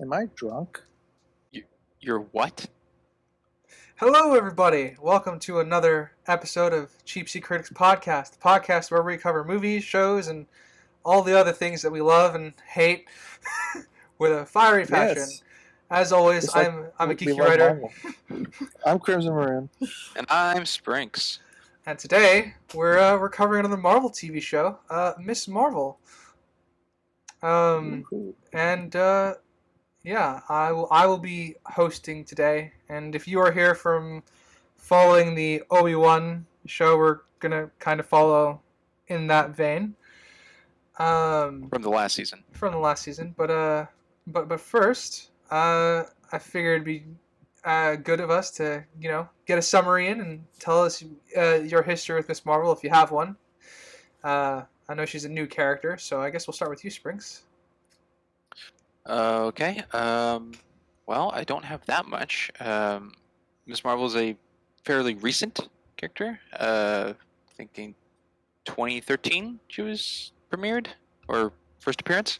Am I drunk? You're what? Hello, everybody. Welcome to another episode of Cheap Seat Critics Podcast, the podcast where we cover movies, shows, and all the other things that we love and hate with a fiery passion. Yes. As always, Just like I'm a we geeky love writer, Marvel. I'm Crimson Maroon. And I'm Sprinks. and today we're covering another Marvel TV show, Miss Marvel. Woohoo. And yeah, I will be hosting today, and if you are here from following the Obi-Wan show, we're gonna kind of follow in that vein. From the last season. From the last season, but first, I figured it'd be good of us to get a summary in and tell us your history with Miss Marvel if you have one. I know she's a new character, so I guess we'll start with you, Springs. Okay. Well, I don't have that much. Miss Marvel is a fairly recent character. Thinking 2013 she was premiered or first appearance.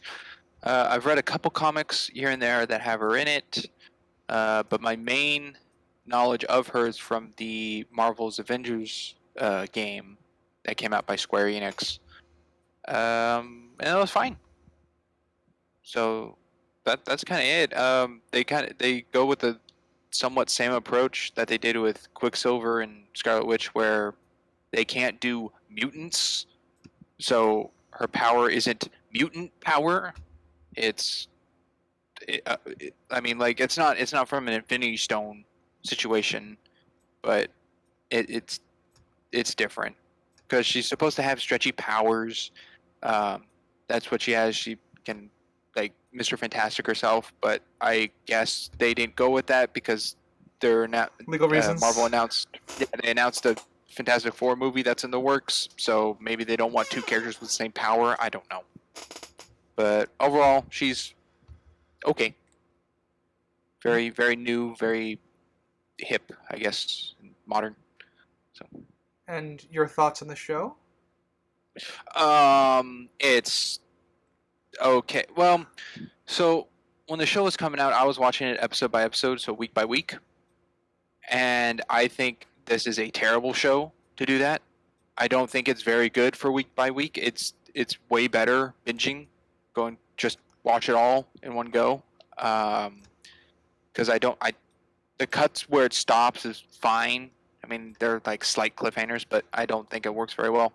I've read a couple comics here and there that have her in it, but my main knowledge of her is from the Marvel's Avengers game that came out by Square Enix, and it was fine. So that's kind of it. They go with the somewhat same approach that they did with Quicksilver and Scarlet Witch, where they can't do mutants, so her power isn't mutant power. It's not from an Infinity Stone situation, but it's different because she's supposed to have stretchy powers. That's what she has. She can like Mr. Fantastic herself, but I guess they didn't go with that because they're not Legal reasons. Marvel announced they announced a Fantastic Four movie that's in the works, so maybe they don't want two characters with the same power. I don't know, but overall, she's okay. Very, very new, very hip, I guess, modern. So, And your thoughts on the show? it's okay. Well, so when the show was coming out, I was watching it episode by episode, so week by week, and I think this is a terrible show to do that. I don't think it's very good for week by week. It's way better binging, going just watch it all in one go. Because the cuts where it stops is fine. I mean, they're like slight cliffhangers, but I don't think it works very well.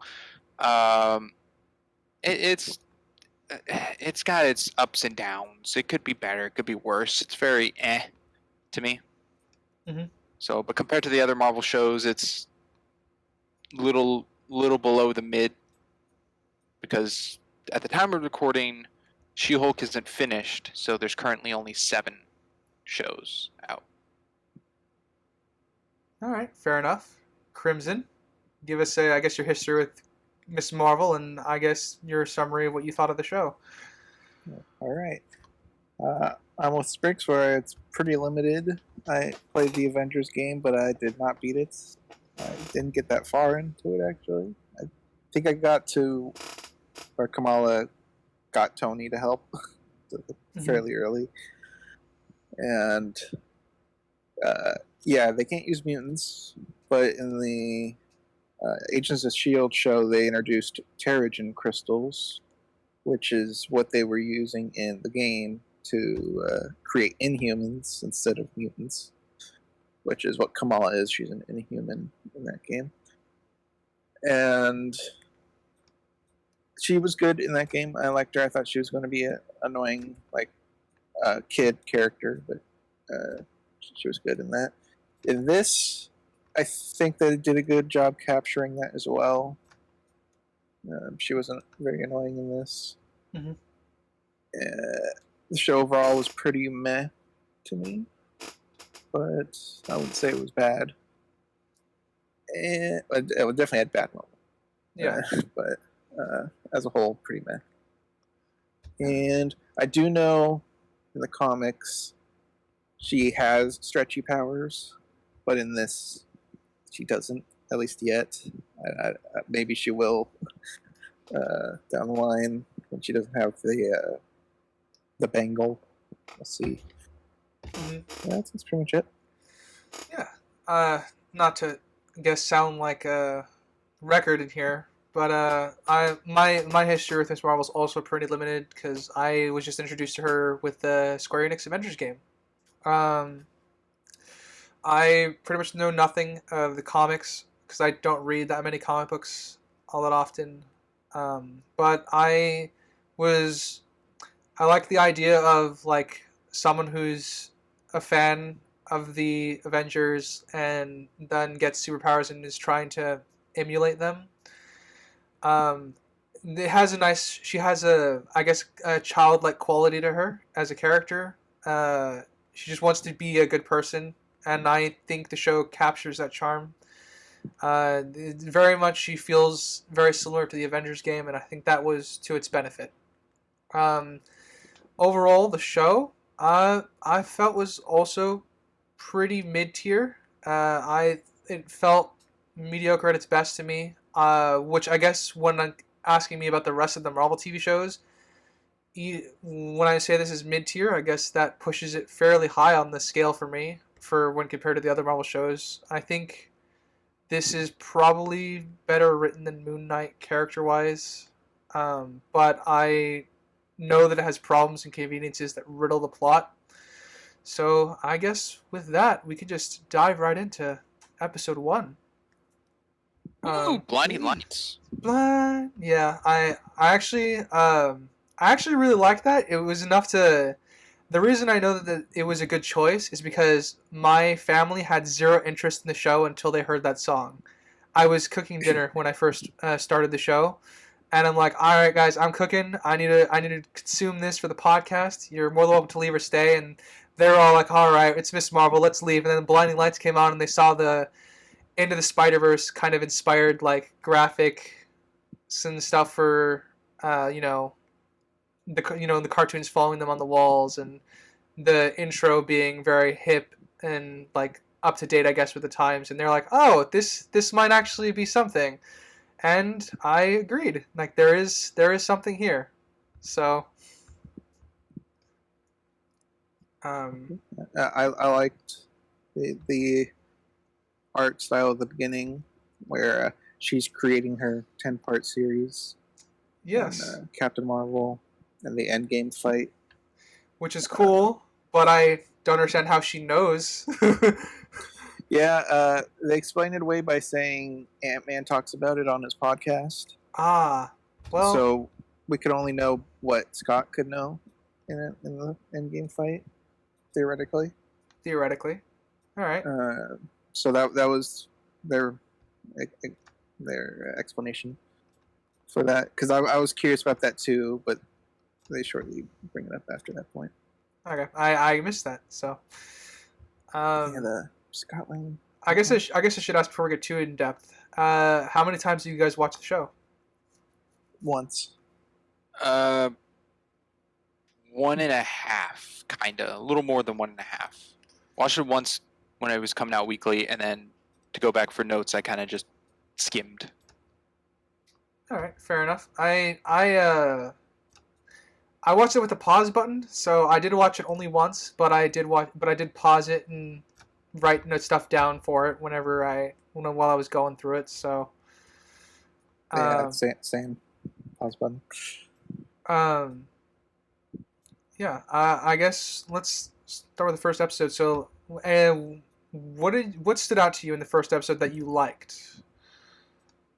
It's got its ups and downs. It could be better. It could be worse. It's very to me. Mm-hmm. So, but compared to the other Marvel shows, it's little below the mid. Because at the time of recording, She-Hulk isn't finished, so there's currently only 7 shows out. All right, fair enough. Crimson, give us I guess your history with Miss Marvel, and I guess your summary of what you thought of the show. All right. I'm with Sprix, where it's pretty limited. I played the Avengers game, but I did not beat it. I didn't get that far into it, actually. I think I got to where Kamala got Tony to help fairly early. And yeah, they can't use mutants, but in the Agents of S.H.I.E.L.D. show, they introduced Terrigen crystals, which is what they were using in the game to create Inhumans instead of mutants, which is what Kamala is. She's an Inhuman in that game. And she was good in that game. I liked her. I thought she was going to be an annoying, kid character, but she was good in that. In this, I think they did a good job capturing that as well. She wasn't very annoying in this. Mm-hmm. The show overall was pretty meh to me, but I wouldn't say it was bad. It definitely had bad moments. Yeah. But as a whole, pretty meh. And I do know in the comics she has stretchy powers, but in this she doesn't, at least yet. Maybe she will down the line when she doesn't have the bangle. Let's see. Mhm. Yeah, that's pretty much it. Yeah. Not to, I guess, sound like a record in here, but my history with Miss Marvel is also pretty limited because I was just introduced to her with the Square Enix Avengers game. Um, I pretty much know nothing of the comics because I don't read that many comic books all that often. But was I like the idea of like someone who's a fan of the Avengers and then gets superpowers and is trying to emulate them. Um, it has a nice. She has a, I guess, a childlike quality to her as a character. She just wants to be a good person, and I think the show captures that charm. Very much, she feels very similar to the Avengers game, and I think that was to its benefit. Um, Overall, the show, I felt was also pretty mid tier. It felt mediocre at its best to me. Which I guess when I'm asking me about the rest of the Marvel TV shows, when I say this is mid tier, I guess that pushes it fairly high on the scale for me for when compared to the other Marvel shows. I think this is probably better written than Moon Knight character wise, but I know that it has problems and conveniences that riddle the plot. So I guess with that, we could just dive right into episode 1. Ooh, blinding lights. Yeah, I actually really like that. It was enough to. The reason I know that it was a good choice is because my family had zero interest in the show until they heard that song. I was cooking dinner when I first started the show, and I'm like, "All right, guys, I'm cooking. I need to consume this for the podcast. You're more than welcome to leave or stay." And they're all like, "All right, it's Miss Marvel. Let's leave." And then Blinding Lights came on, and they saw the Into the Spider-Verse kind of inspired like graphic and stuff for the cartoons following them on the walls and the intro being very hip and like up to date, I guess, with the times. And they're like, "Oh, this might actually be something," and I agreed. Like there is something here. So I liked the art style at the beginning, where she's creating her 10-part series. yes, On, Captain Marvel and the Endgame fight. which is cool, but I don't understand how she knows. Yeah, they explained it away by saying Ant-Man talks about it on his podcast. Well, So we could only know what Scott could know in the Endgame fight, theoretically. all right. So that was their explanation for that, because I was curious about that too, but they shortly bring it up after that point. Okay, I missed that. So, Yeah, the Scott Lang. I guess I should ask before we get too in depth. How many times do you guys watch the show? Once. 1.5, kinda, a little more than 1.5. Watched it once when it was coming out weekly, and then to go back for notes, I kind of just skimmed. All right, fair enough. I watched it with the pause button, so I did watch it only once, but I did pause it and write stuff down for it while I was going through it. So Yeah, same. Pause button. Yeah, I guess let's start with the first episode. So, what stood out to you in the first episode that you liked?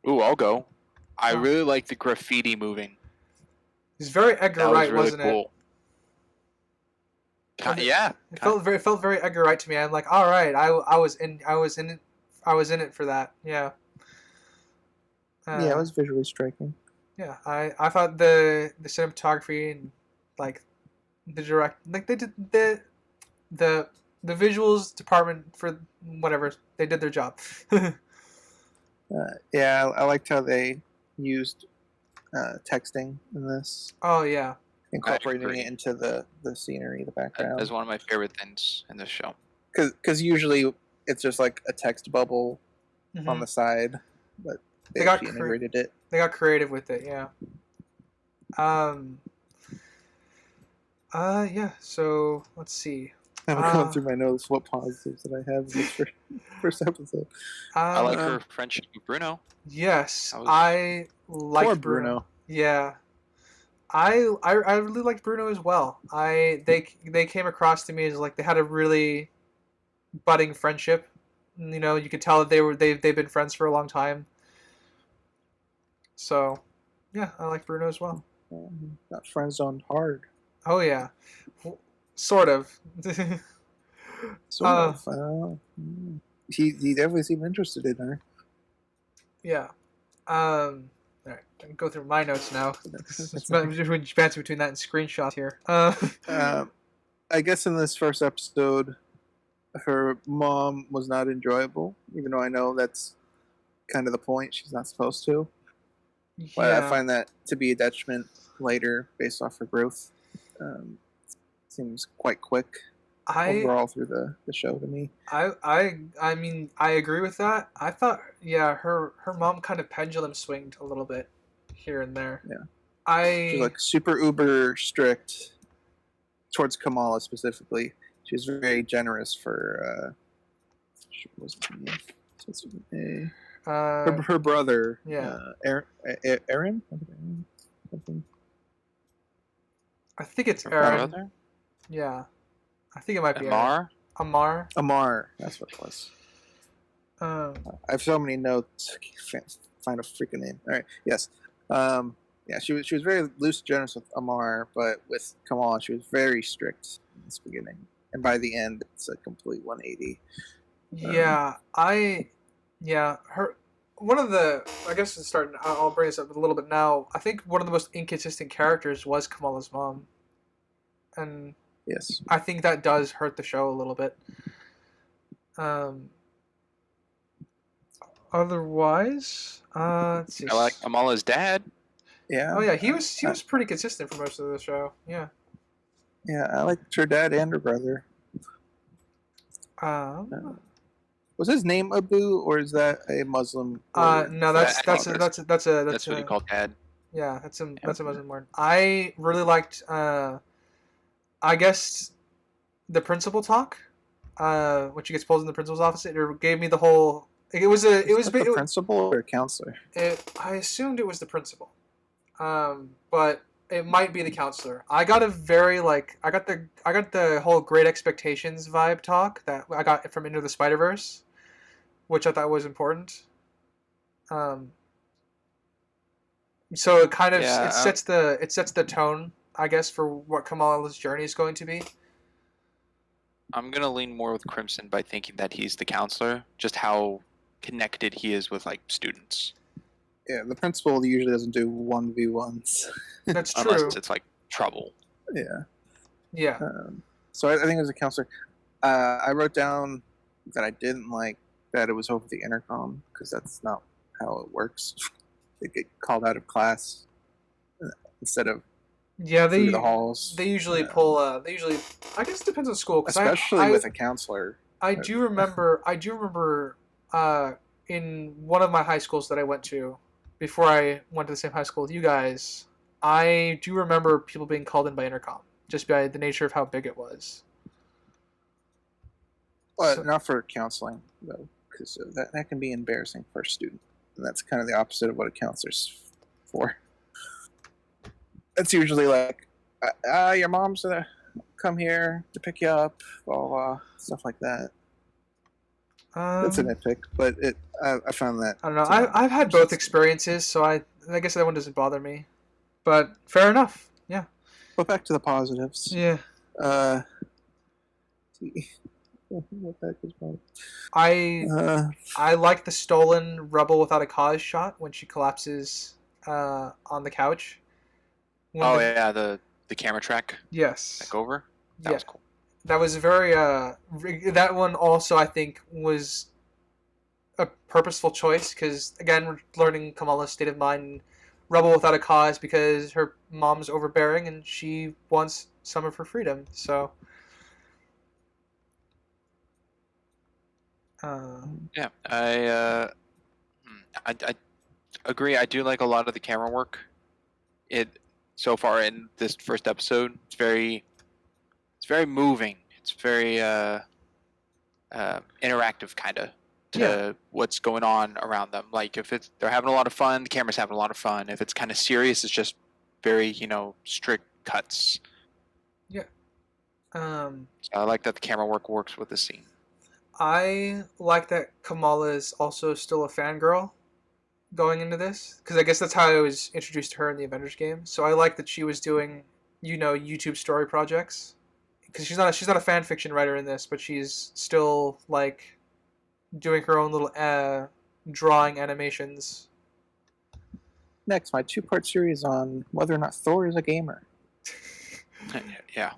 Ooh, I'll go. I Oh. really like the graffiti moving. It's very Edgar That was Wright, really wasn't it? cool. Yeah. It felt very Edgar Wright to me. I'm like, all right, I was in it for that. Yeah. Yeah, it was visually striking. Yeah, I thought the cinematography and like they did the visuals department for whatever, they did their job. Yeah, I liked how they used texting in this, Oh yeah. incorporating agree. it into the scenery, the background. That's one of my favorite things in this show. Because usually it's just like a text bubble Mhm. on the side, but they They got actually integrated it. They got creative with it, yeah. Yeah. So let's see. I'm going through my notes. What positives that I have in this first episode? I like Um, her friendship with Bruno. Yes, That was I Poor liked Bruno. Yeah, I really liked Bruno as well. They came across to me as like they had a really budding friendship. You know, you could tell that they've been friends for a long time. So, yeah, I like Bruno as well. Got friend zoned hard. Oh yeah, sort of. Sort Uh, of. He definitely seemed interested in her. yeah. All right, I can go through my notes now. It's bouncing between that and screenshots here. I guess in this first episode, her mom was not enjoyable, even though I know that's kind of the point. She's not supposed to. But I Yeah, find that to be a detriment later based off her growth. Seems quite quick I overall through the show to me. I mean I agree with that. I thought yeah, her mom kind of pendulum swinged a little bit here and there. Yeah. She's I like super uber strict towards Kamala specifically. She's very generous for what's his name? Her brother. Yeah. Aaron. Something. I think it's her Aaron. brother. Yeah. I think it might be Amar. Amar. Amar. That's what it was. Um, I have so many notes. I can't find a freaking name. All right. Yes. Yeah. She was very loose, generous with Amar, but with Kamala, she was very strict in this beginning, and by the end, it's a complete 180. yeah, her one of the I guess to start I'll bring this up a little bit now. I think one of the most inconsistent characters was Kamala's mom. And Yes. I think that does hurt the show a little bit. Otherwise, let's see. I like Amala's dad. Yeah. Oh yeah, he was pretty consistent for most of the show. Yeah. Yeah, I liked her dad and her brother. Was his name Abu, or is that a Muslim word? No, that's what he called dad. Yeah, that's a Muslim word. I really liked I guess the principal talk. When she gets pulled in the principal's office, it gave me the whole. It was the principal or a counselor. I assumed it was the principal, but it might be the counselor. I got a very I got the whole Great Expectations vibe talk that I got from Into the Spider-Verse, which I thought was important. So it kind of it sets the tone, I guess, for what Kamala's journey is going to be. I'm gonna lean more with Crimson by thinking that he's the counselor, just how connected he is with like students. Yeah, the principal usually doesn't do 1v1s. That's true. Unless it's like trouble. Yeah. Yeah. So I think it was a counselor. I wrote down that I didn't like that it was over the intercom, because that's not how it works. They get called out of class instead of through the halls. They usually pull. I guess it depends on school. Especially with a counselor. I do remember. In one of my high schools that I went to, before I went to the same high school with you guys, I do remember people being called in by intercom, just by the nature of how big it was. But not for counseling, though, because that can be embarrassing for a student. And that's kind of the opposite of what a counselor's for. It's usually like, your mom's gonna come here to pick you up, blah, blah, blah, stuff like that. That's a nitpick, but I found that. I don't know. I've had both experiences, so I guess that one doesn't bother me. But fair enough. Yeah. But back to the positives. Yeah. What the heck is wrong? I like the stolen Rebel Without a Cause shot when she collapses on the couch. The camera track. Yes. Back over. That was cool. That was very that one also I think was a purposeful choice, because again we're learning Kamala's state of mind. Rebel Without a Cause because her mom's overbearing and she wants some of her freedom. So yeah, I agree. I do like a lot of the camera work. So far in this first episode, it's very very moving. It's very interactive, kind of, to what's going on around them. Like if they're having a lot of fun, the camera's having a lot of fun. If it's kind of serious, it's just very strict cuts. Yeah. So I like that the camera work works with the scene. I like that Kamala is also still a fangirl going into this, because I guess that's how I was introduced to her in the Avengers game. So I like that she was doing, YouTube story projects, because she's not a fan fiction writer in this, but she's still like doing her own little drawing animations. Next, my 2-part series on whether or not Thor is a gamer. Yeah.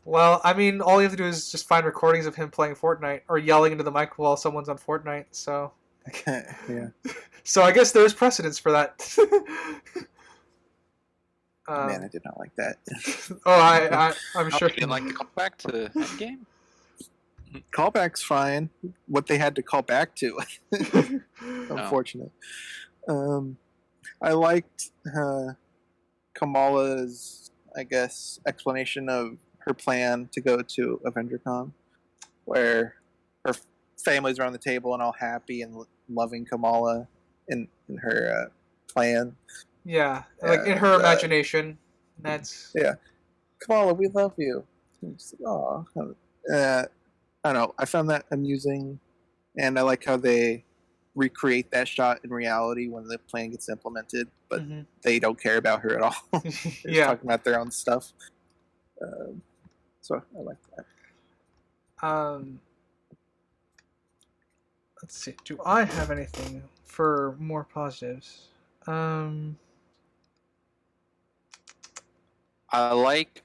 Well, I mean, all you have to do is just find recordings of him playing Fortnite or yelling into the mic while someone's on Fortnite. So, Yeah. so I guess there's precedence for that. Man, I did not like that. I'm sure. You didn't like the callback to Endgame? Callback's fine. What they had to call back to, unfortunate. I liked Kamala's, I guess, explanation of her plan to go to AvengerCon, where her family's around the table and all happy and loving Kamala in her plan. Yeah, like in her imagination. That's Kamala, we love you. Oh, I don't know. I found that amusing, and I like how they recreate that shot in reality when the plan gets implemented, but they don't care about her at all. They're just talking about their own stuff. So I like that. Let's see. Do I have anything for more positives? I like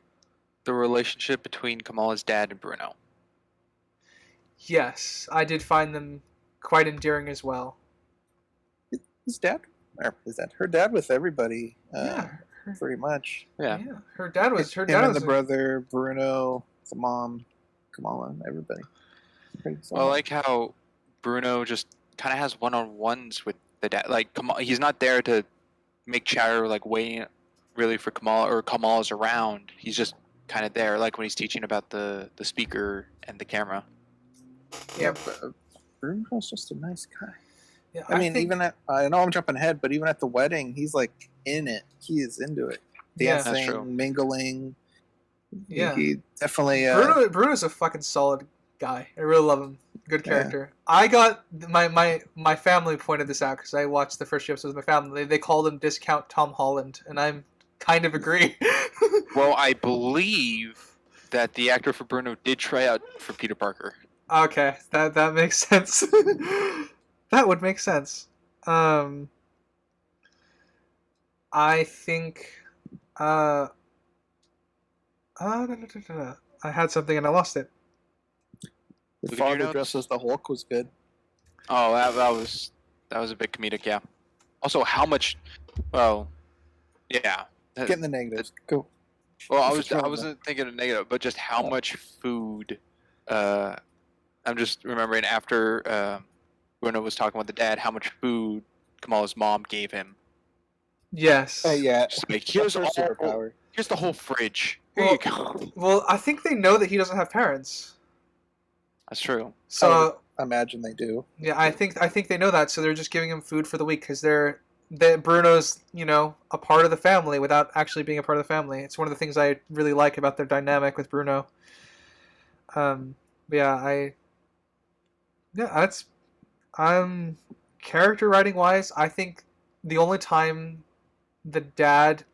the relationship between Kamala's dad and Bruno. Yes, I did find them quite endearing as well. His dad, or is that her dad with everybody? Pretty much. Yeah. Her dad was him and the brother, Bruno, the mom, Kamala, everybody. Well, I like how Bruno just kind of has one-on-ones with the dad. Like, he's not there to make chatter, like waiting really for Kamala, or Kamala's around. He's just kind of there, like when he's teaching about the speaker and the camera. Yeah, but Bruno's just a nice guy. Yeah, I mean, even at, I know I'm jumping ahead, but even at the wedding, he's like in it. He is into it. Dancing, mingling. Yeah. He definitely... Bruno's a fucking solid guy. I really love him. Good character. Yeah. I got... My family pointed this out because I watched the first few episodes with my family. They called him Discount Tom Holland, and I'm kind of agree. Well, I believe that the actor for Bruno did try out for Peter Parker. Okay, that makes sense. That would make sense. I think... I had something and I lost it. The father dressed as the Hulk was good. Oh, that was a bit comedic, yeah. Also, how much? Well, yeah. Get in the negatives. Go. Well, I wasn't thinking of negative, but just how much food. I'm just remembering after Bruno was talking with the dad, how much food Kamala's mom gave him. Yes. Yeah. Just like, here's the whole fridge. Here you go. Well, I think they know that he doesn't have parents. That's true. So I imagine they do. Yeah, I think they know that, so they're just giving him food for the week because Bruno's, a part of the family without actually being a part of the family. It's one of the things I really like about their dynamic with Bruno. Character writing wise, I think the only time the dad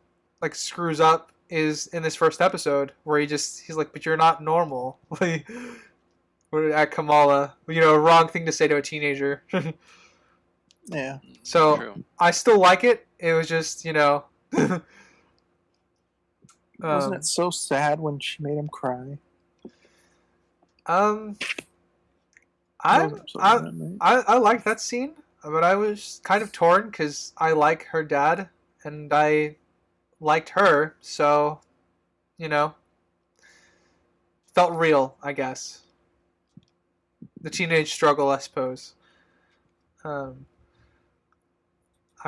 screws up is in this first episode where he's like, but you're not normal. At Kamala, wrong thing to say to a teenager. Yeah. So True. I still like it. It was just, Wasn't it so sad when she made him cry? I liked that scene, but I was kind of torn because I like her dad and I liked her, so felt real, I guess. The teenage struggle, I suppose. I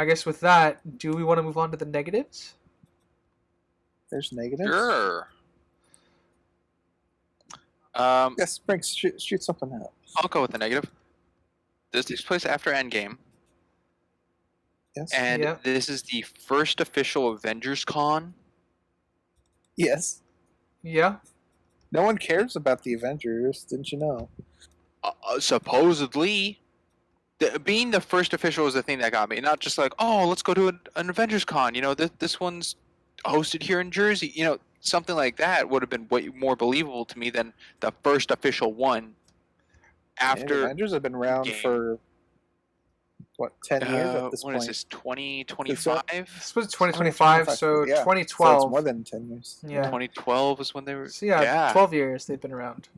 guess with that, do we want to move on to the negatives? There's negatives? Sure. Yes, Brink, shoot something out. I'll go with the negative. This takes place after Endgame, Yes. and Yeah. this is the first official Avengers Con. Yes. Yeah. No one cares about the Avengers, didn't you know? Supposedly, being the first official is the thing that got me. Not just like, oh, let's go to an Avengers Con. You know, this one's hosted here in Jersey. You know, something like that would have been way more believable to me than the first official one. Yeah, the After Avengers have been around Endgame. for what 10 years at this what point. is this? 2025. This was 2025, so Yeah. 2012. So it's more than 10 years. Yeah. 2012 is when they were. So yeah, 12 years they've been around.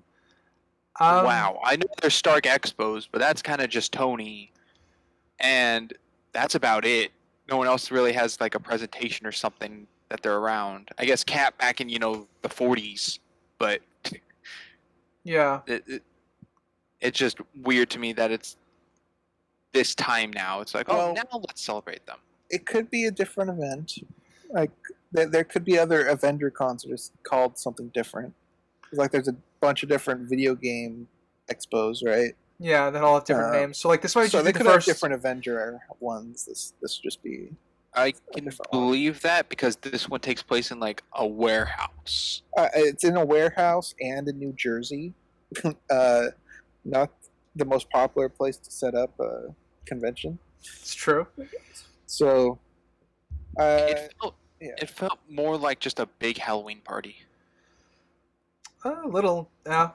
Wow, I know there's Stark Expos, but that's kind of just Tony, and that's about it. No one else really has like a presentation or something that they're around. I guess Cap back in the 40s, but Yeah. it's just weird to me that it's this time now. It's like, Well, oh, now let's celebrate them. It could be a different event. Like there could be other Avenger cons that are called something different. Like there's a bunch of different video game expos, right? Yeah, that all have different names. So like this might So just they be could the have first. different Avenger ones. This would just be. I can different one. believe that because this one takes place in like a warehouse. It's in a warehouse and in New Jersey. Not the most popular place to set up a convention. It's true. So, It felt more like just a big Halloween party. A little, yeah.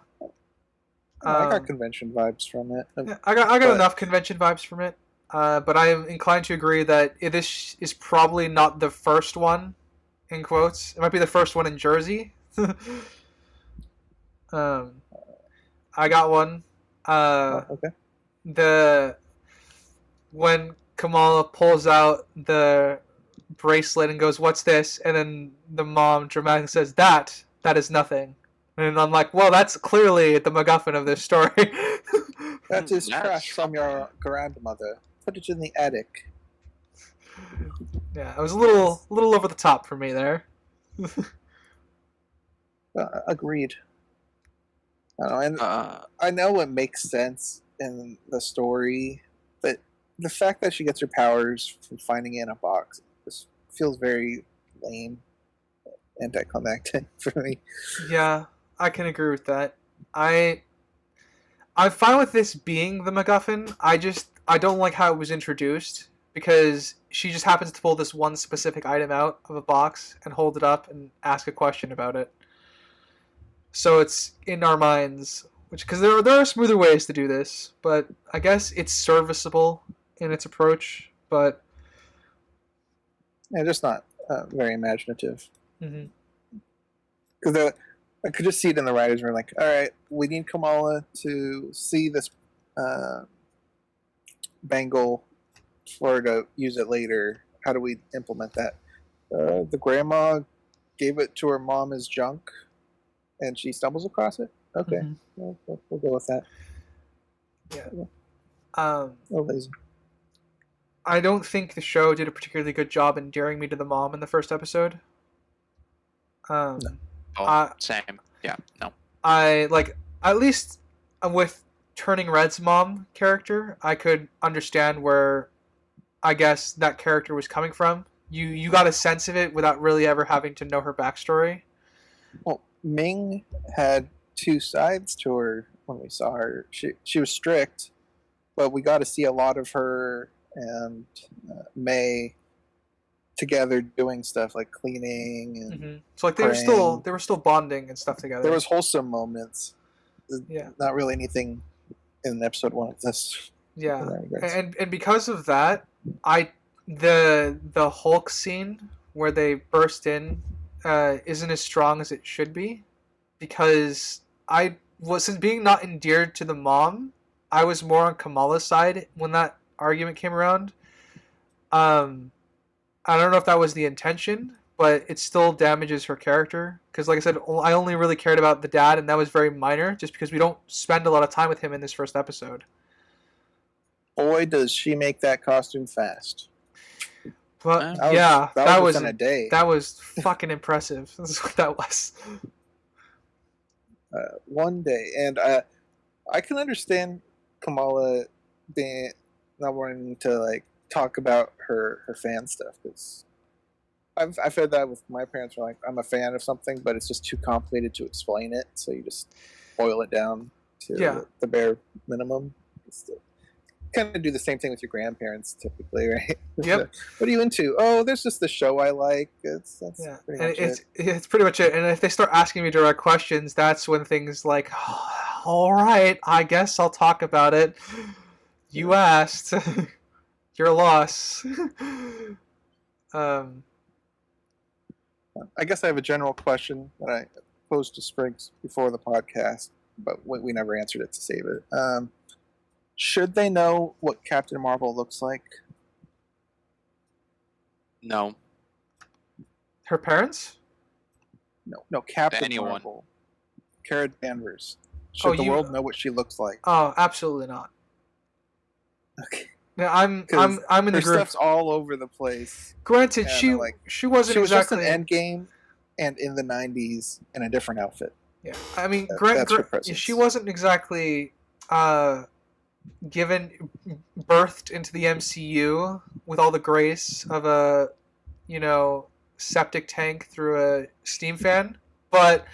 I got convention vibes from it. Yeah, I got enough convention vibes from it. But I am inclined to agree that this is probably not the first one, in quotes. It might be the first one in Jersey. I got one. Okay. When Kamala pulls out the bracelet and goes, "What's this?" and then the mom dramatically says, "That is nothing." And I'm like, well, that's clearly the MacGuffin of this story. That is trash from your grandmother. Put it in the attic. Yeah, it was a little over the top for me there. Agreed. I know it makes sense in the story, but the fact that she gets her powers from finding it in a box just feels very lame, anticlimactic for me. Yeah, I can agree with that. I'm fine with this being the MacGuffin. I don't like how it was introduced because she just happens to pull this one specific item out of a box and hold it up and ask a question about it. So it's in our minds, because there are smoother ways to do this, but I guess it's serviceable in its approach. But yeah, just not very imaginative. Mm-hmm. Because I could just see it in the writers' room, like, all right, we need Kamala to see this bangle for her to use it later. How do we implement that? The grandma gave it to her mom as junk, and she stumbles across it. Okay, we'll go with that. Yeah. Lazy. I don't think the show did a particularly good job endearing me to the mom in the first episode. No. Same. Yeah, no. I at least with Turning Red's mom character, I could understand where I guess that character was coming from. You got a sense of it without really ever having to know her backstory. Well, Ming had two sides to her when we saw her. She was strict, but we got to see a lot of her and May together doing stuff like cleaning and so like they were still bonding and stuff together. There was wholesome moments. Yeah, not really anything in episode 1 of this. Yeah, and because of that, the Hulk scene where they burst in isn't as strong as it should be, because since being not endeared to the mom, I was more on Kamala's side when that argument came around. I don't know if that was the intention, but it still damages her character. Because, like I said, I only really cared about the dad, and that was very minor, just because we don't spend a lot of time with him in this first episode. Boy, does she make that costume fast. But that was in a day. That was fucking impressive. This is what that was. one day. And I can understand Kamala being not wanting to like talk about her fan stuff because I've had that with my parents. Where like I'm a fan of something, but it's just too complicated to explain it, so you just boil it down to the bare minimum. Kind of do the same thing with your grandparents typically, right? Yep. What are you into? Oh, there's just the show I like. That's pretty much it. It's pretty much it. And if they start asking me direct questions, that's when things like, oh, all right, I guess I'll talk about it. You asked. Your loss. I guess I have a general question that I posed to Spriggs before the podcast, but we never answered it to save it. Should they know what Captain Marvel looks like? No. Her parents? No, Captain Anyone. Marvel. Kara Danvers. Should the world know what she looks like? Oh, absolutely not. Okay. Yeah, I'm in the group. Her stuff's all over the place. Granted, she wasn't exactly just an Endgame and in the 90s in a different outfit. Yeah, I mean, she wasn't exactly birthed into the MCU with all the grace of a, septic tank through a steam fan, but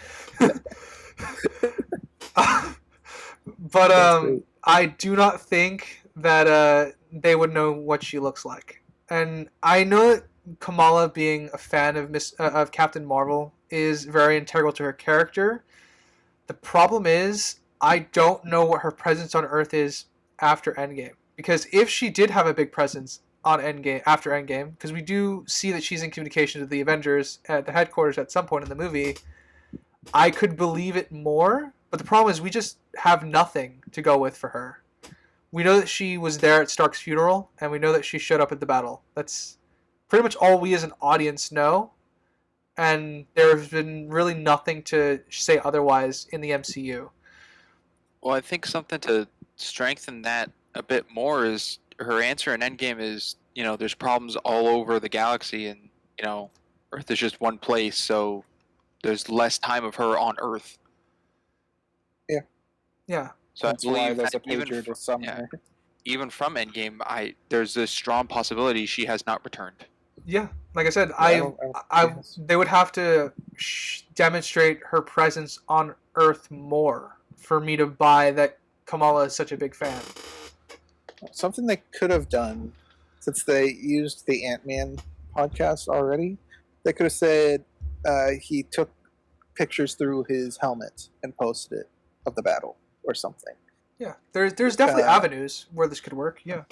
I do not think that they would know what she looks like. And I know that Kamala being a fan of Captain Marvel is very integral to her character. The problem is I don't know what her presence on Earth is after Endgame. Because if she did have a big presence on after Endgame, because we do see that she's in communication with the Avengers at the headquarters at some point in the movie, I could believe it more. But the problem is we just have nothing to go with for her. We know that she was there at Stark's funeral, and we know that she showed up at the battle. That's pretty much all we as an audience know. And there's been really nothing to say otherwise in the MCU. Well, I think something to strengthen that a bit more is her answer in Endgame is, there's problems all over the galaxy, and, Earth is just one place, so there's less time of her on Earth. Yeah. Yeah. So that's I believe why there's a pager to somewhere. Even from Endgame, there's a strong possibility she has not returned. Yeah, like I said, Yeah, they would have to demonstrate her presence on Earth more for me to buy that Kamala is such a big fan. Something they could have done, since they used the Ant-Man podcast already, they could have said he took pictures through his helmet and posted it of the battle or something. Yeah, there's definitely avenues where this could work. Yeah,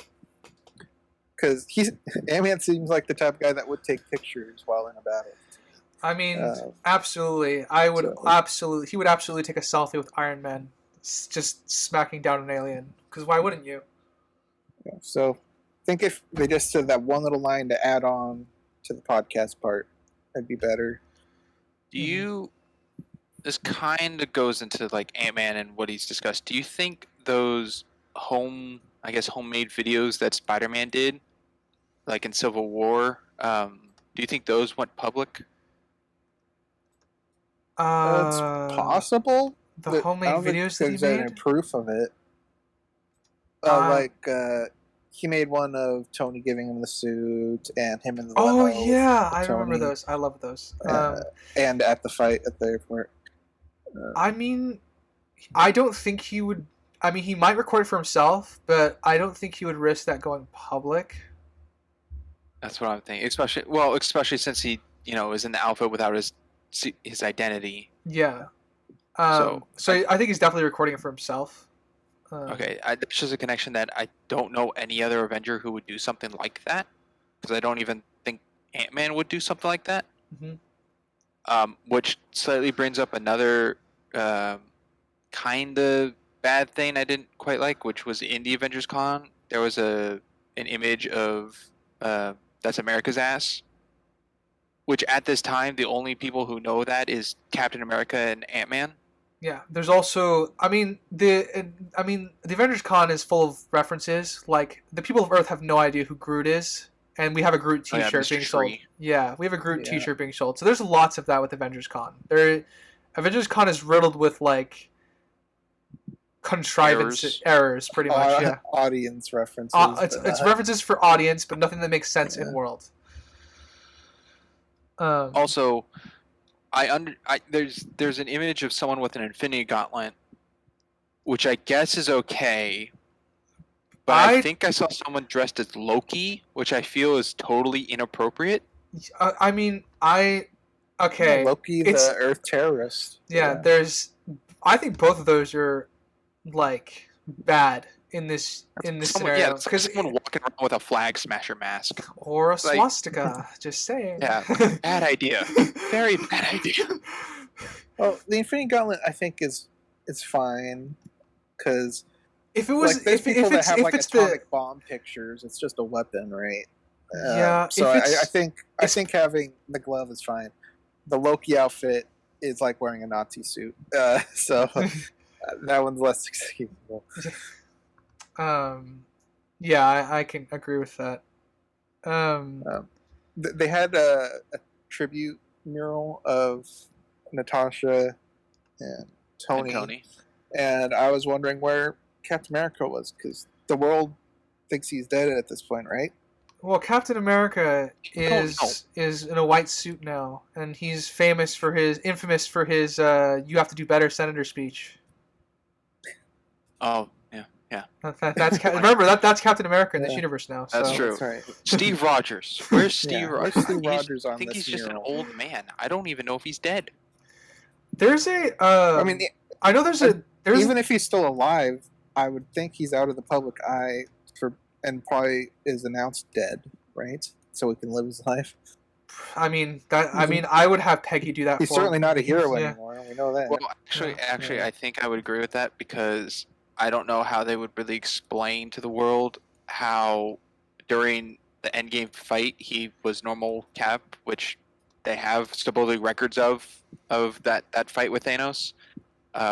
because Ant-Man seems like the type of guy that would take pictures while in a battle. I mean, absolutely. He would absolutely take a selfie with Iron Man, just smacking down an alien. Because why wouldn't you? Yeah, so, I think if they just said that one little line to add on to the podcast part, that'd be better. This kind of goes into like Ant-Man and what he's discussed. Do you think those homemade videos that Spider-Man did, like in Civil War, do you think those went public? It's possible. The homemade videos that he made? There's any proof of it. He made one of Tony giving him the suit and him in the limo. Oh yeah, I remember those. I love those. And at the fight at the airport. I mean, I don't think he would. I mean, he might record it for himself, but I don't think he would risk that going public. That's what I'm thinking. Especially since he, is in the outfit without his identity. Yeah. So I think he's definitely recording it for himself. Okay, there's just a connection that I don't know any other Avenger who would do something like that, because I don't even think Ant-Man would do something like that. Mm-hmm. Which slightly brings up another kind of bad thing I didn't quite like, which was in the Avengers Con. There was an image of That's America's Ass, which at this time the only people who know that is Captain America and Ant-Man. Yeah, there's also, the Avengers Con is full of references. Like, the people of Earth have no idea who Groot is, and we have a Groot T-shirt being sold. Yeah, we have a Groot T-shirt being sold. So there's lots of that with Avengers Con. Avengers Con is riddled with like contrivance errors pretty much. Yeah, audience references. It's references for audience, but nothing that makes sense in world. Also, there's an image of someone with an Infinity Gauntlet, which I guess is okay, but I think I saw someone dressed as Loki, which I feel is totally inappropriate. I mean, okay. Loki, the Earth terrorist. Yeah, I think both of those are like bad in this scenario. Yeah, it's like someone walking around with a flag smasher mask or a swastika. Just saying. Yeah, bad idea. Very bad idea. Well, the Infinity Gauntlet I think is fine because if it was like, there's people that have like atomic bomb pictures, it's just a weapon, right? Yeah. So I think having the glove is fine. The Loki outfit is like wearing a Nazi suit, so that one's less excusable. Yeah, I can agree with that. They had a tribute mural of Natasha and Tony, and I was wondering where Captain America was, because the world thinks he's dead at this point, right? Well, Captain America is in a white suit now, and he's infamous for his "You have to do better" senator speech. Oh yeah. Remember that's Captain America in this universe now. So. That's true. That's right. Steve Rogers. Where's Steve Rogers? Where's Steve Rogers on this? I think he's just an old man. I don't even know if he's dead. There's a. I mean, I know there's even if he's still alive, I would think he's out of the public eye and probably is announced dead, right? So he can live his life. I mean I would have Peggy do that. He's certainly not a hero anymore. We know that. Well, actually, I think I would agree with that, because I don't know how they would really explain to the world how during the Endgame fight he was normal Cap, which they have supposedly records of that fight with Thanos,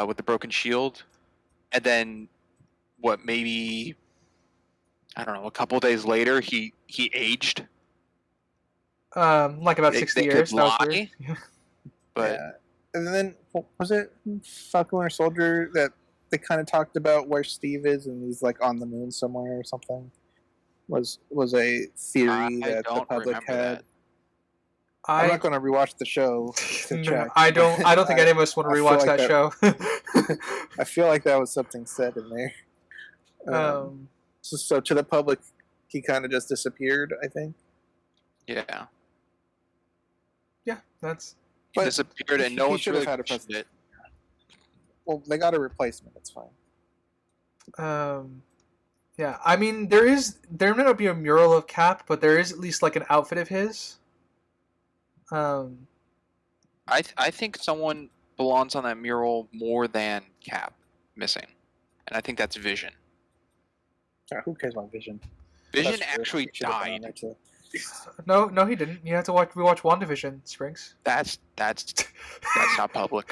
with the broken shield, and then maybe I don't know, a couple days later he aged. Like about 60 years. That was weird. But yeah. And then was it Falcon Winter Soldier that they kind of talked about where Steve is and he's like on the moon somewhere or something? Was a theory that the public had. I'm not going to rewatch the show to check. I don't think any of us want to rewatch that show. I feel like that was something said in there. So to the public, he kind of just disappeared, I think. Yeah. Yeah, he disappeared and no one should have had a president. Well, they got a replacement. It's fine. Yeah, I mean there may not be a mural of Cap, but there is at least like an outfit of his. I think someone belongs on that mural more than Cap missing, and I think that's Vision. Who cares about Vision? Vision actually died. No, he didn't. You have to rewatch WandaVision, Springs. That's not public.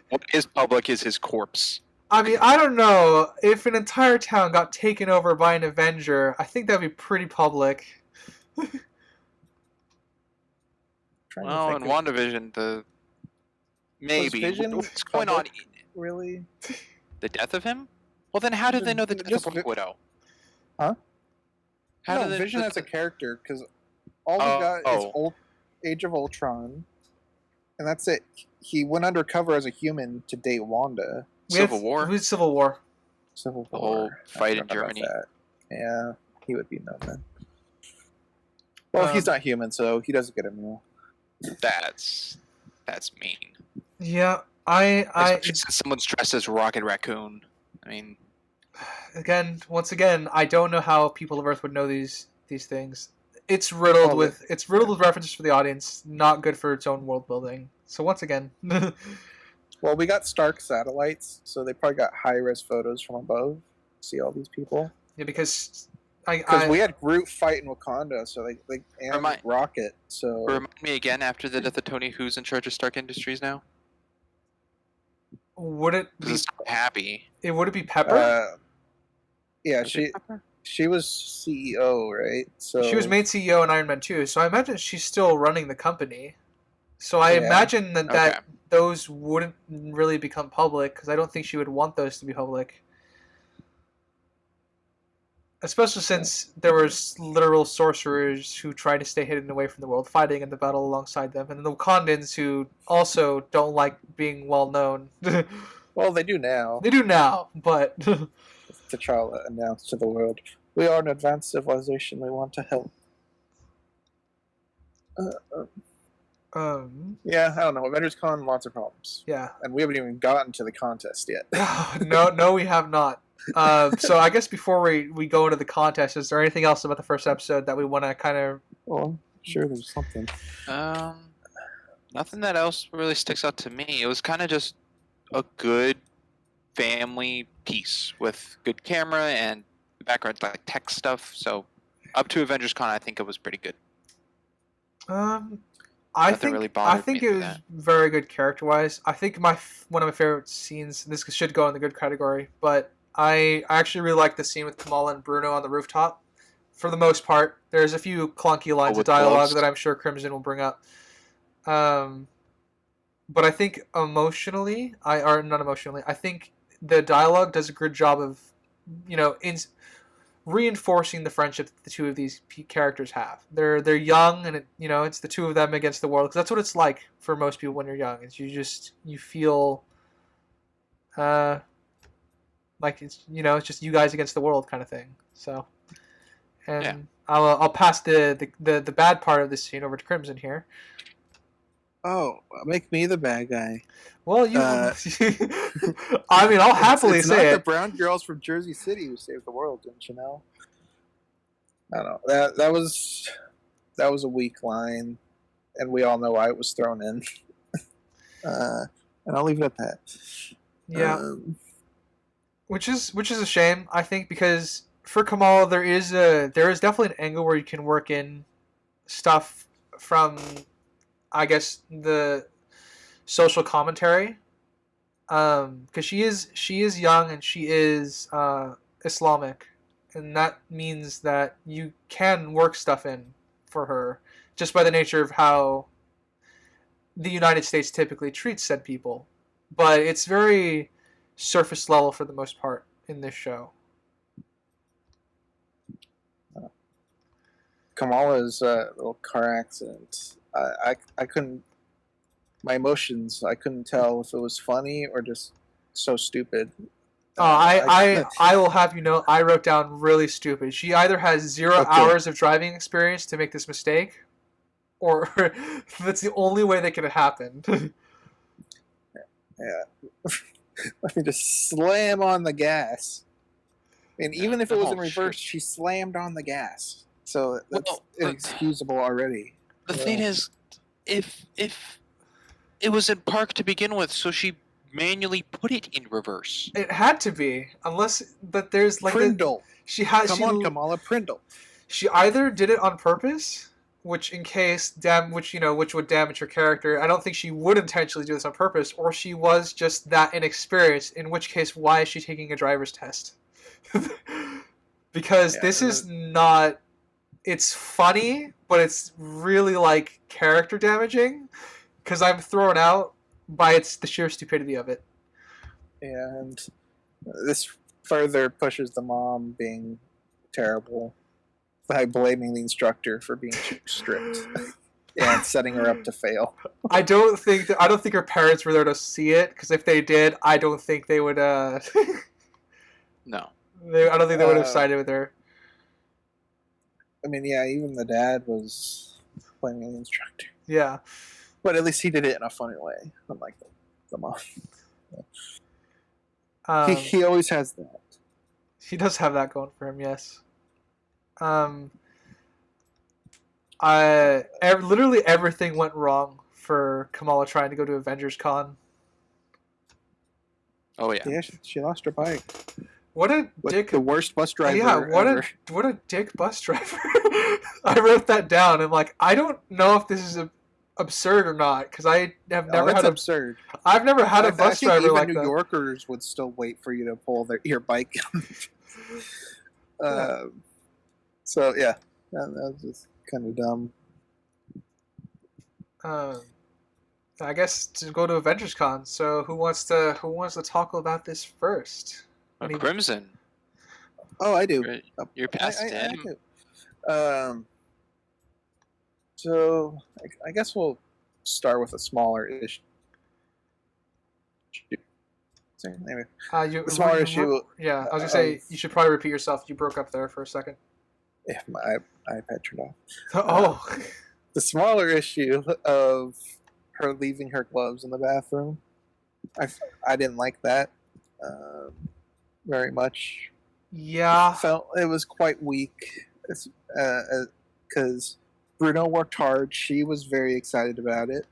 What is public is his corpse. I mean, I don't know. If an entire town got taken over by an Avenger, I think that'd be pretty public. Well, in WandaVision, maybe. What's going on? Really? The death of him? Well, then how did they know the death of Black Widow? Huh? Vision as a character, because all we got is Age of Ultron, and that's it. He went undercover as a human to date Wanda. Civil War? Civil War. The whole fight in Germany. Yeah, he would be known then. Well, he's not human, so he doesn't get a meal. That's mean. Yeah, someone's dressed as Rocket Raccoon. I mean, once again, I don't know how people of Earth would know these things. It's riddled with references for the audience, not good for its own world building. So once again, well, we got Stark satellites, so they probably got high-res photos from above. See all these people. Yeah, because we had Groot fight in Wakanda, so they and Rocket. So remind me again, after the death of Tony, who's in charge of Stark Industries now? Would it be Happy? Would it be Pepper? Yeah, she was CEO, right? So she was made CEO in Iron Man 2. So I imagine she's still running the company. So I imagine that those wouldn't really become public because I don't think she would want those to be public. Especially since there was literal sorcerers who tried to stay hidden away from the world, fighting in the battle alongside them, and the Wakandans who also don't like being well known. Well, they do now. They do now, but T'Challa announced to the world, "We are an advanced civilization. We want to help." Yeah, I don't know. Avengers Con, lots of problems, yeah. and we haven't even gotten to the contest yet. No, we have not. So I guess before we go into the contest, is there anything else about the first episode that we want to kind of? Well, I'm sure there's something. Nothing that else really sticks out to me. It was kind of just a good family piece with good camera and background like tech stuff. So up to Avengers Con, I think it was pretty good. I Nothing think really bothered it me with was that. very good character wise. I think one of my favorite scenes. This should go in the good category, but I actually really like the scene with Kamala and Bruno on the rooftop. For the most part, there's a few clunky lines of with dialogue gloves? that I'm sure Crimson will bring up. But I think emotionally, I think the dialogue does a good job of, reinforcing the friendship that the two of these characters have. They're young, and it's the two of them against the world. Because that's what it's like for most people when you're young. Is you feel, like it's just you guys against the world kind of thing. So, and Yeah. I'll pass the bad part of this scene over to Crimson here. Oh, make me the bad guy. Well, you. I mean, I'll happily it's say not it. the brown girls from Jersey City who saved the world, didn't you know? I don't know. That was a weak line, and we all know why it was thrown in. And I'll leave it at that. Yeah. Which is a shame, I think, because for Kamala there is definitely an angle where you can work in stuff from, I guess, the social commentary, because she is young and she is Islamic, and that means that you can work stuff in for her just by the nature of how the United States typically treats said people, but it's very surface level for the most part in this show. Kamala's little car accident. I couldn't. My emotions. I couldn't tell if it was funny or just so stupid. I will have you know, I wrote down really stupid. She either has 0 hours of driving experience to make this mistake, or that's the only way that could have happened. Yeah. Let me just slam on the gas. And even if it was in reverse, she slammed on the gas. So that's inexcusable already. The thing is, if it was in park to begin with, so she manually put it in reverse. It had to be, unless that there's like Prindle. Come on, Kamala, Prindle. She either did it on purpose, which would damage her character. I don't think she would intentionally do this on purpose, or she was just that inexperienced. In which case, why is she taking a driver's test? Because this is not. It's funny, but it's really like character damaging. Because I'm thrown out by the sheer stupidity of it. And this further pushes the mom being terrible by blaming the instructor for being too strict and setting her up to fail. I don't think her parents were there to see it, because if they did, I don't think they would. No. I don't think they would have sided with her. I mean, yeah, even the dad was blaming the instructor. Yeah. But at least he did it in a funny way, unlike the mom. He always has that. He does have that going for him, yes. Literally everything went wrong for Kamala trying to go to Avengers Con. Oh yeah. Yeah, she lost her bike. What a dick! The worst bus driver. Yeah, ever. What a dick bus driver. I wrote that down. I'm like, I don't know if this is absurd or not, because I have never had absurd. I've never had a bus driver like that. New Yorkers would still wait for you to pull your bike. So yeah, that was just kind of dumb. I guess to go to Avengers Con. So who wants to talk about this first? Any- Crimson. Oh, I do. Right. You're past I him. do. So I guess we'll start with a smaller issue. So, anyway, the smaller issue. Yeah, I was gonna say you should probably repeat yourself. You broke up there for a second. If my iPad turned off. Oh. The smaller issue of her leaving her gloves in the bathroom. I didn't like that very much. Yeah. I felt it was quite weak because Bruno worked hard. She was very excited about it.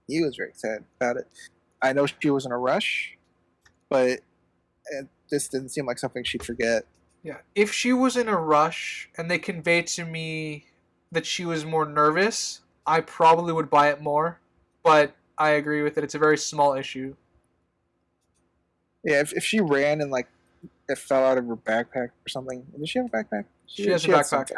He was very excited about it. I know she was in a rush, but it just didn't seem like something she'd forget. Yeah. If she was in a rush and they conveyed to me that she was more nervous, I probably would buy it more. But I agree with it. It's a very small issue. Yeah, if she ran and like it fell out of her backpack or something. Did she have a backpack? She has a backpack. something.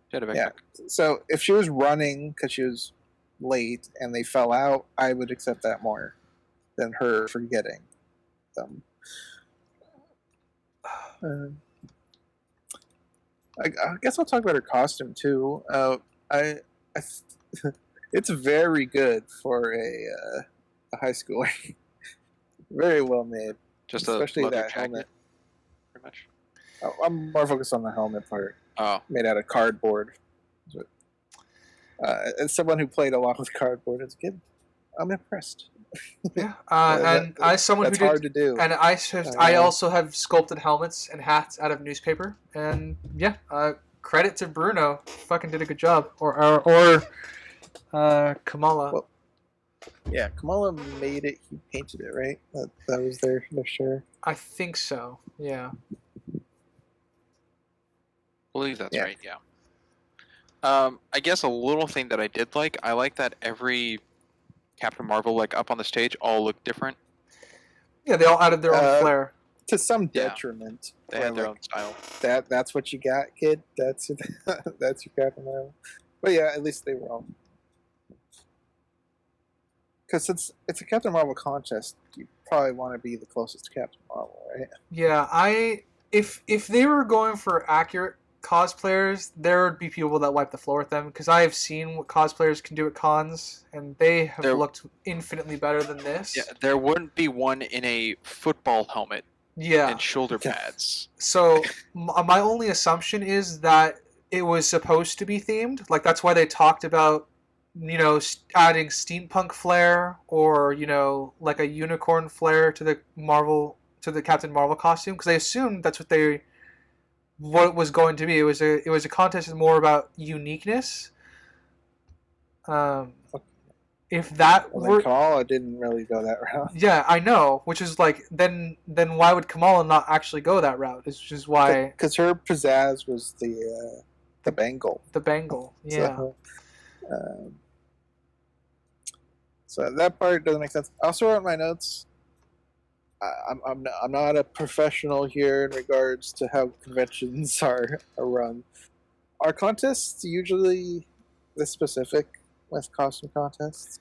She had a backpack. Yeah. So if she was running because she was late and they fell out, I would accept that more than her forgetting them. I guess I'll talk about her costume too. It's very good for a high schooler. Very well made. Just Especially a leather that jacket, helmet. pretty much. I'm more focused on the helmet part. Oh, Made out of cardboard. As someone who played a lot with cardboard as a kid, I'm impressed. Yeah. And as someone that's who did, hard to do. and I also have sculpted helmets and hats out of newspaper. And yeah, credit to Bruno. Fucking did a good job. Or Kamala. Well, yeah, Kamala made it. He painted it, right? That was their sure. I think so. Yeah. I believe that's Yeah. right, yeah. I guess a little thing that I did like, I like that every Captain Marvel, like, up on the stage, all look different. Yeah, they all added their own flair. To some Yeah. detriment. They had their own style. That's what you got, kid. That's your Captain Marvel. But yeah, at least they were all. Because it's a Captain Marvel contest, you probably want to be the closest to Captain Marvel, right? Yeah, if they were going for accurate cosplayers, there would be people that wipe the floor with them, because I have seen what cosplayers can do at cons, and they have looked infinitely better than this. Yeah, there wouldn't be one in a football helmet and shoulder pads. So my only assumption is that it was supposed to be themed. Like, that's why they talked about, adding steampunk flair, or, like a unicorn flair to the Captain Marvel costume, because they assumed that's what it was going to be. It was a contest more about uniqueness. If that were Kamala didn't really go that route. Yeah, I know. Which is like, then why would Kamala not actually go that route? Which is why, because her pizzazz was the bangle. The bangle, yeah. So that part doesn't make sense. I also wrote in my notes. I'm not a professional here in regards to how conventions are run. Are contests usually this specific with costume contests?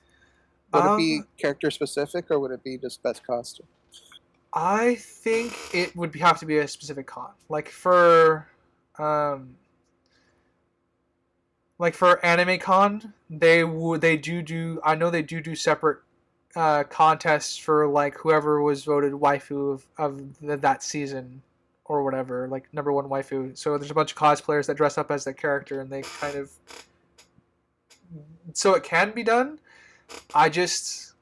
Would it be character specific, or would it be just best costume? I think it would have to be a specific con. Like for Anime Con, they do I know they do separate contests for like whoever was voted waifu of that season or whatever, like number one waifu. So there's a bunch of cosplayers that dress up as that character, and they kind of, so it can be done. I just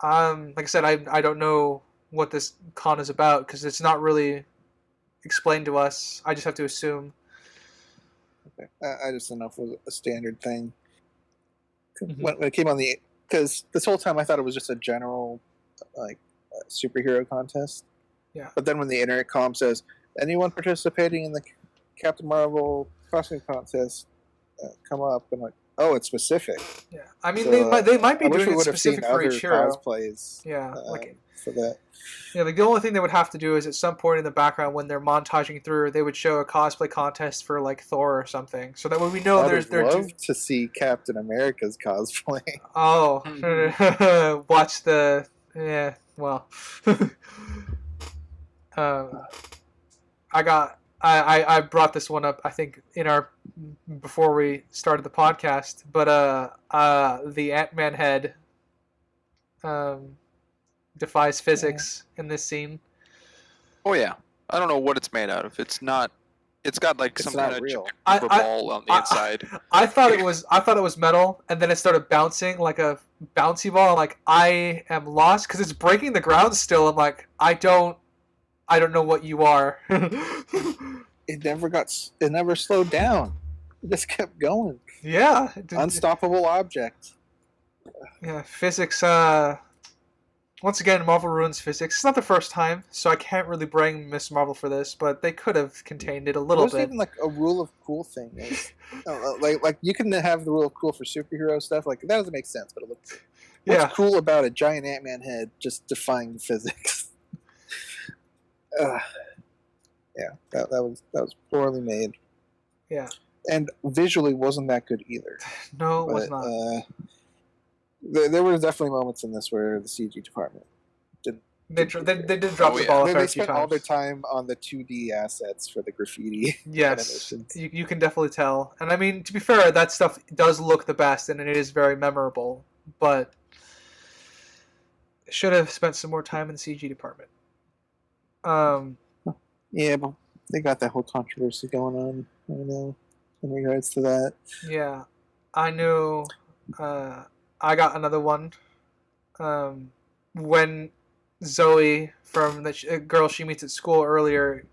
like I said, I don't know what this con is about, because it's not really explained to us. I just have to assume. Okay. I just don't know if it was a standard thing. Mm-hmm. When it came on because this whole time I thought it was just a general superhero contest. Yeah. But then when the internet column says anyone participating in the Captain Marvel costume contest come up, and like, oh, it's specific. Yeah, I mean, So, they might be I wish doing we it would have seen specific for other each hero. cosplays. Yeah, for that. Yeah, like the only thing they would have to do is at some point in the background when they're montaging through, they would show a cosplay contest for like Thor or something, so that way we know I there's would they're love to see Captain America's cosplay. Oh, watch the well, um, I brought this one up I think in our before we started the podcast, but the Ant-Man head defies physics in this scene. Oh yeah, I don't know what it's made out of. It's not. It's got like It's some not kind of real. rubber ball on the inside. I thought it was metal, and then it started bouncing like a bouncy ball. I'm like, I am lost because it's breaking the ground still. I'm like, I don't know what you are. It never slowed down. It just kept going. Yeah, Unstoppable object. yeah. Physics. Once again, Marvel ruins physics. It's not the first time, so I can't really blame Miss Marvel for this, but they could have contained it a little Wasn't bit. even like a rule of cool thing. Like you can have the rule of cool for superhero stuff. Like that doesn't make sense, but what's cool about a giant Ant-Man head just defying physics? Yeah, that was poorly made. Yeah. And visually wasn't that good either. No, it was not. There were definitely moments in this where the CG department didn't. They did drop the ball a fair They few spent all times. their time on the 2D assets for the graffiti. Yes, animations. you can definitely tell. And I mean, to be fair, that stuff does look the best, and it is very memorable. But should have spent some more time in the CG department. Yeah, but they got that whole controversy going on. I know in regards to that. Yeah, I knew. I got another one. When Zoe from the girl she meets at school earlier,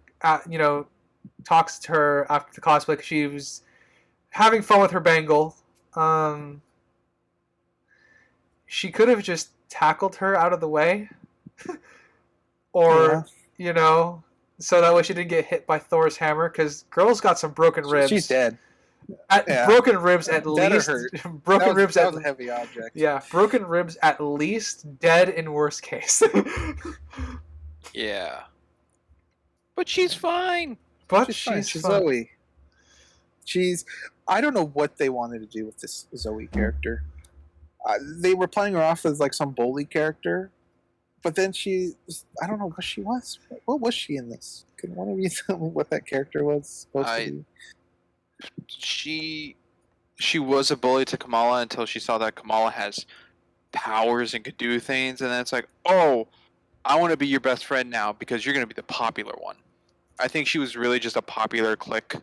talks to her after the cosplay because she was having fun with her bangle. She could have just tackled her out of the way, or so that way she didn't get hit by Thor's hammer. Because girl's got some broken ribs. She's dead. Broken ribs at Dead least. or hurt. Broken ribs. That was a heavy object. Yeah, broken ribs at least. Dead in worst case. Yeah. But she's fine. But She's fine. She's fun. Zoe. I don't know what they wanted to do with this Zoe character. They were playing her off as like some bully character, but then I don't know what she was. What was she in this? Can one of you tell me what that character was supposed to be? She was a bully to Kamala until she saw that Kamala has powers and could do things, and then it's like, oh, I want to be your best friend now because you're going to be the popular one. I think she was really just a popular clique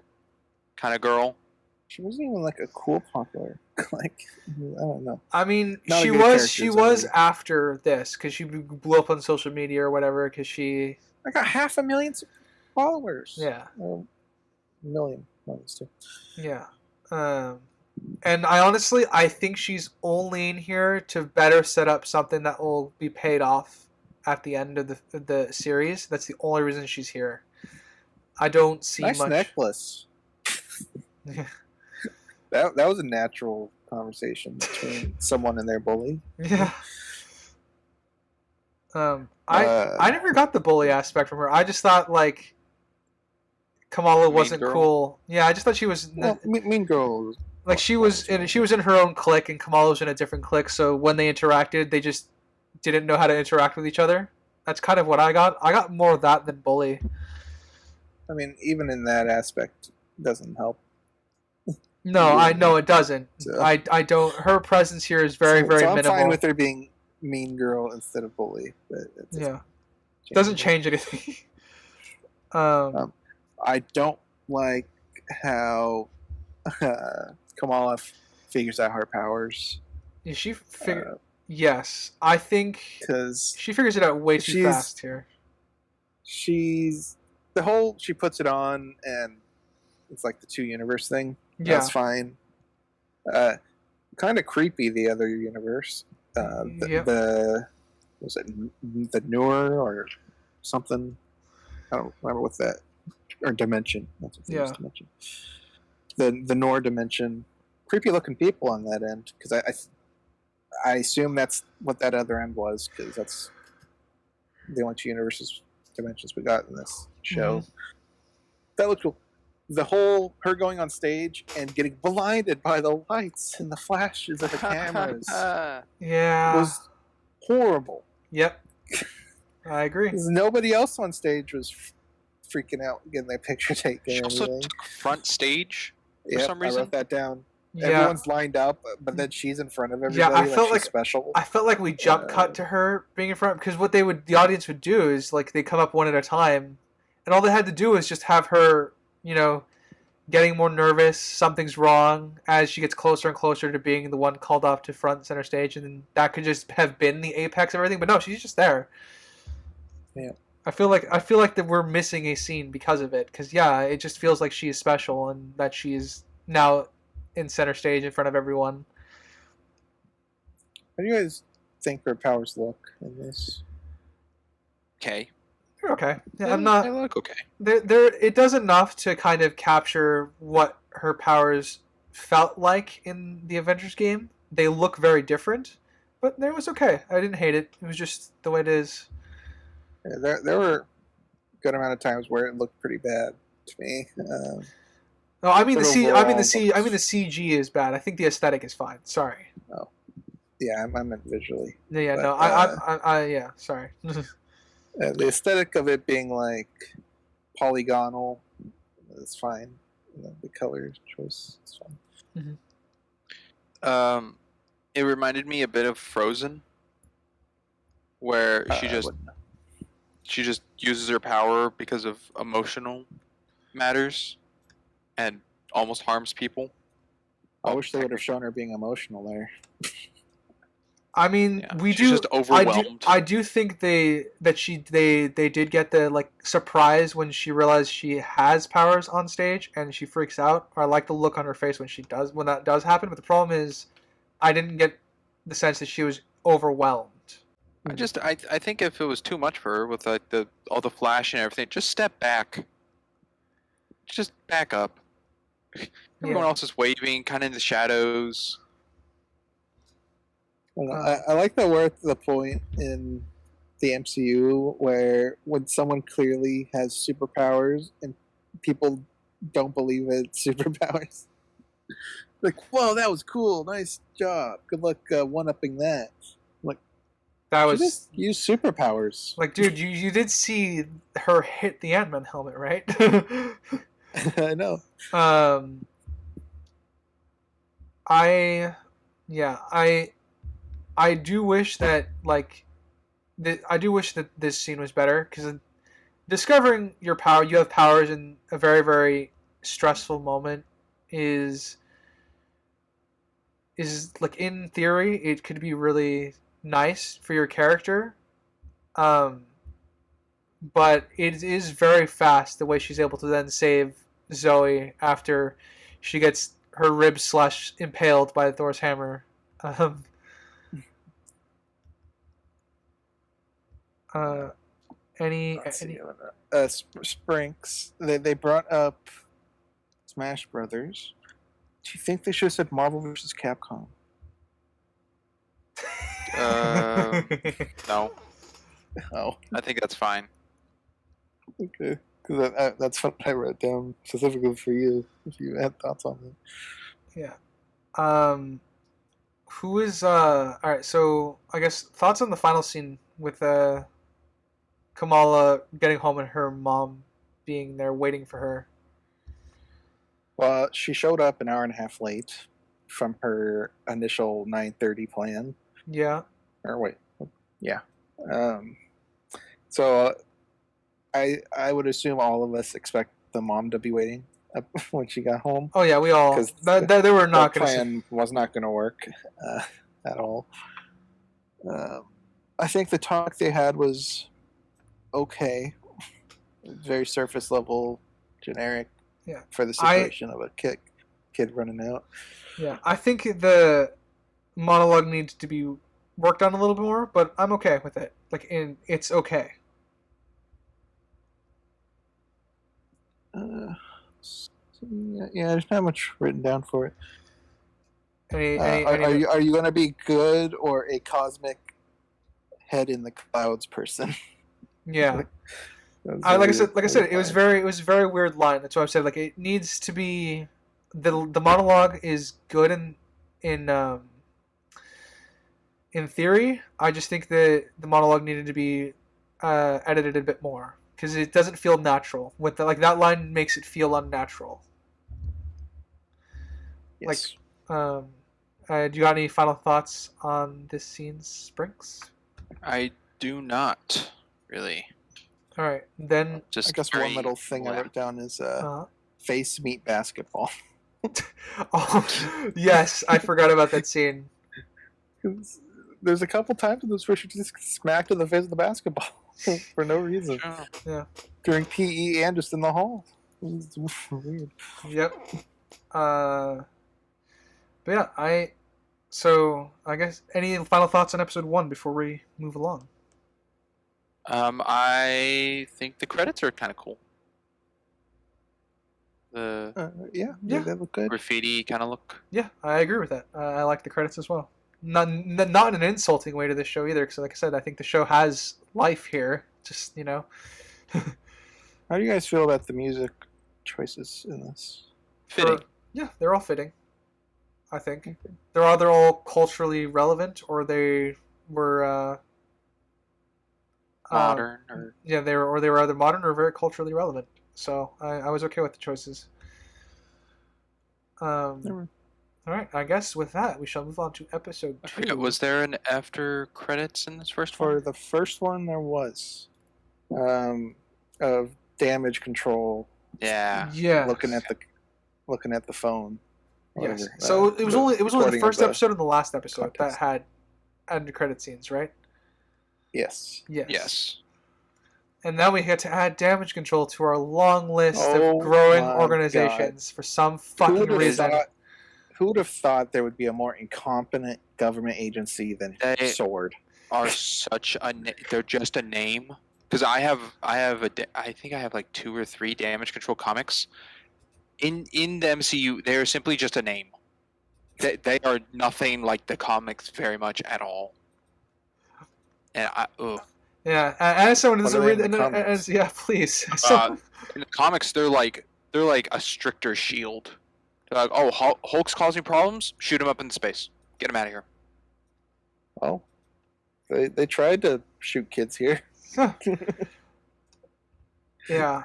kind of girl. She wasn't even like a cool popular. Like, I don't know. I mean, Not a she good was character, Zoe. after this because she blew up on social media or whatever because she. I got 500,000 followers. Yeah. Or a million. Too. Yeah. And I think she's only in here to better set up something that will be paid off at the end of the series. That's the only reason she's here. I don't see nice much. necklace. Yeah. That was a natural conversation between someone and their bully. Yeah. I never got the bully aspect from her. I just thought like Kamala wasn't girl? cool. Yeah, I just thought she was Mean Girl. like she was in her own clique and Kamala was in a different clique. So when they interacted, they just didn't know how to interact with each other. That's kind of what I got. I got more of that than bully. I mean, even in that aspect, doesn't help. No, I know it doesn't. So- I don't. Her presence here is very very I'm minimal. fine with her being Mean Girl instead of bully. But it Doesn't change anything. I don't like how Kamala figures out her powers. She figure. Yes, I think Because she figures it out way too fast here. she puts it on and it's like the two universe thing. Yeah. That's fine. Kind of creepy, the other universe. The was it the Noor or something? I don't remember what that or dimension. That's what Yeah. dimension. The Noor dimension. Creepy looking people on that end because I assume that's what that other end was because that's the only two dimensions we got in this show. That looked cool. The whole her going on stage and getting blinded by the lights and the flashes of the cameras Yeah. was horrible. Yep. I agree. 'Cause nobody else on stage was freaking out getting their picture taken. She or also anything. took front stage for Yep, some I reason. wrote that down. Yeah. Everyone's lined up, but then she's in front of everybody. I felt she's like special. I felt like we jump cut to her being in front, because what the audience would do is like they come up one at a time, and all they had to do was just have her, getting more nervous, something's wrong, as she gets closer and closer to being the one called off to front center stage, and then that could just have been the apex of everything. But no, she's just there. Yeah. I feel like that we're missing a scene because of it, because it just feels like she is special and that she is now in center stage in front of everyone. How do you guys think her powers look in this? Okay. They're okay. Yeah, They I'm not. They look okay. There, it does enough to kind of capture what her powers felt like in the Avengers game. They look very different, but it was okay. I didn't hate it. It was just the way it is. Yeah, there were a good amount of times where it looked pretty bad to me. No, I mean the But C. I mean overall, the CG is bad. I think the aesthetic is fine. Sorry. Yeah, I meant visually. Yeah, But, no, yeah, sorry. The aesthetic of it being like polygonal is fine. The color choice is fine. It reminded me a bit of Frozen, where she just uses her power because of emotional matters, and almost harms people. I wish they would have shown her being emotional there. I mean, Yeah, we she's do. just overwhelmed. I do think they did get the surprise when she realized she has powers on stage and she freaks out. I like the look on her face when that does happen. But the problem is, I didn't get the sense that she was overwhelmed. I think if it was too much for her with like all the flash and everything, just step back. Just back up. Everyone else is waving, kind of in the shadows. I like that we're at the point in the MCU where when someone clearly has superpowers and people don't believe it's superpowers. Like, whoa, that was cool. Nice job. Good luck one-upping that. Like, That was just use superpowers. like, dude, you did see her hit the Ant-Man helmet, right? I know. I do wish that this scene was better, because discovering you have powers in a very, very stressful moment is like, in theory it could be really nice for your character, but it is very fast the way she's able to then save Zoe after she gets her ribs impaled by Thor's hammer. Sprinks. They brought up Smash Brothers. Do you think they should have said Marvel versus Capcom? No, Oh, I think that's fine. okay. Because that's what I wrote down specifically for you. If you had thoughts on that. Yeah. Who is all right, so I guess thoughts on the final scene with Kamala getting home and her mom being there waiting for her. Well, she showed up an hour and a half late from her initial 9:30 plan. Yeah. Or wait, yeah. So I would assume all of us expect the mom to be waiting up when she got home. Oh yeah, we all. 'Cause They were not That going to. plan was not going to work at all. I think the talk they had was okay, very surface level, generic. Yeah. For the situation of a kid running out. Yeah, I think the monologue needs to be worked on a little bit more, but I'm okay with it. It's okay. Yeah, there's not much written down for it. Any Are you going to be good or a cosmic head in the clouds person? Yeah. That was I like I really said, like I said, it was horrifying. very, it was a very weird line. That's why I said like it needs to be, the monologue is good in theory. I just think that the monologue needed to be edited a bit more because it doesn't feel natural. With like that line makes it feel unnatural. Like, Yes. um, do you got any final thoughts on this scene, Sprinks? I do not really. All right, then. Just I guess very, one little thing I well, wrote down is Uh, face meet basketball. oh, yes, I forgot about that scene. 'Cause there's a couple times in this where she just smacked in the face of the basketball for no reason sure. Yeah. during PE and just in the hall. It was weird. Yep. But yeah, so I guess any final thoughts on episode 1 before we move along? I think the credits are kind of cool. The Yeah, Yeah. they look good. graffiti kind of look. Yeah, I agree with that. I like the credits as well. Not in an insulting way to this show either, because like I said, I think the show has life here. Just How do you guys feel about the music choices in this? Fitting. yeah, they're all fitting. I think they're either all culturally relevant or they were Modern or yeah, they were either modern or very culturally relevant. So I was okay with the choices. Never. All right, I guess with that we shall move on to episode 2. I forget. Was there an after credits in this first For one? the first one, there was of damage control. Yeah. Yeah. Looking at the phone. Yes. Whatever, So it was only the recording of first the episode and the last episode context. that had end credit scenes, right? Yes. Yes. Yes. And now we get to add damage control to our long list Oh of growing my organizations for some Who fucking would have reason. thought? Who would have thought there would be a more incompetent government agency than They- Sword? Are such a they're just a name because I think I have like 2 or 3 damage control comics in the MCU. They're simply just a name. They are nothing like the comics very much at all. And Yeah, as someone who What doesn't are they read, in the comics? yeah, please. So, in the comics they're like a stricter Shield. They're like, oh, Hulk's causing problems, shoot him up in space, get him out of here. Oh, they tried to shoot kids here. yeah,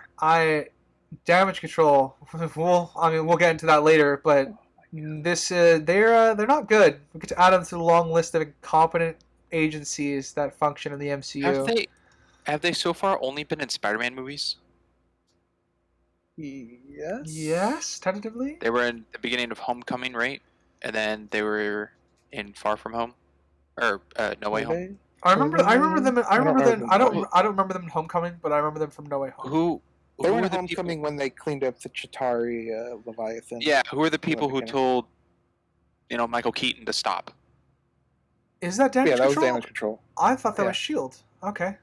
damage control. We'll get into that later, but this they're not good. We get to add them to the long list of incompetent agencies that function in the MCU. Have they so far only been in Spider-Man movies? Yes. Yes, tentatively. They were in the beginning of Homecoming, right? And then they were in Far From Home, or No Way Were Home. they? I remember them. I don't remember them. remember. I don't remember them in Homecoming, but I remember them from No Way Home. Who They were were in the Homecoming people? when they cleaned up the Chitauri Leviathan. Yeah, who are the people who beginning. told Michael Keaton to stop? Is that damage Yeah, that was control? damage control. I thought that Yeah. was Shield. Okay.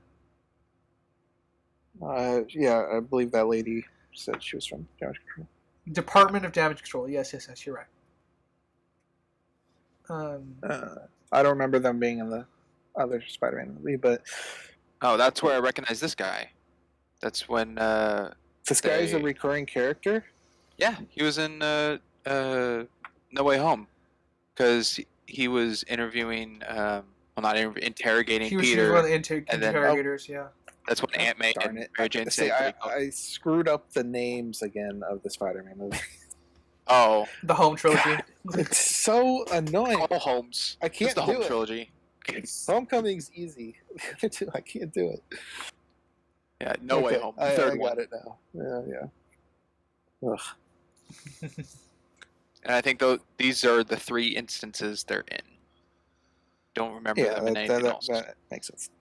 Yeah, I believe that lady said she was from damage control. Department of Damage Control. Yes, you're right. I don't remember them being in the other Spider-Man movie, but Oh, that's where I recognize this guy. That's when this guy is a They- recurring character. yeah, he was in No Way Home because he was interviewing interrogating He was Peter. one of the and then- interrogators. Yeah. That's when Aunt May Darn and it! Mary Jane See, said, I screwed up the names again of the Spider-Man movie. "Oh, The Home trilogy. It's so annoying. all Holmes. I It's can't the do Home it. trilogy." Homecoming's easy. The other two, I can't do it. Yeah, No Way Okay, Home. I Third one. got it now. Yeah. Ugh. And I think these are the 3 instances they're in. Don't remember Yeah, them in anything else. that makes sense.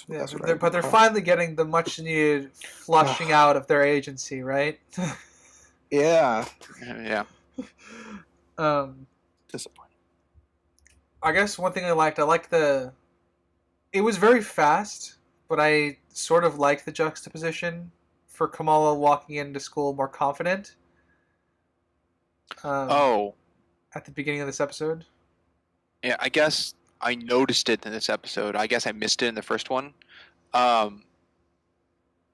Yeah, That's what I but they're recall. finally getting the much needed flushing out of their agency, right? Yeah. Yeah. Disappointing. I guess one thing I liked it was very fast, but I sort of liked the juxtaposition for Kamala walking into school more confident. Oh, At the beginning of this episode. yeah. I guess I noticed it in this episode. I guess I missed it in the first one.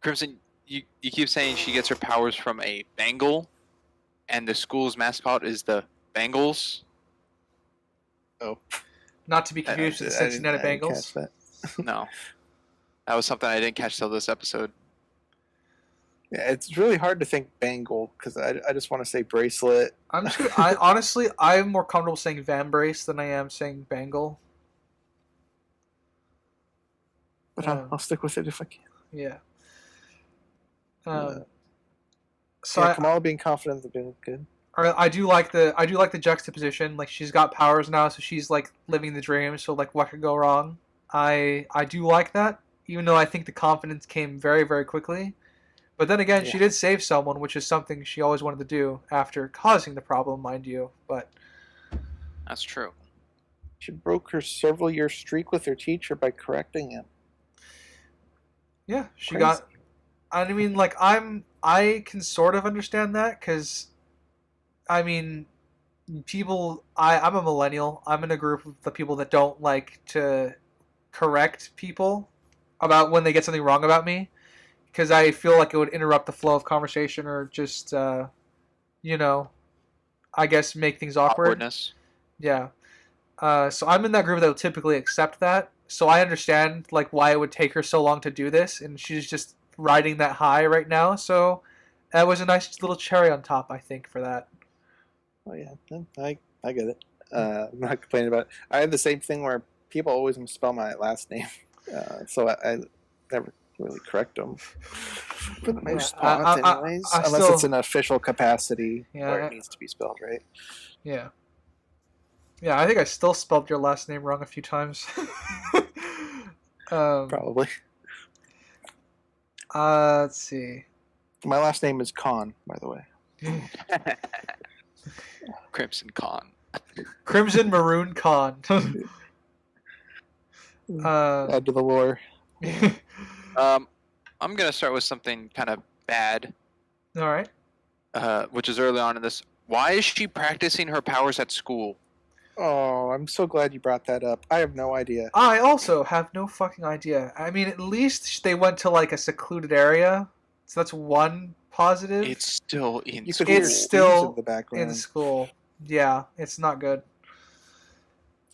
Crimson, you keep saying she gets her powers from a Bengal, and the school's mascot is the Bengals. Not to be confused with the Cincinnati Bengals. Catch that. No, that was something I didn't catch till this episode. Yeah, it's really hard to think Bengal because I just want to say bracelet. I'm more comfortable saying Van Brace than I am saying Bengal. But I'll stick with it if I can. Yeah. So So Kamala being confident is being good. I do like the juxtaposition. Like she's got powers now, so she's like living the dream. So like, what could go wrong? I do like that, even though I think the confidence came very, very quickly. But then again, she did save someone, which is something she always wanted to do after causing the problem, mind you. But That's true. She broke her several-year streak with her teacher by correcting him. yeah, she Crazy. got. I mean, like I can sort of understand that because, I mean, I'm a millennial. I'm in a group of the people that don't like to correct people about when they get something wrong about me, because I feel like it would interrupt the flow of conversation or just, I guess make things awkward. Awkwardness. Yeah. So I'm in that group that will typically accept that. So I understand like why it would take her so long to do this, and she's just riding that high right now. So that was a nice little cherry on top, I think, for that. Oh yeah, I get it. I'm not complaining about it. I had the same thing where people always misspell my last name, so I never really correct them for the most part, anyways. Unless it's an official capacity where it needs to be spelled right. Yeah. Yeah, I think I still spelled your last name wrong a few times. Probably. Let's see. My last name is Khan, by the way. Crimson Con. Crimson Maroon Con. Add to the lore. I'm gonna start with something kind of bad, All right. which is early on in this. Why is she practicing her powers at school? Oh, I'm so glad you brought that up. I have no idea. I also have no fucking idea. I mean, at least they went to like a secluded area, so that's one positive. It's still in You school. could hear It's still in the background. in school. Yeah, it's not good.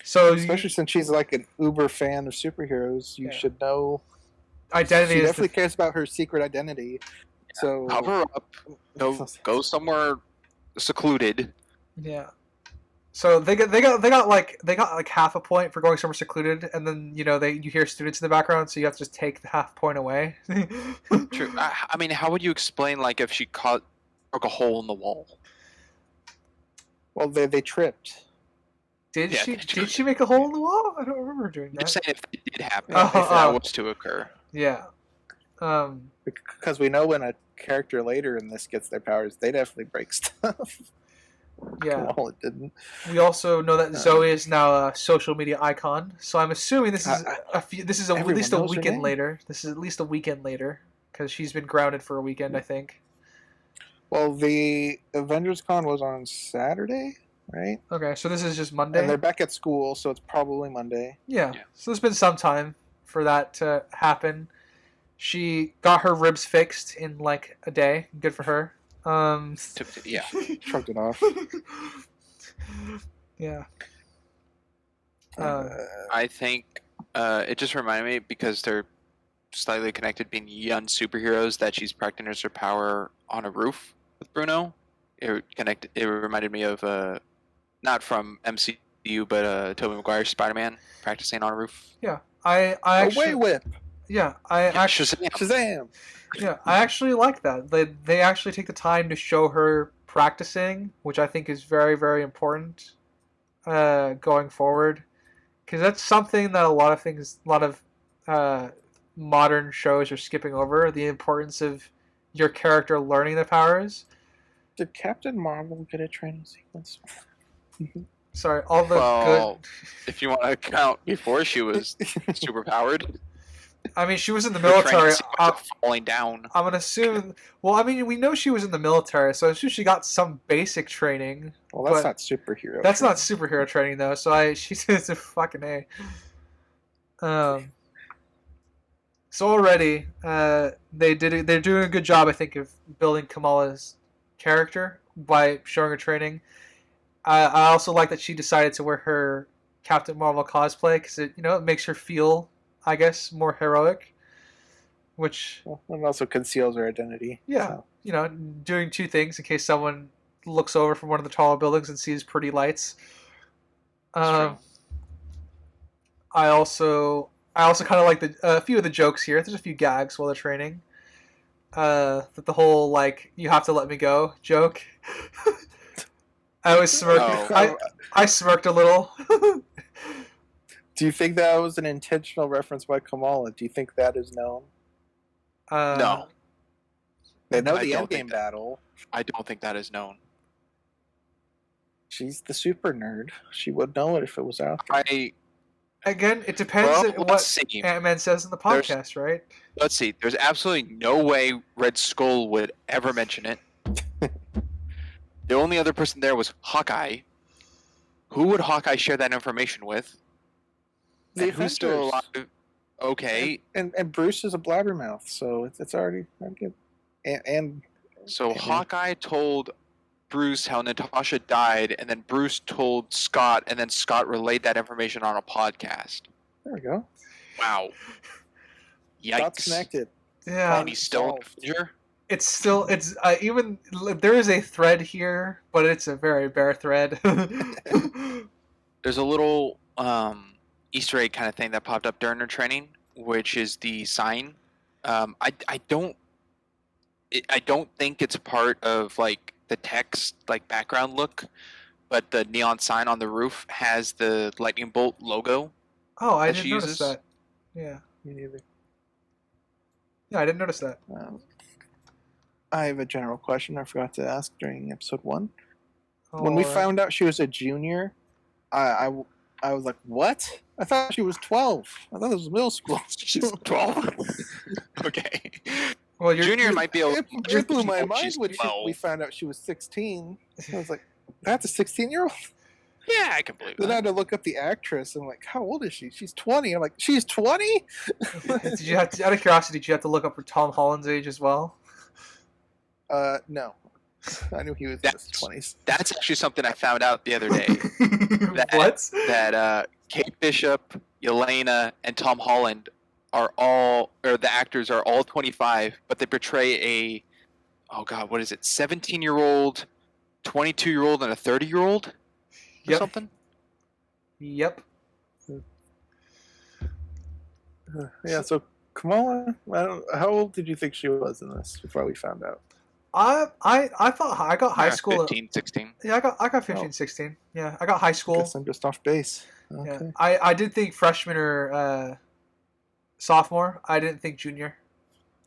So Especially since she's like an uber fan of superheroes, you should know. identity She is definitely cares about her secret identity. So Cover up. Go somewhere secluded. yeah. So they got like half a point for going somewhere secluded, and then you hear students in the background, so you have to just take the half point away. True. I mean, how would you explain like if she broke a hole in the wall? well, they tripped. Did Yeah, she? they Did she make a hole in the wall? I don't remember doing I'm just that. saying if it did happen, Oh, if that oh. was to occur. Yeah. Because we know when a character later in this gets their powers, they definitely break stuff. Yeah. Well, it didn't. We also know that Zoe is now a social media icon, so I'm assuming this is at least a knows her weekend name. later. This is at least a weekend later because she's been grounded for a weekend, I think. Well, the Avengers Con was on Saturday, right? Okay, so this is just And Monday. they're back at school, so it's probably Monday. Yeah. Yeah. So there's been some time for that to happen. She got her ribs fixed in like a day. Good for her. Yeah. Shrugged it off. Yeah. I think it just reminded me because they're slightly connected, being young superheroes, that she's practicing her power on a roof with Bruno. It reminded me of not from MCU, but Tobey Maguire's Spider-Man practicing on a roof. Yeah. I actually. Away whip. Yeah. I actually. Shazam. Yeah, I actually like that. They actually take the time to show her practicing, which I think is very, very important going forward. Because that's something that a lot of modern shows are skipping over, the importance of your character learning the powers. Did Captain Marvel get a training sequence? Sorry, all the Well, if you want to count before she was superpowered, good... I mean, she was in the her training military. sequence of falling down. I'm gonna assume... Well, I mean, we know she was in the military, so I assume she got some basic training. Well, that's but not superhero. That's training. not superhero training, though, so she's a fucking A. So already, they're doing a good job, I think, of building Kamala's character by showing her training. I also like that she decided to wear her Captain Marvel cosplay because it makes her feel, I guess, more heroic. Which, Well, and also conceals her identity. yeah, So. doing two things in case someone looks over from one of the taller buildings and sees pretty lights. That's Um, true. I also kind of like a few of the jokes here. There's a few gags while they're training. That the whole like "you have to let me go" joke. I was smirked. Oh. I smirked a little. Do you think that was an intentional reference by Kamala? Do you think that is known? No. They know I the don't endgame think that- battle. I don't think that is known. She's the super nerd. She would know it if it was out there. Again, it depends Well, on let's what see. Ant-Man says in the There's- podcast, right? Let's see. There's absolutely no way Red Skull would ever mention it. The only other person there was Hawkeye. Who would Hawkeye share that information with? The And who's still Avengers. alive? Okay, And Bruce is a blabbermouth, so it's already good. And so Yeah. Hawkeye told Bruce how Natasha died, and then Bruce told Scott, and then Scott relayed that information on a podcast. there we go. Wow. Dots Yikes. connected. Yeah, And he's still an Solved. Avenger? it's even there is a thread here, but it's a very bare thread. There's a little Easter egg kind of thing that popped up during her training, which is the sign. I don't think it's part of like the text like background look, but the neon sign on the roof has the lightning bolt logo. Oh, I that didn't she notice uses? that. Yeah, Me neither. yeah, I didn't notice that. I have a general question I forgot to ask during episode 1. When we Alright. found out she was a junior, I was like, what? I thought she was 12. I thought it was middle school. She's 12. Okay. well, Junior might be a It blew my mind she's when 12. we found out she was 16. I was like, that's a 16-year-old? Yeah, I can believe Then I that. had to look up the actress. And I'm like, how old is she? She's 20. I'm like, she's 20? Did you have to, out of curiosity, did you have to look up for Tom Holland's age as well? No. I knew he was in his That's- 20s. That's actually something I found out the other day. What? That Kate Bishop, Yelena, and Tom Holland are all, or the actors are all 25, but they portray oh god, what is it, 17-year-old, 22-year-old, and a 30-year-old? Or Yep. something? Yep. Yeah, so Kamala, how old did you think she was in this before we found out? I thought I got high school. 15, 16. Yeah, I got 15, 16. Yeah, I got high I school. guess I'm just off base. Yeah, Okay. I did think freshman or sophomore. I didn't think junior.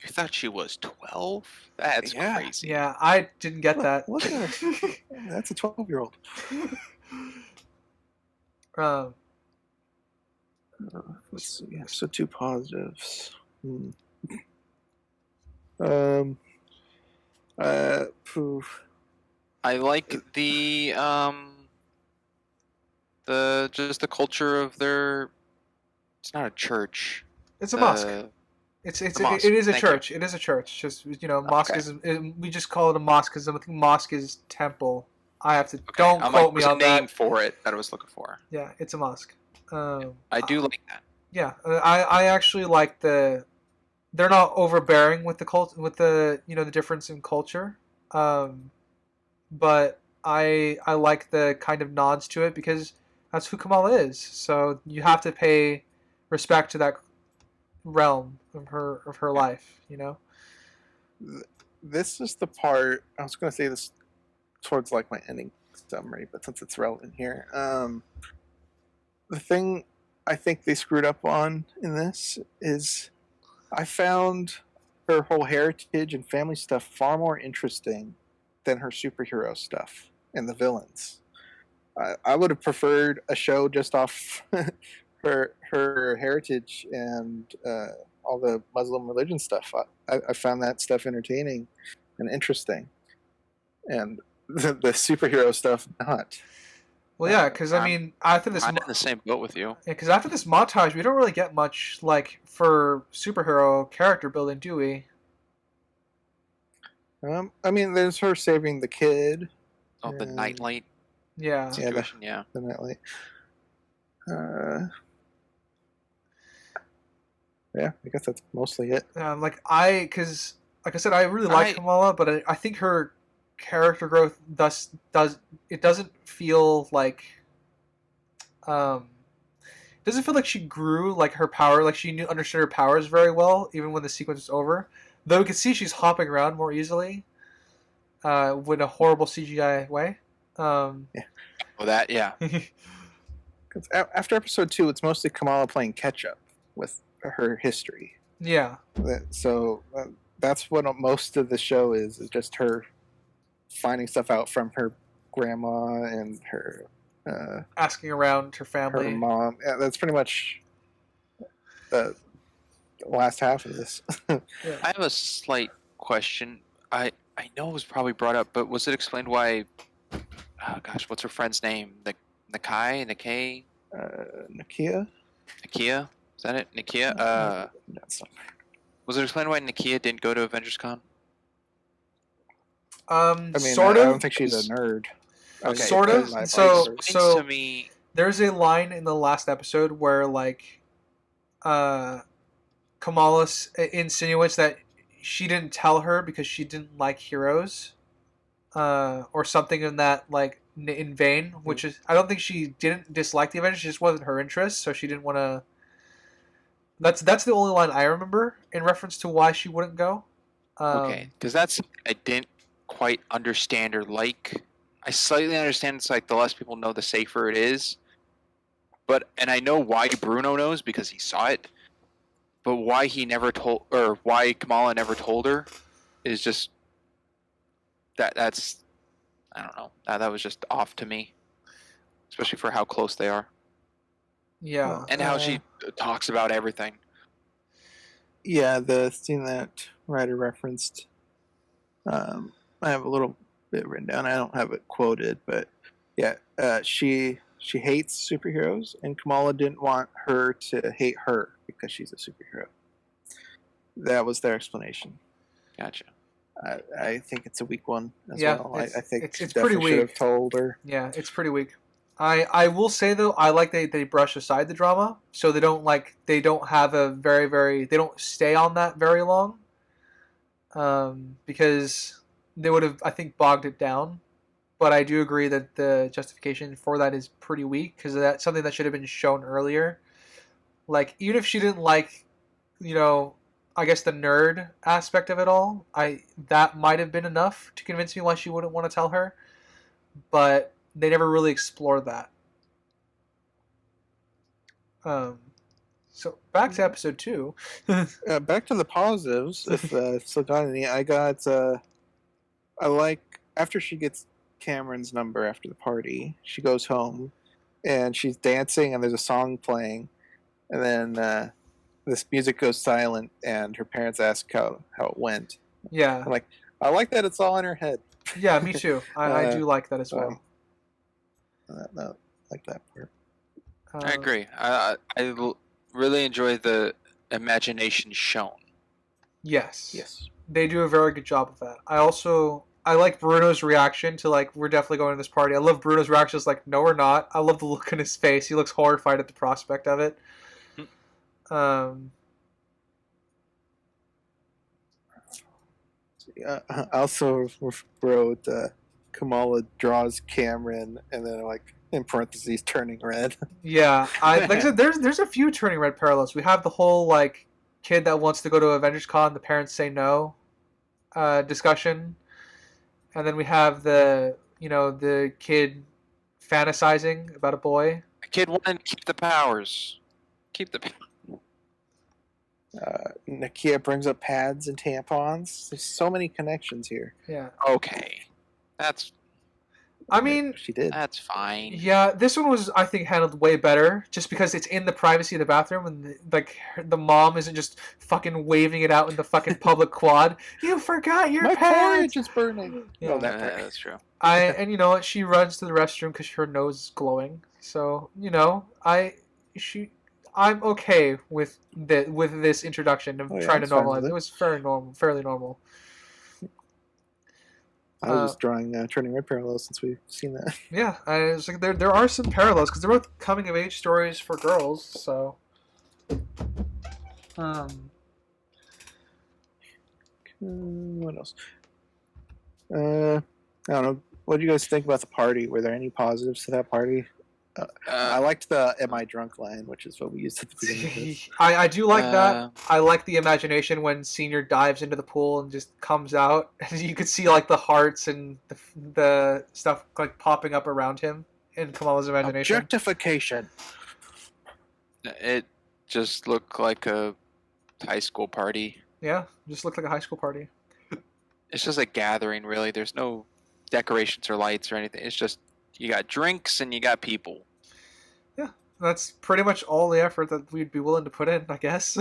You thought she was 12? That's Yeah. crazy. Yeah, I didn't get that. Look at her. That's a 12-year-old. um, Let's see. So 2 positives. Phew. I like the just the culture of their. It's not a church. it's a mosque. The- It's a mosque. it is a Thank you. church. It is a church. Just mosque Okay. is we just call it a mosque because I think mosque is temple. I have to Okay, don't I'm quote like, me there's on a name that. for it that I was looking for. Yeah, it's a mosque. I do like that. Yeah, I actually like they're not overbearing with the the difference in culture, but I like the kind of nods to it because that's who Kamala is. So you have to pay respect to that realm of her life. This is the part I was going to say this towards like my ending summary, but since it's relevant here, the thing I think they screwed up on in this is I found her whole heritage and family stuff far more interesting than her superhero stuff and the villains. I would have preferred a show just off her heritage and all the Muslim religion stuff. I found that stuff entertaining and interesting, and the superhero stuff not. Well, yeah, because I I'm mean, after this, I'm in the same boat with you. because after this montage, we don't really get much like for superhero character building, do we? I mean, there's her saving the kid. Oh, the and- nightlight Yeah. situation. Yeah. The nightlight. Yeah, I guess that's mostly it. Like like I said, I really like Kamala, but I think her character growth doesn't feel like doesn't feel like she grew like her power, like she understood her powers very well, even when the sequence is over. Though we can see she's hopping around more easily, with a horrible CGI way. Well, that yeah. 'Cause after episode 2, it's mostly Kamala playing catch up with her history. Yeah. So that's what most of the show is just her finding stuff out from her grandma and her Asking around her family. her mom. Yeah, that's pretty much the last half of this. Yeah. I have a slight question. I know it was probably brought up, but was it explained why? Oh gosh, what's her friend's name? Nakai, Nikkei, Nakia? Nakia? Is that it? Nakia? That's not Was it explained why Nakia didn't go to Avengers Con? I mean, sort I of. don't think she's a nerd. Okay, Sort of. because So- Explains to me. There's a line in the last episode where like Kamala insinuates that she didn't tell her because she didn't like heroes, or something in that like in vain. Which is, I don't think she didn't dislike the Avengers; it just wasn't her interest, so she didn't want to. That's the only line I remember in reference to why she wouldn't go. Okay, because that's I didn't quite understand or like. I slightly understand it's like the less people know, the safer it is. And I know why Bruno knows because he saw it. But why he never told, or why Kamala never told her, is just that's I don't know. That was just off to me, especially for how close they are Yeah. and how she talks about everything. Yeah, the scene that Ryder referenced. I have a little bit written down. I don't have it quoted, but yeah, she hates superheroes, and Kamala didn't want her to hate her because she's a superhero. That was their explanation. Gotcha. I think it's a weak one as Yeah, well. I think it's she pretty definitely should have weak. told her. Yeah, it's pretty weak. I will say though, I like they brush aside the drama, so they don't have a they don't stay on that very long, because they would have, I think, bogged it down. But I do agree that the justification for that is pretty weak because that's something that should have been shown earlier. Like, even if she didn't like, I guess the nerd aspect of it all, that might have been enough to convince me why she wouldn't want to tell her. But they never really explored that. So back to episode 2. Back to the positives. If still got any, I like after she gets Cameron's number after the party, she goes home and she's dancing and there's a song playing, and then this music goes silent and her parents ask how it went. Yeah. I'm like, I like that it's all in her head. Yeah, me too. I do like that as well. No, like that part. I agree. I really enjoy the imagination shown. Yes. Yes. They do a very good job of that. I like Bruno's reaction to like, we're definitely going to this party. I love Bruno's reaction. It's like, no, we're not. I love the look on his face. He looks horrified at the prospect of it. I also wrote Kamala draws Cameron, and then like in parentheses turning red. Yeah, like I said, there's a few turning red parallels. We have the whole like kid that wants to go to Avengers Con, the parents say no, discussion, and then we have the kid fantasizing about a boy. The kid wanted to keep the powers. Nakia brings up pads and tampons. There's so many connections here. Yeah, Okay, I mean, She did. that's fine. yeah, this one was, I think, handled way better, just because it's in the privacy of the bathroom, and the mom isn't just fucking waving it out in the fucking public quad. You forgot your My pads. porridge is burning. Yeah. Oh, that part. That's true. And you know what? She runs to the restroom because her nose is glowing. So you know, I'm okay with this introduction of Oh, yeah, trying I to was fine with normalize. It it. was fairly normal, fairly normal. I was Uh, just drawing Turning Red parallels since we've seen that. yeah, it's like there are some parallels because they're both coming of age stories for girls. So, um, What else? I don't know. What do you guys think about the party? Were there any positives to that party? I liked the "Am I drunk?" line, which is what we used at the beginning of this. I do like that. Uh, I like the imagination when Senior dives into the pool and just comes out. You could see like the hearts and the stuff like popping up around him in Kamala's imagination. Objectification. it just looked like a high school party. Yeah, just looked like a high school party. It's just a gathering, really. There's no decorations or lights or anything. It's just you got drinks and you got people. Yeah, that's pretty much all the effort that we'd be willing to put in, I guess.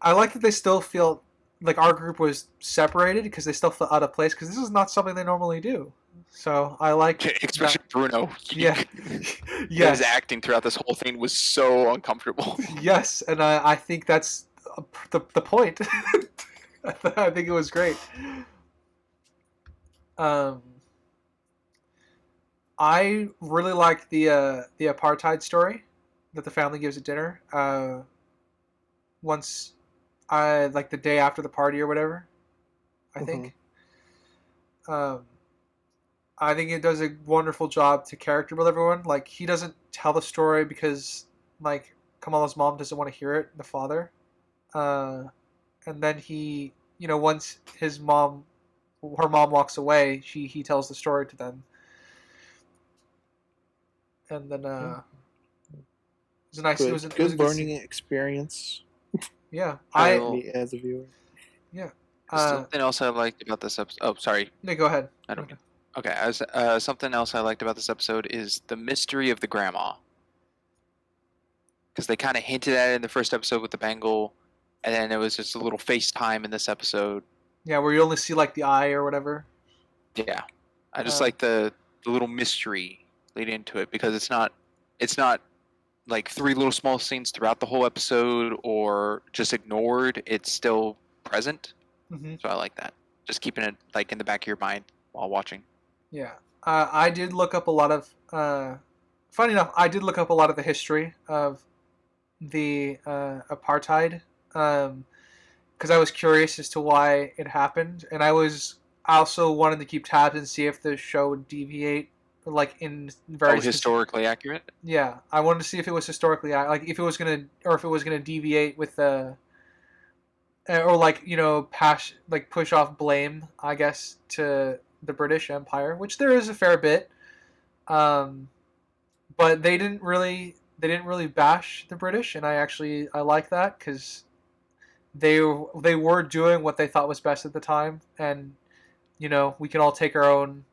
I like that they still feel like our group was separated because they still feel out of place because this is not something they normally do. So I like Especially that. Bruno. Yeah. His Yes. acting throughout this whole thing was so uncomfortable. Yes, and I think that's the point. I think it was great. Um, I really like the apartheid story that the family gives at dinner. Once I like the day after the party or whatever. I think. Um, I think it does a wonderful job to character build everyone. Like he doesn't tell the story because like Kamala's mom doesn't want to hear it. The father, and then he, you know, once her mom walks away, he tells the story to them, and then it was a nice. Good, It was a good good learning scene. experience. Yeah, Well, As a viewer. yeah. something else I liked about this episode. Oh, sorry. No, go ahead. I don't. Okay. Something else I liked about this episode is the mystery of the grandma, because they kind of hinted at it in the first episode with the bangle, and then it was just a little FaceTime in this episode. Yeah, where you only see like the eye or whatever. Yeah, I just like the little mystery leading into it because it's not like three little small scenes throughout the whole episode or just ignored. It's still present, Mm-hmm. so I like that. Just keeping it like in the back of your mind while watching. Yeah, I did look up a lot of. Funny enough, I did look up a lot of the history of the apartheid because I was curious as to why it happened, and I also wanted to keep tabs and see if the show would deviate, like in very historically accurate. Yeah, I wanted to see if it was historically like if it was gonna or if it was gonna deviate with the or like you know push off blame, I guess, to the British Empire, which there is a fair bit. But they didn't really bash the British, and I like that because they were doing what they thought was best at the time, and you know we can all take our own.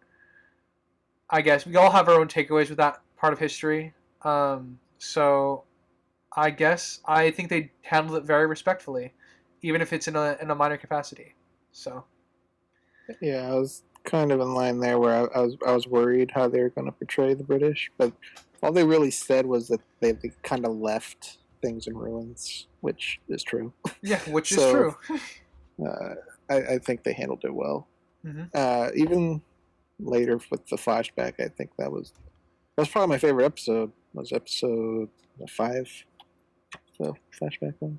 I guess we all have our own takeaways with that part of history. So I guess I think they handled it very respectfully, even if it's in a minor capacity. So yeah, I was kind of in line there where I was worried how they were going to portray the British, but all they really said was that they kind of left things in ruins, which is true. Yeah, which is true. I think they handled it well. Mm-hmm. Even later with the flashback, I think that was probably my favorite episode. Was episode 5, the flashback one.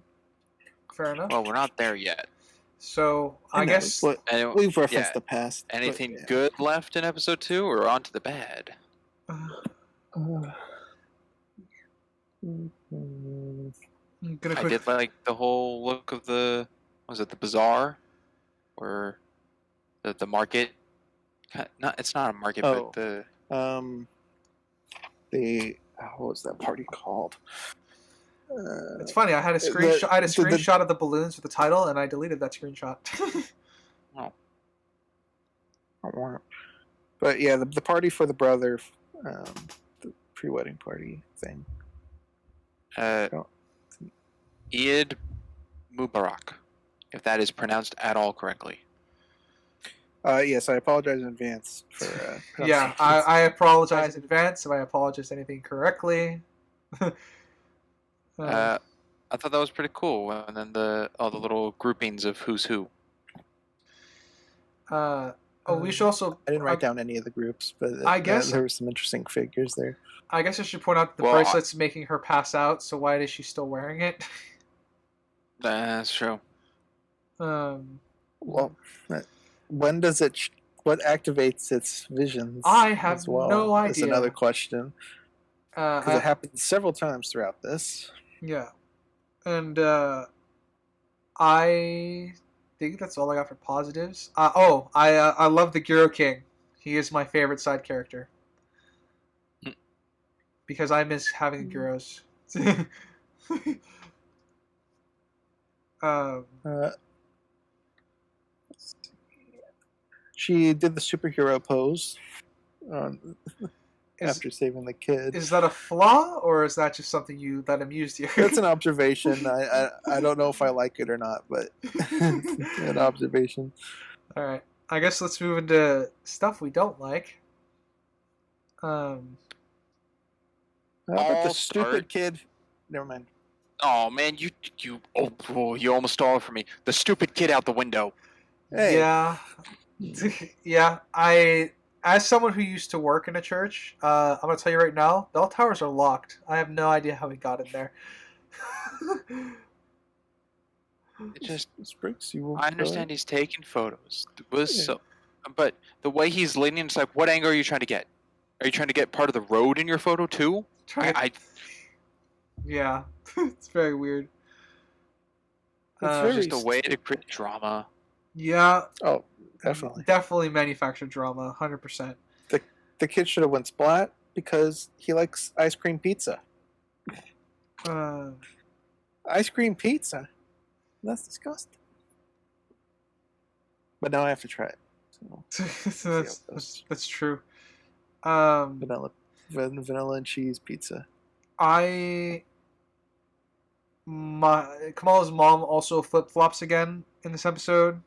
Fair enough. Well, we're not there yet. So I guess we've referenced the past. Anything good left in episode 2, or on to the bad? I did like the whole look of the bazaar, or the market. It's not a market, but the what was that party called? It's funny. I had a screenshot. I had a screenshot of the balloons with the title, and I deleted that screenshot. Oh. But yeah, the party for the brother, the pre-wedding party thing. Eid Mubarak, if that is pronounced at all correctly. Yes, I apologize in advance for Yeah, pronunciations. I apologize in advance if I apologize anything correctly. I thought that was pretty cool, and then all the little groupings of who's who. We should also. I didn't write down any of the groups, but I guess there were some interesting figures there. I guess I should point out that the Well, bracelet's making her pass out. So why is she still wearing it? That's true. Well, when does it? What activates its visions? I have as well, no is idea. another question. Because it happens several times throughout this. Yeah, and I think that's all I got for positives. I love the Gyro King. He is my favorite side character because I miss having gyros. She did the superhero pose after saving the kid. Is that a flaw, or is that just something that amused you? That's an observation. I don't know if I like it or not, but an observation. All right. I guess let's move into stuff we don't like. How about the stupid kid? Never mind. Oh man, you almost stole it from me. The stupid kid out the window. Hey. Yeah. Yeah, as someone who used to work in a church, I'm gonna tell you right now, bell towers are locked. I have no idea how he got in there. It just breaks you. I understand he's taking photos. But the way he's leaning, it's like, what angle are you trying to get? Are you trying to get part of the road in your photo too? Yeah, it's very weird. It's just a way to create drama. Yeah. Oh, definitely. Definitely manufactured drama, 100%. The kid should have went splat because he likes ice cream pizza. Ice cream pizza? That's disgusting. But now I have to try it. So that's true. Vanilla and cheese pizza. Kamala's mom also flip-flops again in this episode.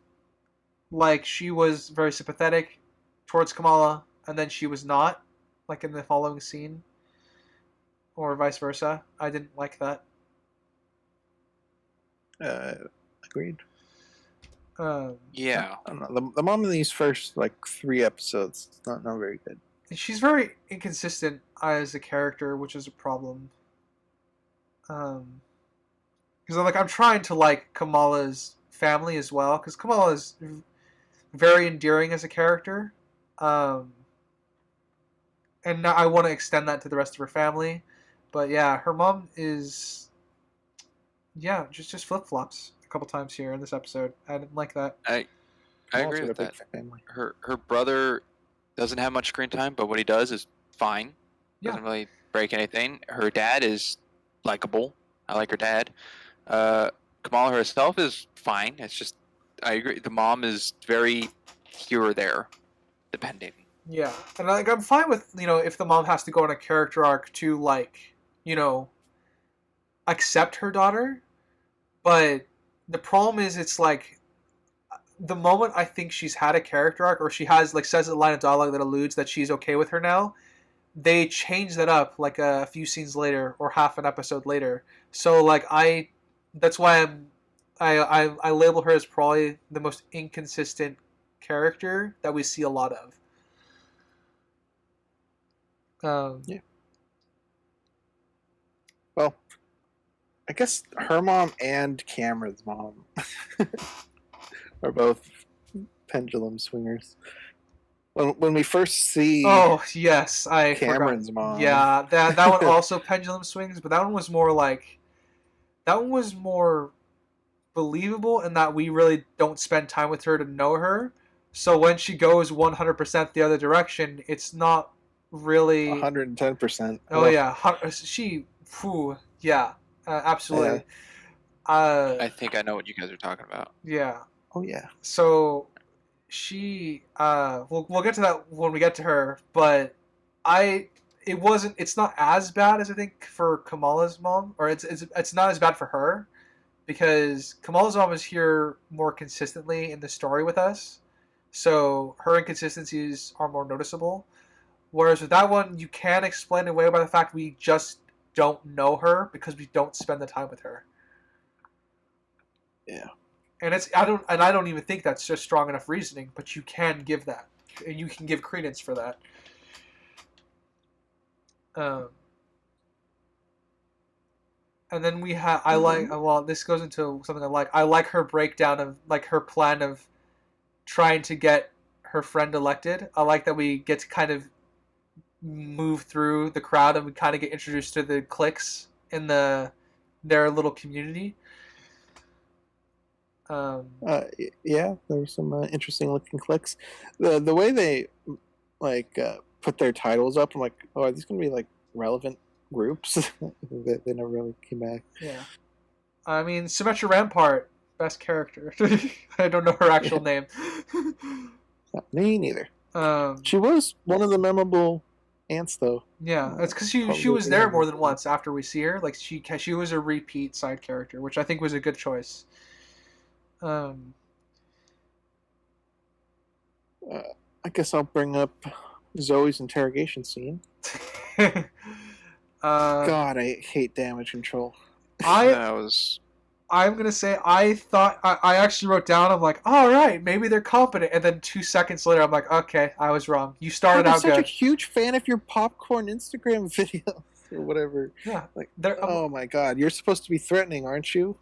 Like, she was very sympathetic towards Kamala, and then she was not, like in the following scene. Or vice versa. I didn't like that. Agreed. Yeah. I don't know. The mom in these first, 3 episodes, not very good. She's very inconsistent as a character, which is a problem. Because I'm trying to like Kamala's family as well, because Kamala is very endearing as a character, and I want to extend that to the rest of her family. But yeah, her mom is, just flip flops a couple times here in this episode. I didn't like that. I agree with that. Her brother doesn't have much screen time, but what he does is fine. Doesn't really break anything. Her dad is likable. I like her dad. Kamala herself is fine. It's just, I agree. The mom is very here or there, depending. Yeah, and I'm fine with, if the mom has to go on a character arc to, accept her daughter. But the problem is, it's like, the moment I think she's had a character arc, or she has, says a line of dialogue that alludes that she's okay with her now, they change that up, a few scenes later, or half an episode later. So, that's why I label her as probably the most inconsistent character that we see a lot of. Yeah. Well, I guess her mom and Cameron's mom are both pendulum swingers. When we first see Cameron's mom. Yeah, that one also pendulum swings, but that one was more believable in that we really don't spend time with her to know her. So when she goes 100% the other direction, it's not really 110%. Oh yeah, absolutely. Yeah. I think I know what you guys are talking about. Yeah. Oh yeah. So she we'll get to that when we get to her, but it's not as bad as I think for Kamala's mom, or it's not as bad for her, because Kamala's mom is here more consistently in the story with us. so her inconsistencies are more noticeable. Whereas with that one, you can explain it away by the fact we just don't know her because we don't spend the time with her. Yeah. And I don't even think that's just strong enough reasoning, but you can give that. And you can give credence for that. And then we have I like well this goes into something I like her breakdown of like her plan of trying to get her friend elected. I like that we get to kind of move through the crowd and we kind of get introduced to the cliques in their little community. Yeah, there were some interesting looking clicks. The way they like put their titles up, I'm like, oh, are these gonna be like relevant groups? they never really came back. Yeah, I mean, Symmetra Rampart, best character. I don't know her actual name. Me neither. She was one of the memorable ants, though. Yeah, it's because she was there more than once after we see her. Like she was a repeat side character, which I think was a good choice. I guess I'll bring up Zoe's interrogation scene. God, I hate damage control. I'm gonna say I thought I actually wrote down. I'm like, all right, maybe they're competent, and then 2 seconds later, I'm like, okay, I was wrong. You started out good. I'm such a huge fan of your popcorn Instagram videos or whatever. Yeah, like, oh my God, you're supposed to be threatening, aren't you?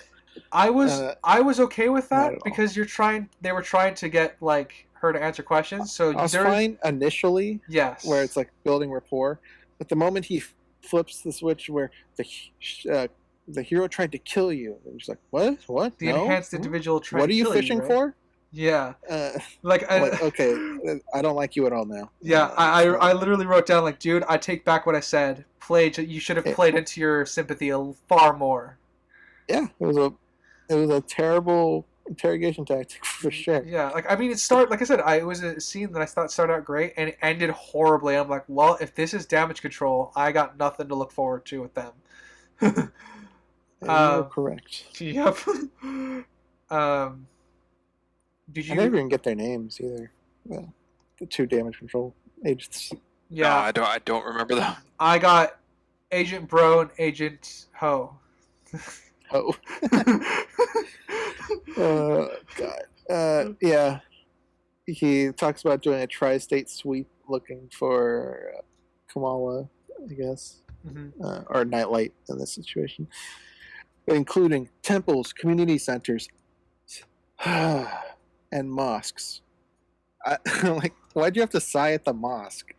I was okay with that because they were trying to get like her to answer questions. So I was fine initially. Yes. Where it's like building rapport, but the moment he flips the switch where the hero tried to kill you, and she's like, what? The enhanced individual tried what to are you kill fishing right? for? Yeah. Like, okay, I don't like you at all now. Yeah, I literally wrote down like, dude, I take back what I said. You should have played into your sympathy far more. Yeah, it was a terrible interrogation tactic for sure. Yeah, like I mean, like I said, it was a scene that I thought started out great and it ended horribly. I'm like, well, if this is damage control, I got nothing to look forward to with them. You're correct. Yep. Did you? I never even get their names either. The 2 damage control agents. Yeah, no, I don't remember them. I got Agent Bro and Agent Ho. Oh. God. Yeah. He talks about doing a tri-state sweep looking for Kamala, I guess, or Nightlight in this situation, including temples, community centers, and mosques. Like, why'd you have to sigh at the mosque?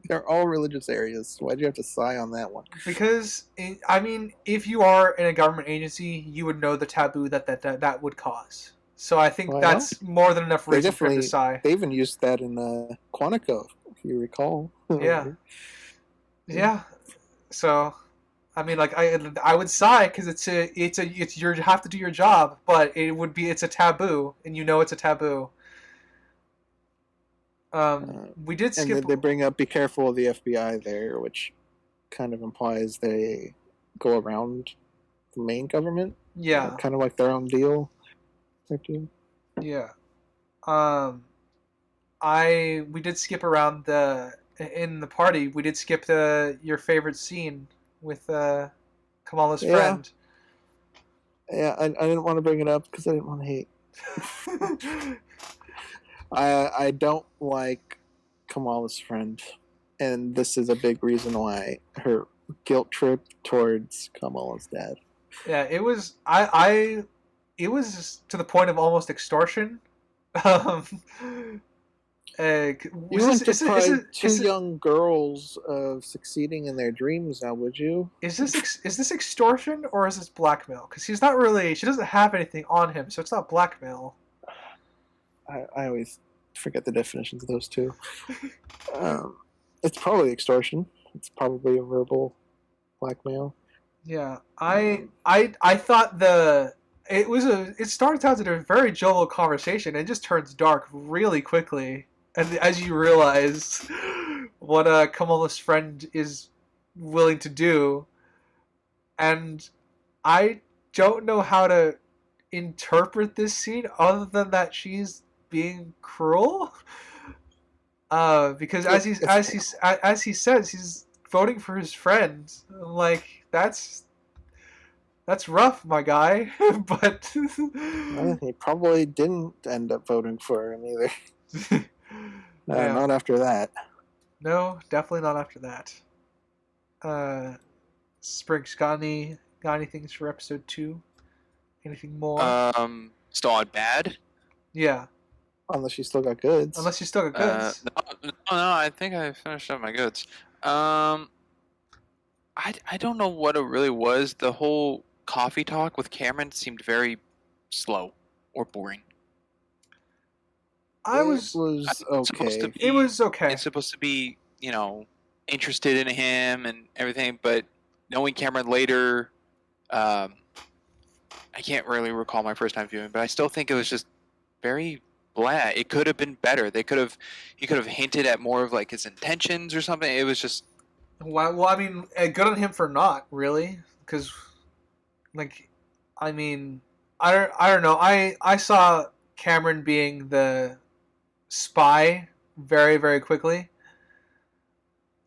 They're all religious areas. Why'd you have to sigh on that one? Because, I mean, if you are in a government agency, you would know the taboo that would cause. So I think that's more than enough reason for him to sigh. They even used that in Quantico, if you recall. Yeah. Yeah. So, I mean, like I would sigh because you have to do your job, but it's a taboo, and you know it's a taboo. We did skip. And they bring up be careful of the FBI there, which kind of implies they go around the main government. Yeah. Kind of like their own deal. Yeah. We did skip around in the party. We did skip your favorite scene with Kamala's friend. Yeah, I didn't want to bring it up because I didn't want to hate. I don't like Kamala's friend, and this is a big reason why her guilt trip towards Kamala's dad. Yeah, it was it was to the point of almost extortion. You wouldn't deprive two young girls of succeeding in their dreams now, would you? Is this extortion or is this blackmail? Because she doesn't have anything on him, so it's not blackmail. I always forget the definitions of those two. It's probably extortion. It's probably a verbal blackmail. Yeah, I thought it starts out as a very jovial conversation and it just turns dark really quickly, and as you realize what Kamala's friend is willing to do, and I don't know how to interpret this scene other than that she's being cruel. Because as he says, he's voting for his friend. I'm like, that's rough, my guy. But Well, he probably didn't end up voting for him either. Yeah. Not after that. No, definitely not after that. Spriggs, got any things for episode 2? Anything more? Still on bad. Yeah. Unless you still got goods. Unless you still got goods. No, I think I finished up my goods. I don't know what it really was. The whole coffee talk with Cameron seemed very slow or boring. It was okay. It was okay. It's supposed to be, interested in him and everything, but knowing Cameron later, I can't really recall my first time viewing, but I still think it was just very blah. It could have been better. He could have hinted at more of like his intentions or something. It was just. Well, I mean, good on him for not really, because, like, I mean, I don't know. I saw Cameron being the spy very, very quickly.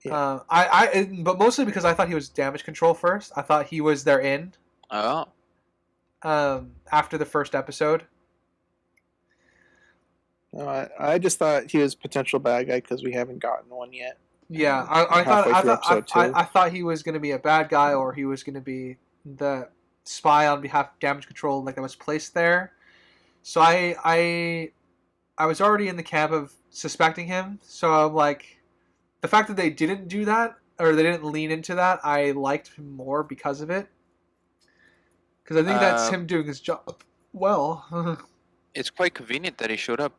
Yeah. But mostly because I thought he was damage control first. I thought he was their in. Oh. After the first episode. No, I just thought he was potential bad guy because we haven't gotten one yet. Yeah, I thought he was going to be a bad guy, or he was going to be the spy on behalf of damage control, like that was placed there. So I was already in the camp of suspecting him. So I'm like, the fact that they didn't do that, or they didn't lean into that, I liked him more because of it. Because I think that's him doing his job well. It's quite convenient that he showed up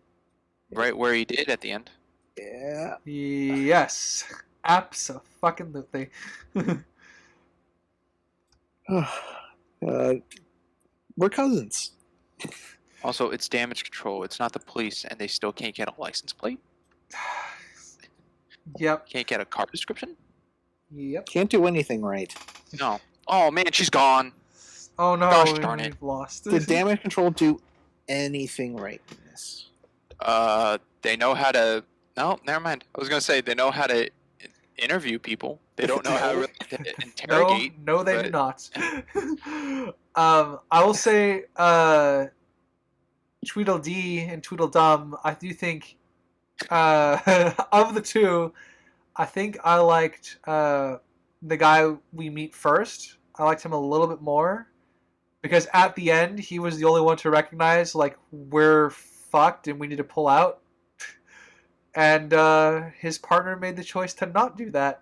right where he did at the end. Yeah. Yes. Abso-fucking-lutely. We're cousins. Also, it's damage control. It's not the police, and they still can't get a license plate. Yep. Can't get a car description. Yep. Can't do anything right. No. Oh man, she's gone. Oh no, Gosh darn it. we've lost. Did damage control do anything right in this? They know how to. No, never mind. I was gonna say they know how to interview people. They don't know how really to interrogate. No, they but- do not. I will say, Tweedledee and Tweedledum, I do think, of the two, I think I liked the guy we meet first. I liked him a little bit more. Because at the end, he was the only one to recognize, like, we're fucked and we need to pull out. And his partner made the choice to not do that.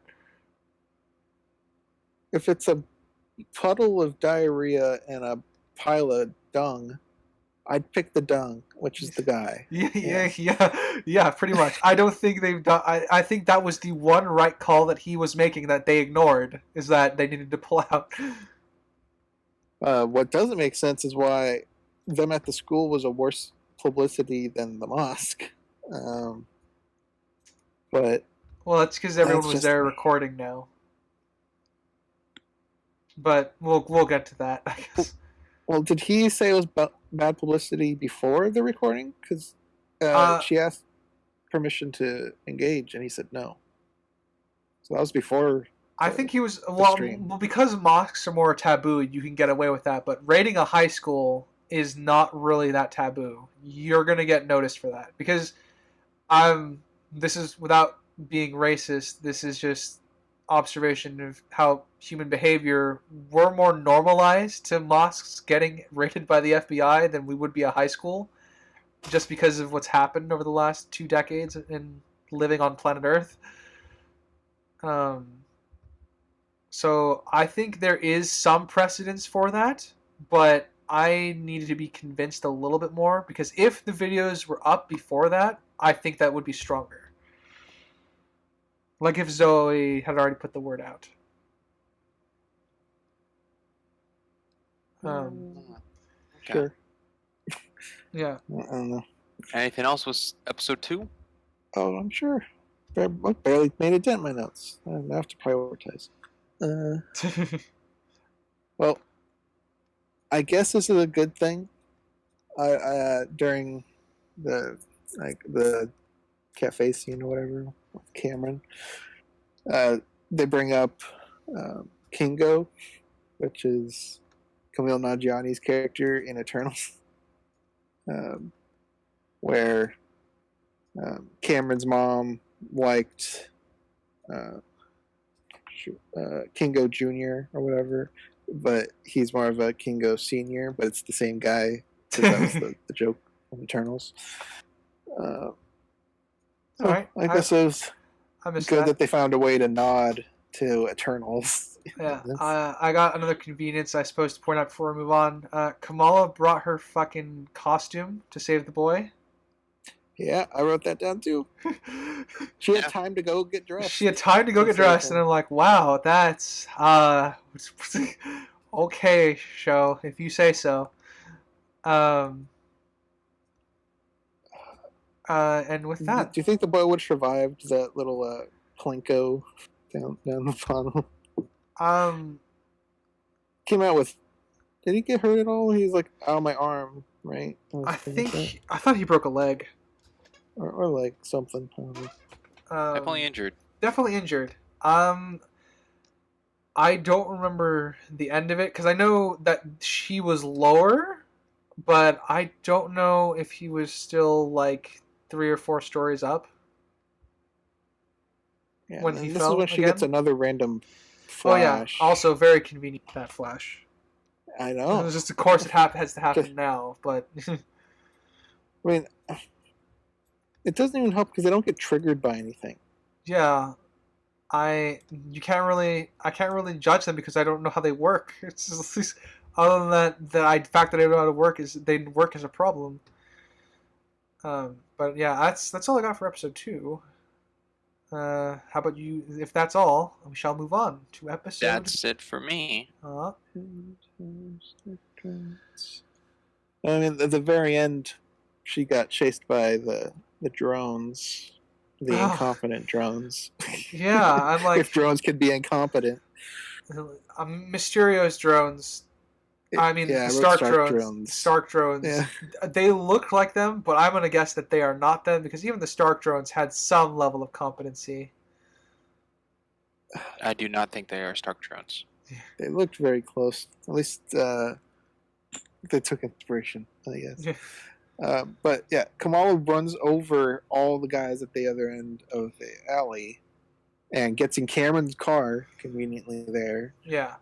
If it's a puddle of diarrhea and a pile of dung, I'd pick the dung, which is the guy. Yeah, pretty much. I don't think they've done. I think that was the one right call that he was making that they ignored, is that they needed to pull out. What doesn't make sense is why them at the school was a worse publicity than the mosque. But Well, that's because everyone That's was just- there recording now. But we'll get to that, I guess. well, did he say it was bad publicity before the recording? Because she asked permission to engage, and he said no. So that was before. I think he was stream. well because mosques are more taboo. You can get away with that, but raiding a high school is not really that taboo. You're gonna get noticed for that because this is without being racist. This is just observation of how human behavior. We're more normalized to mosques getting raided by the FBI than we would be a high school, just because of what's happened over the last 2 decades in living on planet Earth. So I think there is some precedence for that, but I needed to be convinced a little bit more because if the videos were up before that, I think that would be stronger. Like if Zoe had already put the word out. Sure. Yeah. I don't know. Anything else was episode 2? Oh, I'm sure. I barely made a dent in my notes. I have to prioritize. Well, I guess this is a good thing. During the like the cafe scene or whatever, with Cameron. They bring up Kingo, which is Camille Nanjiani's character in Eternals, where Cameron's mom liked Kingo Jr. or whatever, but he's more of a Kingo Senior, but it's the same guy, because that was the joke from Eternals. All right. I guess it was I missed good that they found a way to nod to Eternals. Yeah, I got another convenience I suppose to point out before we move on. Kamala brought her fucking costume to save the boy. Yeah, I wrote that down too. She had time to go get dressed. She had time to go get dressed, and I'm like, wow, that's okay, show, if you say so. And with that, do you think the boy would have survived that little plinko down the funnel? Came out with. Did he get hurt at all? He's like, "Oh, my arm," right? I thought he broke a leg, or like something. Definitely injured. Definitely injured. I don't remember the end of it because I know that she was lower, but I don't know if he was still like 3 or 4 stories up. Yeah, when he this fell is when she again? gets another random flash. Oh yeah, also very convenient, that flash. I It know. was just, of course, it has to happen now, but I mean, it doesn't even help because they don't get triggered by anything. yeah, I can't really judge them because I don't know how they work. It's just, other than the fact that I don't know how to work is they work as a problem. But yeah, that's all I got for episode 2. How about you? If that's all, we shall move on to episode. That's it for me. I mean, at the very end, she got chased by the drones, the incompetent drones. Yeah, I'm like, if drones could be incompetent. Mysterio's drones. I mean, Yeah, the I wrote Stark drones. Stark drones. Yeah. They look like them, but I'm gonna guess that they are not them because even the Stark drones had some level of competency. I do not think they are Stark drones. They looked very close. At least they took inspiration, I guess. But yeah, Kamala runs over all the guys at the other end of the alley and gets in Cameron's car, conveniently there. Yeah.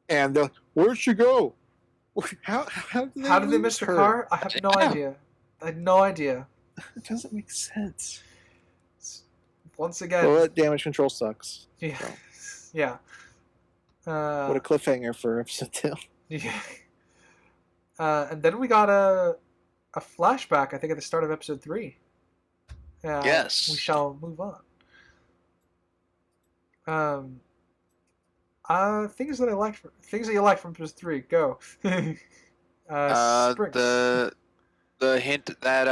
And they're like, where'd she go? How did they miss the her? car? I have no idea. I had no idea. It doesn't make sense. Once again. Well, damage control sucks. Yeah. So. Yeah. What a cliffhanger for episode 2. Yeah. And then we got a flashback, I think, at the start of episode 3. Yes. We shall move on. Things that you liked from episode 3. Go. The hint that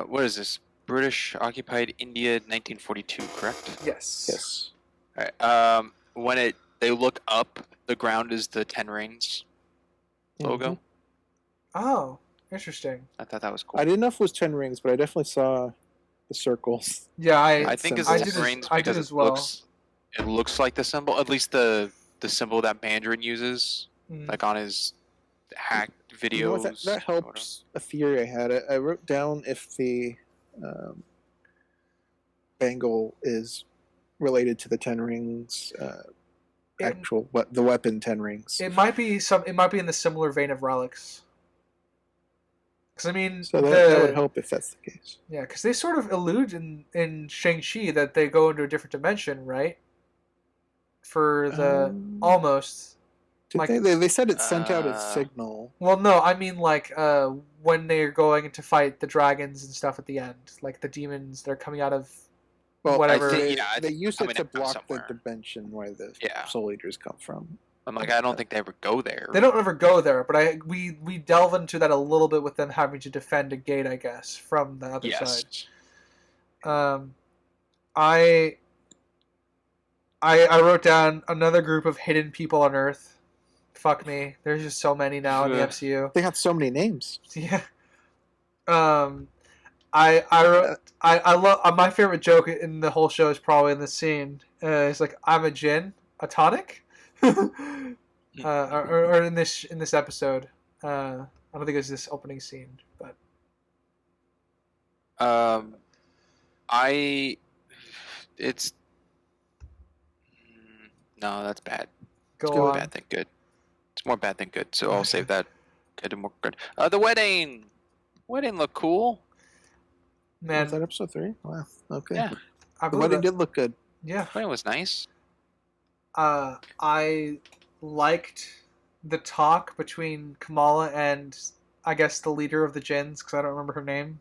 what is this? British occupied India, 1942, correct? Yes. All right. When they look up, the ground is the 10 Rings logo. Mm-hmm. Oh, interesting. I thought that was cool. I didn't know if it was 10 rings, but I definitely saw the circles. Yeah, I think it's 10 Rings because as well. it looks like the symbol, at least the symbol that Mandarin uses, like on his hack videos. You know what, that helps a theory I had. I wrote down if the bangle is related to the 10 rings the weapon 10 rings. It might be in the similar vein of relics. Because I mean, so that would help if that's the case. Yeah, because they sort of allude in Shang-Chi that they go into a different dimension, right? For the almost. Did they said it sent out its signal. Well, no, I mean like when they're going to fight the dragons and stuff at the end, like the demons that are coming out of whatever. They use it to block the dimension where the Soul Eaters come from. I'm like, I don't think they ever go there. They don't ever go there, but we delve into that a little bit with them having to defend a gate, I guess, from the other side. I wrote down another group of hidden people on Earth. Fuck me. There's just so many now in the MCU. They got so many names. Yeah. Um, I love my favorite joke in the whole show is probably in this scene. It's like I'm a gin, a tonic, or in this episode. I don't think it's this opening scene, but I it's no, that's bad. go go with on. Bad than good. It's more bad than good, so I'll save that. Good and more good. The wedding. Wedding looked cool. Was that Man, episode 3? Wow. Okay. Yeah, I The believe wedding that. did look good. Yeah. wedding was nice. I liked the talk between Kamala and I guess the leader of the Jins because I don't remember her name.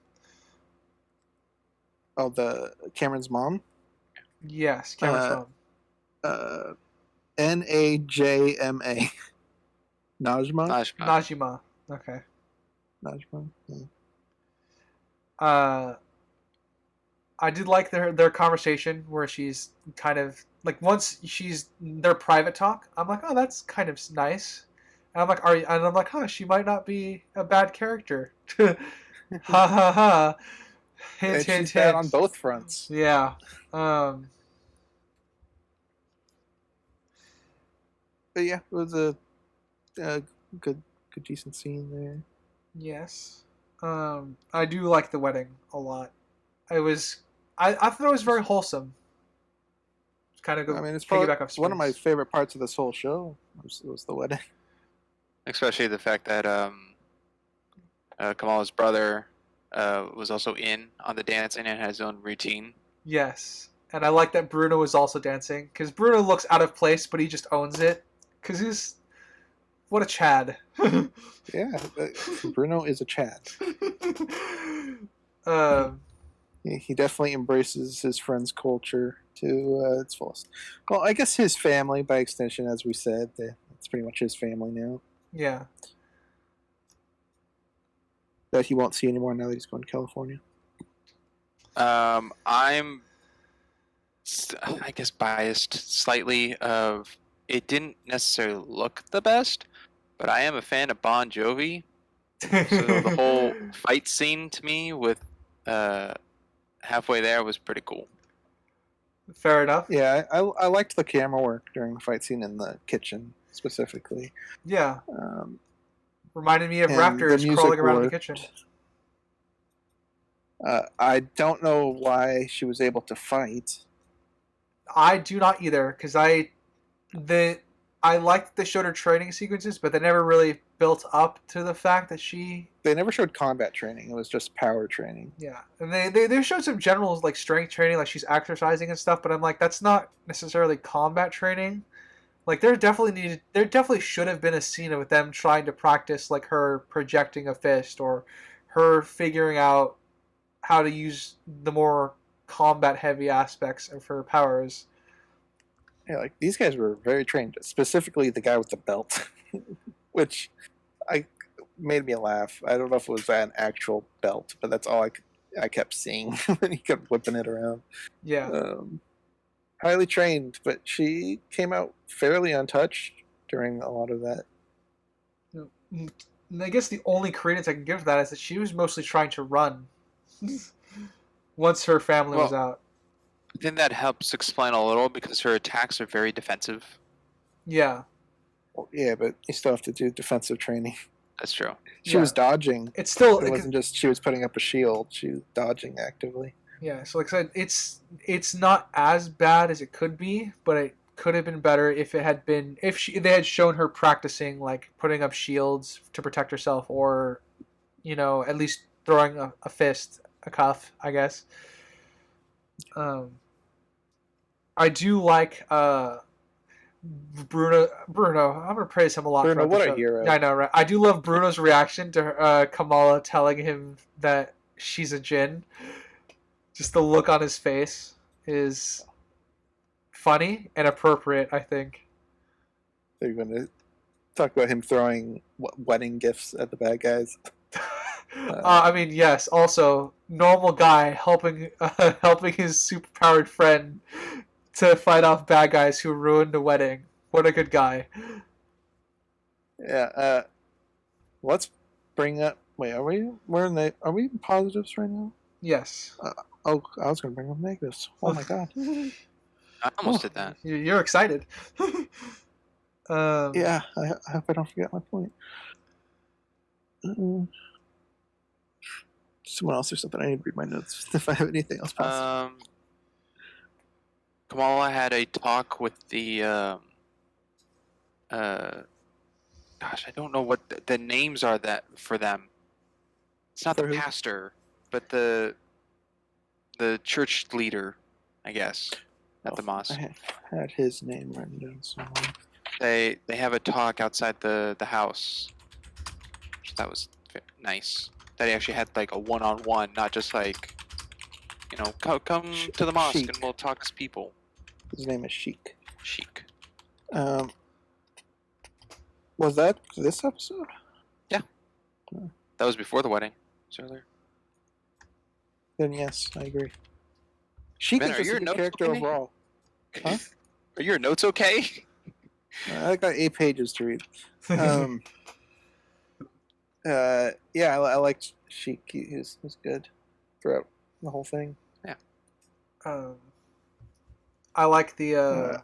Oh, the Cameron's mom. Yes, Cameron's mom. Najma. Najma. Najma. Najima. Okay. Najma. Yeah. I did like their conversation where she's kind of like once she's their private talk. I'm like, oh, that's kind of nice. And I'm like, and I'm like, huh, she might not be a bad character. Ha ha ha. Hint, And hint, she's bad hint. on both fronts. Yeah. But yeah, it was a good decent scene there. Yes. I do like the wedding a lot. I thought it was very wholesome. Kind of go. I mean, it's piggyback probably off one of my Springs. favorite parts of this whole show was the wedding. Especially the fact that Kamala's brother was also in on the dancing and had his own routine. Yes, and I like that Bruno was also dancing because Bruno looks out of place, but he just owns it. Because he's what a Chad. Yeah, Bruno is a Chad. He definitely embraces his friend's culture to its fullest. Well, I guess his family, by extension, as we said, it's pretty much his family now. Yeah. That he won't see anymore now that he's going to California. I'm, I guess, biased slightly. Of it didn't necessarily look the best, but I am a fan of Bon Jovi. So the whole fight scene to me with halfway there was pretty cool. Fair enough. Yeah, I liked the camera work during the fight scene in the kitchen specifically. Yeah. Reminded me of and the raptors music crawling around in the worked. kitchen. I don't know why she was able to fight. I do not either, because I liked they showed her training sequences, but they never really built up to the fact that she. They never showed combat training. It was just power training. Yeah, and they showed some general like strength training, like she's exercising and stuff. But I'm like, that's not necessarily combat training. Like there definitely should have been a scene with them trying to practice like her projecting a fist or her figuring out how to use the more combat heavy aspects of her powers. Yeah, like these guys were very trained. Specifically, the guy with the belt, which made me laugh. I don't know if it was an actual belt, but that's all I kept seeing when he kept whipping it around. Yeah. Highly trained, but she came out fairly untouched during a lot of that. And I guess the only credence I can give to that is that she was mostly trying to run once her family was out. I think that helps explain a little because her attacks are very defensive. Yeah. Well, yeah, but you still have to do defensive training. That's true. She was dodging. It's still It wasn't just she was putting up a shield. She was dodging actively. Yeah, so like I said, it's not as bad as it could be, but it could have been better if it had been if they had shown her practicing like putting up shields to protect herself, or at least throwing a fist, a cuff, I guess. I do like Bruno. I'm gonna praise him a lot. Bruno, throughout what the a show. hero! Yeah, I know, right? I do love Bruno's reaction to Kamala telling him that she's a djinn. Just the look on his face is funny and appropriate, I think. They're going to talk about him throwing wedding gifts at the bad guys. I mean, yes. Also, normal guy helping his superpowered friend to fight off bad guys who ruined the wedding. What a good guy. Yeah. Let's bring up Wait, are we? Are we in positives right now? Yes. Oh, I was gonna bring up negatives. Oh my god. I almost Oh. did that. You're excited. Yeah, I hope I don't forget my point. Uh, Someone else or something. I need to read my notes if I have anything else positive. Kamala had a talk with the gosh, I don't know what the names are that for them. It's not For the who? pastor, but the church leader, I guess, at the mosque. I had his name written down somewhere. They have a talk outside the house. Which that was nice. That he actually had like a one-on-one, not just like, come to the mosque Sheik. and we'll talk as people. His name is Sheik. Sheik. Was that this episode? That was before the wedding. It was earlier. Then yes, I agree. Sheik Ben, is are just a your good notes character okay? overall. Huh? Are your notes okay? I got 8 pages to read. Yeah, I liked Sheik. He was good throughout the whole thing. I like the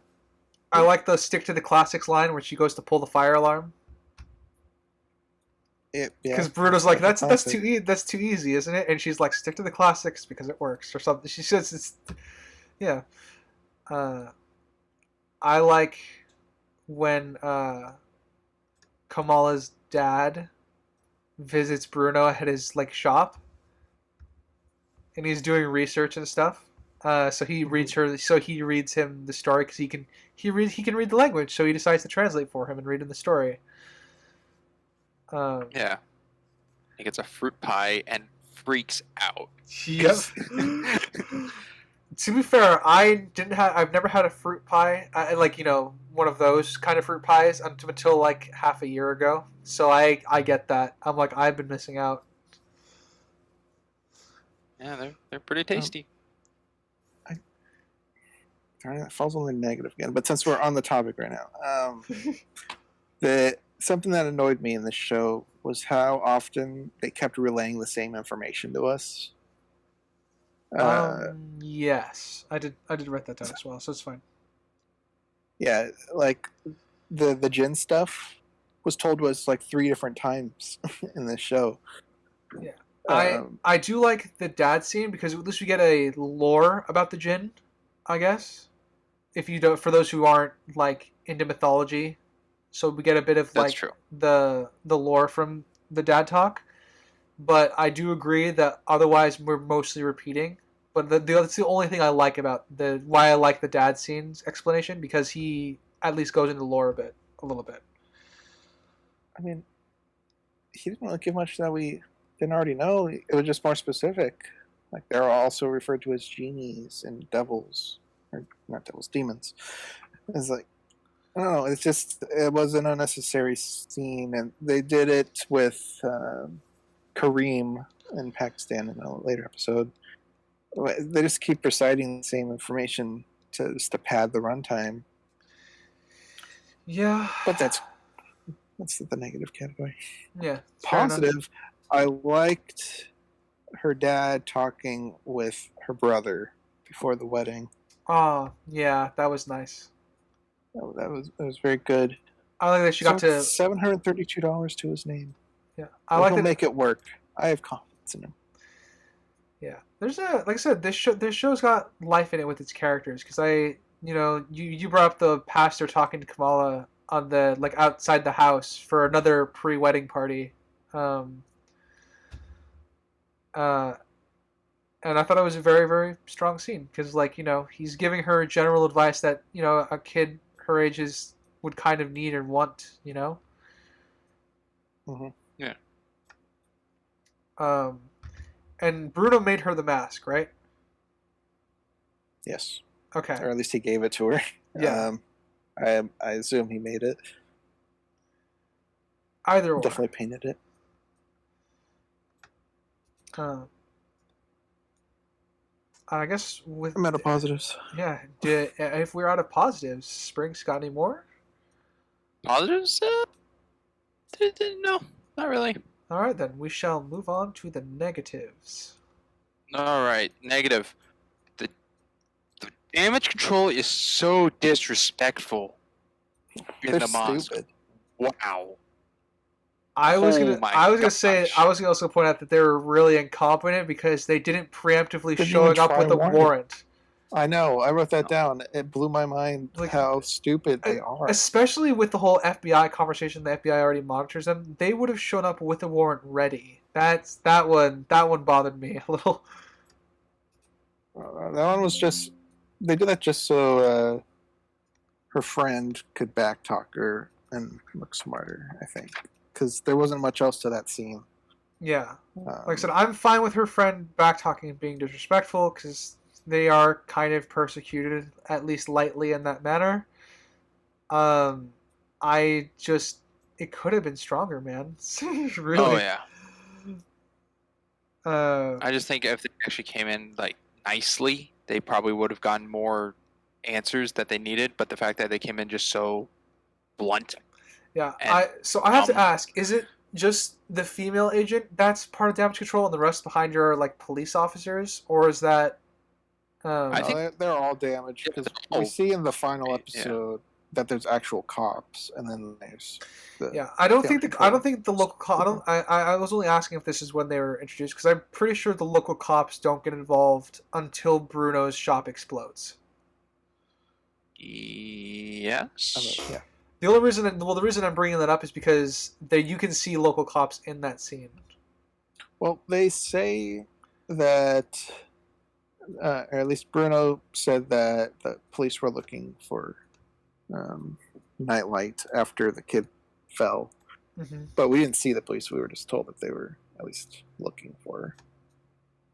stick to the classics line where she goes to pull the fire alarm. Because Bruno's like, that's too easy, isn't it? And she's like, stick to the classics because it works or something. She says it's, yeah. I like when Kamala's dad visits Bruno at his like shop, and he's doing research and stuff. So he reads him the story because he can read the language. So he decides to translate for him and read him the story. Yeah. He gets a fruit pie and freaks out. Yep. To be fair, I've never had a fruit pie, one of those kind of fruit pies until like half a year ago. So I get that. I'm like, I've been missing out. Yeah, they're pretty tasty. That falls on the negative again. But since we're on the topic right now, something that annoyed me in this show was how often they kept relaying the same information to us. Yes, I did write that down as well, so it's fine. Yeah, like the Jin stuff was told to us like 3 different times in this show. Yeah, I do like the dad scene because at least we get a lore about the Jin, I guess. If you don't, for those who aren't like into mythology, so we get a bit of like the lore from the dad talk. But I do agree that otherwise we're mostly repeating. But that's the only thing I like about why I like the dad scene's explanation, because he at least goes into lore a little bit. I mean, he didn't really give much that we didn't already know. It was just more specific. Like they're also referred to as genies and devils, or not devils, demons. It's like, I don't know. It's just, it was an unnecessary scene, and they did it with Kareem in Pakistan in a later episode. They just keep reciting the same information just to pad the runtime. Yeah, but that's the negative category. Yeah. Positive, I liked her dad talking with her brother before the wedding. Oh, yeah, that was nice. That was very good. I like that she got to $732 to his name. Yeah, He'll make it work. I have confidence in him. Yeah, there's like I said, this show's got life in it with its characters. Because you brought up the pastor talking to Kamala on the outside the house for another pre-wedding party, and I thought it was a very, very strong scene because he's giving her general advice that a kid her age would kind of need and want. Mm-hmm. Yeah. And Bruno made her the mask, right? Yes. Okay. Or at least he gave it to her. Yeah. I assume he made it. Either or. Definitely painted it. I guess with I'm out of positives. Yeah. If we're out of positives, Spring's got any more? Positives? No, not really. All right, then we shall move on to the negatives. All right, negative. The damage control is so disrespectful in They're the mosque. stupid. Wow. I was Oh my gonna say, gosh. I was gonna also point out that they were really incompetent because they didn't preemptively Didn't showing even up try with a warrant. warrant. I know. I wrote that No. down. It blew my mind Like, how stupid they are. Especially with the whole FBI conversation, the FBI already monitors them. They would have shown up with a warrant ready. That one bothered me a little. That one was just. They did that just so her friend could backtalk her and look smarter, I think. Because there wasn't much else to that scene. Yeah, like I said, I'm fine with her friend backtalking and being disrespectful because they are kind of persecuted, at least lightly in that manner. I just it could have been stronger, man. Really. Oh yeah. Uh, I just think if they actually came in like nicely, they probably would have gotten more answers that they needed. But the fact that they came in just so blunt. yeah. And, So I have to um, ask: is it just the female agent that's part of damage control, and the rest behind her are like police officers, or is that? I No, think- they're all damaged because we Oh. see in the final Yeah. episode that there's actual cops, and then there's the Yeah, I don't damage think control. I don't think the local I don't I was only asking if this is when they were introduced because I'm pretty sure the local cops don't get involved until Bruno's shop explodes. Yes. Yeah. The only reason the reason I'm bringing that up is because you can see local cops in that scene. Well, they say that, or at least Bruno said that the police were looking for Nightlight after the kid fell, Mm-hmm. but we didn't see the police. We were just told that they were at least looking for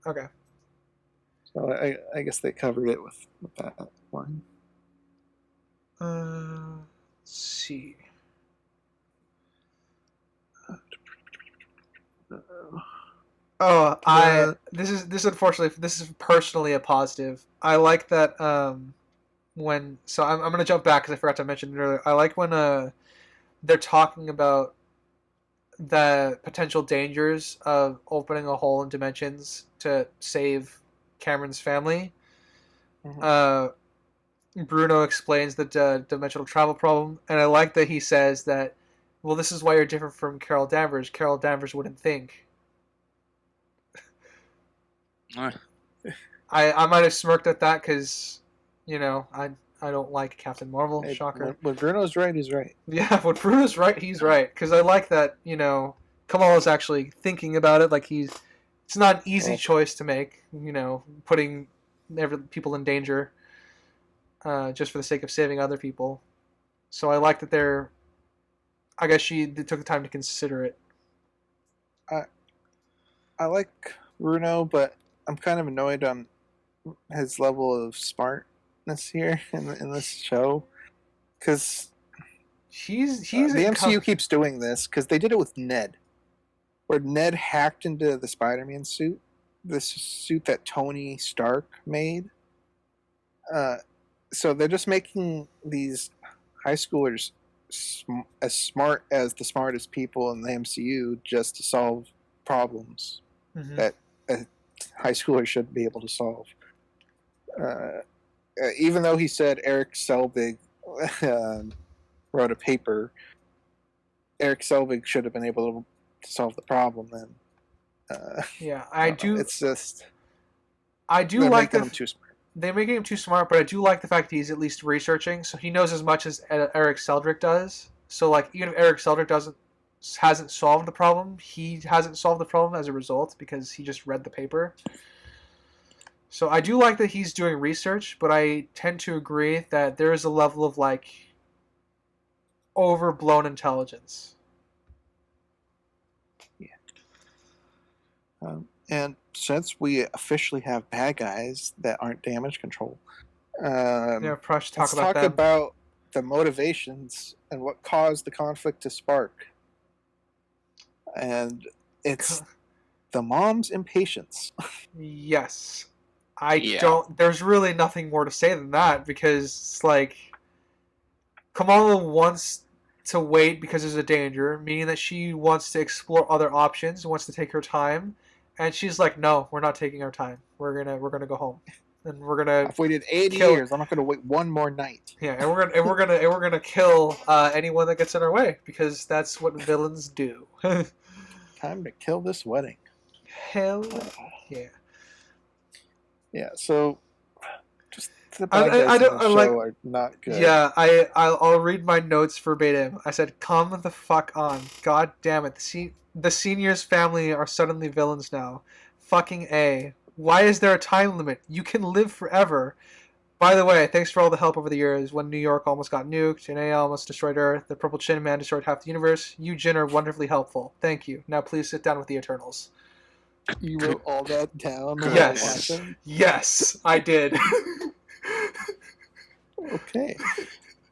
her. Okay. So I guess they covered it with that line. Let's see. Oh, this is unfortunately this is personally a positive. I like that when I'm gonna jump back because I forgot to mention it earlier. I like when they're talking about the potential dangers of opening a hole in dimensions to save Cameron's family. Mhm. Bruno explains the dimensional travel problem, and I like that he says that, well, this is why you're different from Carol Danvers. Carol Danvers wouldn't think. I might have smirked at that because, I don't like Captain Marvel. Hey, Shocker. when Bruno's right, he's right. Yeah, when Bruno's right, he's right. Because I like that, Kamala's actually thinking about it. Like it's not an easy choice to make, putting people in danger just for the sake of saving other people. So I like that I guess they took the time to consider it. I like Bruno, but I'm kind of annoyed on his level of smartness here in this show, because He's the MCU keeps doing this because they did it with Ned, where Ned hacked into the Spider-Man suit, this suit that Tony Stark made. So they're just making these high schoolers as smart as the smartest people in the MCU just to solve problems Mhm. that a high schooler should be able to solve. Even though he said Eric Selvig wrote a paper, Eric Selvig should have been able to solve the problem. Then, Yeah, I don't know. It's just I do they're like making him too smart. they're making him too smart, but I do like the fact that he's at least researching, so he knows as much as Eric Seldrick does. So like, even if Eric Seldrick hasn't solved the problem, he hasn't solved the problem as a result because he just read the paper. So I do like that he's doing research, but I tend to agree that there is a level of like overblown intelligence. And since we officially have bad guys that aren't damage control, Prush, let's talk about the motivations and what caused the conflict to spark. And it's the mom's impatience. Yes. There's really nothing more to say than that because it's like Kamala wants to wait because there's a danger, meaning that she wants to explore other options, wants to take her time, and she's like, "No, we're not taking our time. We're gonna go home, and we're gonna I've waited 80 kill- years. I'm not going to wait one more night. yeah, and we're gonna kill anyone that gets in our way because that's what villains do." Time to kill this wedding. Hell yeah. Yeah, so just the bad guys I in don't the show like. are not good. Yeah, I'll read my notes verbatim. I said, "Come the fuck on! God damn it! The seniors' family are suddenly villains now. Fucking A. Why is there a time limit? You can live forever. By the way, thanks for all the help over the years. When New York almost got nuked and AI almost destroyed Earth, the Purple Chin Man destroyed half the universe. You, Jin, are wonderfully helpful. Thank you. Now please sit down with the Eternals." You wrote all that down? while it Yes. happened? Yes, I did. Okay.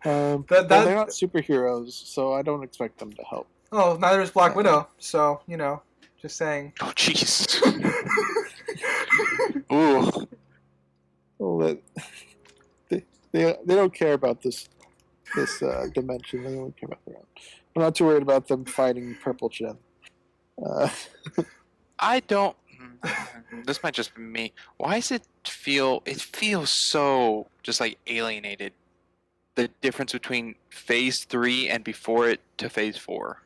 That- Well, they're not superheroes, so I don't expect them to help. Oh, neither is Black Widow. So, just saying. Oh, jeez. Ooh. Well, they don't care about this dimension. They only care about their own. I'm not too worried about them fighting Purple Chin. I don't. This might just be me. Why does it feel? It feels so just like alienated. The difference between Phase 3 and before it to Phase 4.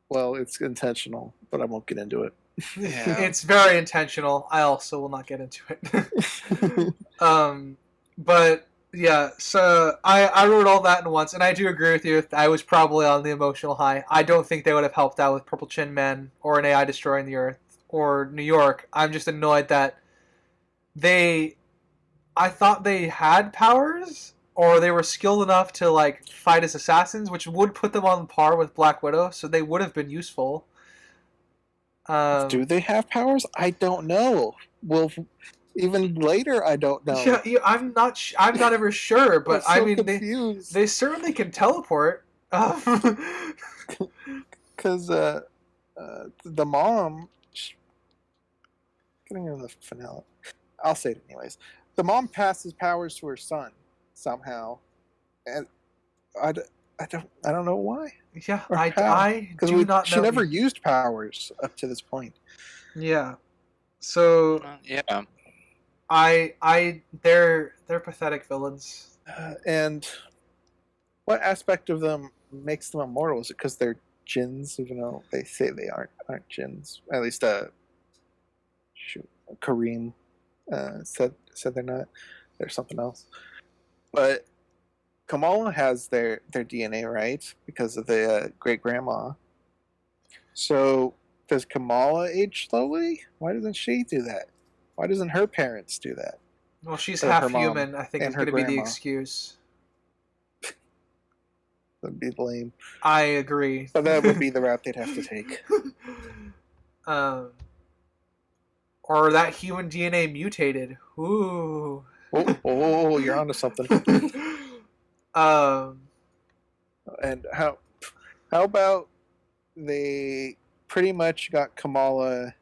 Well, it's intentional, but I won't get into it. Yeah. It's very intentional. I also will not get into it. But yeah, so I wrote all that in once, and I do agree with you. I was probably on the emotional high. I don't think they would have helped out with Purple Chin Men or an AI destroying the Earth or New York. I'm just annoyed that I thought they had powers or they were skilled enough to like fight as assassins, which would put them on par with Black Widow, so they would have been useful. Do they have powers? I don't know. Well, even later, I don't know. Yeah, I'm not. I'm not ever sure, but I'm so I mean, confused. they certainly can teleport. Because the mom, getting into the finale, I'll say it anyways. The mom passes powers to her son somehow, and I don't know why. Yeah, Or I how. do not know. She never used powers up to this point. Yeah, so Yeah. they're pathetic villains. And what aspect of them makes them immortal? Is it because they're djinns, even though they say they aren't djinns? At least Kareem said they're not. There's something else. But Kamala has their DNA, right? Because of the great grandma. So does Kamala age slowly? Why doesn't she do that? Why doesn't her parents do that? Well, she's Or her half mom human. I think and is her going to be the grandma. excuse. That'd be lame. I agree. But that would be the route they'd have to take. Or that human DNA mutated. Ooh. Oh, you're onto something. And how about they pretty much got Kamala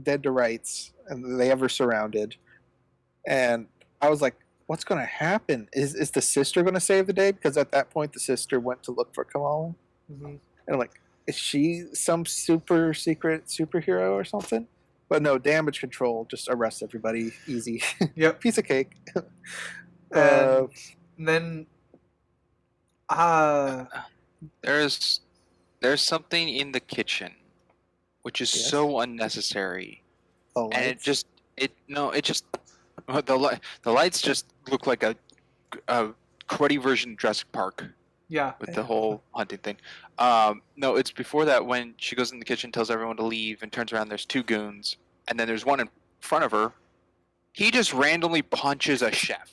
dead to rights, and they ever surrounded. And I was like, what's going to happen? Is the sister going to save the day? Because at that point, the sister went to look for Kamala. Mhm. And I'm like, is she some super secret superhero or something? But no, damage control. Just arrest everybody. Easy. Yep. Piece of cake. And then There's something in the kitchen which is Yes. so unnecessary. oh, And it just the lights just look like a cruddy version of Jurassic Park yeah. with the whole hunting thing. No, it's before that when she goes in the kitchen, tells everyone to leave, and turns around. There's two goons, and then there's one in front of her. He just randomly punches a chef.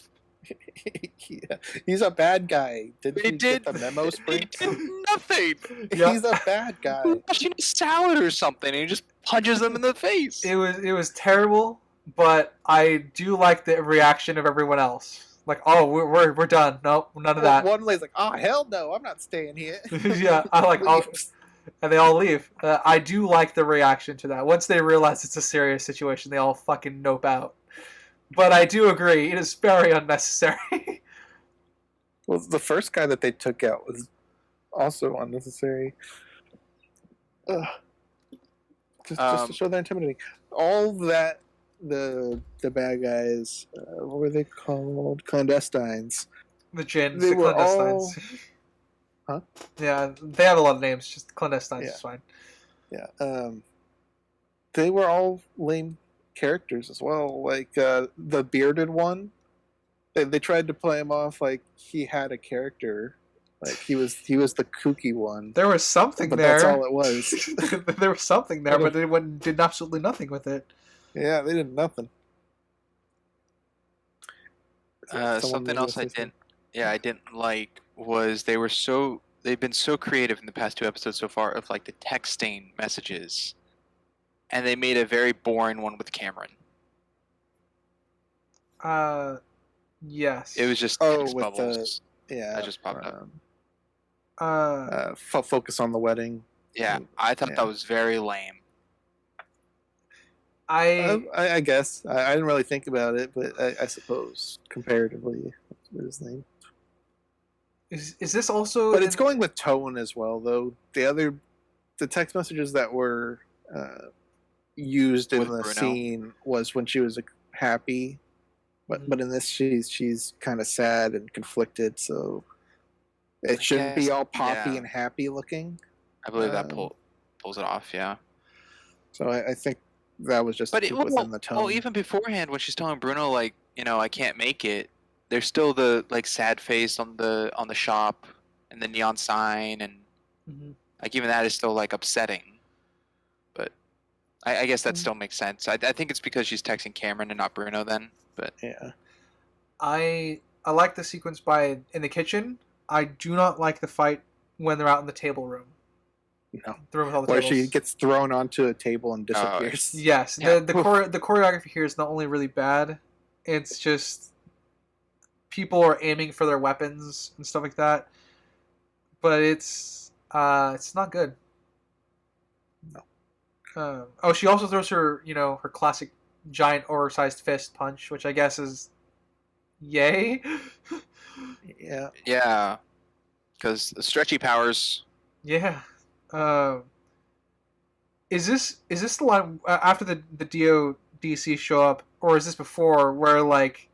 yeah. He's a bad guy. Did He you did get the memo, He Sprint? did nothing. Yeah. He's a bad guy. Washing a salad or something, and he just punches them in the face. It was terrible, but I do like the reaction of everyone else. Like, oh, we're done. Nope, none of that. One lady's like, oh, hell no, I'm not staying here. Yeah, I like all, Leaves. and they all leave. I do like the reaction to that. Once they realize it's a serious situation, they all fucking nope out. But I do agree, it is very unnecessary. Well, the first guy that they took out was also unnecessary. Ugh. Just to show they're intimidating. All that the bad guys, what were they called? Clandestines. The Jins, They the were clandestines. Huh? Yeah, they have a lot of names. Just clandestines Yeah. is fine. Yeah. They were all lame characters as well. Like the bearded one, they tried to play him off like he had a character. Like he was the kooky one. There was something But there. that's all it was. There was something there, but they did absolutely nothing with it. Yeah, they did nothing. Something else I didn't like was they've been so creative in the past 2 episodes so far of like the texting messages, and they made a very boring one with Cameron. Yes. It was just text with bubbles. Yeah, that just popped up. Focus on the wedding. Yeah, I thought that was very lame. I guess I didn't really think about it, but I suppose comparatively, what is his name? Is this also? But it's going with tone as well, though. The text messages that were used in With the Bruno? scene was when she was happy, but in this she's kind of sad and conflicted, so it shouldn't be all poppy and happy looking. I believe that pulls it off. Yeah. So I think that was just within the tone. Oh, even beforehand when she's telling Bruno like, I can't make it. There's still the like sad face on the shop and the neon sign, and like even that is still like upsetting. But I guess that still makes sense. I think it's because she's texting Cameron and not Bruno then. But yeah, I like the sequence in the kitchen. I do not like the fight when they're out in the table room. No, the room with all the where tables. she gets thrown onto a table and disappears. Yes, Yeah. the choreography here is not only really bad, it's just people are aiming for their weapons and stuff like that. But it's not good. No. She also throws her her classic giant oversized fist punch, which I guess is yay. Yeah. Yeah, because the stretchy powers. Yeah. Is this the line after the DODC show up, or is this before where like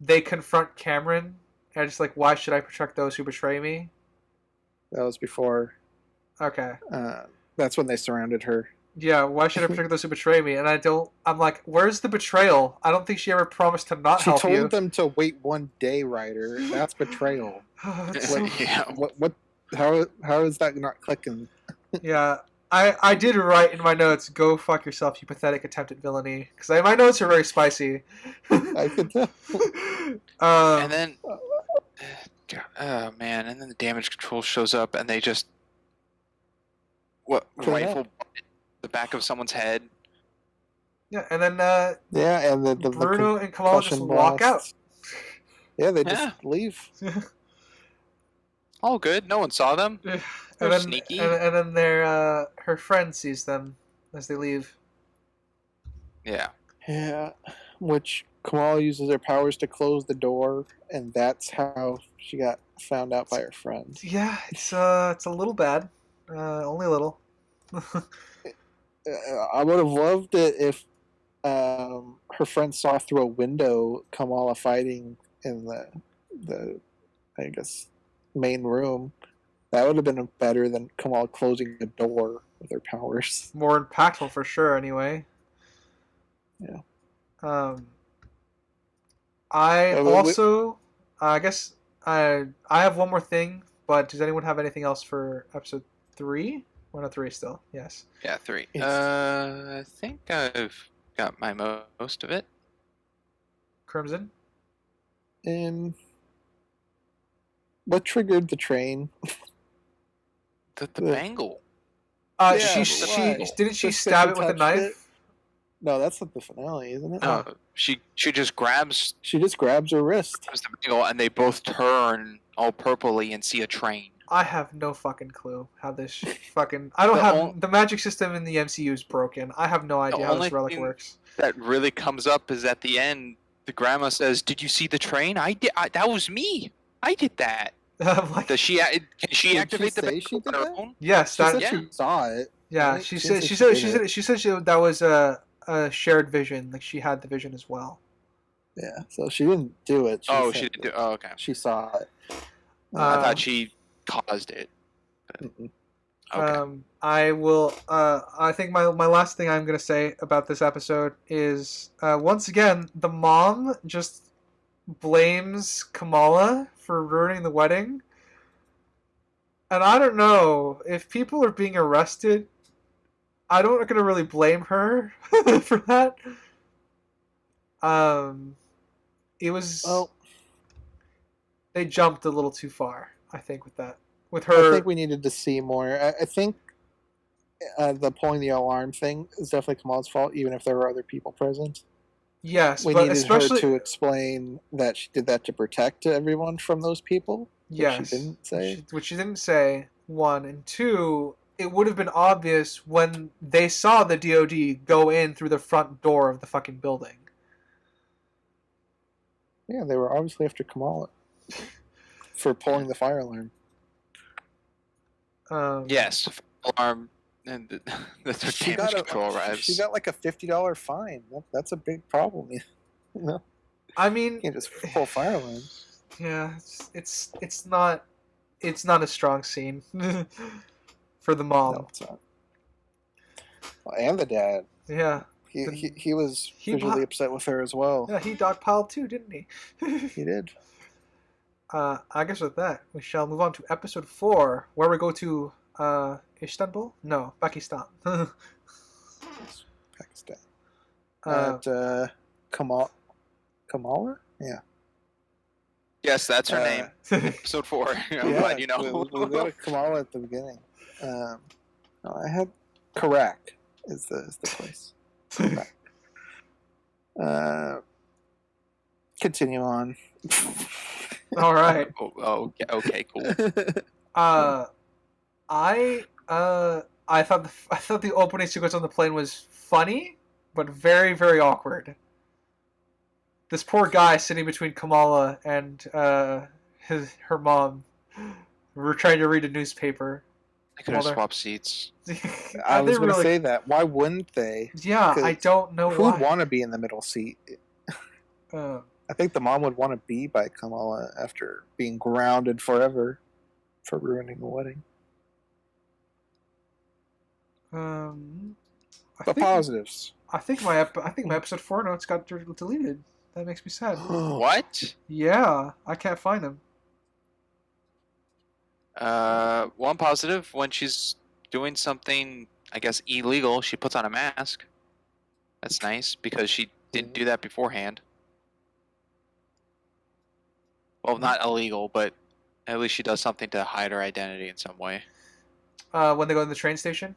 they confront Cameron and just like, why should I protect those who betray me? That was before. Okay. That's when they surrounded her. Yeah, why should I protect those who betray me? And I'm like, where's the betrayal? I don't think she ever promised to not help you. She told them to wait 1 day, Ryder. That's betrayal. What? How is that not clicking? Yeah, I did write in my notes, go fuck yourself, you pathetic attempt at villainy. Because my notes are very spicy. I could tell. And then, oh man, and then the damage control shows up and they just rifle the back of someone's head. Yeah, and then and the Bruno and Kamala just walk out. Yeah, they just leave. All good. No one saw them. They're sneaky. And then her friend sees them as they leave. Yeah. Yeah, which Kamala uses her powers to close the door, and that's how she got found out by her friend. Yeah, it's a little bad. Only a little. I would have loved it if her friend saw through a window Kamala fighting in the I guess main room. That would have been better than Kamala closing the door with her powers. More impactful for sure, anyway. Yeah. I guess I have one more thing, but does anyone have anything else for episode 3? 1 of 3 still, yes. Yeah, 3. I think I've got my most of it. Crimson? And what triggered the train? The bangle. Didn't she stab it with a knife? No, that's not the finale, isn't it? No, she just grabs. She just grabs her wrist. Grabs the bangle, and they both turn all purpley and see a train. I have no fucking clue how this fucking. I don't have the magic system in the MCU is broken. I have no idea how this relic works. That really comes up is at the end. The grandma says, "Did you see the train? I did. That was me. I did that." Like, Can she Did she activate the say back she on did her that? own? yes, She that. said Yeah. she saw it. Yeah, right? she didn't said say she did said it. she said that was a shared vision. Like she had the vision as well. Yeah, so she didn't do it. She Oh, said she didn't do. that Oh, okay. she saw it. I Uh, thought she caused it. Mm-mm. Okay. I will. I think my last thing I'm gonna say about this episode is once again the mom just blames Kamala for ruining the wedding, and I don't know if people are being arrested. I don't gonna really blame her for that. Um, it was Well, they jumped a little too far. I think with that, with I her. think we needed to see more. I think the pulling the alarm thing is definitely Kamal's fault, even if there were other people present. Yes, We but needed especially her to explain that she did that to protect everyone from those people, which yes, she didn't say. which she didn't say. One and two, it would have been obvious when they saw the DoD go in through the front door of the fucking building. Yeah, they were obviously after Kamala for pulling the fire alarm. Yes. Alarm and the She damage got control She arrives. got like a $50 fine. That's a big problem. You know, I mean, you can't just pull fire alarms. yeah, it's not a strong scene for the mom. No, it's not. And the dad. Yeah, He was he visually bought- upset with her as well. yeah, he dogpiled too, didn't he? He did. I guess with that, we shall move on to episode 4, where we go to Istanbul? No, Pakistan. Pakistan. Uh, At Kamala? Yeah. Yes, that's her Uh, name. Episode 4. I'm glad you know. we got a Kamala at the beginning. No, I had Karak is the place. Karak. Continue on. all right. Oh, okay, cool. I thought the opening sequence on the plane was funny, but very very awkward. This poor guy sitting between Kamala and her mom. We're trying to read a newspaper. I could have Mother. swapped seats. I was They going to really- say that. Why wouldn't they? Yeah, I 'Cause don't know Who why. would want to be in the middle seat? I think the mom would want to be by Kamala after being grounded forever for ruining the wedding. I But think positives. I think my episode 4 notes got deleted. That makes me sad. What? Yeah, I can't find them. One positive, when she's doing something, I guess, illegal, she puts on a mask. That's nice, because she didn't do that beforehand. Well, not illegal, but at least she does something to hide her identity in some way. When they go to the train station.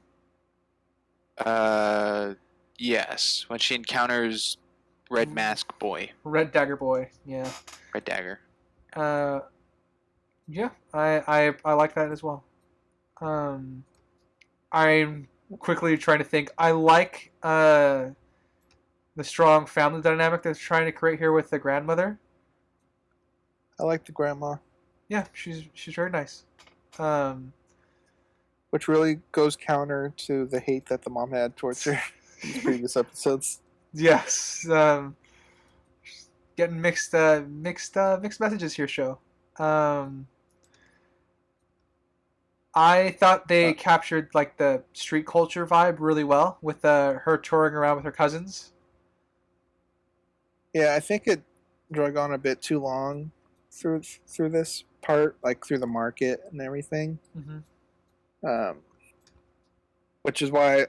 Yes, when she encounters Red Mask Boy, Red Dagger Boy. Yeah. Red Dagger. Yeah, I like that as well. I'm quickly trying to think. I like the strong family dynamic that's trying to create here with the grandmother. I like the grandma, Yeah, she's very nice. which really goes counter to the hate that the mom had towards her in previous episodes. Yes. Getting mixed messages here, show. I thought they captured like the street culture vibe really well with her touring around with her cousins. Yeah, I think it drug on a bit too long through this part, like through the market and everything. Mm-hmm. Which is why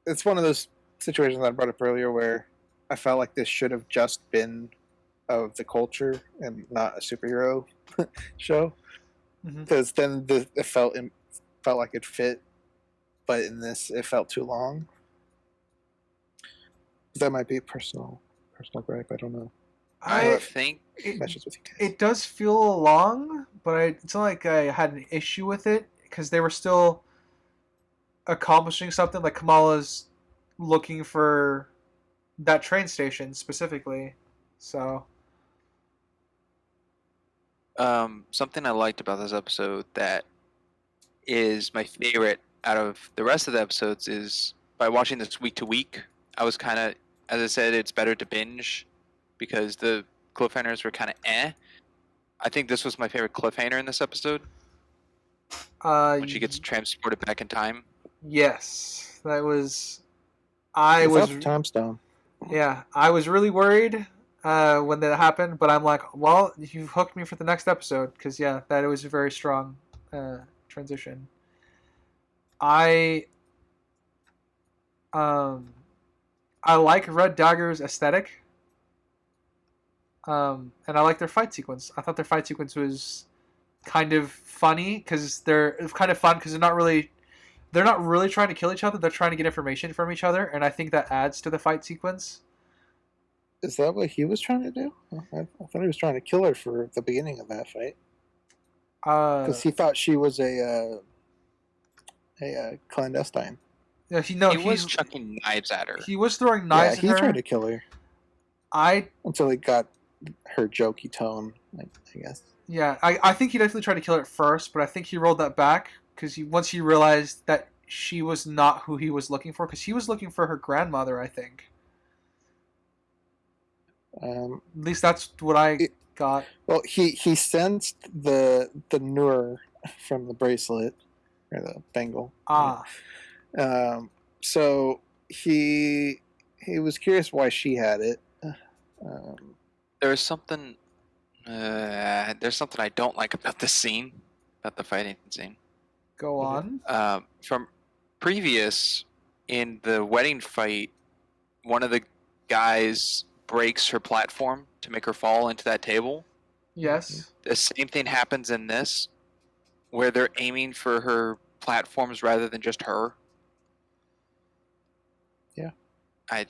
it's one of those situations that I brought up earlier where I felt like this should have just been of the culture and not a superhero show, because then it felt like it fit, but in this it felt too long. That might be personal gripe. I don't know. I think Meshes with you guys. It does feel long, but it's not like I had an issue with it because they were still accomplishing something. Like Kamala's looking for that train station specifically, so Something I liked about this episode that is my favorite out of the rest of the episodes is by watching this week to week. I was kind of, as I said, it's better to binge because the cliffhangers were kind of eh. I think this was my favorite cliffhanger in this episode when she gets transported back in time. Yes, that was. Without the time stone. Yeah, I was really worried when that happened, but I'm like, well, you hooked me for the next episode because yeah, that was a very strong transition. I I like Red Dagger's aesthetic, and I like their fight sequence. I thought their fight sequence was kind of funny because they're kind of fun because they're not really trying to kill each other. They're trying to get information from each other, and I think that adds to the fight sequence. Is that what he was trying to do? I thought he was trying to kill her for the beginning of that fight. Because he thought she was a clandestine. Yeah, He was chucking knives at her. He was throwing knives at her. He tried to kill her. Until he got her jokey tone, I guess. Yeah, I think he definitely tried to kill her at first, but I think he rolled that back because once he realized that she was not who he was looking for, because he was looking for her grandmother, I think. At least that's what I got. Well, he sensed the nur from the bracelet or the bangle. So he was curious why she had it. There's something I don't like about this scene, about the fighting scene. Go on. From previous, in the wedding fight, one of the guys breaks her platform to make her fall into that table. Yes. The same thing happens in this, where they're aiming for her platforms rather than just her. Yeah. Like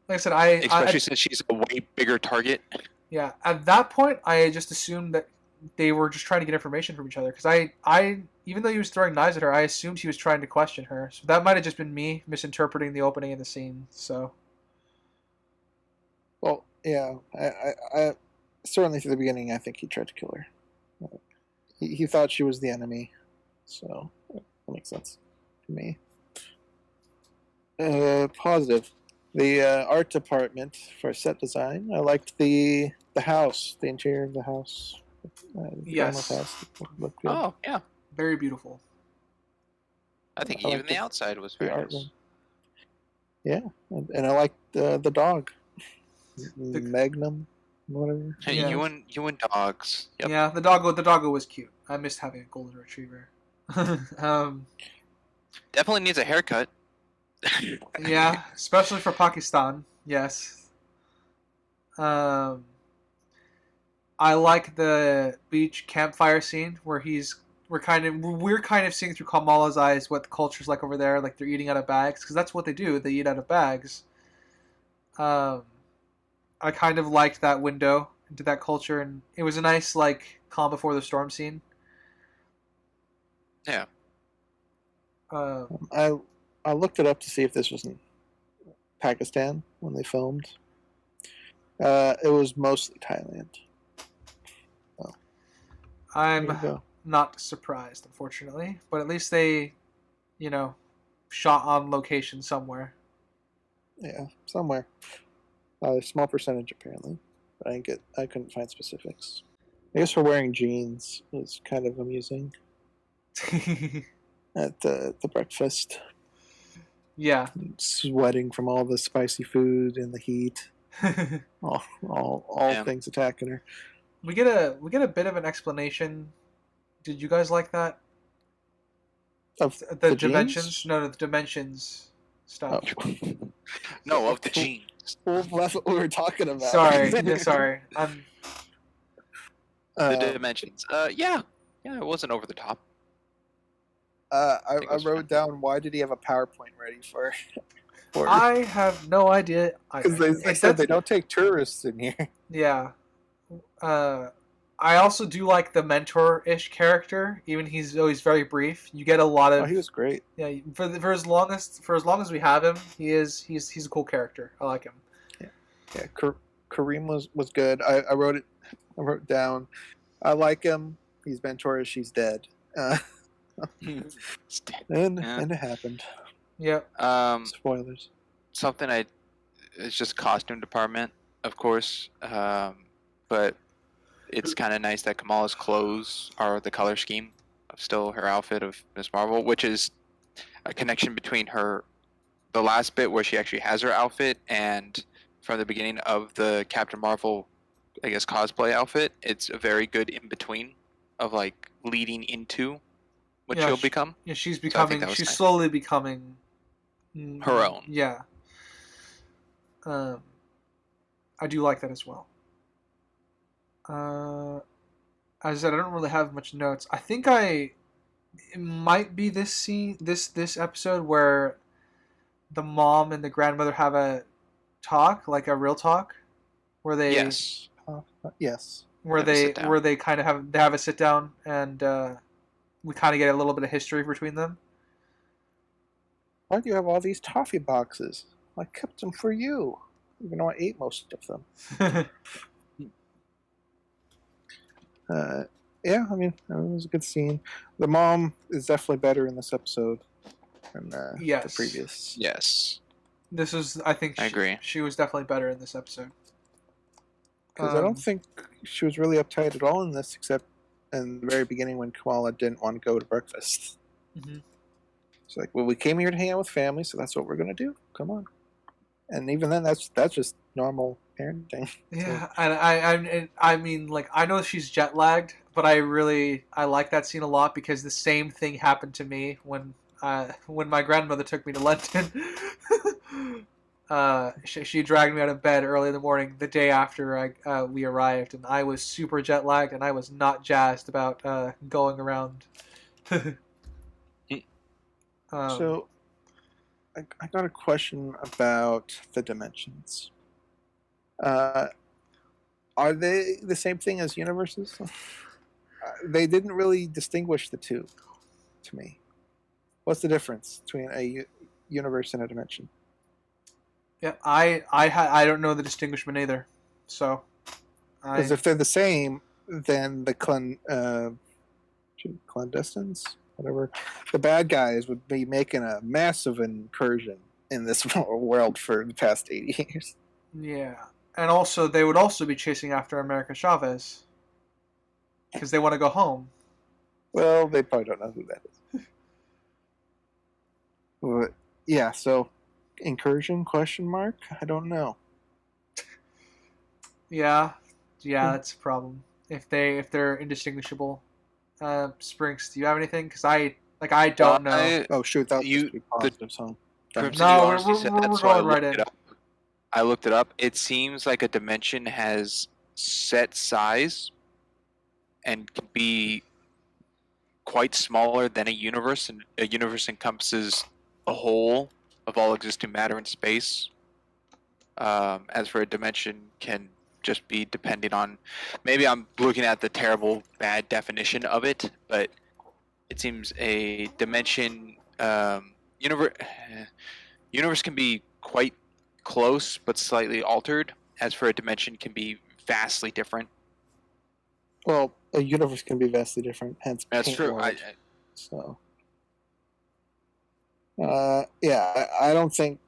I said, especially since she's a way bigger target. Yeah, at that point, I just assumed that they were just trying to get information from each other. Because I, even though he was throwing knives at her, I assumed he was trying to question her. So that might have just been me misinterpreting the opening of the scene. So. Well, yeah, I certainly from the beginning, I think he tried to kill her. He thought she was the enemy, so that makes sense to me. Positive. The art department for set design. I liked the house, the interior of the house. Yes. House looked good. Oh, yeah. Very beautiful. I think even the outside was very nice. Yeah, and I liked the dog. Magnum, whatever. Yeah. You and dogs. Yep. Yeah, the doggo was cute. I missed having a golden retriever. Definitely needs a haircut. Yeah, especially for Pakistan. Yes. I like the beach campfire scene where we're kind of seeing through Kamala's eyes what the culture's like over there. Like they're eating out of bags because that's what they do. They eat out of bags. I kind of liked that window into that culture, and it was a nice like calm before the storm scene. Yeah. I looked it up to see if this was in Pakistan when they filmed. It was mostly Thailand. So, I'm not surprised, unfortunately, but at least they, shot on location somewhere. Yeah, somewhere. A small percentage apparently, but I couldn't find specifics. I guess her wearing jeans was kind of amusing at the breakfast. Yeah. Sweating from all the spicy food and the heat. all things attacking her. We get a bit of an explanation. Did you guys like that? Of the dimensions? Genes? No, the dimensions stuff. Oh. No, of the genes. Well, that's what we were talking about. Sorry. Sorry. The dimensions. Yeah, it wasn't over the top. I wrote down, why did he have a PowerPoint ready for I have no idea. Because they said they don't take tourists in here. Yeah. I also do like the mentor-ish character. Even he's always very brief. You get a lot of. Oh, he was great. Yeah, for as long as we have him, he's a cool character. I like him. Yeah. Kareem was good. I wrote down. I like him. He's been Taurus. She's dead. It's dead. And Yeah. it happened. Yep. Spoilers. Something it's just costume department, of course. But it's kind of nice that Kamala's clothes are the color scheme of still her outfit of Miss Marvel, which is a connection between the last bit where she actually has her outfit, and from the beginning of the Captain Marvel, I guess, cosplay outfit. It's a very good in between of like leading into what Yeah, she'll become. Yeah, she's I think becoming. that was She's nice. slowly becoming Her own. Yeah. I do like that as well. As I said, I don't really have much notes. I think it might be this scene, this episode where the mom and the grandmother have a talk, like a real talk, where they Yes. Yes. where Have a they sit down. where they kind of have a sit down, and we kind of get a little bit of history between them. Why do you have all these toffee boxes? I kept them for you, even though I ate most of them. Yeah, I mean, it was a good scene. The mom is definitely better in this episode than the Yes. previous. Yes. This was, I think, I agree. She was definitely better in this episode. Because I don't think she was really uptight at all in this, except in the very beginning when Kamala didn't want to go to breakfast. Mhm. She's like, "Well, we came here to hang out with family, so that's what we're gonna do. Come on." And even then, that's just normal parenting. Yeah, and I mean, like, I know she's jet lagged, but I like that scene a lot because the same thing happened to me when my grandmother took me to London. She dragged me out of bed early in the morning the day after we arrived, and I was super jet lagged, and I was not jazzed about going around. So, I got a question about the dimensions. Are they the same thing as universes? They didn't really distinguish the two to me. What's the difference between a universe and a dimension? Yeah, I don't know the distinguishment either. So, Because if they're the same, then the clandestines, whatever, the bad guys would be making a massive incursion in this world for the past 80 years. Yeah, and also they would also be chasing after America Chavez because they want to go home. Well, they probably don't know who that is. But yeah, so incursion question mark? I don't know. Yeah, that's a problem. If they're indistinguishable. Sprinks, do you have anything? Because I don't know. Oh shoot, that You- was be positive, so Crimson, No, you we're- honestly said we're that, so I going right looked in. it up. I looked it up. It seems like a dimension has set size and can be quite smaller than a universe, and a universe encompasses a whole of all existing matter in space. As for a dimension, can just be depending on. Maybe I'm looking at the terrible bad definition of it, but it seems a dimension universe can be quite close but slightly altered. As for a dimension, can be vastly different. well, a universe can be vastly different. Hence, That's paint true. world. So, yeah, I don't think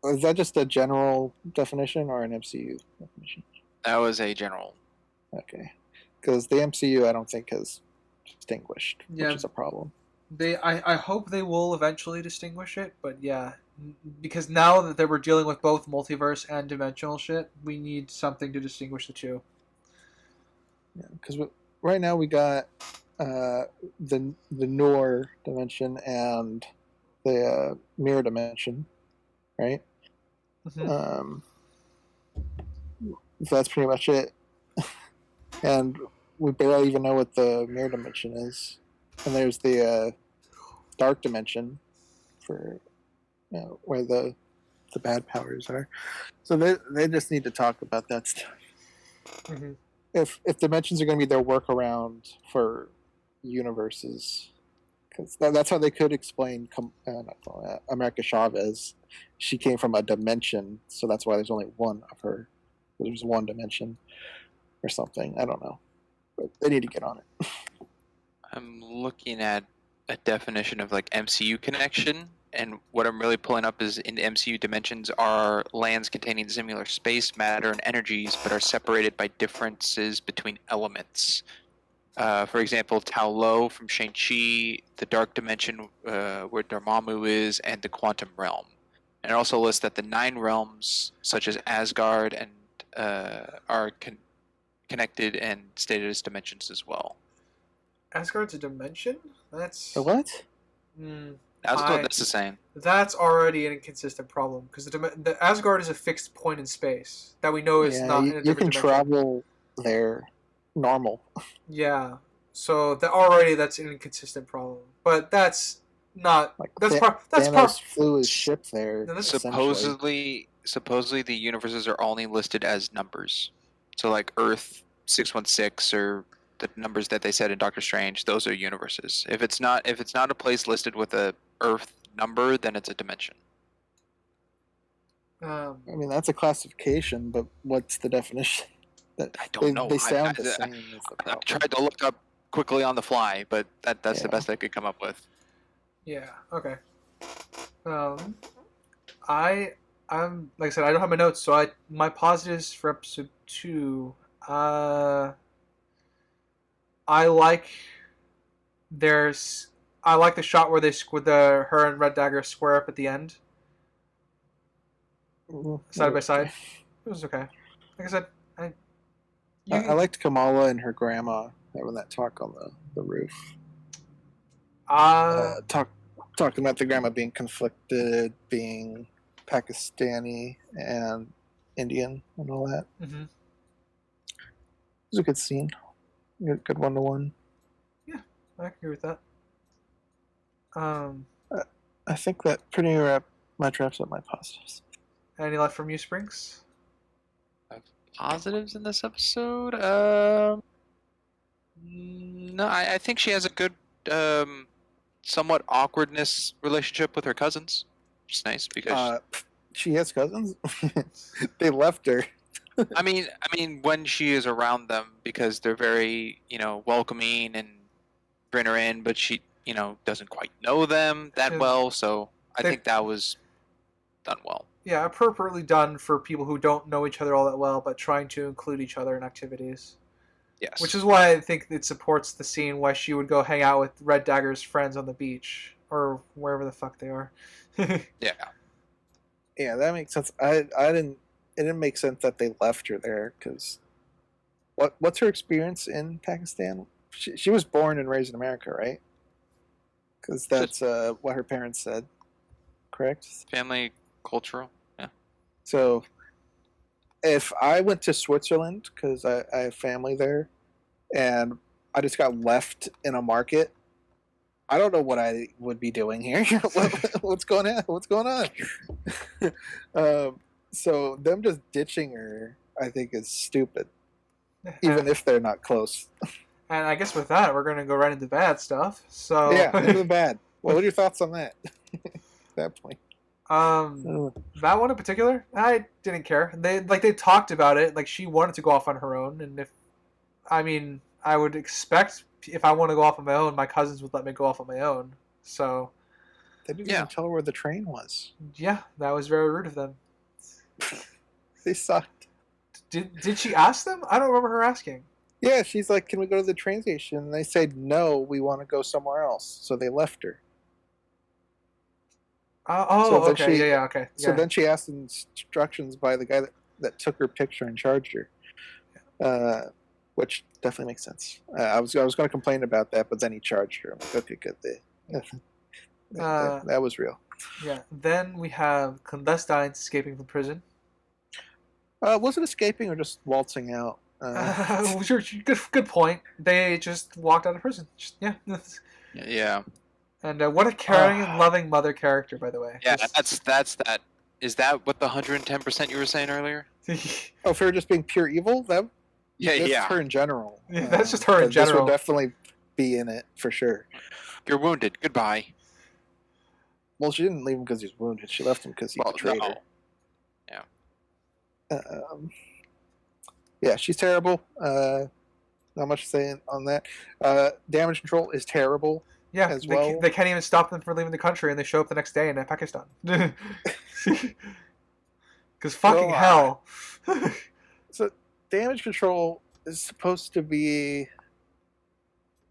is that just a general definition or an MCU definition? That was a general. Okay, because the MCU I don't think has distinguished, Yeah. which is a problem. I hope they will eventually distinguish it, but yeah, because now that we're dealing with both multiverse and dimensional shit, we need something to distinguish the two. Yeah, because right now we got the Noor dimension and the mirror dimension, right? Mhm. So that's pretty much it. And we barely even know what the mirror dimension is. And there's the dark dimension for where the bad powers are. So they just need to talk about that stuff. Mhm. If dimensions are going to be their workaround for universes, because that's how they could explain America Chavez. She came from a dimension, so that's why there's only one of her. There's one dimension or something. I don't know. But they need to get on it. I'm looking at a definition of like MCU connection, and what I'm really pulling up is in the MCU dimensions are lands containing similar space, matter, and energies, but are separated by differences between elements. For example, Tao Lo from Shang-Chi, the Dark Dimension where Dormammu is, and the Quantum Realm. And it also lists that the 9 realms, such as Asgard, and are connected and stated as dimensions as well. Asgard's a dimension? That's... The what? That's what this is saying. That's already an inconsistent problem, because the Asgard is a fixed point in space that we know is not in a different you can dimension. travel there normal. Yeah, so that's an inconsistent problem. But that's not... Like that's Thanos flew his ship there. No, that's- Supposedly the universes are only listed as numbers. So like Earth 616 or the numbers that they said in Doctor Strange, those are universes. If it's not a place listed with a Earth number, then it's a dimension. I mean, that's a classification, but what's the definition? I don't know. They sound the same. Is the I problem. tried to look up quickly on the fly, but that's the best I could come up with. Yeah. Okay. I'm like I said, I don't have my notes, so my positives for episode 2. I like the shot where her and Red Dagger square up at the end, side by side. It was okay. Like I said, I liked Kamala and her grandma having that talk on the roof. Talking about the grandma being conflicted, being Pakistani and Indian and all that. Mm-hmm. It was a good scene. Good one-to-one. Yeah, I agree with that. I think that pretty much wraps up my positives. Any left from you, Springs? Positives in this episode? No, I think she has a good, somewhat awkwardness relationship with her cousins. Which is nice because she has cousins. They left her. I mean, when she is around them, because they're very, welcoming and bring her in, but she, doesn't quite know them that well. So I think that was done well. Yeah, appropriately done for people who don't know each other all that well, but trying to include each other in activities. Yes. Which is why I think it supports the scene why she would go hang out with Red Dagger's friends on the beach or wherever the fuck they are. Yeah. Yeah, that makes sense. It didn't make sense that they left her there because what's her experience in Pakistan? She was born and raised in America, right? Because that's what her parents said, correct? Family, cultural, yeah. So if I went to Switzerland, because I have family there, and I just got left in a market, I don't know what I would be doing here. What's going on? What's going on? So them just ditching her, I think, is stupid, even if they're not close. And I guess with that, we're going to go right into bad stuff. So yeah, into the bad. What are your thoughts on that? At that point. That one in particular, I didn't care. They talked about it, like she wanted to go off on her own, and I would expect if I want to go off on my own, my cousins would let me go off on my own. So they didn't even tell her where the train was. Yeah, that was very rude of them. They sucked. Did she ask them? I don't remember her asking. Yeah, she's like, "Can we go to the train station?" And they said, "No, we want to go somewhere else." So they left her. Okay. Yeah, okay. So then she asked instructions by the guy that took her picture and charged her, which definitely makes sense. I was going to complain about that, but then he charged her. I'm like, okay, good. That was real. Yeah. Then we have clandestines escaping from prison. Was it escaping or just waltzing out? Good point. They just walked out of prison. Yeah. And what a caring and loving mother character, by the way. Yeah, that's that. Is that what the 110% you were saying earlier? Oh, for her just being pure evil? That's her in general. Yeah, that's just her in general. This would definitely be in it, for sure. You're wounded. Goodbye. Well, she didn't leave him because he was wounded. She left him because he betrayed her. Yeah. Yeah, she's terrible. Not much to say on that. Damage control is terrible Yeah, as well. they can't even stop them from leaving the country, and they show up the next day in Pakistan. Because fucking Well, hell. So damage control is supposed to be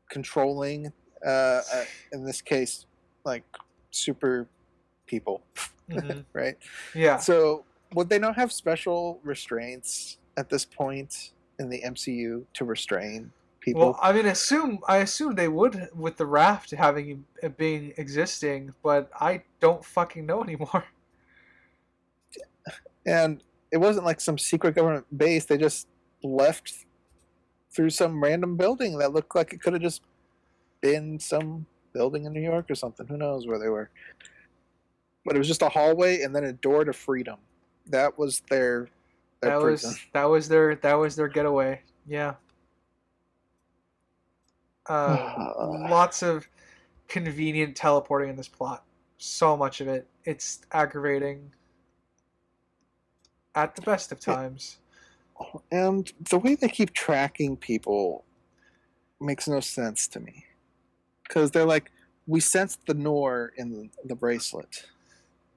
controlling, in this case, like super people, Mhm. right? Yeah. So would they not have special restraints at this point in the MCU to restrain people? Well, I mean, I assume they would with the raft having being existing, but I don't fucking know anymore. And it wasn't like some secret government base. They just left through some random building that looked like it could have just been some building in New York or something. Who knows where they were? But it was just a hallway and then a door to freedom. That was their prison. That was their getaway. Yeah. Lots of convenient teleporting in this plot. So much of it. It's aggravating. At the best of times. And the way they keep tracking people makes no sense to me. Because they're like, we sensed the Nor in the bracelet.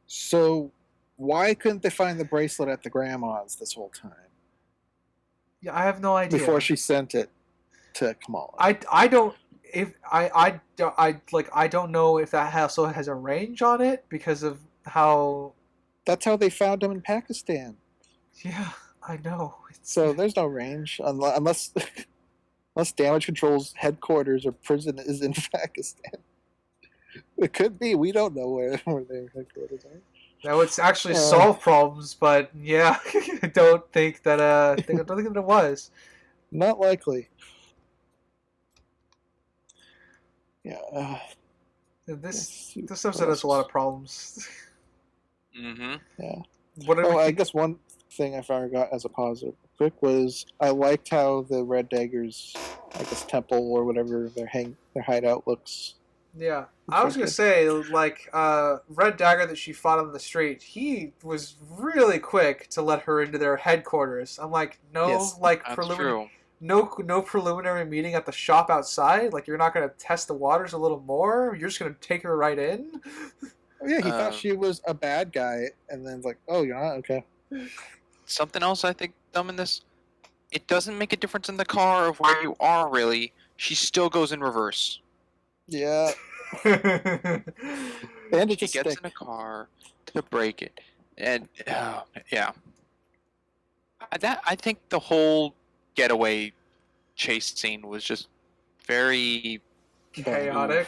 So why couldn't they find the bracelet at the grandma's this whole time? Yeah, I have no idea. Before she sent it to Kamala. I don't I don't know if that also has a range on it because of how. That's how they found him in Pakistan. Yeah, I know. So there's no range unless Damage Control's headquarters or prison is in Pakistan. It could be. We don't know where their headquarters are. That would actually solve problems, but yeah, I don't think that I don't think that it was. Not likely. Yeah. This episode has a lot of problems. Mm-hmm. Yeah. Whatever. I guess one thing I forgot as a positive quick was I liked how the Red Dagger's, I guess, temple or whatever their hideout looks. Yeah, I was gonna say like Red Dagger that she fought on the street. He was really quick to let her into their headquarters. I'm like, no, Yes, like That's true. no preliminary meeting at the shop outside. Like you're not gonna test the waters a little more. You're just gonna take her right in. Oh, yeah, he thought she was a bad guy, and then like, oh, you're not? Okay. Something else I think dumb in this, it doesn't make a difference in the car of where you are, really. She still goes in reverse. Yeah. Yeah, And She gets in a car to break it. And, yeah. I think the whole getaway chase scene was just very... chaotic.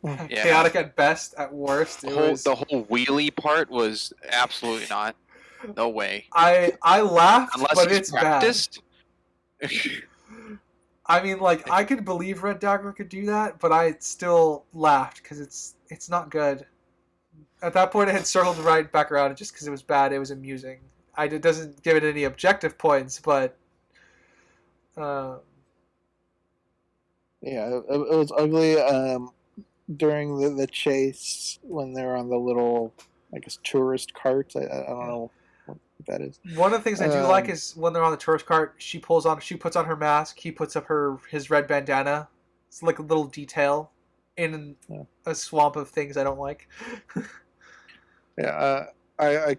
Yeah. Chaotic at best, at worst. The whole wheelie part was absolutely not. No way. I laughed, Unless but he's it's practiced. bad. I mean, like I could believe Red Dagger could do that, but I still laughed because it's not good. At that point, I had circled right back around just because it was bad. It was amusing. It doesn't give it any objective points, but Yeah, it was ugly. During the chase, when they're on the little, I guess, tourist cart. I don't know what that is. one of the things I do like is when they're on the tourist cart, she puts on her mask, he puts up his red bandana. It's like a little detail in a swamp of things I don't like. Yeah, I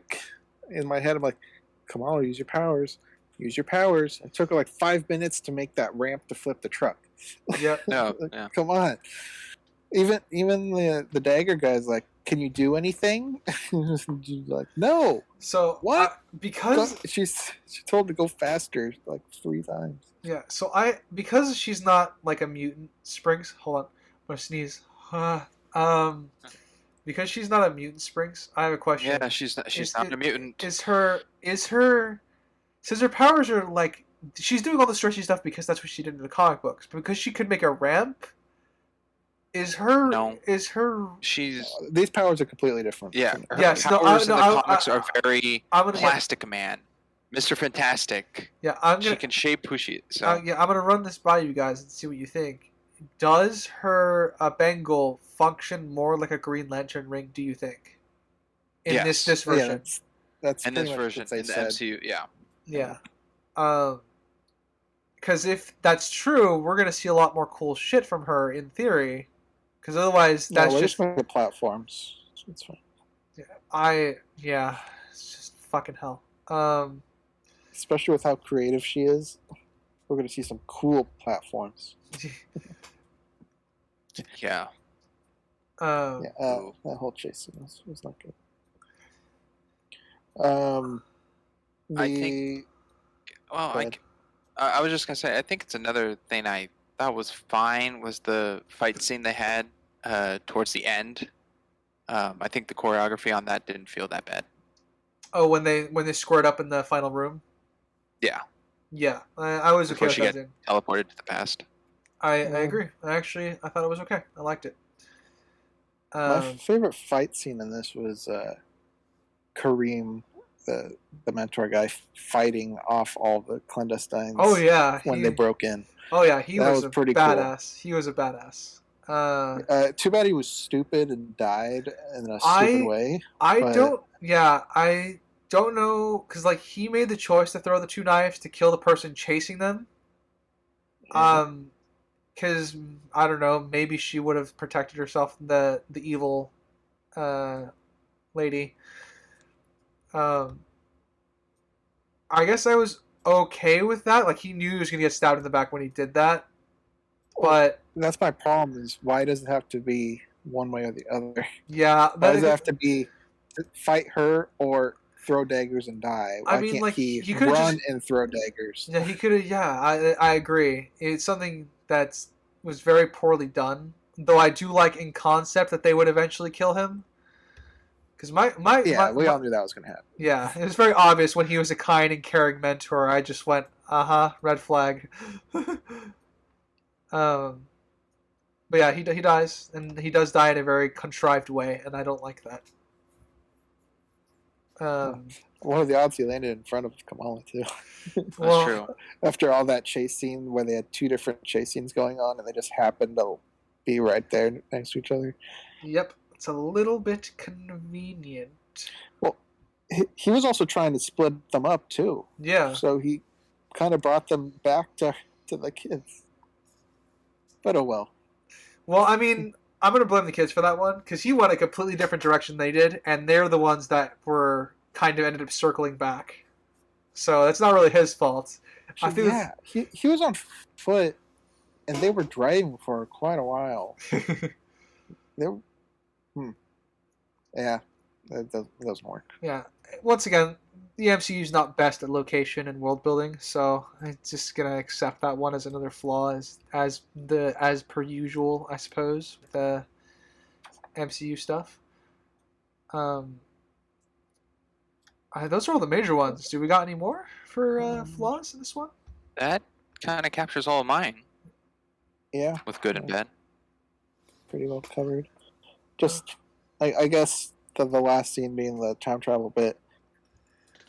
in my head I'm like, come on, use your powers. Use your powers. It took her like 5 minutes to make that ramp to flip the truck. Yep. No, Like, yeah. come on. Even the dagger guy's like, can you do anything? Like, no. So What? because She told to go faster like 3 times. yeah, so because she's not like a mutant. Springs, hold on, I'm gonna sneeze. Because she's not a mutant, Springs. I have a question. Yeah, she's not a mutant. Is her since her powers are like she's doing all the stretchy stuff because that's what she did in the comic books. But because she could make a ramp, is her She's These powers are completely different. yeah. from her. Her Yes, no, powers in the I- comics are very I'm gonna Plastic Man, Mr. Fantastic. yeah, She can shape who she is. So I'm gonna run this by you guys and see what you think. Does her Bengal function more like a Green Lantern ring? Do you think? In Yes. this Yeah, version, that's in pretty this much version what they in the said. MCU, yeah. yeah. Because if that's true, we're gonna see a lot more cool shit from her in theory. Because otherwise, No, that's we're just just making platforms. It's fine. yeah, it's just fucking hell. Especially with how creative she is, we're going to see some cool platforms. Yeah. Yeah, Ooh. that whole chase scene was not good. I think. Well, Go ahead. I was just gonna say. I think it's another thing I thought was fine was the fight scene they had towards the end. I think the choreography on that didn't feel that bad. Oh, when they squared up in the final room. Yeah. Yeah, I was okay Before with she that. got Then teleported to the past. I Yeah. agree. I thought it was okay. I liked it. My favorite fight scene in this was Kareem, the mentor guy, fighting off all the clandestines. Oh yeah, when they broke in. Oh yeah, he That was was a pretty badass. He was a badass. Too bad he was stupid and died in a stupid way. I but- don't. Yeah, I don't know because like he made the choice to throw the two knives to kill the person chasing them. Yeah. Because I don't know, maybe she would have protected herself from the evil, lady. I guess I was okay with that. Like he knew he was gonna get stabbed in the back when he did that. But that's my problem. Is why does it have to be one way or the other? yeah, Why does it have to be to fight her or throw daggers and die? Why I mean, can't like he could've run and throw daggers? Yeah, he could have. Yeah, I agree. It's something that was very poorly done. Though I do like in concept that they would eventually kill him. Because We all knew that was going to happen. Yeah, it was very obvious when he was a kind and caring mentor. I just went, red flag. But yeah, he dies, and he does die in a very contrived way, and I don't like that. What are the odds he landed in front of Kamala too? That's Well, true. After all that chase scene where they had two different chase scenes going on and they just happened to be right there next to each other. Yep, it's a little bit convenient. Well, he was also trying to split them up too. Yeah. So he kind of brought them back to the kids. But oh well. Well, I mean, I'm going to blame the kids for that one because he went a completely different direction they did, and they're the ones that were kind of ended up circling back. So it's not really his fault. I think yeah, he was on foot, and they were driving for quite a while. They were, yeah, that doesn't work. Yeah. Once again, the MCU's not best at location and world building, so I'm just gonna accept that one as another flaw, as per usual, I suppose, with the MCU stuff. Those are all the major ones. Do we got any more for flaws in this one? That kind of captures all of mine Yeah, with good and bad. pretty well covered. Just, I guess the last scene being the time travel bit.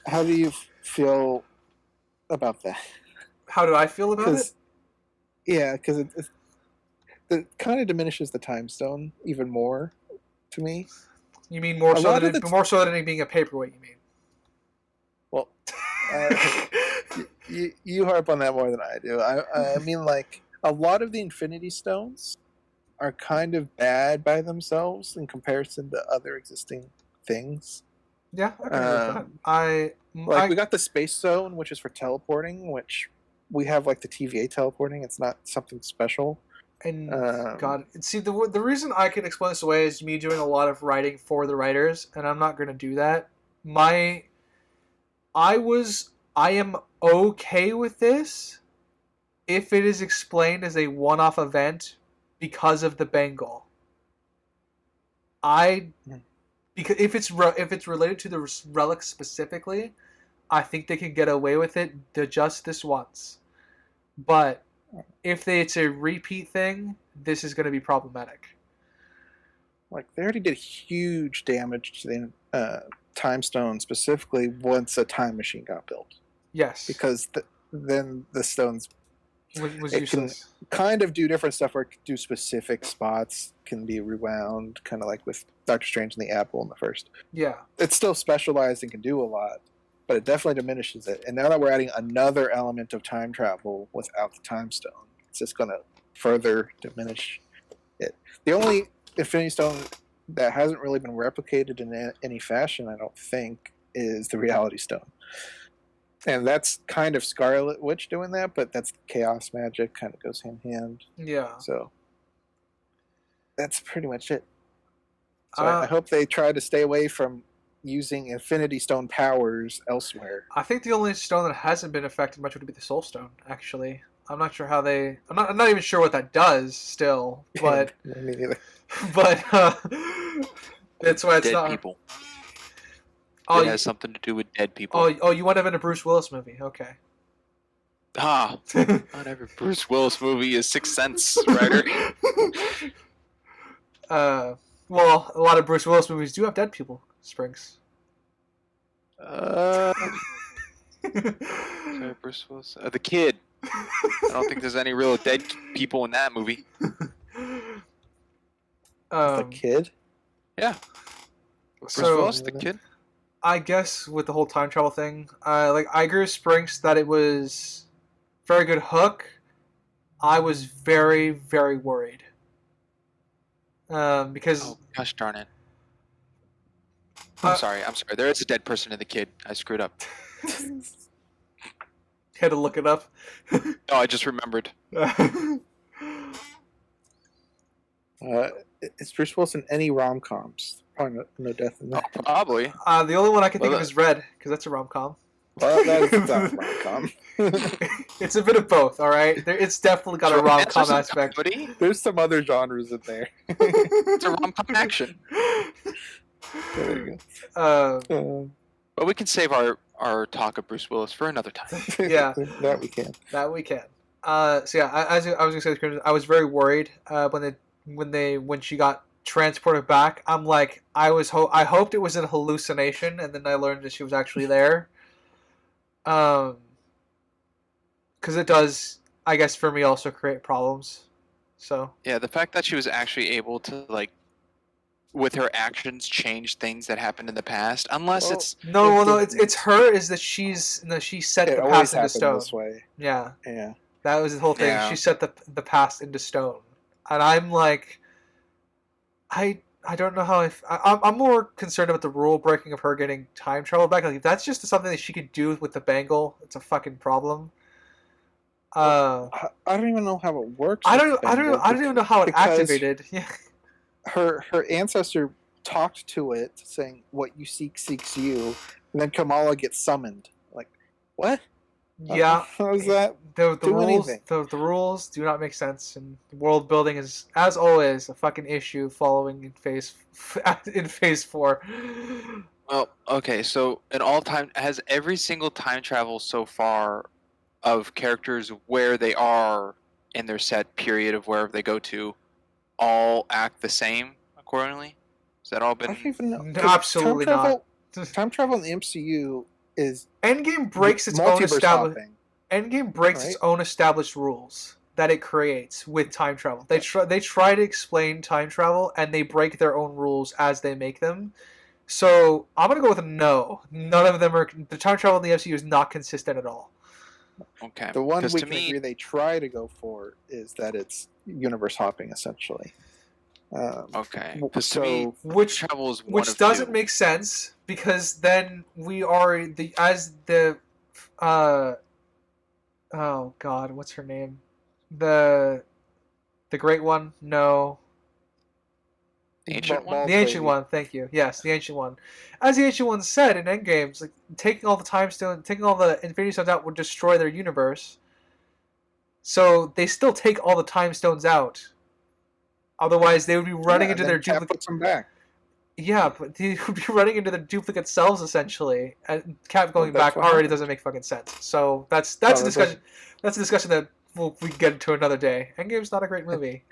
How do you feel about that? How do I feel about it? Yeah, because it kind of diminishes the time stone even more to me. You mean more so than it being a paperweight? You mean? Well, you harp on that more than I do. I mean, like a lot of the Infinity Stones are kind of bad by themselves in comparison to other existing things. Yeah, I can agree with that. We got the Space Zone, which is for teleporting, which we have like the TVA teleporting. It's not something special. And God, see the reason I can explain this away is me doing a lot of writing for the writers, and I'm not going to do that. I am okay with this if it is explained as a one-off event because of the Bengal. Because if it's related to the relic specifically, I think they can get away with it just this once. But if it's a repeat thing, this is going to be problematic. Like they already did huge damage to the time stone, specifically once a time machine got built. Yes, because then the stones was it useless. Can kind of do different stuff where it can do specific spots, can be rewound, kind of like with Doctor Strange and the Apple in the first. Yeah, it's still specialized and can do a lot, but it definitely diminishes it. And now that we're adding another element of time travel without the time stone, it's just going to further diminish it. The only Infinity Stone that hasn't really been replicated in any fashion, I don't think, is the Reality Stone. And that's kind of Scarlet Witch doing that, but that's chaos magic, kind of goes hand in hand. Yeah. So that's pretty much it. So I hope they try to stay away from using Infinity Stone powers elsewhere. I think the only stone that hasn't been affected much would be the Soul Stone, actually. I'm not sure how they... I'm not even sure what that does still, but... Me neither. But, that's why it's Dead not... people. Oh, It has something to do with dead people. oh, you want to have in a Bruce Willis movie? Okay. Not every Bruce Willis movie is Sixth Sense, writer. Well, a lot of Bruce Willis movies do have dead people, Springs. Sorry, Bruce Willis. The Kid. I don't think there's any real dead people in that movie. The Kid? Yeah. Bruce So- Willis, The Kid. I guess with the whole time travel thing, I agree with Springs that it was very good hook. I was very, very worried. Because Oh, gosh darn it. I'm sorry. There is a dead person in The Kid. I screwed up. had to look it up. No, I just remembered. Is Bruce Willis in any rom-coms? Probably no death in Oh, that. probably. The only one I can think Well, of is Red, because that's a rom-com. Well, that's not a rom-com. It's a bit of both, all right? It's definitely got a Romance or rom-com some aspect. comedy? There's some other genres in there. It's a rom-com action. There you Uh, But we can save our talk of Bruce Willis for another time. go. Yeah. That we can. that we can. So yeah, as I was gonna say, I was very worried when she got transported back. I'm like, I hoped it was a hallucination, and then I learned that she was actually there. Because it does, I guess, for me also create problems. So Yeah, the fact that she was actually able to, like, with her actions, change things that happened in the past, unless Well, it's no, it's her. Is that she set It the always past into happened stone? this way. Yeah, Yeah. that was the whole thing. Yeah. She set the past into stone, and I'm like, I don't know how I'm more concerned about the rule breaking of her getting time travel back. Like if that's just something that she could do with the bangle, it's a fucking problem. I don't even know how it works. I with don't Bengal even know how it because activated. Yeah. Her ancestor talked to it, saying, "What you seek seeks you," and then Kamala gets summoned. Like, what? Yeah. How's that? The do rules anything. the rules do not make sense, and world building is, as always, a fucking issue following in phase 4. well, okay. So in all time, has every single time travel so far of characters where they are in their set period of wherever they go to, all act the same accordingly? Has that all I been? don't even know. No, absolutely not. Time travel in the MCU is Endgame breaks its own multiverse established hopping. Endgame breaks its Right. own established rules that it creates with time travel. They try to explain time travel, and they break their own rules as they make them. So I'm gonna go with a no. None of them are. The time travel in the MCU is not consistent at all. Okay. The one 'Cause we to can me, agree they try to go for is that it's universe hopping, essentially. okay. Because to me, So Which travel is one which of doesn't two. make sense, because then we are oh god, what's her name? The great one? No. Ancient one? Bald The ancient lady. one, thank you. Yes, the ancient one. As the ancient one said in Endgames, like taking all the Infinity Stones out would destroy their universe. So they still take all the time stones out. Otherwise, they would be running Yeah, into and their then Cap duplicate. puts them back. Yeah, but they would be running into their duplicate selves essentially. And Cap going Well, back that's what already happened. doesn't make fucking sense. So that's Well, a that discussion. That's a discussion that we can get into another day. Endgame's not a great movie.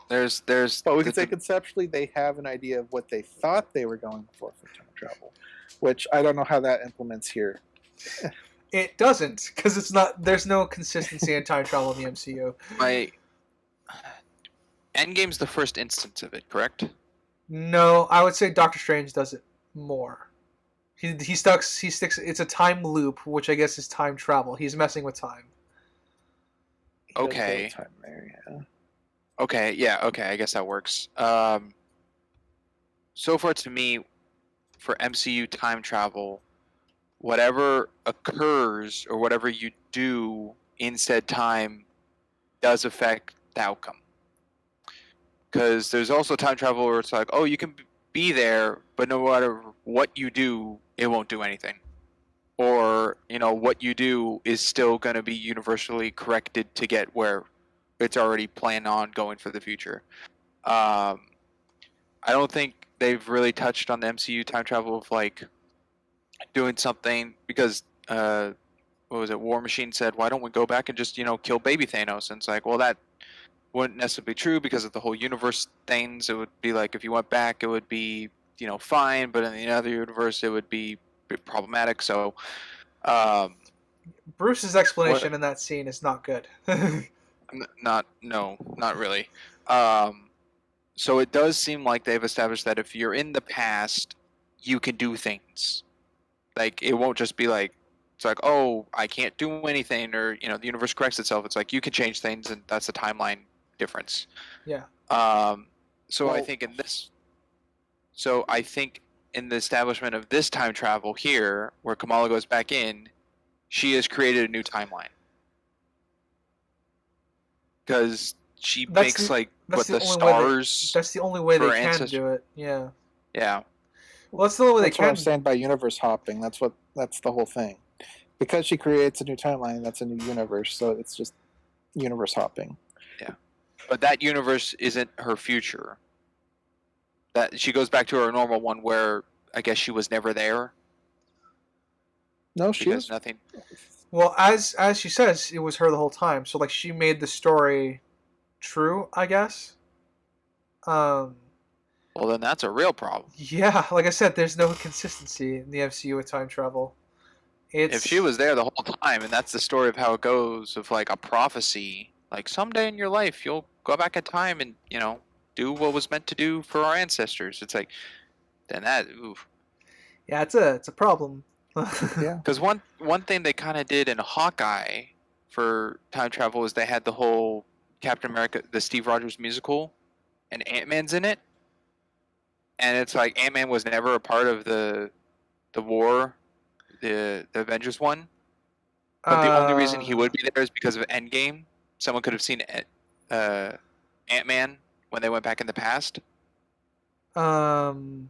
There's. But we the- could say conceptually they have an idea of what they thought they were going for time travel, which I don't know how that implements here. It doesn't, because it's not. There's no consistency in time travel in the MCU. my Endgame's the first instance of it, correct? No, I would say Doctor Strange does it more. He sticks. It's a time loop, which I guess is time travel. He's messing with time. He does go Okay. with time there, yeah. Okay, yeah, okay, I guess that works. So far to me, for MCU time travel, whatever occurs or whatever you do in said time does affect the outcome. Because there's also time travel where it's like, oh, you can be there, but no matter what you do, it won't do anything. Or, what you do is still going to be universally corrected to get where it's already planned on going for the future. I don't think they've really touched on the MCU time travel of like doing something because what was it? War Machine said, "Why don't we go back and just kill baby Thanos?" And it's like, well, that wouldn't necessarily be true because of the whole universe things. It would be like if you went back, it would be fine, but in the other universe, it would be problematic. So, Bruce's explanation in that scene is not good. not really. So it does seem like they've established that if you're in the past, you can do things. Like it won't just be like it's like, oh, I can't do anything, or the universe corrects itself. It's like you can change things, and that's a timeline difference. Yeah. So I think in the establishment of this time travel here, where Kamala goes back in, she has created a new timeline because she makes the stars. That's the only way they can do it. Yeah. Yeah. Well, that's the only way That's what I'm saying by universe hopping. That's the whole thing. Because she creates a new timeline, that's a new universe. So it's just universe hopping. Yeah, but that universe isn't her future. That she goes back to her normal one, where I guess she was never there. No, she was nothing. Well, as she says, it was her the whole time. So like she made the story true, I guess. Well, then that's a real problem. Yeah, like I said, there's no consistency in the MCU with time travel. If she was there the whole time, and that's the story of how it goes, of like a prophecy, like someday in your life you'll go back in time and do what was meant to do for our ancestors. It's like, then that, oof. Yeah, it's a problem. Yeah. Because one thing they kind of did in Hawkeye for time travel is they had the whole Captain America, the Steve Rogers musical, and Ant-Man's in it. And it's like Ant-Man was never a part of the war, the Avengers one. But the only reason he would be there is because of Endgame. Someone could have seen Ant-Man when they went back in the past. Okay,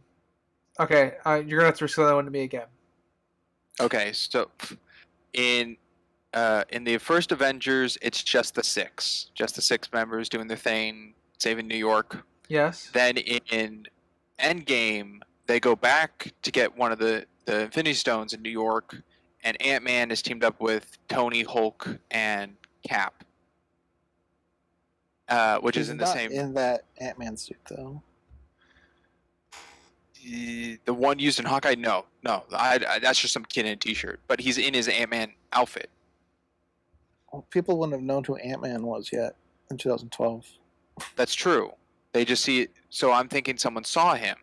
you're gonna have to explain that one to me again. Okay, so in the first Avengers, it's just the six members doing their thing, saving New York. Yes. Then in Endgame, they go back to get one of the Infinity Stones in New York, and Ant-Man is teamed up with Tony, Hulk, and Cap, which is in the same. In that Ant-Man suit, though. The one used in Hawkeye, no, that's just some kid in a T-shirt. But he's in his Ant-Man outfit. Well, people wouldn't have known who Ant-Man was yet in 2012. That's true. They just see it. So I'm thinking someone saw him,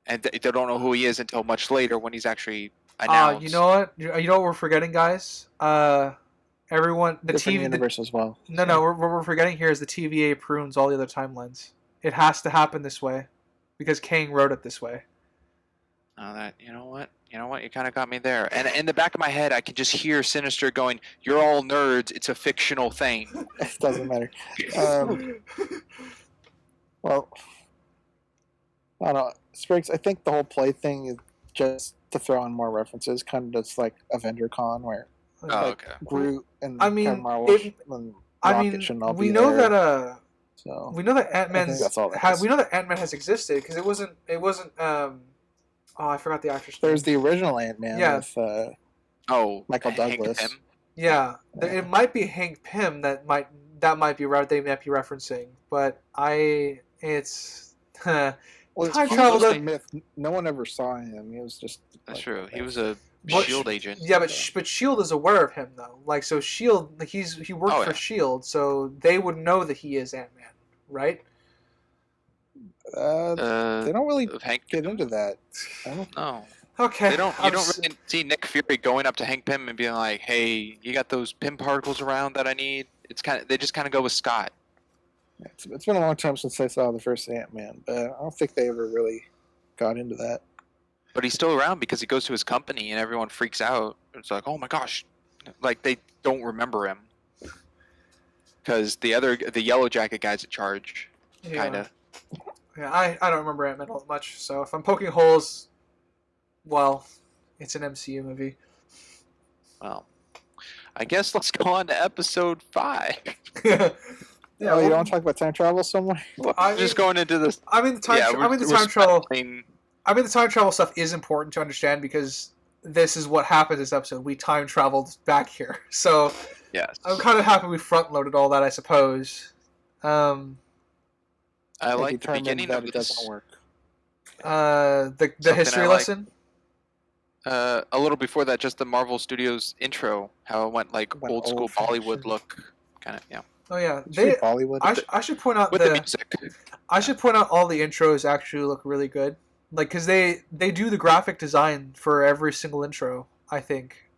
and they don't know who he is until much later when he's actually announced. You know what? You know what we're forgetting, guys? Everyone, the Different TV universe as well. No. What we're forgetting here is the TVA prunes all the other timelines. It has to happen this way, because Kang wrote it this way. Oh, you know what? You kind of got me there. And in the back of my head, I could just hear Sinister going, "You're all nerds. It's a fictional thing." It doesn't matter. Well, I don't know. Spriggs, I think the whole play thing is just to throw in more references, kind of just like Avenger Con, where okay. Groot and Captain Marvel and Rocket shouldn't all be know there. that So we know that Ant-Man we know that Ant-Man has existed because it wasn't I forgot the actor's name. There's the original Ant-Man with Michael Douglas. Hank Pym? Yeah, it might be Hank Pym that might be right. They might be referencing, but it's well, time travel. Just a myth. No one ever saw him. He was just. That's true. He was a Shield agent. Yeah, but Shield is aware of him though. Like so, Shield, like he worked for Shield, so they would know that he is Ant-Man, right? They don't really get into that. I don't know. Okay. You I'm don't really see Nick Fury going up to Hank Pym and being like, "Hey, you got those Pym particles around that I need?" They just kind of go with Scott. Yeah, it's been a long time since I saw the first Ant-Man, but I don't think they ever really got into that. But he's still around because he goes to his company and everyone freaks out. It's like, "Oh my gosh." Like they don't remember him. Because the Yellow Jacket guy's in charge, Yeah. kind of. Yeah, I don't remember Ant-Man all that much, so if I'm poking holes, well, it's an MCU movie. Well, I guess let's go on to episode 5. Yeah, Oh, you want to talk about time travel somewhere? Well, I just mean- going into this. I mean, the time, Yeah, I mean, the we're time travel. speculating- I mean, the time travel stuff is important to understand because this is what happened this episode. We time traveled back here, so Yes. I'm kind of happy we front loaded all that. I suppose. I They like the determined beginning that of it this. doesn't work. The Something history I like. lesson. A little before that, just the Marvel Studios intro, how it went like Went old school old-fashioned. Bollywood look, kind of, yeah, Oh yeah, Should be Bollywood. I should point out with the music. I should point out all the intros actually look really good. Like, because they do the graphic design for every single intro, I think,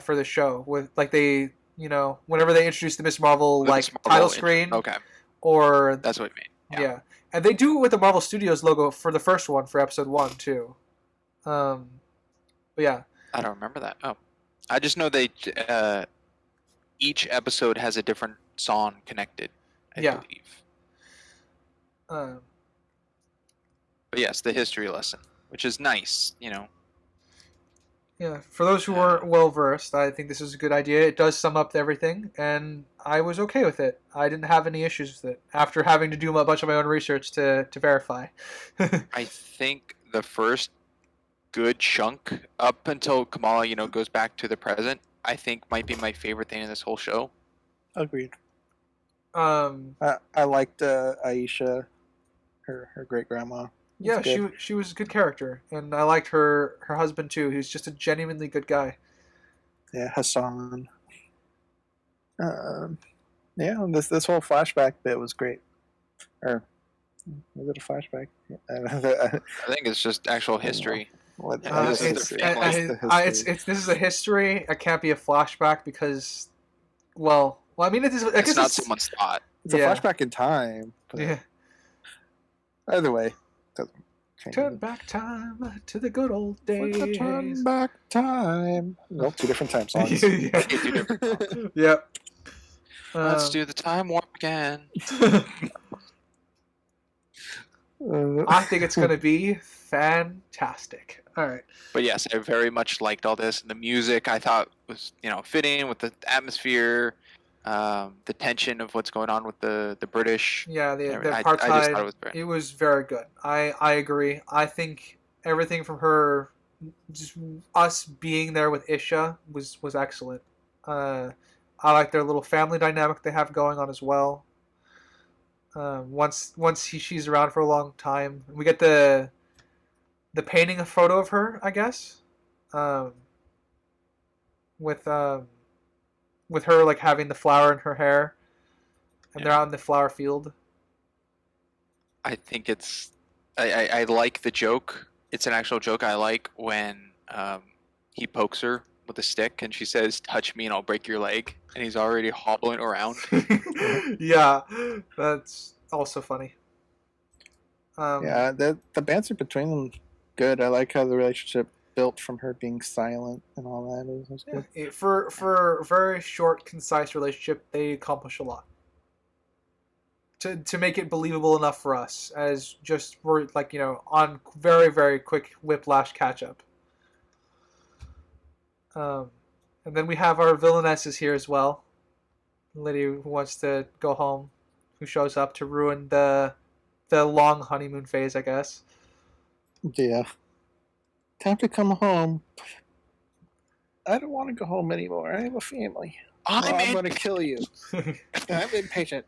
for the show. With like they, whenever they introduce the Miss Marvel With like this Marvel title intro. screen, Okay, or that's what I mean. yeah. And they do it with the Marvel Studios logo for the first one for episode 1 too. But yeah, I don't remember that. Oh, I just know they each episode has a different song connected. I Yeah. believe. um, But yes, the history lesson, which is nice, yeah. For those who are well versed, I think this is a good idea. It does sum up everything, and I was okay with it. I didn't have any issues with it after having to do a bunch of my own research to verify. I think the first good chunk up until Kamala, goes back to the present, I think might be my favorite thing in this whole show. Agreed. um, I liked Aisha, her great grandma. yeah, she was a good character, and I liked her husband too. He's just a genuinely good guy. Yeah, Hassan. Yeah, this whole flashback bit was great. Or was it a flashback? I think it's just actual history. What, Yeah, this is it's- the- I- the history. This is a history. It can't be a flashback because, well, I mean, it is. I It's guess not it's someone's thought. It's a yeah. flashback in time. But Yeah. Either way, doesn't change Turn anything. back time to the good old days. For the turn back time. Nope, 2 different time songs. yeah. Two different songs. Yep. Let's do the time warp again. I think it's gonna be fantastic. All right. But yes, I very much liked all this. And the music I thought was, fitting with the atmosphere, the tension of what's going on with the British. Yeah, the I apartheid. just thought it was great. It was very good. I agree. I think everything from her, just us being there with Isha was excellent. I like their little family dynamic they have going on as well. Once she's around for a long time, we get the painting a photo of her, I guess, with her like having the flower in her hair, and they're out in the flower field. I think it's. I like the joke. It's an actual joke. I like when he pokes her with a stick and she says, "Touch me and I'll break your leg," and he's already hobbling around. Yeah, that's also funny. Yeah, the banter between them good. I like how the relationship built from her being silent and all that. It was good. For a very short, concise relationship, they accomplish a lot. To make it believable enough for us, as just we're like on very very quick whiplash catch up. And then we have our villainesses here as well. Lady who wants to go home, who shows up to ruin the long honeymoon phase, I guess. Yeah. Time to come home. I don't want to go home anymore. I have a family. I'm going to kill you. I'm impatient.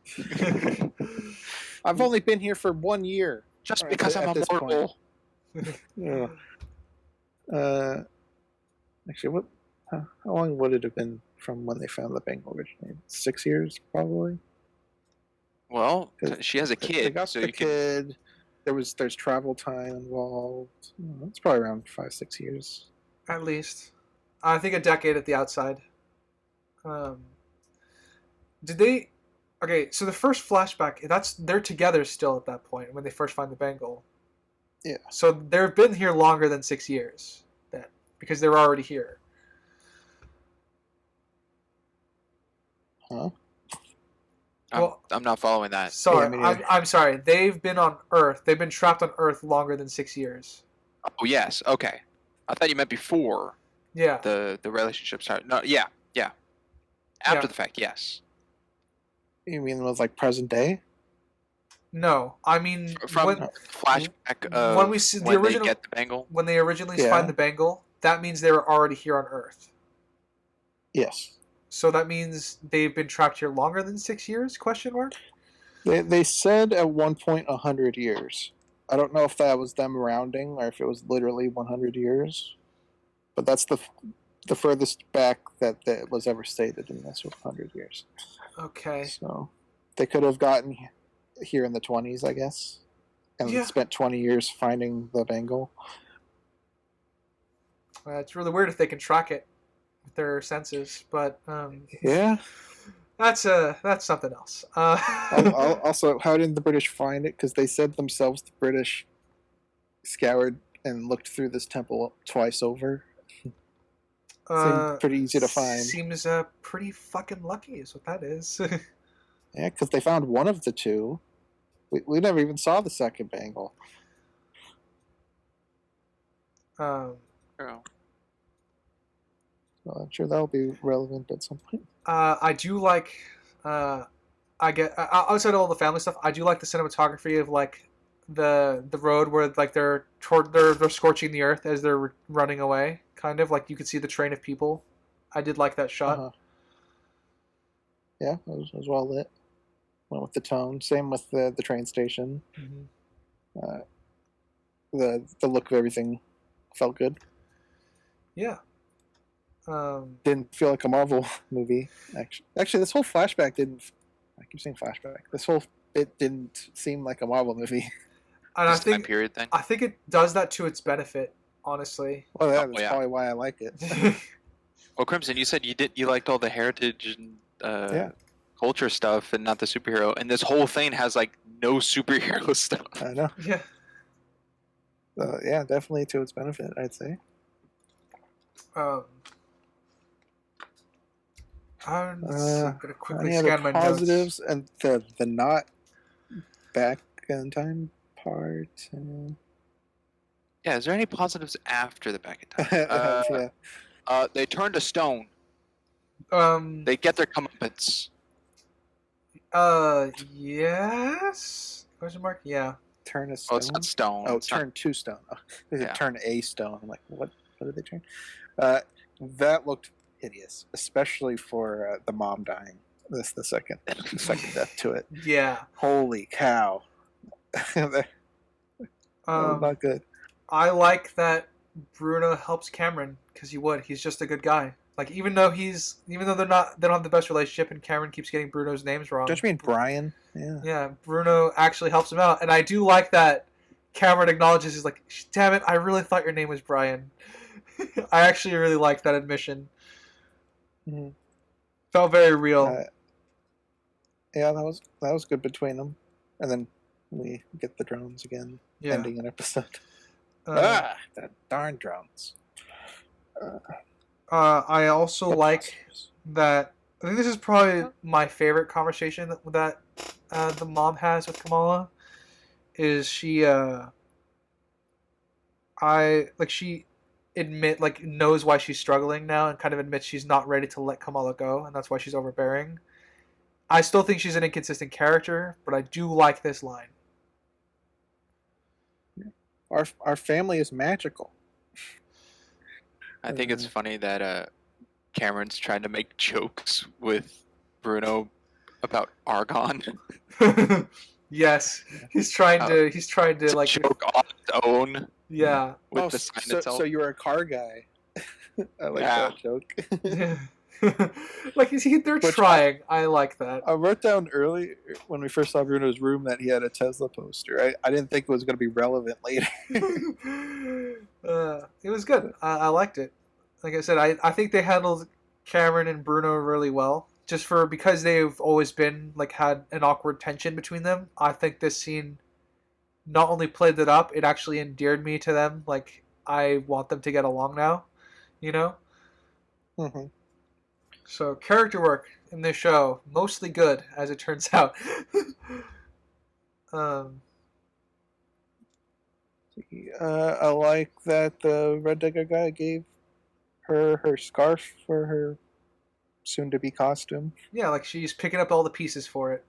I've only been here for 1 year. Just At because I'm this point. immortal. Yeah. Actually, how long would it have been from when they found the bank originally? 6 years, probably. Well, she has a They kid, got so the you can. kid. there's travel time involved. It's probably around 5-6 years. At least. I think a decade at the outside. Did they? Okay, so the first flashback, they're together still at that point when they first find the bangle. Yeah. So they've been here longer than 6 years, then, because they're already here. Huh? I'm not following that. Sorry, me neither. I'm sorry. They've been on Earth. They've been trapped on Earth longer than 6 years. Oh yes, okay. I thought you meant before Yeah. the relationship started. No, yeah. After Yeah. the fact, yes. You mean with like present day? No, I mean From when flashback of when we see the when original- they get the bangle. when they originally Yeah. find the bangle, that means they were already here on Earth. Yes. So that means they've been trapped here longer than 6 years? Question mark. They said at one point 100 years. I don't know if that was them rounding or if it was literally 100 years. But that's the furthest back that was ever stated in this was 100 years. Okay. So they could have gotten here in the 20s, I guess, and Yeah. spent 20 years finding the bangle. It's really weird if they can track it with their senses, but Yeah. that's something else. Also, how did the British find it? Because they said themselves the British scoured and looked through this temple twice over. Seemed pretty easy to find. Seems pretty fucking lucky is what that is. Yeah, because they found one of the two. We never even saw the second bangle. Oh. So I'm sure that'll be relevant at some point. I do like, outside of all the family stuff, I do like the cinematography of like the road where like they're scorching the earth as they're running away, kind of like you could see the train of people. I did like that shot. Uh-huh. Yeah, it was well lit. Went with the tone. Same with the train station. Mm-hmm. The look of everything felt good. Yeah. Didn't feel like a Marvel movie. Actually, this whole flashback didn't. I keep saying flashback. It didn't seem like a Marvel movie. And I This time think period thing. I think it does that to its benefit, honestly. Well, that's yeah. probably why I like it. Well, Crimson, you said you liked all the heritage and Yeah. culture stuff, and not the superhero. And this whole thing has like no superhero stuff. I know. Yeah. Yeah, definitely to its benefit, I'd say. I'm gonna quickly Any other scan my notes. positives and the not back in time part? Yeah, is there any positives after the back in time? Yeah. They turn to stone. They get their comeuppance. Yes? Question mark? Yeah. Turn a Oh, stone. it's not stone. Oh, It's not- turn to stone. Oh, they Yeah. turn a stone. I'm like, what did they turn? That looked hideous, especially for the mom dying. This the second death to it. Yeah. Holy cow! That was not good. I like that Bruno helps Cameron because he's just a good guy. Like even though they don't have the best relationship, and Cameron keeps getting Bruno's names wrong. Don't you mean Brian? Yeah. Yeah, Bruno actually helps him out, and I do like that Cameron acknowledges he's like, damn it, I really thought your name was Brian. I actually really like that admission. Mm-hmm. Felt very real. Yeah, that was good between them, and then we get the drones again, Yeah. ending an episode. Uh, The darn drones. I also like that. I think this is probably my favorite conversation that the mom has with Kamala. Is she she knows why she's struggling now and kind of admits she's not ready to let Kamala go, and that's why she's overbearing. I still think she's an inconsistent character, but I do like this line. Our family is magical. I think it's funny that Cameron's trying to make jokes with Bruno about Argon. Yes, he's trying to like joke on its own yeah. with the sign itself. So you're a car guy. I like Yeah. that joke. Like they're Which trying. I like that. I wrote down early when we first saw Bruno's room that he had a Tesla poster. I didn't think it was going to be relevant later. It was good. I liked it. Like I said, I think they handled Cameron and Bruno really well. Just for because they've always been like had an awkward tension between them. I think this scene not only played it up, it actually endeared me to them. Like I want them to get along now. You know. Mm-hmm. So character work in this show mostly good, as it turns out. I like that the Red Digger guy gave her scarf for her soon-to-be costume. Yeah, like she's picking up all the pieces for it.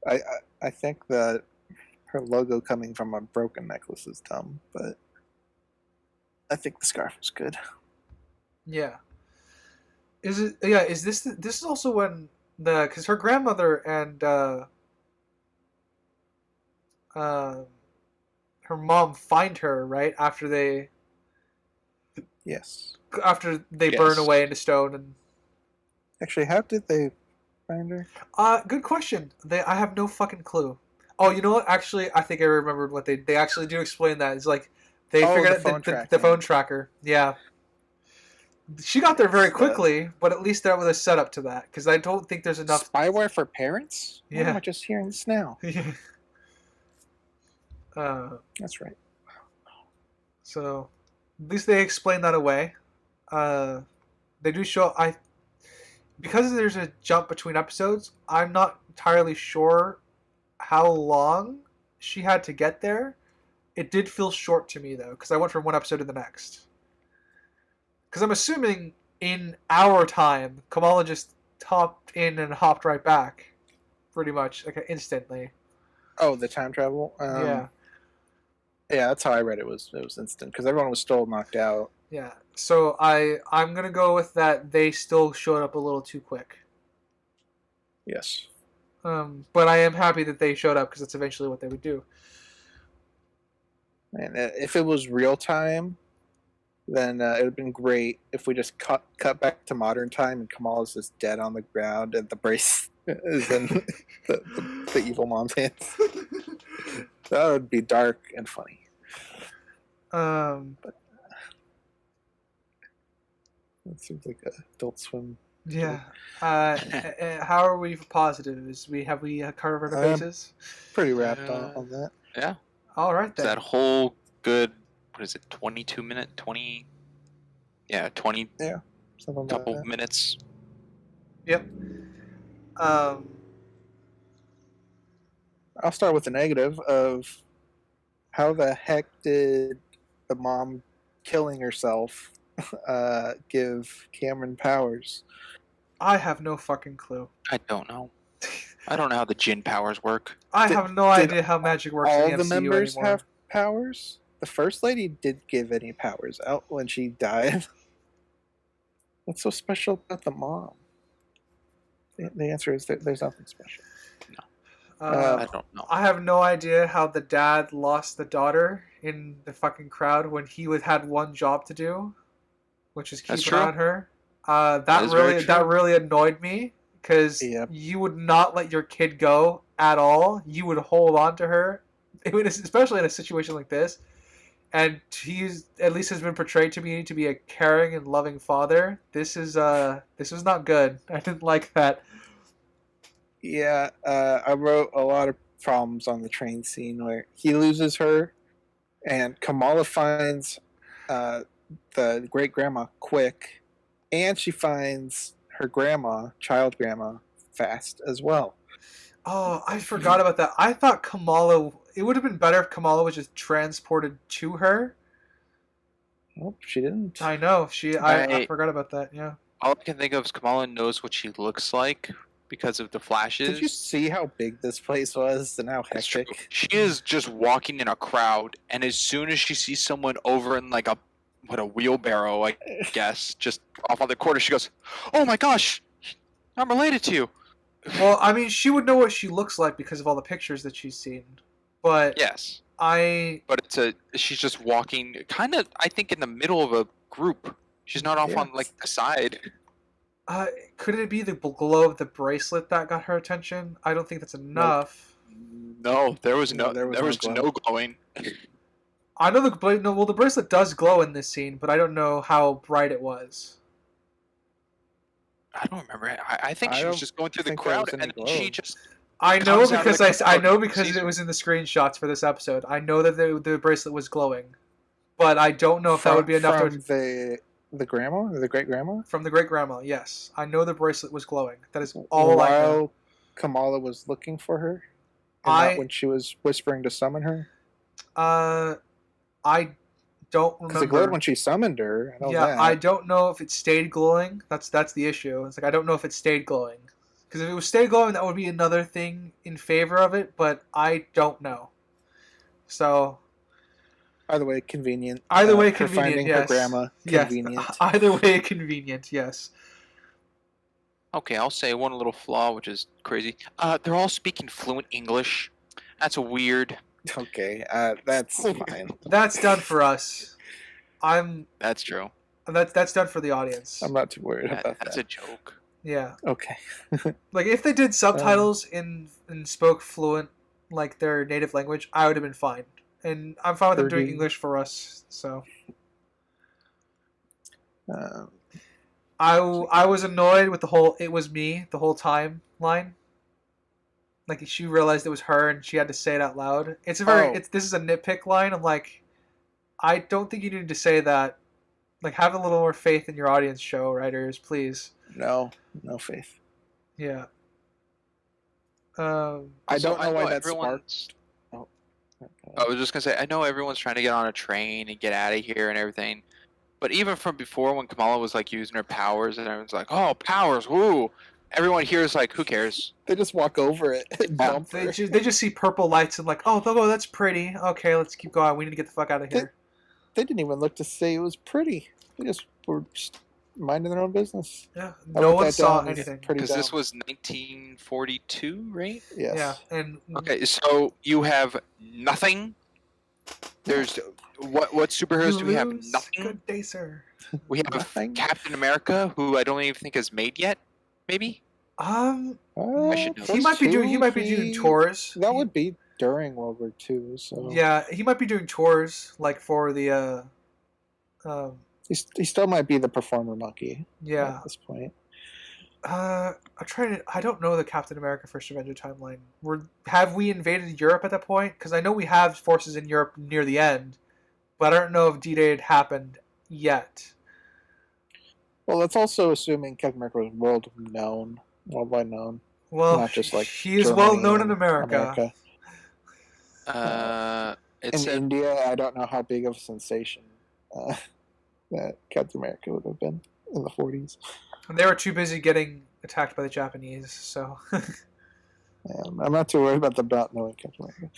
I think that her logo coming from a broken necklace is dumb, but I think the scarf was good. Yeah. Is it? Yeah. Is this? This is also when because her grandmother and her mom find her right Yes. after they Yes. burn away into stone and. Actually, how did they find her? Good question. I have no fucking clue. Oh, you know what? Actually, I think I remembered what they actually do explain that. It's like they figured the out phone the tracking. phone tracker. Yeah. She got there very quickly, but at least that was a setup to that because I don't think there's enough. Spyware for parents? Why Yeah. am I just hearing this now? Yeah. That's right. So, at least they explain that away. They do show because there's a jump between episodes. I'm not entirely sure how long she had to get there. It did feel short to me though, because I went from one episode to the next. Because I'm assuming in our time, Kamala just hopped in and hopped right back, pretty much like instantly. Oh, the time travel. Yeah. Yeah, that's how I read it. Was instant because everyone was still knocked out. Yeah. So I'm gonna go with that. They still showed up a little too quick. Yes. But I am happy that they showed up because that's eventually what they would do. And if it was real time, then it would have been great if we just cut back to modern time and Kamala's just dead on the ground and the brace is in the evil mom's hands. That would be dark and funny. But it seems like a Adult Swim. yeah. How are we for positives? Have we covered our bases? Pretty wrapped on that. Yeah. All right It's then. that whole good, what is it, 22 minute, 20, yeah, 20 Something couple like that. minutes. Yep. I'll start with the negative of how the heck did the mom killing herself give Cameron powers? I have no fucking clue. I don't know. I don't know how the Jin powers work. I Did- have no did idea how magic works All in the the MCU members anymore. have powers? The First Lady did give any powers out when she died. What's so special about the mom? The answer is that there's nothing special. I don't know. I have no idea how the dad lost the daughter in the fucking crowd when he had one job to do, which is That's keep true. an eye on her. That is very true. That really annoyed me because Yep. you would not let your kid go at all. You would hold on to her, especially in a situation like this. And he's at least has been portrayed to me to be a caring and loving father. This was not good. I didn't like that. Yeah, I wrote a lot of problems on the train scene where he loses her, and Kamala finds the great grandma quick, and she finds her grandma, child grandma, fast as well. Oh, I forgot about that. I thought Kamala. It would have been better if Kamala was just transported to her. Nope, she didn't. I know. I Right. forgot about that. Yeah. All I can think of is Kamala knows what she looks like because of the flashes. Did you see how big this place was and how It's true. hectic? She is just walking in a crowd, and as soon as she sees someone over in like a wheelbarrow, I guess, just off on the corner, she goes, "Oh my gosh, I'm related to you." Well, I mean, she would know what she looks like because of all the pictures that she's seen. But Yes, I but she's just walking, kind of, I think, in the middle of a group. She's not off Yeah. on like the side. Could it be the glow of the bracelet that got her attention? I don't think that's enough. No, there was No, no, there was there no was glow. no glowing. I know the bracelet does glow in this scene, but I don't know how bright it was. I don't remember. I think I she was don't just going through the think there crowd, was any and then she glow. just I know comes out of because the I crowd know and because sees it her. was in the screenshots for this episode. I know that the bracelet was glowing, but I don't know if that would be enough from to the grandma or the great grandma. from the great grandma. Yes, I know the bracelet was glowing. That is all I know. While Kamala was looking for her, and I- not when she was whispering to summon her. I don't Because it glowed remember. when she summoned her. I know Yeah, that. I don't know if it stayed glowing. That's the issue. It's like I don't know if it stayed glowing. Because if it was stayed glowing, that would be another thing in favor of it. But I don't know. So Either way, convenient. either way, Her convenient. finding Yes. her grandma, Yes. convenient. Either way, convenient. Yes. Okay, I'll say one little flaw, which is crazy. They're all speaking fluent English. That's weird. Okay, that's fine. That's done for us. That's true. That's done for the audience. I'm not too worried about That's that. a joke. Yeah. Okay. Like if they did subtitles in and spoke fluent like their native language, I would have been fine. And I'm fine with them doing Birdie. English for us. So Um, I was annoyed with the whole "it was me" the whole time line. Like she realized it was her and she had to say it out loud. It's a very Oh. this is a nitpick line. I'm like, I don't think you need to say that. Like have a little more faith in your audience, show writers, please. no faith. Yeah. I So don't know why that everyone's- sparked. I was just gonna say, I know everyone's trying to get on a train and get out of here and everything, but even from before when Kamala was like using her powers and everyone's like, "Oh, powers, woo!" Everyone here is like, "Who cares?" They just walk over it and Yeah. bump her. they just see purple lights and like, oh, that's pretty. Okay, let's keep going. We need to get the fuck out of here. They didn't even look to say it was pretty. They just were just minding their own business. Yeah, I no wrote one that saw down as anything. Pretty Because this dumb. was 1942, right? Yes. Yeah, and Okay, so you have nothing. There's what superheroes do we have? lose. Nothing. Good day, sir. We have Nothing? Captain America, who I don't even think is made yet. Maybe. I should know he this might be doing He- tours. That would be during World War II. So Yeah, he might be doing tours like for the he still might be the performer monkey yeah. at this point. I'm trying to. I don't know the Captain America First Avenger timeline. Have we invaded Europe at that point? Because I know we have forces in Europe near the end, but I don't know if D-Day had happened yet. Well, that's also assuming Captain America was worldwide known, Well, not just like he is Germany well known in and America. It In said India, I don't know how big of a sensation that Captain America would have been in the 40s. And they were too busy getting attacked by the Japanese, so I'm not too worried about them not knowing Captain America.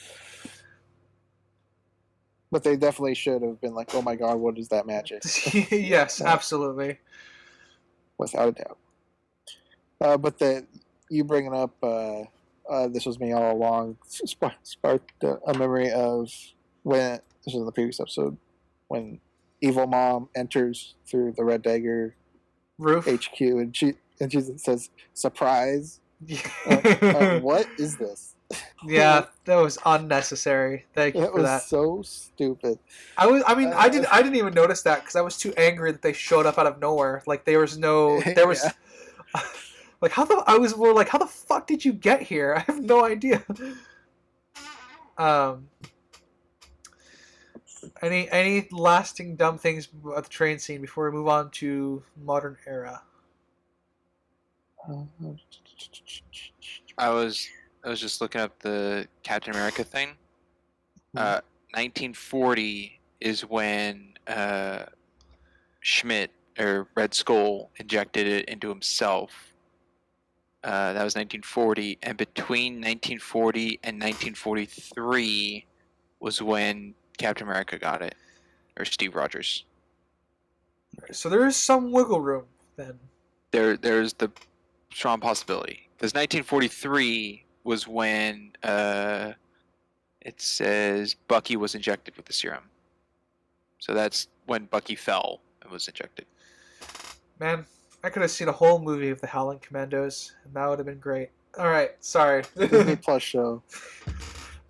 But they definitely should have been like, oh my god, what is that magic? yes, absolutely. Without a doubt. But you bringing up This Was Me All Along sparked a memory of when, this was in the previous episode, when Evil Mom enters through the Red Dagger Roof. HQ and she says, surprise. What is this? Yeah, that was unnecessary. Thank you That for was that. so stupid. I didn't even notice that because I was too angry that they showed up out of nowhere. Like there was Yeah. like how the fuck did you get here? I have no idea. Any lasting dumb things about the train scene before we move on to modern era? I was just looking up the Captain America thing. 1940 is when Schmidt or Red Skull injected it into himself. That was 1940, and between 1940 and 1943 was when Captain America got it, or Steve Rogers. So there is some wiggle room then. There's the strong possibility, because 1943 was when it says Bucky was injected with the serum. So that's when Bucky fell and was injected. Man, I could have seen a whole movie of the Howling Commandos, and that would have been great. All right, sorry. Disney Plus show.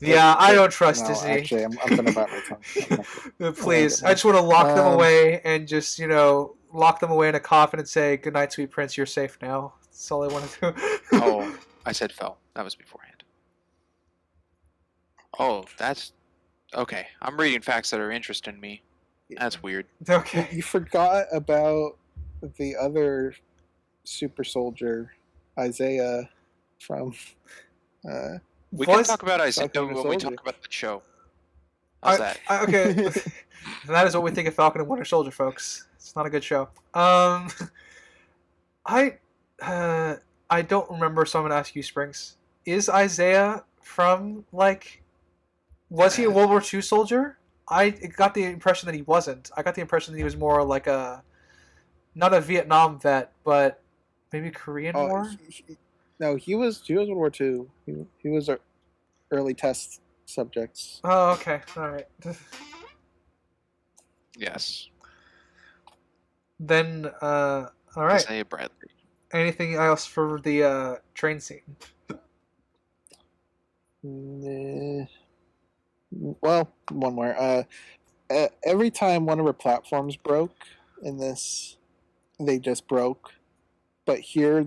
Yeah, I don't trust No, Disney. actually, I'm gonna bite my tongue. I'm not gonna- Please, I'm I just want to lock them Um, away and just lock them away in a coffin and say, "Good night, sweet prince. You're safe now." That's all I want to do. Oh, I said fell. That was beforehand. Oh, that's okay. I'm reading facts that are interesting me. That's weird. Okay. You forgot about the other super soldier, Isaiah, from. We can Was- talk about Isaiah Falcon and when we Soldier. talk about the show. How's that? Okay. That is what we think of Falcon and Winter Soldier, folks. It's not a good show. I don't remember, so I'm gonna ask you, Springs. Is Isaiah from was he a World War II soldier? I got the impression that he wasn't. I got the impression that he was more like not a Vietnam vet, but maybe Korean War. No, he was World War II. He was our early test subjects. Oh, okay, all right. Yes. Then, all right. Isaiah Bradley. Anything else for the train scene? Well, one more. Every time one of her platforms broke in this, they just broke. But here,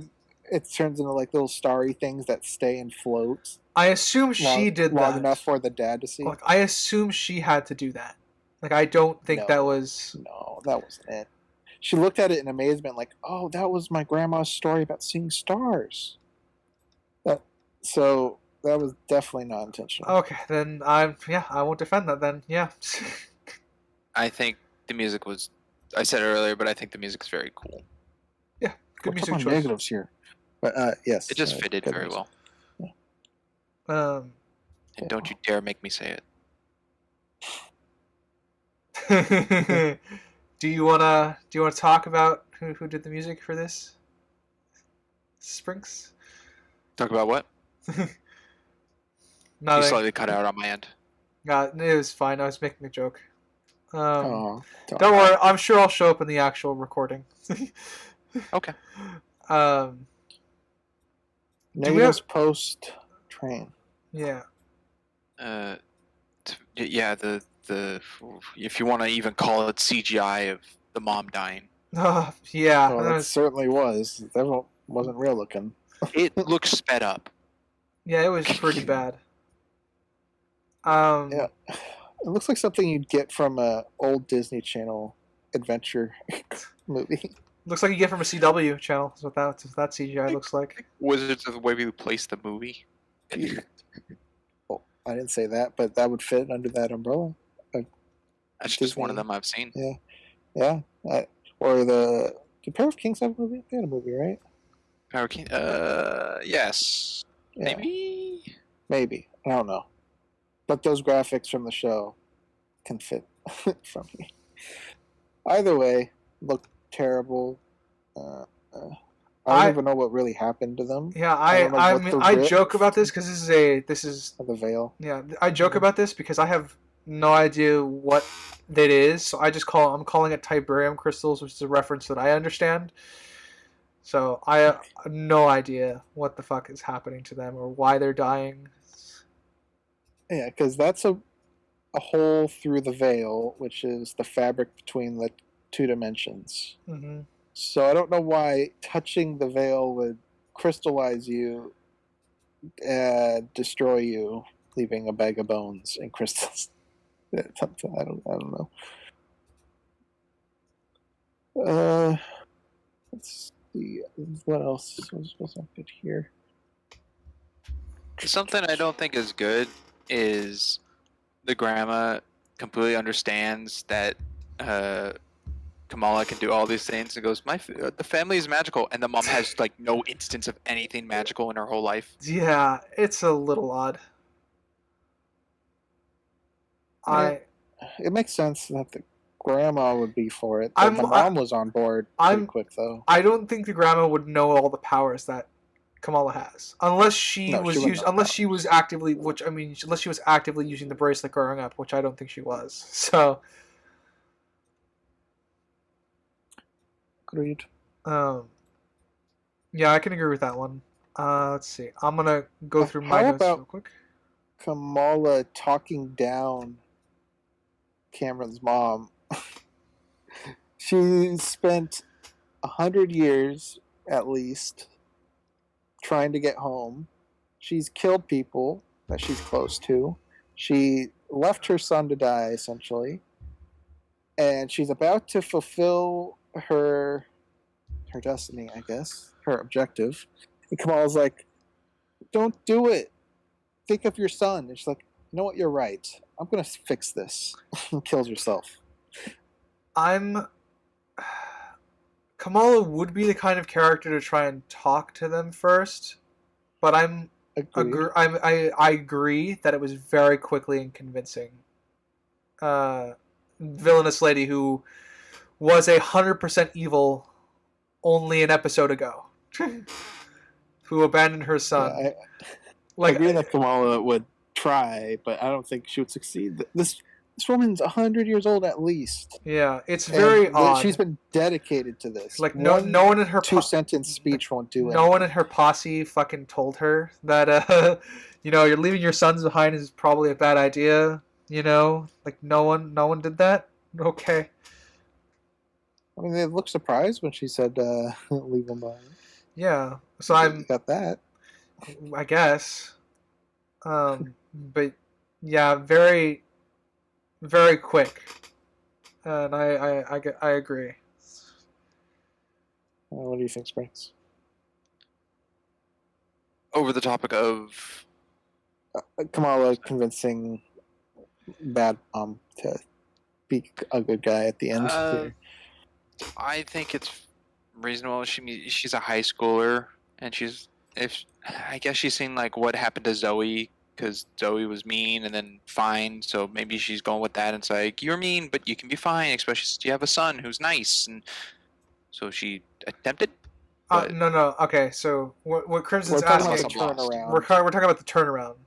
it turns into like little starry things that stay and float. I assume she did long that. enough for the dad to see. Like, I assume she had to do that. Like, I don't think that was. No, that wasn't it. She looked at it in amazement, like, "Oh, that was my grandma's story about seeing stars." So that was definitely not intentional. Okay, then I won't defend that then. Yeah. I think the music was. I said it earlier, but I think the music's very cool. Yeah, good We're music talking choice. negatives here, but yes, It just fitted good very music. well. And don't you dare make me say Do it. you wanna talk about who did the music for this? Springs? Talk about what? You Nothing. slightly cut out on my end. It was fine. I was making a joke. Oh, Don't worry. I'm sure I'll show up in the actual recording. Okay. Negatives post train. Yeah. Yeah. The if you want to even call it CGI of the mom dying, Yeah. Oh, that certainly was. That wasn't real looking. it looks sped up. Yeah, it was pretty bad. Yeah, it looks like something you'd get from a old Disney Channel adventure movie. Looks like you get from a CW channel. That's what that CGI looks like. Wizards of the way we place the movie. Well, I didn't say that, but that would fit under that umbrella. That's just one of them I've seen. Yeah. Or the Pair of Kings have a movie? They had a movie, right? Power King. Yes. Yeah, Maybe. I don't know. But those graphics from the show can fit from me. Either way, look terrible. I don't even know what really happened to them. Yeah, I joke about this because this is the veil. Yeah, I joke about this because I have no idea what that is. So I'm calling it Tiberium crystals, which is a reference that I understand. So I have no idea what the fuck is happening to them or why they're dying. Yeah, because that's a hole through the veil, which is the fabric between the two dimensions. Mm-hmm. So I don't know why touching the veil would crystallize you and destroy you, leaving a bag of bones and crystals. I don't know. Let's see what else was up here. Something I don't think is good is the grandma completely understands that Kamala can do all these things and goes, the family is magical, and the mom has like no instance of anything magical in her whole life. Yeah, it's a little odd. It makes sense that the grandma would be for it. The mom was on board pretty quick, though. I don't think the grandma would know all the powers that Kamala has, unless she was actively using the bracelet growing up, which I don't think she was. So, Agreed. Yeah, I can agree with that one. Let's see. I'm gonna go through my How notes about real quick. Kamala talking down Cameron's mom? She spent 100 years at least trying to get home. She's killed people that she's close to. She left her son to die, essentially, and she's about to fulfill her destiny, I guess, her objective. And Kamala's like, "Don't do it. Think of your son." And she's like, "You know what? You're right. I'm gonna fix this." And kills herself. Kamala would be the kind of character to try and talk to them first, but Agreed. I agree that it was very quickly and convincing. Villainous lady who was 100% evil only an episode ago, who abandoned her son. Yeah, I Like, agree that Kamala would try, but I don't think she would succeed. This woman's 100 years old at least. yeah, it's very And odd. she's been dedicated to this. Like no one in her two-sentence speech won't do it. No one in her posse fucking told her that you're leaving your sons behind is probably a bad idea. Like no one did that. Okay. I mean, they looked surprised when she said, "Leave them behind." Yeah. So You got that. I guess. But yeah, very, very quick, and I agree. What do you think, Springs? Over the topic of Kamala convincing Bad Mom to be a good guy at the end. I think it's reasonable. She's a high schooler, and I guess she's seen like what happened to Zoe, because Zoe was mean and then fine. So maybe she's going with that. And it's like, you're mean, but you can be fine, especially since you have a son who's nice. And so she attempted. No. Okay, so what Crimson's We're talking asking, about the turnaround. we're talking about the turnaround.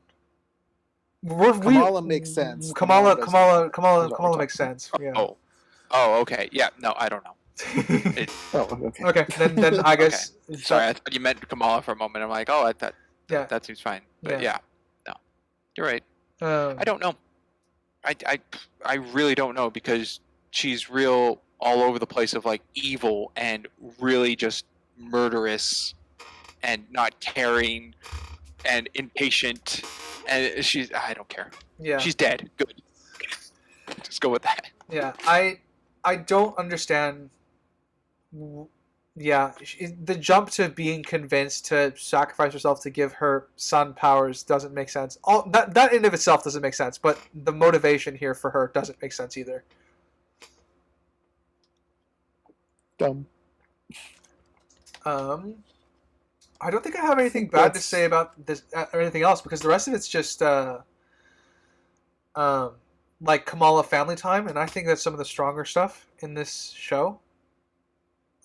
Kamala makes sense. Kamala makes sense. Yeah. Oh, okay. Yeah, no, I don't know. Okay. Okay, then I guess. Okay. Sorry, I thought you meant Kamala for a moment. I'm like, oh, I thought that seems fine. But yeah, no, you're right. I don't know. I really don't know, because she's real all over the place of like evil and really just murderous and not caring and impatient, and I don't care. Yeah. She's dead. Good. Just go with that. Yeah, I don't understand. Yeah, the jump to being convinced to sacrifice herself to give her son powers doesn't make sense. All that in of itself doesn't make sense, but the motivation here for her doesn't make sense either. Dumb. I don't think I have anything bad to say about this or anything else, because the rest of it's just like Kamala family time, and I think that's some of the stronger stuff in this show.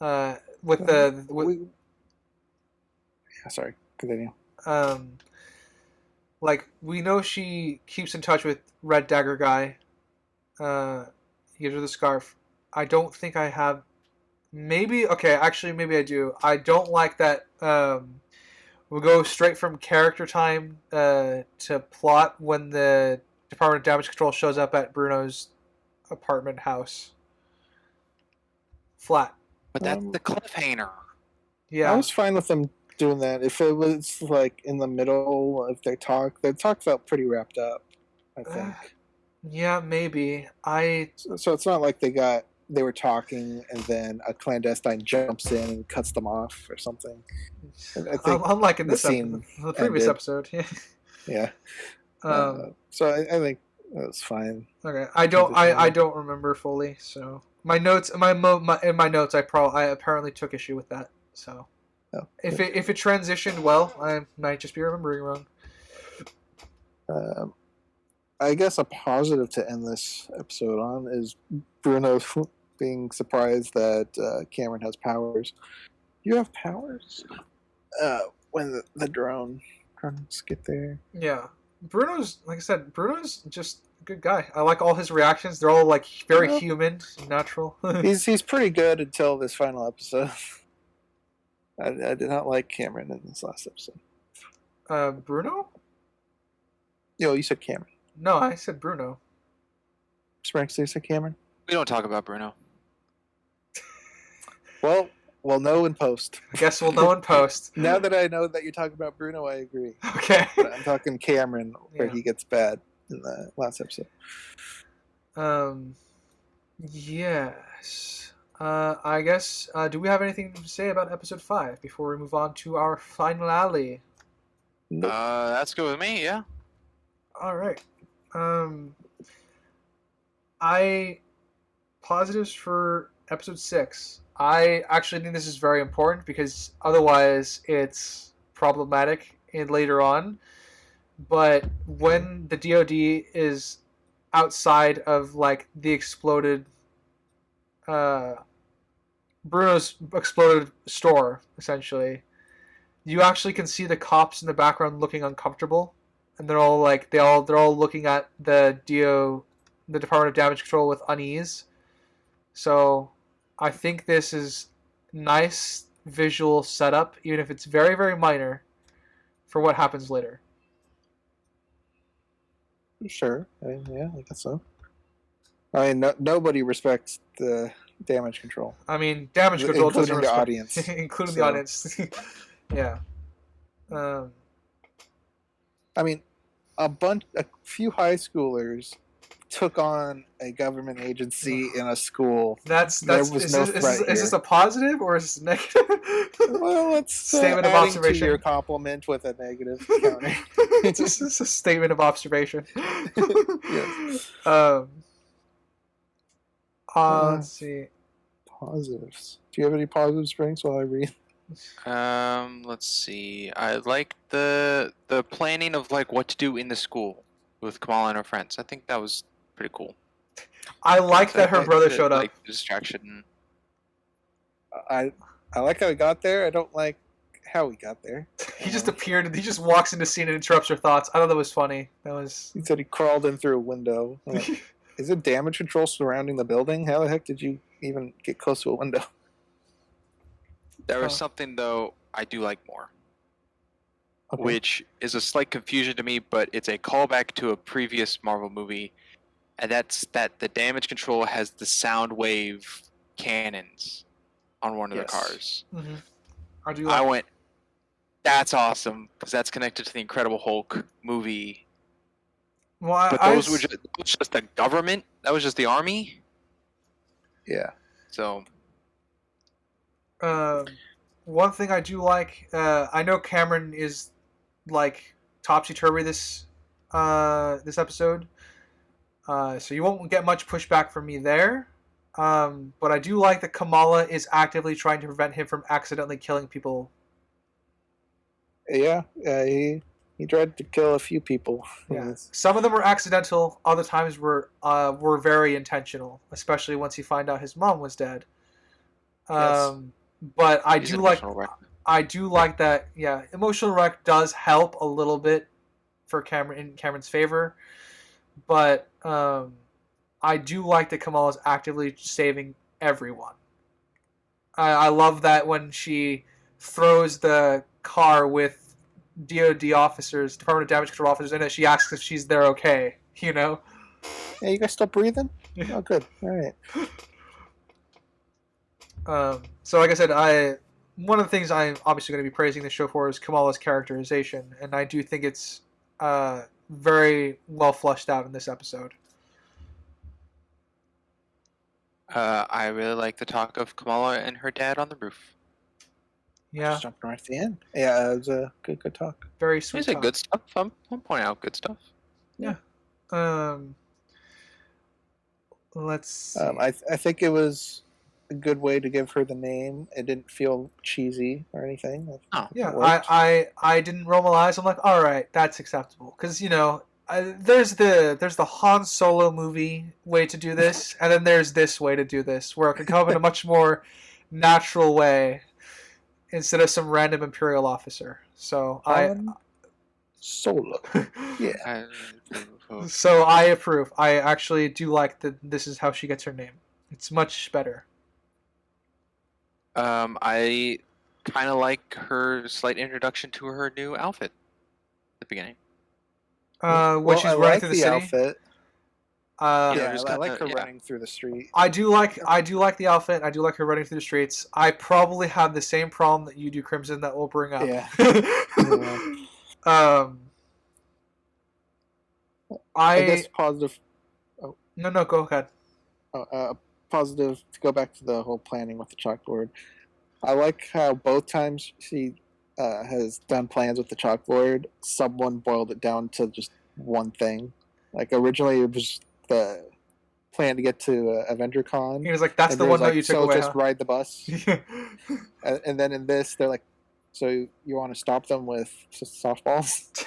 Sorry, continue. Like we know she keeps in touch with Red Dagger guy. He gives her the scarf. I don't think I have. Maybe maybe I do. I don't like that. We'll go straight from character time to plot when the Department of Damage Control shows up at Bruno's apartment house. Flat. But that's the cliffhanger. Yeah. I was fine with them doing that. If it was like in the middle of their talk felt pretty wrapped up, I think. Yeah, maybe. So it's not like they were talking and then a clandestine jumps in and cuts them off or something. I think unlike in the scene the previous ended. episode. Yeah. So I think that's fine. Okay, I don't remember fully. So my notes, in my notes, I apparently took issue with that. So if it transitioned well, I might just be remembering wrong. I guess a positive to end this episode on is Bruno being surprised that Cameron has powers. You have powers? When the drones get there. Yeah. Bruno's, like I said, Bruno's just a good guy. I like all his reactions. They're all like very human, natural. He's pretty good until this final episode. I did not like Cameron in this last episode. Bruno? Yo, you said Cameron. No, I said Bruno. Spranks, you said Cameron. We don't talk about Bruno. Well, we'll know in post. I guess we'll know in post. Now that I know that you're talking about Bruno, I agree. Okay. But I'm talking Cameron, where Yeah. he gets bad in the last episode. Yes. I guess, do we have anything to say about episode 5 before we move on to our finale? Nope. That's good with me. Yeah. All right. I positives for episode 6. I actually think this is very important because otherwise it's problematic later on. But when the DoD is outside of like the exploded, Bruno's exploded store, essentially, you actually can see the cops in the background looking uncomfortable, and they're all like they're all looking at the Department of Damage Control with unease. So I think this is nice visual setup, even if it's very, very minor, for what happens later. Sure. Yeah, I guess so. I mean, nobody respects the damage control. I mean, damage control doesn't Including the respect- audience. including the So- audience. Yeah. I mean, a few high schoolers took on a government agency in a school. That's There is, was this, no is, threat is this here. a positive or is this a negative? Well, it's Statement of adding observation. to your compliment with a negative counter. it's just a statement of observation. Yes. Let's see. Positives. Do you have any positive springs while I read? Let's see. I like the planning of like what to do in the school with Kamala and her friends. I think that was pretty cool. I like that her brother showed up. Like distraction. I like how he got there. I don't like how he got there. He just appeared and he just walks into scene and interrupts her thoughts. I thought that was funny. That was. He said he crawled in through a window. I'm like, is it damage control surrounding the building? How the heck did you even get close to a window? There was Oh. something though I do like more, Okay. which is a slight confusion to me, but it's a callback to a previous Marvel movie, and that's that the damage control has the sound wave cannons on one of the Yes. cars. Mm-hmm. I do. I Like, went, that's awesome, because that's connected to the Incredible Hulk movie. well, But those were just the government. That was just the army. Yeah. So one thing I do like. I know Cameron is like topsy turvy this episode, so you won't get much pushback from me there. But I do like that Kamala is actively trying to prevent him from accidentally killing people. Yeah. He tried to kill a few people. Yeah, some of them were accidental. Other times were very intentional, especially once he found out his mom was dead. Yes. But I he's do an like emotional wreck. I do like that. Yeah, emotional wreck does help a little bit for Cameron in Cameron's favor, but I do like that Kamala is actively saving everyone. I love that when she throws the car with DoD officers, Department of Damage Control officers in it. She asks if she's there okay. You know. Hey, you guys still breathing? Yeah. Oh, good. All right. So like I said, one of the things I'm obviously going to be praising the show for is Kamala's characterization, and I do think it's very well fleshed out in this episode. I really like the talk of Kamala and her dad on the roof. Yeah, Just jumping right at the end. Yeah, it was a good talk. very sweet. She said talk. good stuff. I'm pointing out good stuff. Let's see. I think it was a good way to give her the name. It didn't feel cheesy or anything. Oh. Yeah, It worked. I didn't roll my eyes. I'm like, all right, that's acceptable, because there's the Han Solo movie way to do this, and then there's this way to do this, where it can come in a much more natural way instead of some random Imperial officer. So Solo. Yeah. I I approve. I actually do like that. This is how she gets her name. It's much better. I kind of like her slight introduction to her new outfit at the beginning. When she's I running like through the the city. outfit. You know, Yeah, just I like kinda- her yeah. running through the street. I do like the outfit. I do like her running through the streets. I probably have the same problem that you do, Crimson, that we'll bring up. Yeah. Yeah. um, I guess positive. no, go ahead. Positive to go back to the whole planning with the chalkboard. I like how both times she has done plans with the chalkboard, someone boiled it down to just one thing. Like originally, it was the plan to get to AvengerCon. He was like, "That's and the Drew's one note like, you took so away." just Huh? ride the bus. And then in this, they're like, so you want to stop them with softballs?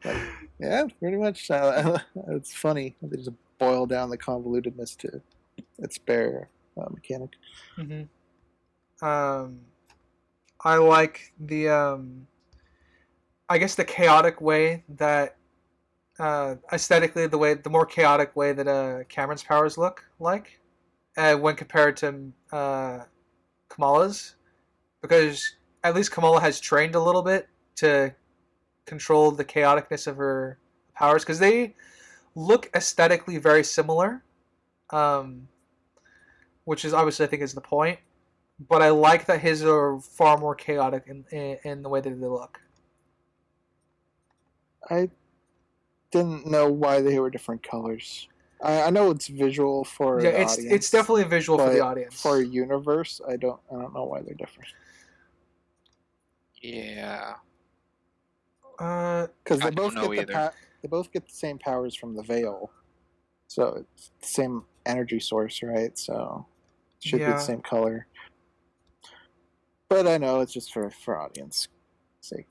Like, yeah, pretty much. It's funny. They just boil down the convolutedness to its bare mechanic. I like the I guess the chaotic way that aesthetically the more chaotic way that Cameron's powers look like when compared to Kamala's, because at least Kamala has trained a little bit to control the chaoticness of her powers, because they look aesthetically very similar, which is obviously I think is the point. But I like that his are far more chaotic in the way that they look. I didn't know why they were different colors. I know it's visual for Yeah, the it's audience. it's definitely visual for the but audience. For universe, I don't know why they're different. Yeah. Because I they both don't know get either. they both get the same powers from the veil, so it's the same energy source, right? So it should be Yeah. the same color. But I know it's just for audience sake.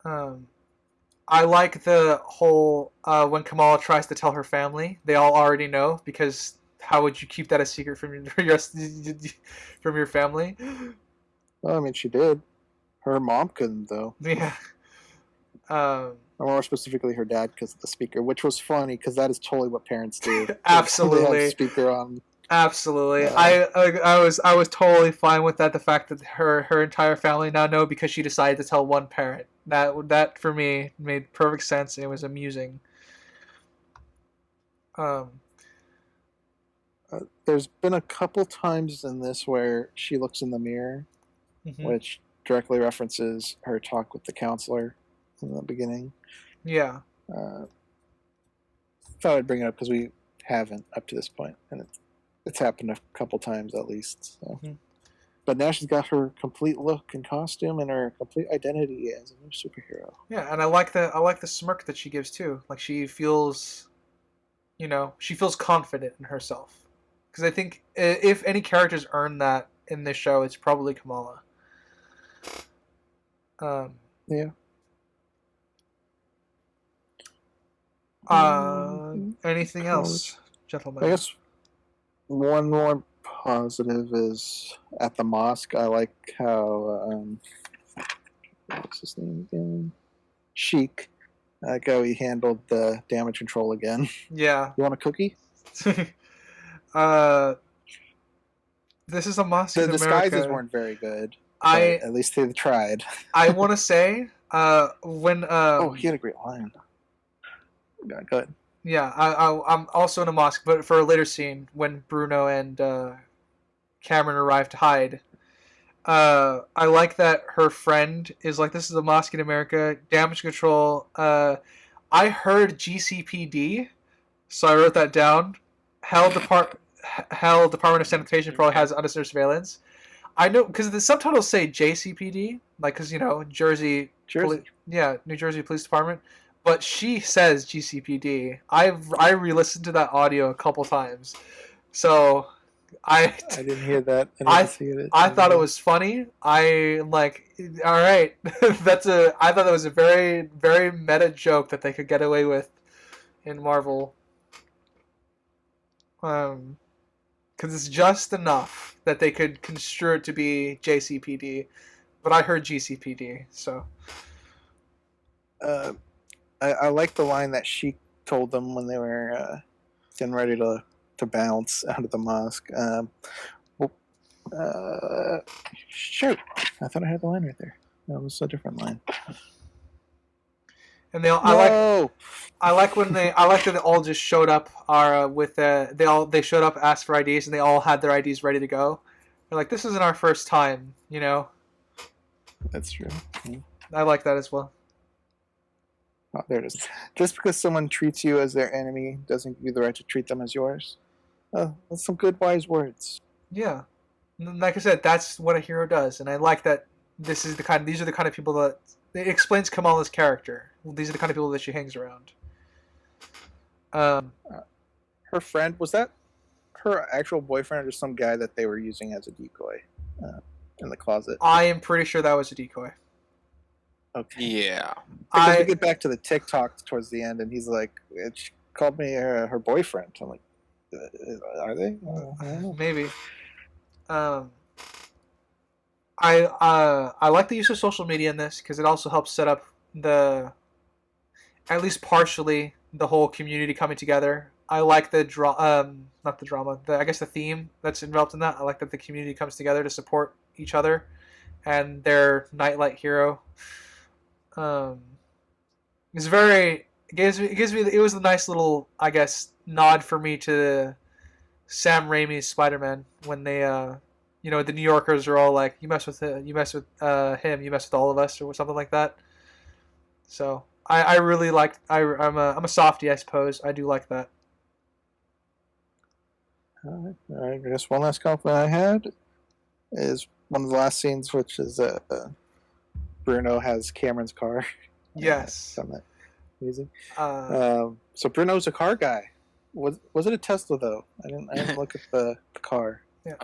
I like the whole when Kamala tries to tell her family, they all already know, because how would you keep that a secret from your family? Well, I mean, she did. Her mom couldn't, though. Yeah. Or more specifically, her dad, because of the speaker, which was funny because that is totally what parents do. Absolutely. They have speaker on. Absolutely. I was totally fine with that. The fact that her entire family now know because she decided to tell one parent. That for me made perfect sense, and it was amusing. There's been a couple times in this where she looks in the mirror, which directly references her talk with the counselor in the beginning. Yeah. Thought I'd bring it up because we haven't up to this point, and it's happened a couple times at least. So. But now she's got her complete look and costume and her complete identity as a new superhero. Yeah, and I like the smirk that she gives too. Like she feels confident in herself. Because I think if any characters earn that in this show, it's probably Kamala. Yeah. Anything else, gentlemen? I guess one more positive is at the mosque. I like how what's his name again? Sheik. I like how he handled the damage control again. Yeah. You want a cookie? This is a mosque The in disguises America. weren't very good. At least they tried. I want to say when oh, he had a great line. Go ahead. Yeah, I'm also in a mosque, but for a later scene when Bruno and Cameron arrive to hide. I like that her friend is like, this is a mosque in America, damage control. I heard GCPD, so I wrote that down. Hell Department of Sanitation probably has under surveillance. I know because the subtitles say JCPD, like because Jersey. New Jersey Police Department. But she says GCPD. I re-listened to that audio a couple times, so I didn't hear that. I thought it was funny. I'm like, all right, I thought that was a very very meta joke that they could get away with in Marvel, because it's just enough that they could construe it to be JCPD, but I heard GCPD, so. I like the line that she told them when they were getting ready to bounce out of the mosque. shoot! I thought I had the line right there. That was a different line. And I like when I like that they all just showed up. They showed up, asked for IDs, and they all had their IDs ready to go. They're like, this isn't our first time, you know. That's true. Yeah. I like that as well. Oh, there it is. Just because someone treats you as their enemy doesn't give you the right to treat them as yours. Oh, that's some good, wise words. Yeah, and like I said, that's what a hero does, and I like that. These are the kind of people that it explains Kamala's character. These are the kind of people that she hangs around. Her friend, was that her actual boyfriend or just some guy that they were using as a decoy in the closet? I am pretty sure that was a decoy. Okay. Yeah. Because we get back to the TikTok towards the end, and he's like, she called me her boyfriend. I'm like, are they? I don't know. Maybe. I like the use of social media in this because it also helps set up at least partially, the whole community coming together. I like the not the drama, I guess the theme that's involved in that. I like that the community comes together to support each other and their nightlight hero. It's very it was a nice little, I guess, nod for me to Sam Raimi's Spider-Man when they the New Yorkers are all like, you mess with him, you mess with all of us, or something like that. So I really like. I'm a softie, I suppose. I do like that. All right. I guess one last compliment I had is one of the last scenes, which is Bruno has Cameron's car. Yes. Found that amusing. So Bruno's a car guy. Was it a Tesla though? I didn't look at the car. Yeah.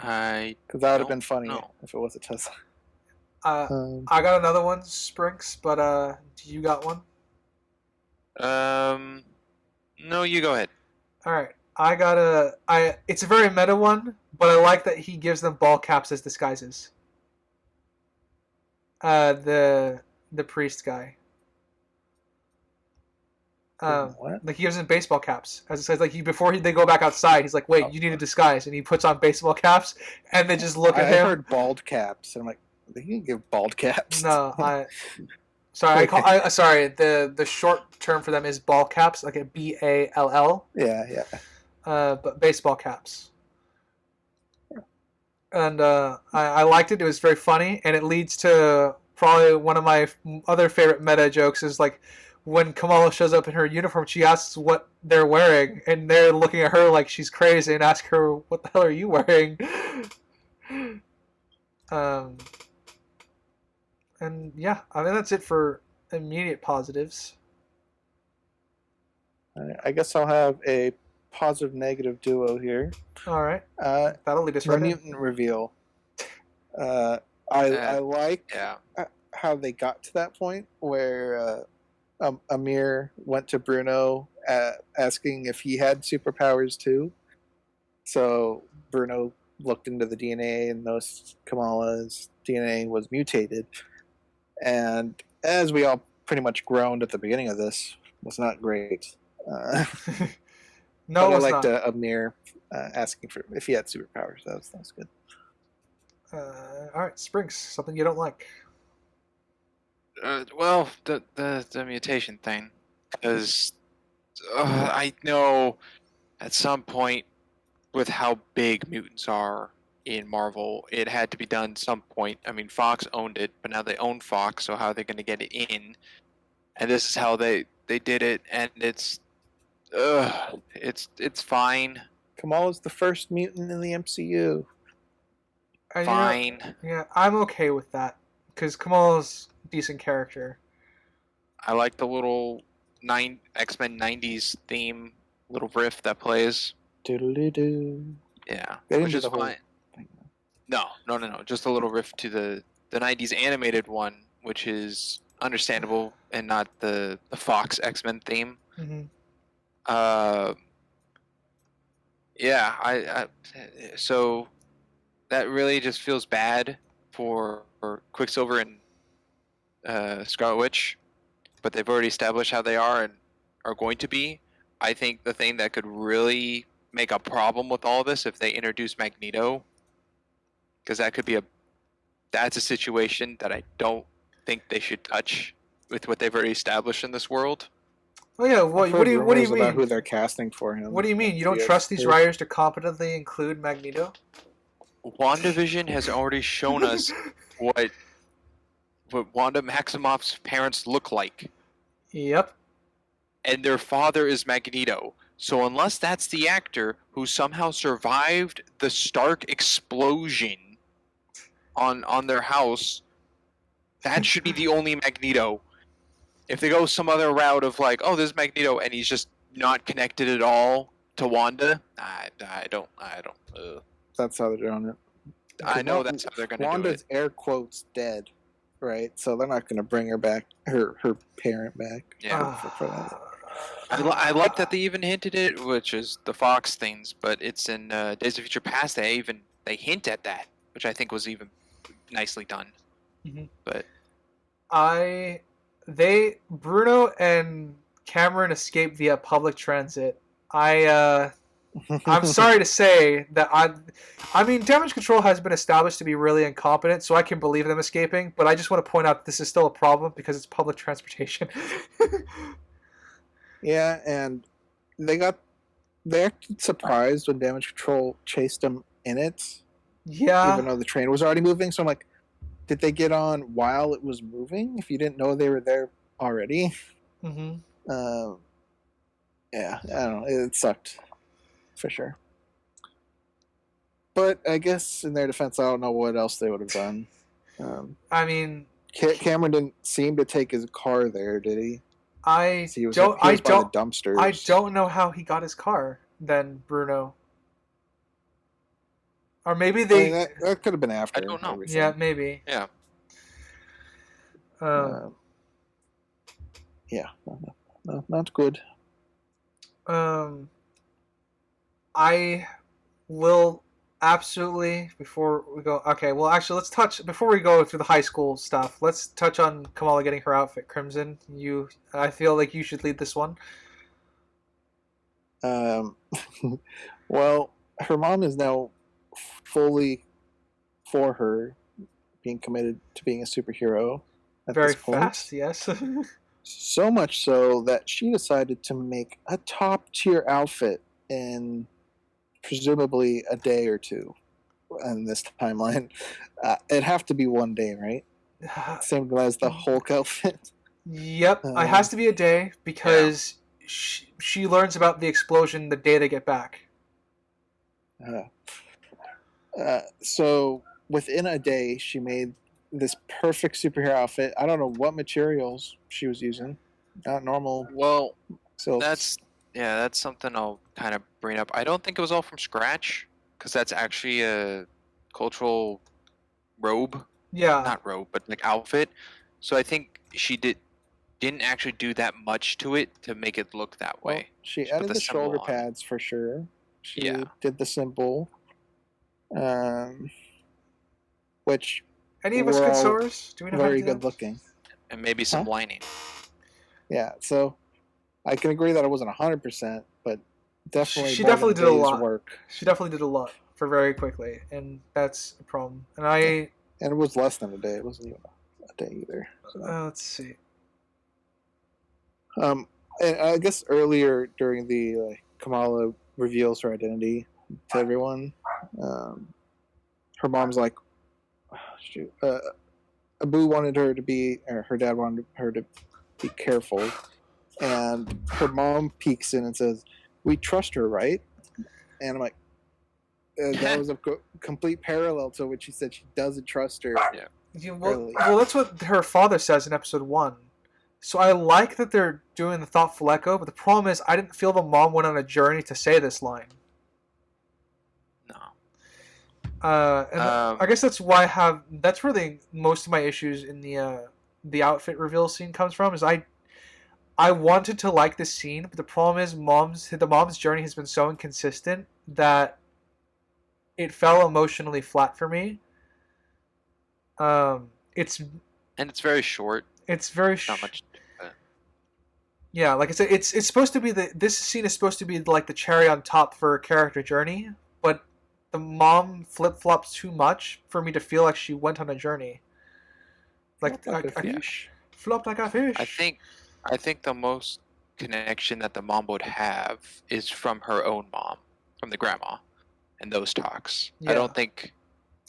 Because that would have been funny if it was a Tesla. I got another one, Sprinks, but do you got one? No, you go ahead. All right. It's a very meta one, but I like that he gives them ball caps as disguises. The priest guy. Like he gives them baseball caps. As it says, like they go back outside, he's like, "Wait, you need a disguise," and he puts on baseball caps, and they just look at him. I heard bald caps, and I'm like, they can give bald caps. No, sorry, sorry. The short term for them is ball caps, like a BALL. Yeah. But baseball caps. And I liked it. It was very funny, and it leads to probably one of my other favorite meta jokes is like when Kamala shows up in her uniform, she asks what they're wearing, and they're looking at her like she's crazy and ask her, "What the hell are you wearing?" And yeah, I mean that's it for immediate positives. I guess I'll have a positive negative duo here. All right, that'll lead us right in. Mutant reveal. I like how they got to that point where Amir went to Bruno asking if he had superpowers too. So Bruno looked into the DNA and noticed Kamala's DNA was mutated. And as we all pretty much groaned at the beginning of this, was not great. No, I liked Amir asking for if he had superpowers. That was good. All right, Springs, something you don't like. Well, the mutation thing, because I know at some point with how big mutants are in Marvel, it had to be done at some point. I mean, Fox owned it, but now they own Fox, so how are they going to get it in? And this is how they did it, and it's fine. Kamala's the first mutant in the MCU. Fine. Yeah, I'm okay with that because Kamala's a decent character. I like the little X-Men 90s theme, little riff that plays. Doodle-doo. Yeah, Which is fine. No. Just a little riff to the 90s animated one, which is understandable and not the Fox X-Men theme. Mm-hmm. So that really just feels bad for Quicksilver and Scarlet Witch, but they've already established how they are and are going to be. I think the thing that could really make a problem with all of this if they introduce Magneto, because that could be that's a situation that I don't think they should touch with what they've already established in this world. Oh yeah, I've what heard do you rumors about who mean? they're casting for him. What do you mean? You To don't be trust these a- writers to competently include Magneto? WandaVision has already shown us what Wanda Maximoff's parents look like, Yep. and their father is Magneto. So unless that's the actor who somehow survived the Stark explosion on their house, that should be the only Magneto. If they go some other route of like, oh, this is Magneto, and he's just not connected at all to Wanda, I don't. That's how they're doing it. I know that's how they're going to do Wanda's it. air quotes dead, right? So they're not going to bring her back, her parent back. Yeah. for that. I like that they even hinted it, which is the Fox things, but it's in Days of Future Past. They hint at that, which I think was even nicely done. Mhm. But Bruno and Cameron escaped via public transit. I'm sorry to say that I mean, Damage Control has been established to be really incompetent, so I can believe them escaping, but I just want to point out that this is still a problem because it's public transportation. Yeah, and they acted surprised when Damage Control chased them in it, Yeah. even though the train was already moving. So I'm like, did they get on while it was moving? If you didn't know they were there already, Mm-hmm. yeah, I don't know. It sucked for sure. But I guess in their defense, I don't know what else they would have done. I mean, Cameron didn't seem to take his car there, did he? He was I by the don't dumpsters. I don't know how he got his car then, Bruno. Or maybe I they mean, that could have been after. I don't know. everything. yeah, maybe. yeah, Yeah, no, not good. I will absolutely before we go. Okay, well, actually, let's touch before we go through the high school stuff. Let's touch on Kamala getting her outfit crimson. I feel like you should lead this one. Well, her mom is now fully for her being committed to being a superhero at Very this point. fast, yes. So much so that she decided to make a top tier outfit in presumably a day or two in this timeline. It'd have to be one day, right? Same as the Hulk outfit. Yep, it has to be a day because she learns about the explosion the day they get back. So within a day, she made this perfect superhero outfit. I don't know what materials she was using. Not normal. well, So that's something I'll kind of bring up. I don't think it was all from scratch, because that's actually a cultural robe, Yeah. not robe, but like outfit. So I think she didn't actually do that much to it to make it look that well, way. she She put added the the symbol shoulder on it. pads for sure. She Yeah. did the symbol, which Any of us we're good all sewers? Do we know how to very do good that? looking. And maybe some Huh? lining. Yeah, so I can agree that it wasn't 100%, but definitely She more definitely than did a day's lot. work. She definitely did a lot for very quickly, and that's a problem. And And it was less than a day. It wasn't even a day either. So. let's see. And I guess earlier during the Kamala reveals her identity to everyone, her mom's like, shoot, Abu wanted her to be, or her dad wanted her to be careful, and her mom peeks in and says, "We trust her, right?" And I'm like, that was a complete parallel to what she said. She doesn't trust her. Yeah, Really? well, that's what her father says in episode 1. So I like that they're doing the thoughtful echo, but the problem is I didn't feel the mom went on a journey to say this line. No. And I guess that's why that's where most of my issues in the outfit reveal scene comes from. Is I wanted to like this scene, but the problem is the mom's journey has been so inconsistent that it fell emotionally flat for me. It's very short. It's very Not much. Yeah, like I said, it's supposed to be this scene is supposed to be like the cherry on top for a character journey, but the mom flip flops too much for me to feel like she went on a journey. Like a I fish. flopped like a fish. I think the most connection that the mom would have is from her own mom, from the grandma, and those talks. I Yeah. don't think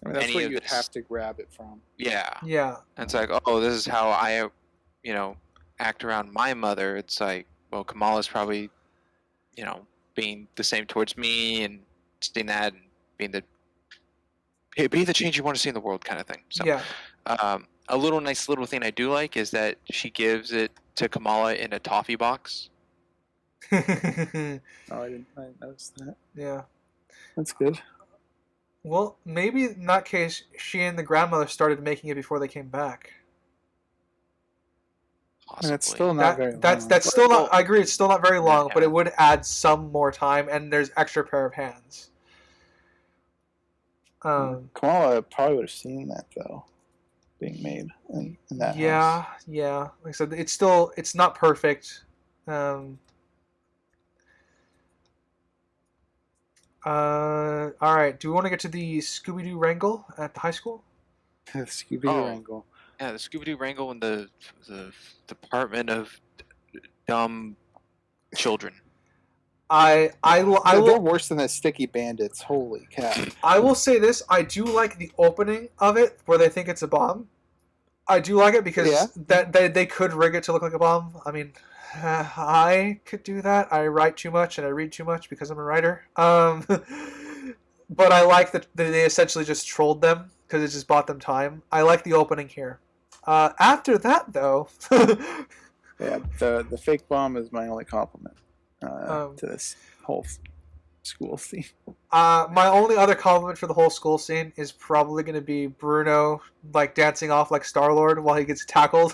I mean, that's any what of you'd this- have to grab it from. yeah. Yeah. And it's like, oh, this is how I, act around my mother. It's like, well, Kamala's probably, being the same towards me and seeing that and being the, hey, be the change you want to see in the world kind of thing. So, Yeah. a nice little thing I do like is that she gives it to Kamala in a toffee box. Oh, I didn't notice that. Yeah. That's good. Well, maybe in that case, she and the grandmother started making it before they came back. Possibly. And it's still not very long. That's still not. I agree. It's still not very long, but yeah. it would add some more time, and there's extra pair of hands. Kamala probably would have seen that though, being made in that Yeah, house. yeah. Like I said, it's not perfect. All right. Do we want to get to the Scooby-Doo wrangle at the high school? Scooby Oh. Wrangle. Yeah, the Scooby-Doo wrangle in the Department of Dumb Children. I They're will worse than the Sticky Bandits. Holy cow! I will say this. I do like the opening of it where they think it's a bomb. I do like it because that they could rig it to look like a bomb. I mean, I could do that. I write too much and I read too much because I'm a writer. But I like that they essentially just trolled them because it just bought them time. I like the opening here. After that, though, Yeah, the fake bomb is my only compliment to this whole school scene. my only other compliment for the whole school scene is probably going to be Bruno like dancing off like Star-Lord while he gets tackled.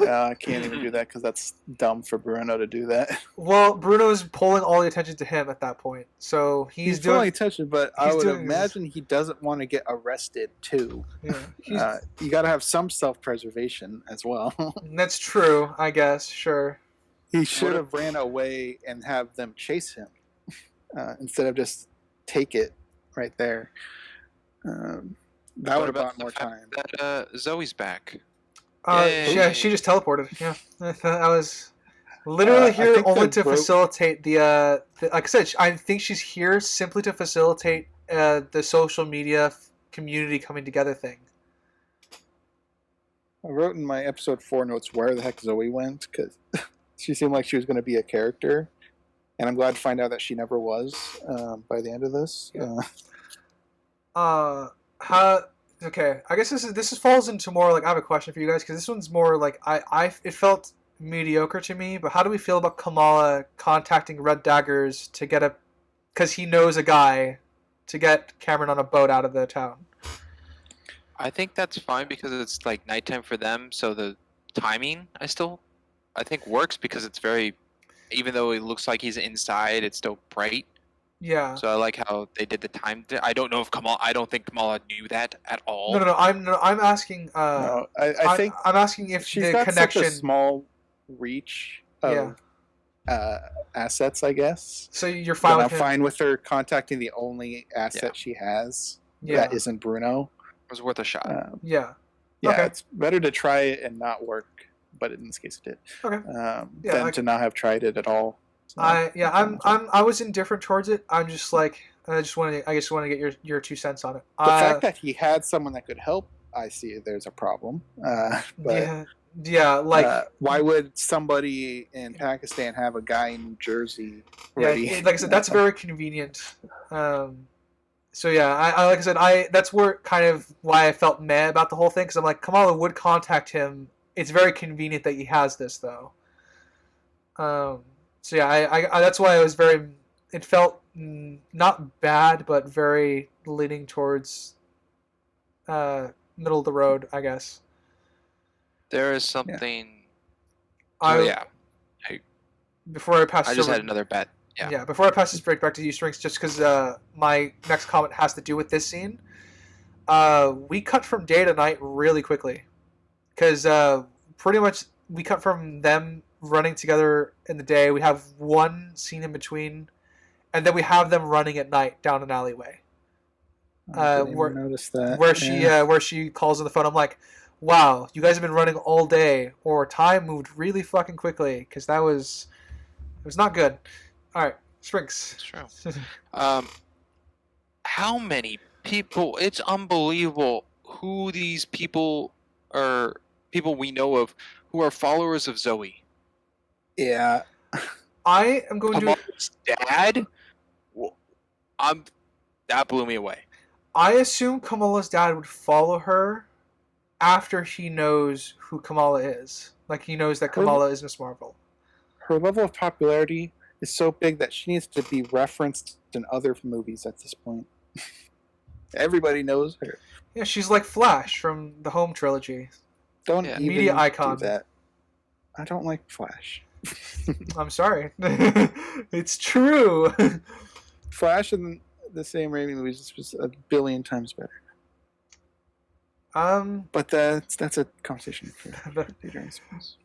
I can't even do that because that's dumb for Bruno to do that. Well, Bruno's pulling all the attention to him at that point, so he's doing. pulling attention, but I he's would doing imagine he doesn't want to get arrested too. Yeah, You got to have some self-preservation as well. that's true. I guess sure. He should have ran away and have them chase him instead of just take it right there. That What would have about bought more the fact time. that Zoe's back? Yeah, she just teleported. Yeah, I was literally I here think only that to broke- facilitate the. Like I said, I think she's here simply to facilitate the social media community coming together thing. I wrote in my episode 4 notes where the heck Zoe went because she seemed like she was going to be a character, and I'm glad to find out that she never was by the end of this. How? Okay, I guess this falls into more like I have a question for you guys because this one's more like it felt mediocre to me. But how do we feel about Kamala contacting Red Daggers to get because he knows a guy to get Cameron on a boat out of the town? I think that's fine because it's like nighttime for them, so the timing I think works because it's very, even though it looks like he's inside, it's still bright. Yeah. So I like how they did the time. I don't know if I don't think Kamala knew that at all. No. I'm asking. No, I think I'm asking if she's the got connection. such a small reach of assets, I guess. So you're fine But with I'm him? fine with her contacting the only asset she has that isn't Bruno. It was worth a shot. Yeah. Yeah, Okay. it's better to try it and not work, but in this case it did. Okay. Than to not have tried it at all. So, I was indifferent towards it. I'm just like I just want to get your 2 cents on it. the fact that he had someone that could help, I see there's a problem. But why would somebody in Pakistan have a guy in New Jersey ready? Yeah, like I said, that's very convenient. So yeah, I like I said, that's where kind of why I felt mad about the whole thing because I'm like Kamala would contact him. It's very convenient that he has this though. So yeah, I that's why I was very. It felt not bad, but very leaning towards middle of the road, I guess. There is something. Before I pass, I just had another bet. Yeah. Before I pass this break back to you, Strings, just because my next comment has to do with this scene. We cut from day to night really quickly, because pretty much we cut from them running together in the day. We have one scene in between, and then we have them running at night down an alleyway. I didn't where even notice that. where she calls on the phone. I'm like, wow, you guys have been running all day, or time moved really fucking quickly, because it was not good. All right, Sprinks. That's true. How many people? It's unbelievable who these people are. People we know of who are followers of Zoe. Yeah. I am going to. Kamala's dad. Well, that blew me away. I assume Kamala's dad would follow her after he knows who Kamala is. Like, he knows that Kamala is Miss Marvel. Her level of popularity is so big that she needs to be referenced in other movies at this point. Everybody knows her. Yeah, she's like Flash from the Home trilogy. Don't Yeah. even Media icon. do that. I don't like Flash. I'm sorry. It's true. Flash in the same Raimi movies was a billion times better. But that's a conversation for later, I suppose.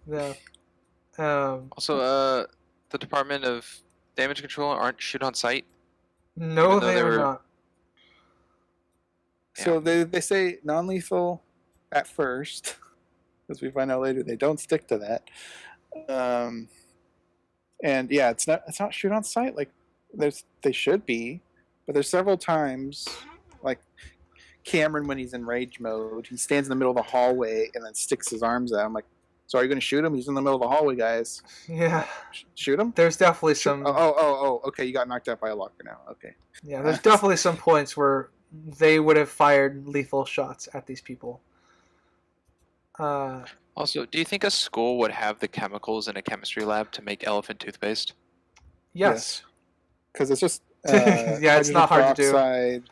Yeah. Also, the Department of Damage Control aren't shoot on site. No, even though they they are were- not. So they say non-lethal at first, as we find out later, they don't stick to that. And yeah, it's not shoot on sight like they should be, but there's several times like Cameron when he's in rage mode, he stands in the middle of the hallway and then sticks his arms out. I'm like, so are you going to shoot him? He's in the middle of the hallway, guys. Yeah. Shoot him? There's definitely some. Oh, okay. You got knocked out by a locker now. Okay. Yeah, there's definitely some points where they would have fired lethal shots at these people. Also, do you think a school would have the chemicals in a chemistry lab to make elephant toothpaste? Yes. Because it's just Yeah, it's not hard to do. peroxide,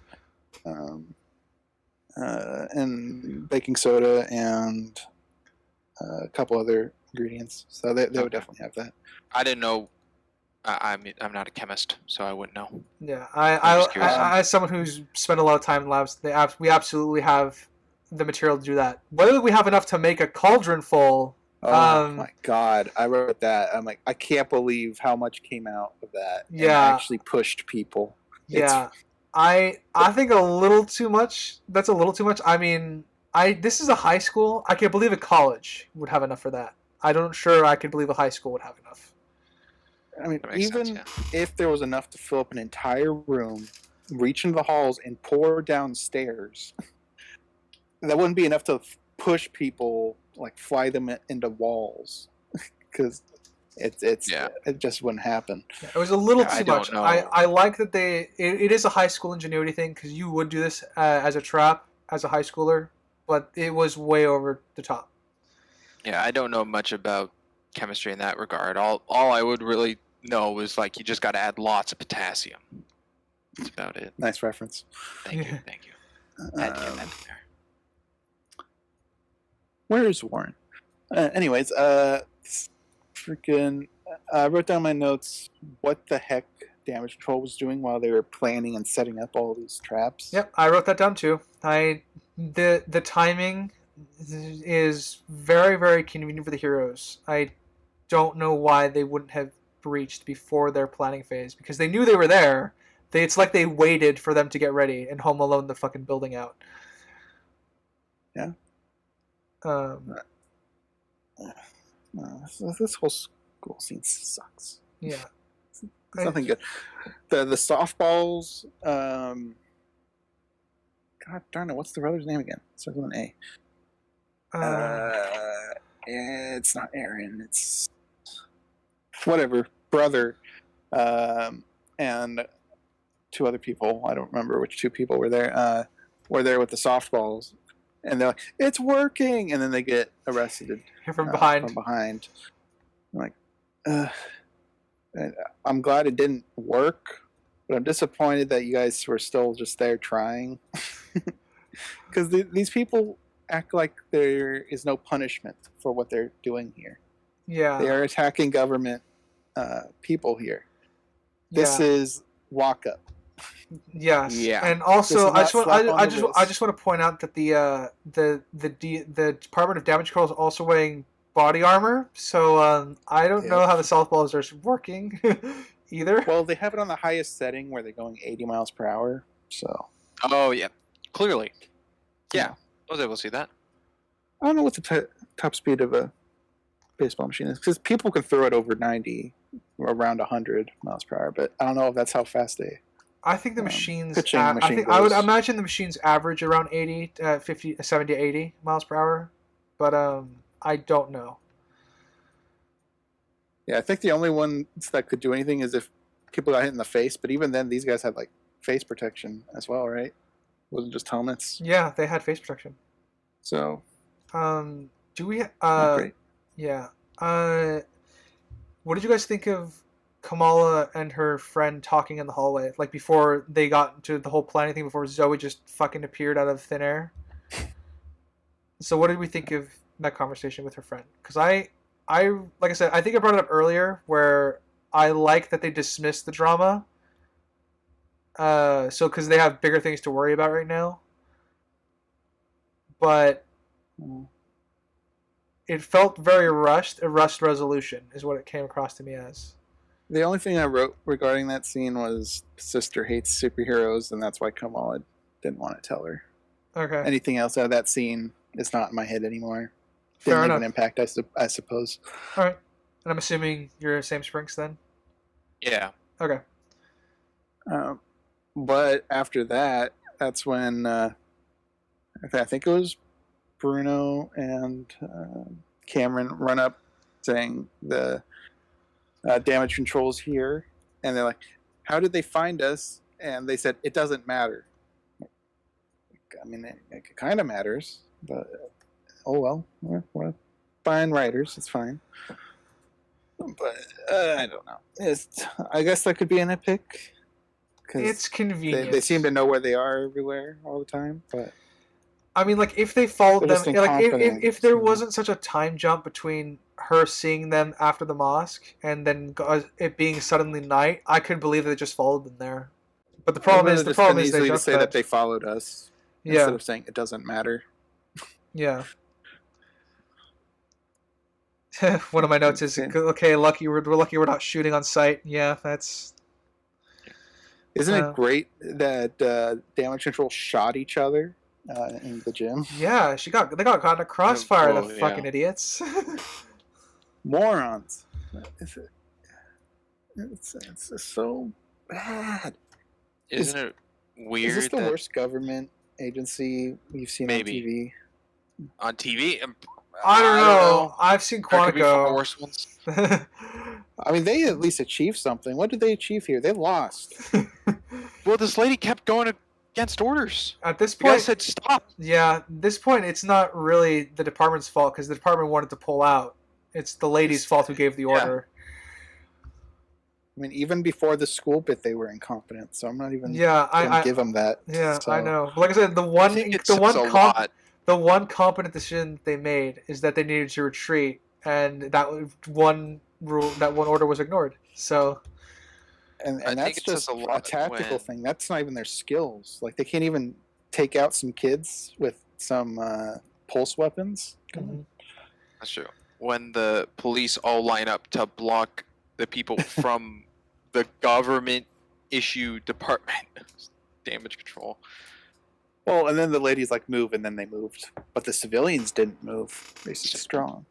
and baking soda and a couple other ingredients. So they would definitely have that. I didn't know. I'm not a chemist, so I wouldn't know. Yeah, I'm just curious. I as someone who's spent a lot of time in labs, we absolutely have the material to do that. Whether we have enough to make a cauldron full. Oh my god, I wrote that. I'm like, I can't believe how much came out of that. And Yeah. actually pushed people. Yeah, I think a little too much. That's a little too much. I mean, this is a high school. I can't believe a college would have enough for that. I don't sure I could believe a high school would have enough. I mean, That makes even sense, if there was enough to fill up an entire room, reach into the halls and pour downstairs, that wouldn't be enough to push people, like fly them into walls, because it just wouldn't happen. Yeah, it was a little Yeah, I too don't much. know. I like that it is a high school ingenuity thing, because you would do this as a trap as a high schooler, but it was way over the top. Yeah, I don't know much about chemistry in that regard. All I would really know was like you just got to add lots of potassium. That's about it. Nice reference. Thank you. Had to get that in there. Where is Warren? Anyways, freaking, I wrote down my notes. What the heck Damage Control was doing while they were planning and setting up all these traps? Yep, I wrote that down too. The timing is very, very convenient for the heroes. I don't know why they wouldn't have breached before their planning phase, because they knew they were there. It's like they waited for them to get ready and Home Alone the fucking building out. Yeah. This whole school scene sucks. Yeah. It's nothing good. The softballs. God darn it! What's the brother's name again? Starts with an A. It's not Aaron. It's whatever brother, and two other people. I don't remember which two people were there. Were there with the softballs, and they're like, "It's working!" And then they get arrested From behind. From behind. I'm like, I'm glad it didn't work, but I'm disappointed that you guys were still just there trying. Because these people act like there is no punishment for what they're doing here. Yeah. They are attacking government people here. This is lockup. Yes. Yeah. And also, This is not slap on the I wrist. just want to point out that the Department of Damage Control is also wearing body armor. So I don't know Yep. how the softballs are working either. Well, they have it on the highest setting where they're going 80 miles per hour. So Oh yeah, clearly. Yeah, Yeah. I was able to see that. I don't know what the top speed of a baseball machine is, because people can throw it over 90 or around 100 miles per hour, but I don't know if that's how fast they I think the machines. pitching I machine think I would goes. imagine the machines average around 80, 50, 70 to 80 miles per hour, but I don't know. Yeah, I think the only ones that could do anything is if people got hit in the face, but even then, these guys had like face protection as well, right? It wasn't just helmets. Yeah, they had face protection. So, Do we? not great. Yeah. What did you guys think of Kamala and her friend talking in the hallway, like before they got into the whole planning thing, before Zoe just fucking appeared out of thin air? So what did we think of that conversation with her friend? Because like I said, I think I brought it up earlier where I like that they dismissed the drama. So because they have bigger things to worry about right now. But it felt very rushed. A rushed resolution is what it came across to me as. The only thing I wrote regarding that scene was sister hates superheroes, and that's why Kamala didn't want to tell her. Okay. Anything else out of that scene is not in my head anymore. Fair Didn't leave enough. an impact, I suppose. All right. And I'm assuming you're Sam Sprinks then? Yeah. Okay. But after that, that's when I think it was Bruno and Cameron run up saying the damage control's here. And they're like, how did they find us? And they said, it doesn't matter. I mean, it kind of matters, but oh well. We're fine writers. It's fine. But I don't know. I guess that could be a nitpick. It's convenient. They seem to know where they are everywhere all the time. But I mean, like if they followed they're them, just like incompetent, if there so- wasn't such a time jump between her seeing them after the mosque and then it being suddenly night, I could believe they just followed them there. But the problem is, they easily to jumped say that they followed us instead Yeah, of saying it doesn't matter. yeah. One of my notes is okay. Lucky we're lucky we're not shooting on sight. Yeah, that's. Isn't it great that damage control shot each other in the gym? Yeah, they got caught in a crossfire. Oh, The yeah. fucking idiots. Morons. It's just so bad. Isn't it weird? Is this the that worst government agency you've seen Maybe. on TV? on TV? I don't know. I've seen There could be far Quantico. worse ones. I mean, they at least achieved something. What did they achieve here? They lost. Well, this lady kept going against orders. At this The guy point, said stop. yeah, at this point, it's not really the department's fault because the department wanted to pull out. It's the lady's fault who gave the order. I mean, even before the school bit, they were incompetent. So I'm not even Yeah, going to give them that. yeah, So, I know. But like I said, I think it says a lot. the one competent decision they made is that they needed to retreat, and that one order was ignored. So And I think that's it says just a a lot tactical when- thing. That's not even their skills. Like, they can't even take out some kids with some pulse weapons. Come on. That's true. When the police all line up to block the people from the government issue department, damage control. Well, and then the ladies like move, and then they moved, but the civilians didn't move. They stayed strong.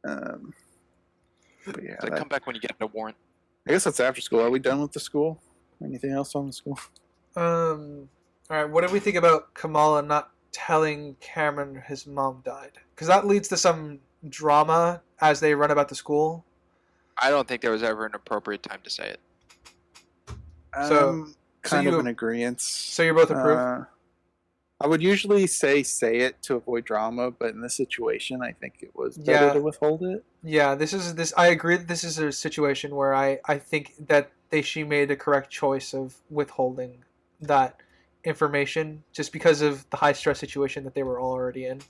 But yeah, They come back when you get a warrant. I guess that's after school. Are we done with the school? Anything else on the school? all right, what did we think about Kamala not telling Cameron his mom died? Because that leads to some drama as they run about the school. I don't think there was ever an appropriate time to say it. So Kind you- of an agreement. So you're both approve? I would usually say it to avoid drama, but in this situation, I think it was better Yeah. to withhold it. Yeah, I agree that this is a situation where I think that she made the correct choice of withholding that information just because of the high stress situation that they were already in.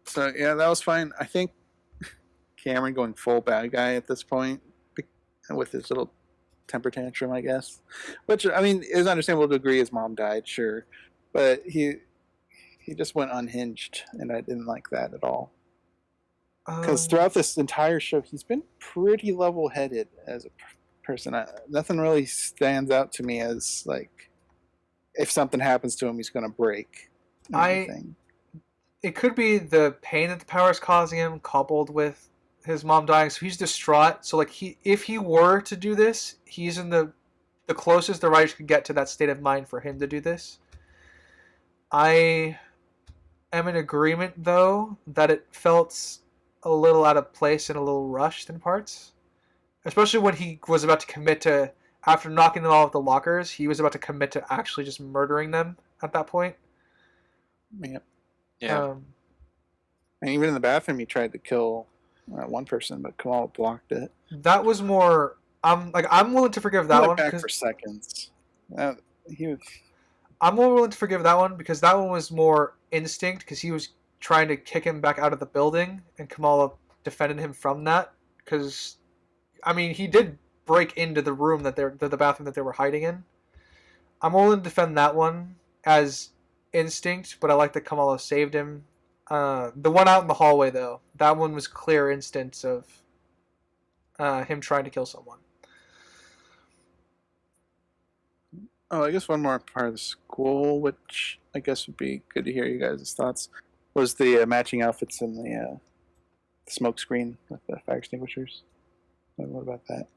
So yeah, that was fine. I think Cameron going full bad guy at this point with his little temper tantrum, I guess. Which, I mean, it was understandable to agree his mom died, sure, but he just went unhinged, and I didn't like that at all. Because throughout this entire show, he's been pretty level-headed as a person. Nothing really stands out to me as like if something happens to him, he's going to break. Or anything. It could be the pain that the power is causing him, coupled with his mom dying. So he's distraught. So like if he were to do this, he's in the closest the writers could get to that state of mind for him to do this. I am in agreement, though, that it felt a little out of place and a little rushed in parts. Especially when he was about to commit to, after knocking them all off the lockers, he was about to commit to actually just murdering them at that point. Yep. Yeah. And even in the bathroom, he tried to kill one person, but Kamal blocked it. That was more. I'm willing to forgive that he one. Back for seconds. I'm more willing to forgive that one because that one was more instinct because he was trying to kick him back out of the building, and Kamala defended him from that. Because, I mean, he did break into the room the bathroom that they were hiding in. I'm willing to defend that one as instinct, but I like that Kamala saved him. The one out in the hallway, though, that one was clear instance of him trying to kill someone. Oh, I guess one more part of the school, which I guess would be good to hear you guys' thoughts, was the matching outfits in the smoke screen with the fire extinguishers. What about that?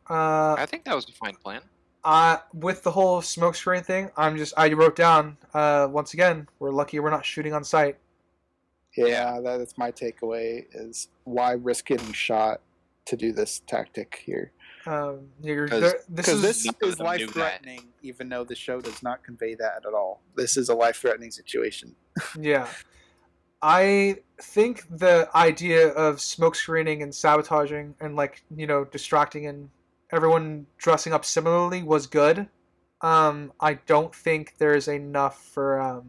I think that was a fine plan. With the whole smoke screen thing, I wrote down, once again, we're lucky we're not shooting on sight. Yeah, that's my takeaway, is why risk getting shot to do this tactic here? This is life-threatening, even though the show does not convey that at all. This is a life-threatening situation. Yeah. I think the idea of smoke screening and sabotaging and, distracting and everyone dressing up similarly was good. I don't think there's enough for...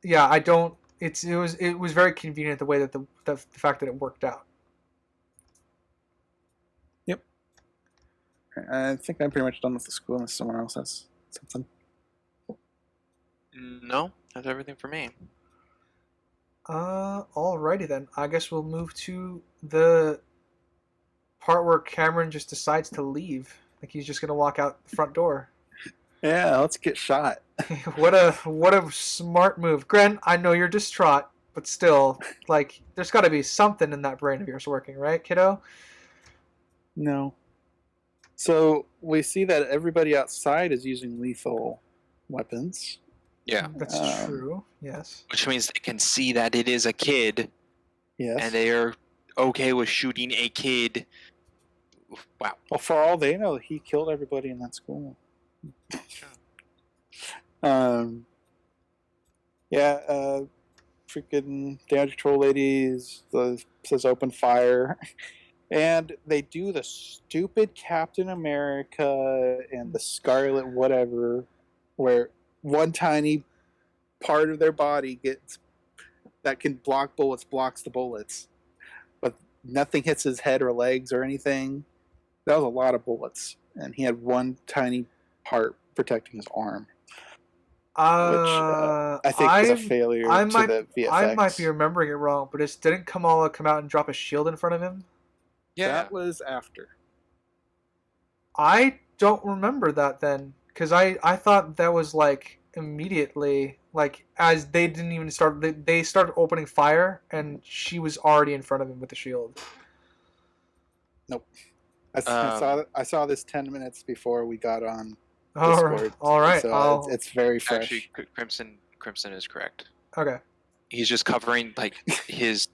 Yeah, I don't... It was very convenient the way that the fact that it worked out. Yep. I think I'm pretty much done with the school unless someone else has something. No, that's everything for me. Alrighty then. I guess we'll move to the part where Cameron just decides to leave. Like he's just gonna walk out the front door. Yeah, let's get shot. What a smart move. Gren, I know you're distraught, but still, there's gotta be something in that brain of yours working, right, kiddo? No. So we see that everybody outside is using lethal weapons. Yeah. That's true, yes. Which means they can see that it is a kid. Yes. And they are okay with shooting a kid. Wow. Well, for all they know, he killed everybody in that school. Freaking damage control ladies says open fire. And they do the stupid Captain America and the Scarlet whatever, where one tiny part of their body that can block bullets blocks the bullets, but nothing hits his head or legs or anything. That was a lot of bullets, and he had one tiny part protecting his arm, which I think was a failure to the VFX. I might be remembering it wrong, but didn't Kamala come out and drop a shield in front of him? Yeah, that was after. I don't remember that then, because I thought that was immediately, as they didn't even start, they started opening fire and she was already in front of him with the shield. Nope. I saw this 10 minutes before we got on Discord. All right. So it's very fresh. Actually, Crimson is correct. Okay. He's just covering his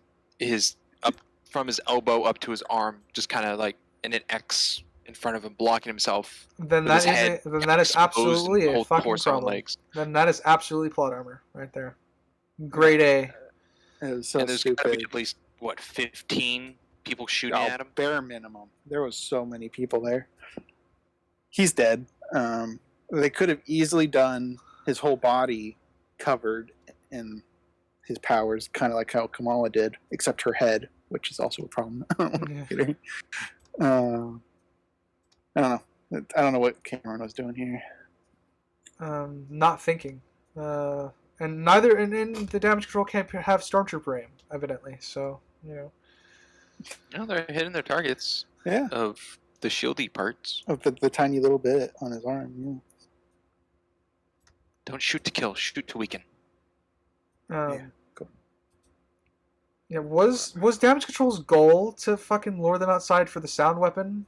up from his elbow up to his arm, just kind of in an X in front of him, blocking himself. Then that is absolutely a fucking problem. Legs. Then that is absolutely plot armor right there. Grade A. It was so and there's stupid. Gotta be at least 15 people shooting at him. Bare minimum. There was so many people there. He's dead. They could have easily done his whole body covered in his powers, kind of like how Kamala did, except her head, which is also a problem. Yeah. I don't know. I don't know what Cameron was doing here. Not thinking. And the damage control can't have stormtrooper aim, evidently. So, No, they're hitting their targets Yeah, of the shieldy parts. of the tiny little bit on his arm. Yeah. Don't shoot to kill, shoot to weaken. Cool. Yeah, was Damage Control's goal to fucking lure them outside for the sound weapon?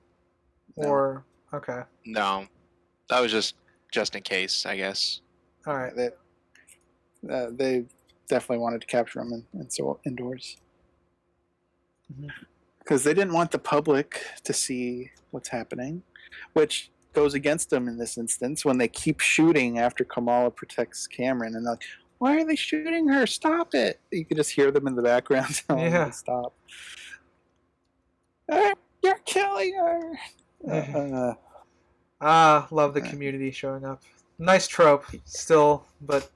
No. Or okay. No, that was just in case, I guess. All right. They definitely wanted to capture him and so indoors. Because they didn't want the public to see what's happening, which goes against them in this instance when they keep shooting after Kamala protects Cameron, and they're like, "Why are they shooting her? Stop it!" You can just hear them in the background telling them to stop. You're killing her. Love the community showing up. Nice trope, still, but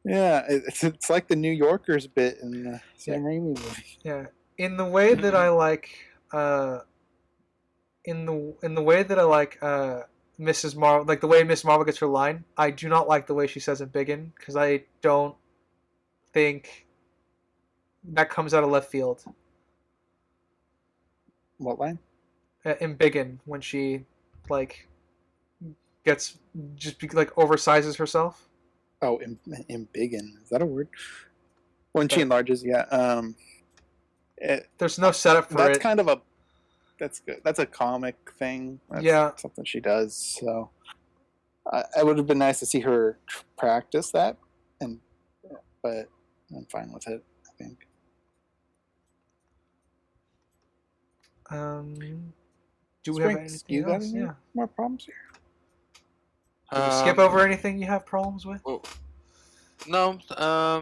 yeah, it's like the New Yorkers bit in the Sam Raimi movie. yeah, in the way that I like, in the way that I like, Mrs. Marvel, like the way Miss Marvel gets her line. I do not like the way she says "embiggen" because I don't think that comes out of left field. What line? Embiggen, when she like gets like oversizes herself. Oh, embiggen. Is that a word? When she enlarges, yeah. There's no setup for that's it. kind of a that's good. That's a comic thing. That's something she does. So it would have been nice to see her practice that, but I'm fine with it. I think. Do we have anything else? Any more problems here? Did we skip over anything you have problems with? No. I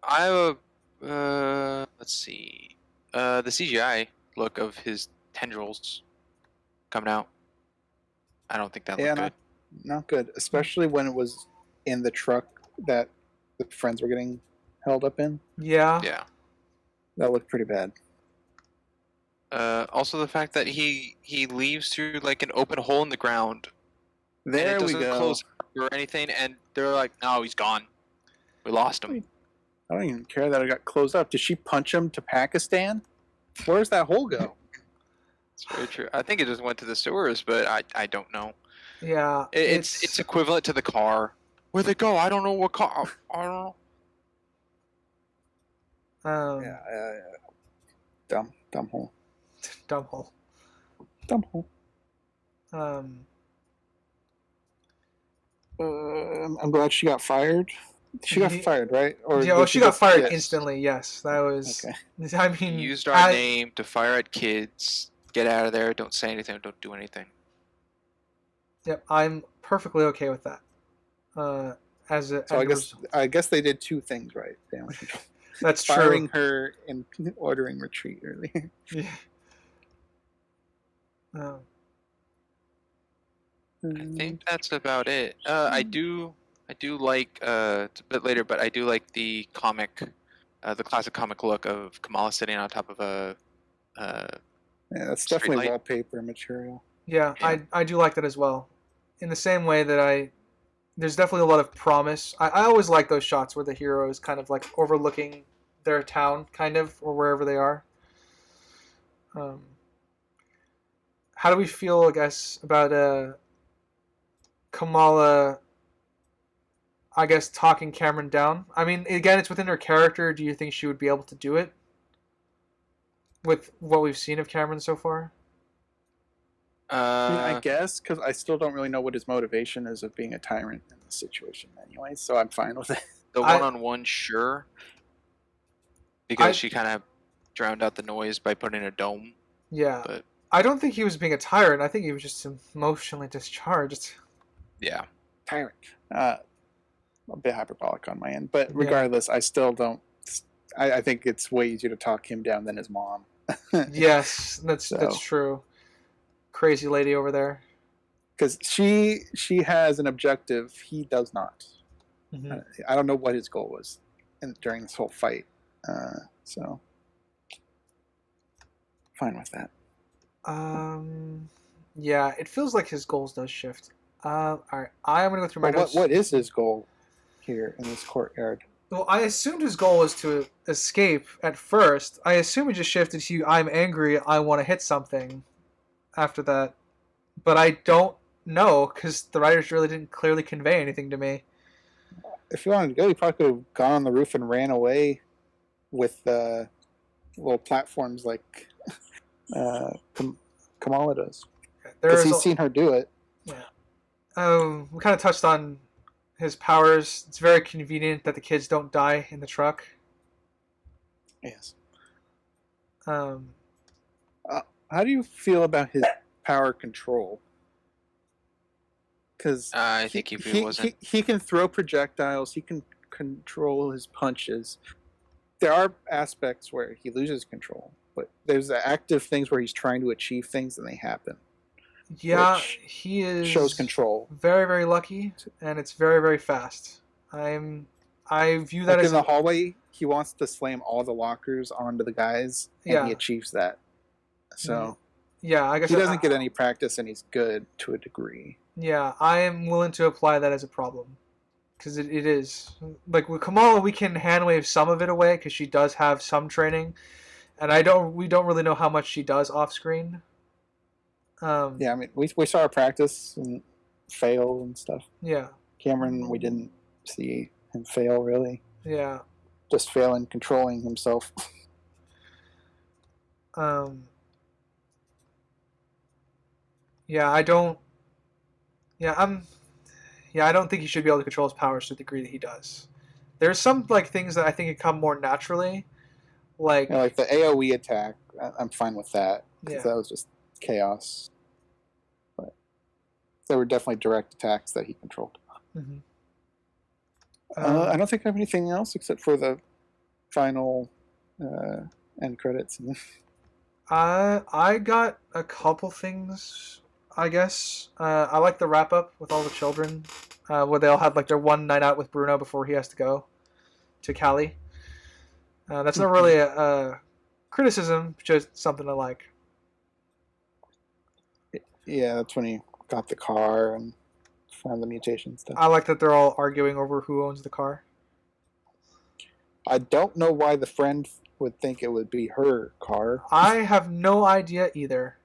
have a. Let's see. The CGI look of his tendrils coming out. I don't think that looked good. Not good, especially when it was in the truck that the friends were getting held up in. Yeah. Yeah. That looked pretty bad. Also, the fact that he leaves through like an open hole in the ground. There and it we doesn't go. Close or anything, and they're like, "No, he's gone. We lost him." I don't even care that it got closed up. Did she punch him to Pakistan? Where's that hole go? It's very true. I think it just went to the sewers, but I don't know. Yeah. It's equivalent to the car. Where'd they go? I don't know what car. I don't know. Yeah. Dumb hole. Dumb hole. Dumb hole. I'm glad she got fired. She got fired, right? Or yeah, well, she got fired instantly. Yes, that was. Okay. I mean, he used our name to fire at kids. Get out of there! Don't say anything. Don't do anything. Yep, I'm perfectly okay with that. I guess they did two things right. That's true. Firing her and ordering retreat earlier. Yeah. I think that's about it. I do like it's a bit later, but I do like the comic, the classic comic look of Kamala sitting on top of a. Yeah, that's definitely wallpaper material. Yeah, I do like that as well. In the same way that there's definitely a lot of promise. I always like those shots where the hero is kind of like overlooking their town, kind of, or wherever they are. How do we feel, I guess, about Kamala, I guess, talking Cameron down? I mean, again, it's within her character. Do you think she would be able to do it with what we've seen of Cameron so far? I guess, because I still don't really know what his motivation is of being a tyrant in this situation anyway, so I'm fine with it. The one-on-one, sure. Because she kind of drowned out the noise by putting a dome. Yeah. But I don't think he was being a tyrant. I think he was just emotionally discharged. Yeah. Tyrant. A bit hyperbolic on my end. But regardless, I still don't... I think it's way easier to talk him down than his mom. Yes, that's true. Crazy lady over there. Because she has an objective. He does not. Mm-hmm. I don't know what his goal was during this whole fight. So... fine with that. Yeah, it feels like his goals does shift. All right, I'm gonna go through my notes. What is his goal here in this courtyard? Well, I assumed his goal was to escape at first. I assume he just shifted to I'm angry, I want to hit something after that. But I don't know because the writers really didn't clearly convey anything to me. If he wanted to go, he probably could have gone on the roof and ran away with little platforms like Kamala does. Because he's seen her do it. Yeah. We kind of touched on his powers. It's very convenient that the kids don't die in the truck. Yes. Um, How do you feel about his power control? Because I think if it wasn't, he can throw projectiles. He can control his punches. There are aspects where he loses control, but there's active things where he's trying to achieve things and they happen. yeah, which he is shows control. Very, very lucky, and it's very, very fast. I view that Like as in the hallway, he wants to slam all the lockers onto the guys, and he achieves that. So yeah, I guess he doesn't get any practice, and he's good to a degree. Yeah, I am willing to apply that as a problem. Because it is. Like, with Kamala, we can hand-wave some of it away, because she does have some training. And we don't really know how much she does off-screen. Yeah, I mean, we saw her practice and fail and stuff. Yeah. Cameron, we didn't see him fail, really. Yeah. Just fail in controlling himself. Yeah, I don't... Yeah, I don't think he should be able to control his powers to the degree that he does. There's some like things that I think could come more naturally, like like the AOE attack. I'm fine with that because Yeah. that was just chaos. But there were definitely direct attacks that he controlled. Mhm. I don't think I have anything else except for the final end credits. I got a couple things, I guess. I like the wrap up with all the children, where they all had like their one night out with Bruno before he has to go to Cali. That's not really a criticism, just something I like. Yeah, that's when he got the car and found the mutation stuff. I like that they're all arguing over who owns the car. I don't know why the friend would think it would be her car. I have no idea either.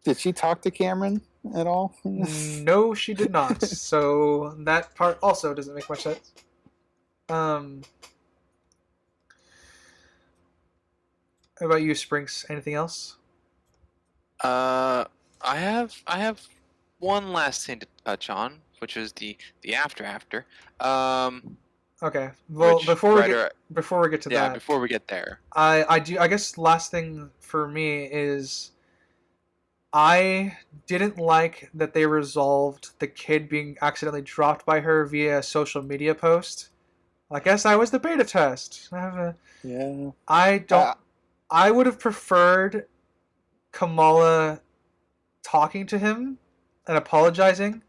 Did she talk to Cameron at all? No, she did not. So that part also doesn't make much sense. How about you, Sprinks? Anything else? I have one last thing to touch on, which is the after. Okay. Well, Which before we writer- get to yeah, that, before we get there, I guess last thing for me is I didn't like that they resolved the kid being accidentally dropped by her via a social media post. I guess I was the beta test. Yeah. I would have preferred Kamala talking to him and apologizing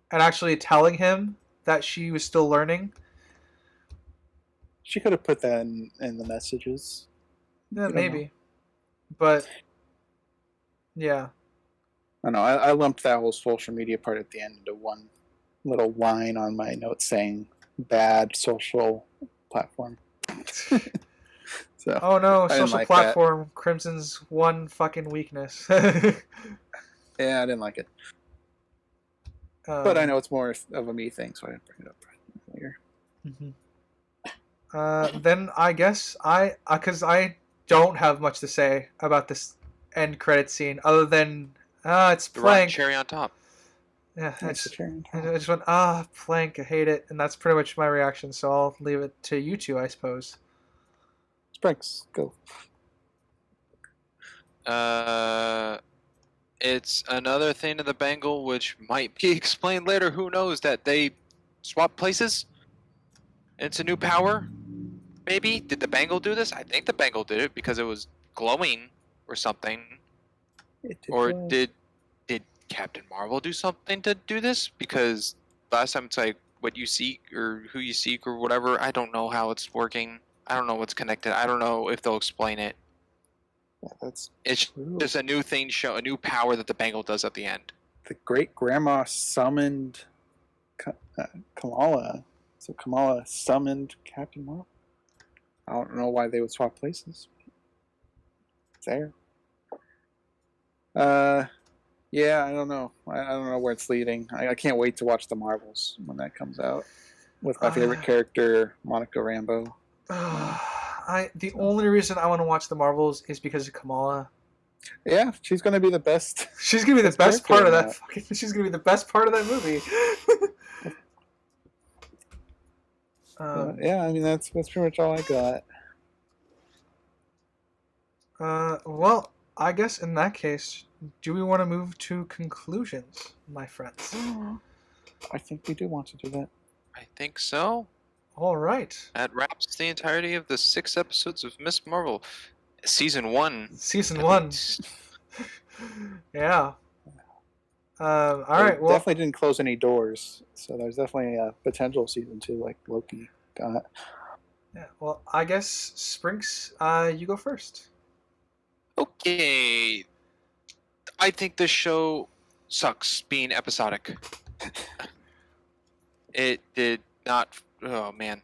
and actually telling him that she was still learning. She could have put that in the messages. Yeah, maybe. But yeah. I don't know. I lumped that whole social media part at the end into one little line on my notes saying bad social platform. So Oh no, I didn't social like platform, Crimson's one fucking weakness. yeah, I didn't like it. But I know it's more of a me thing, so I didn't bring it up later. Then I guess because I don't have much to say about this end credit scene other than it's the rotten Plank. cherry on top. Yeah, I That's the turn. just went Plank, I hate it, and that's pretty much my reaction. So I'll leave it to you two, I suppose. Sprinks, go. It's another thing to the Bengal, which might be explained later. Who knows that they swap places? It's a new power. Maybe did the Bengal do this? I think the Bengal did it because it was glowing or something. Or did Captain Marvel do something to do this? Because last time it's like what you seek or who you seek or whatever. I don't know how it's working. I don't know what's connected. I don't know if they'll explain it. Yeah, that's It's true. just a new thing, a new power that the Bengal does at the end. The great grandma summoned Kamala. So Kamala summoned Captain Marvel. I don't know why they would swap places. It's there. Yeah, I don't know. I don't know where it's leading. I can't wait to watch the Marvels when that comes out with my favorite character, Monica Rambeau. The only reason I want to watch the Marvels is because of Kamala. Yeah, she's gonna be the best. She's gonna be the best character part of in that. Fucking, she's gonna be the best part of that movie. Yeah, I mean that's pretty much all I got. Well, I guess in that case, do we want to move to conclusions, my friends? I think we do want to do that. I think so. All right. That wraps the entirety of the 6 episodes of Miss Marvel, season 1. Season 1. Yeah. All right. Well, definitely didn't close any doors, so there's definitely a potential season 2, like Loki got. Yeah. Well, I guess Sprinks, you go first. Okay. I think this show sucks being episodic. It did not. Oh man,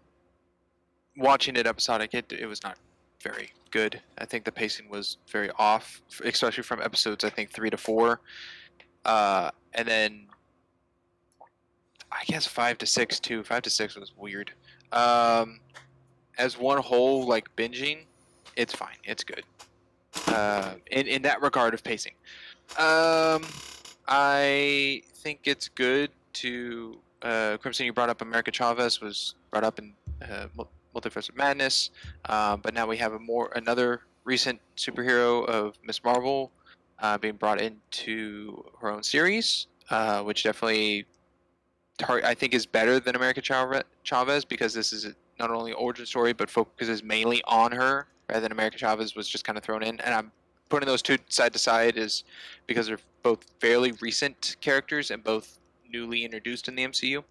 watching it episodic, it was not very good. I think the pacing was very off, especially from episodes I think 3 to 4, and then I guess 5 to 6 too. 5 to 6 was weird. As one whole, like binging, it's fine. It's good. In that regard of pacing, I think it's good to. Crimson, you brought up America Chavez was brought up in Multiverse of Madness, but now we have another recent superhero of Miss Marvel being brought into her own series, which definitely I think is better than America Chavez because this is not only an origin story but focuses mainly on her rather than America Chavez was just kind of thrown in. And I'm putting those two side to side is because they're both fairly recent characters and both newly introduced in the MCU.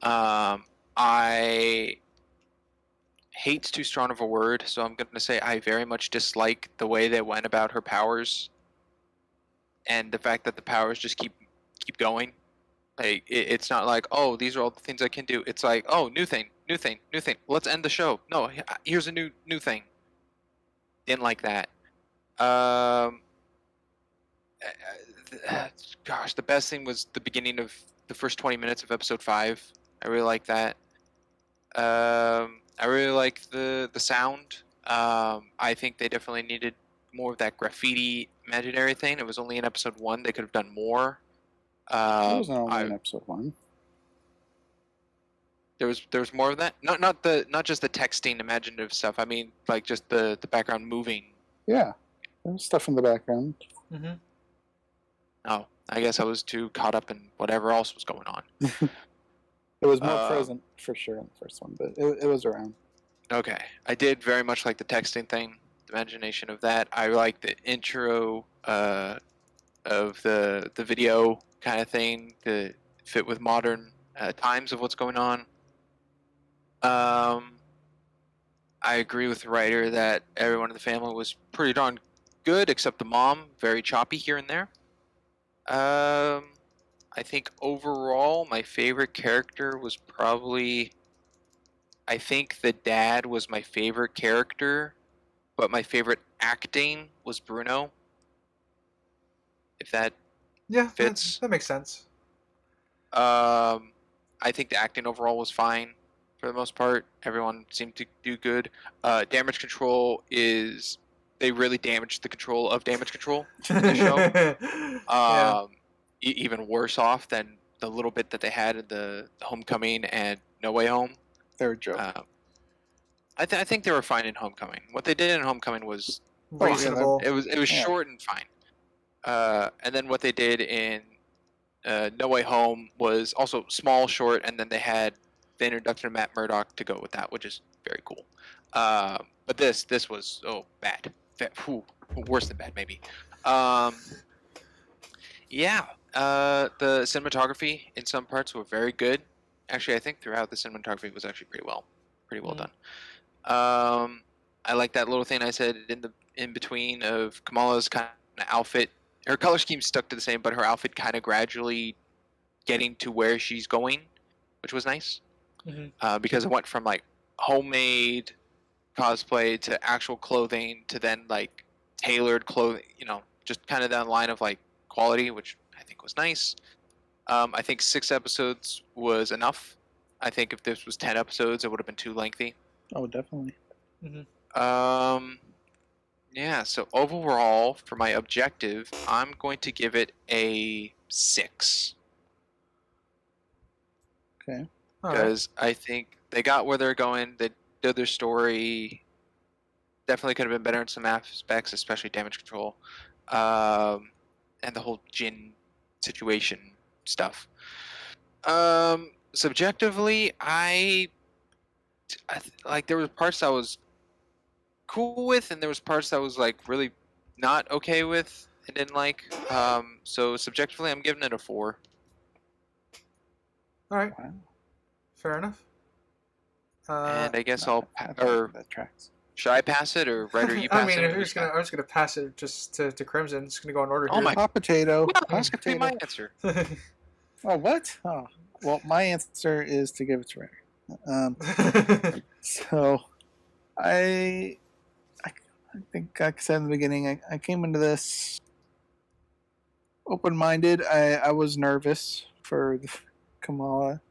I hate too strong of a word, so I'm going to say I very much dislike the way they went about her powers and the fact that the powers just keep going. Like it's not like, oh, these are all the things I can do. It's like, oh, new thing. Let's end the show. No, here's a new thing. Didn't like that. Gosh, the best thing was the beginning of the first 20 minutes of episode 5. I really like that. I really like the sound. I think they definitely needed more of that graffiti imaginary thing. It was only in episode 1. They could have done more. It wasn't only in episode 1. There was more of that. Not just the texting imaginative stuff. I mean, like just the background moving. Yeah, there was stuff in the background. Mm-hmm. Oh, I guess I was too caught up in whatever else was going on. It was more present for sure in the first one, but it was around. Okay, I did very much like the texting thing, the imagination of that. I like the intro of the video kind of thing to fit with modern times of what's going on. I agree with the writer that everyone in the family was pretty darn good, except the mom, very choppy here and there. I think overall, my favorite character was probably. I think the dad was my favorite character, but my favorite acting was Bruno. If that fits. That makes sense. I think the acting overall was fine for the most part. Everyone seemed to do good. Damage control is. They really damaged the control of damage control in the show. Even worse off than the little bit that they had in the Homecoming and No Way Home. They were joke. I think they were fine in Homecoming. What they did in Homecoming was reasonable. It was short and fine. And then what they did in No Way Home was also small, short, and then they had the introduction of Matt Murdock to go with that, which is very cool. But this was bad. Worse than bad, maybe. The cinematography in some parts were very good. Actually, I think throughout the cinematography was actually pretty well done. I like that little thing I said in between of Kamala's kind of outfit. Her color scheme stuck to the same, but her outfit kind of gradually getting to where she's going, which was nice. Mm-hmm. Because it went from like homemade cosplay to actual clothing to then like tailored clothing, just kind of that line of like quality, which I think was nice. I think 6 episodes was enough. I think if this was 10 episodes, it would have been too lengthy. Oh, definitely. Yeah, so overall, for my objective, I'm going to give it a 6. Okay. All right. Because I think they got where they're going. They did their story. Definitely could have been better in some aspects, especially damage control, and the whole Jin situation stuff. Subjectively, like there were parts I was cool with, and there was parts I was like really not okay with and didn't like. So subjectively, I'm giving it a 4. All right. Wow. Fair enough. And I guess No, or that tracks. should I pass it, or Ryder, you I pass mean, it? I'm just gonna pass it just to Crimson. It's gonna go in order Oh here. my- Hot potato. No, Hot that's gonna be my potato. answer. Oh, what? Oh, well, my answer is to give it to Ryder. So, I think, like I said in the beginning, I came into this open-minded. I was nervous for Kamala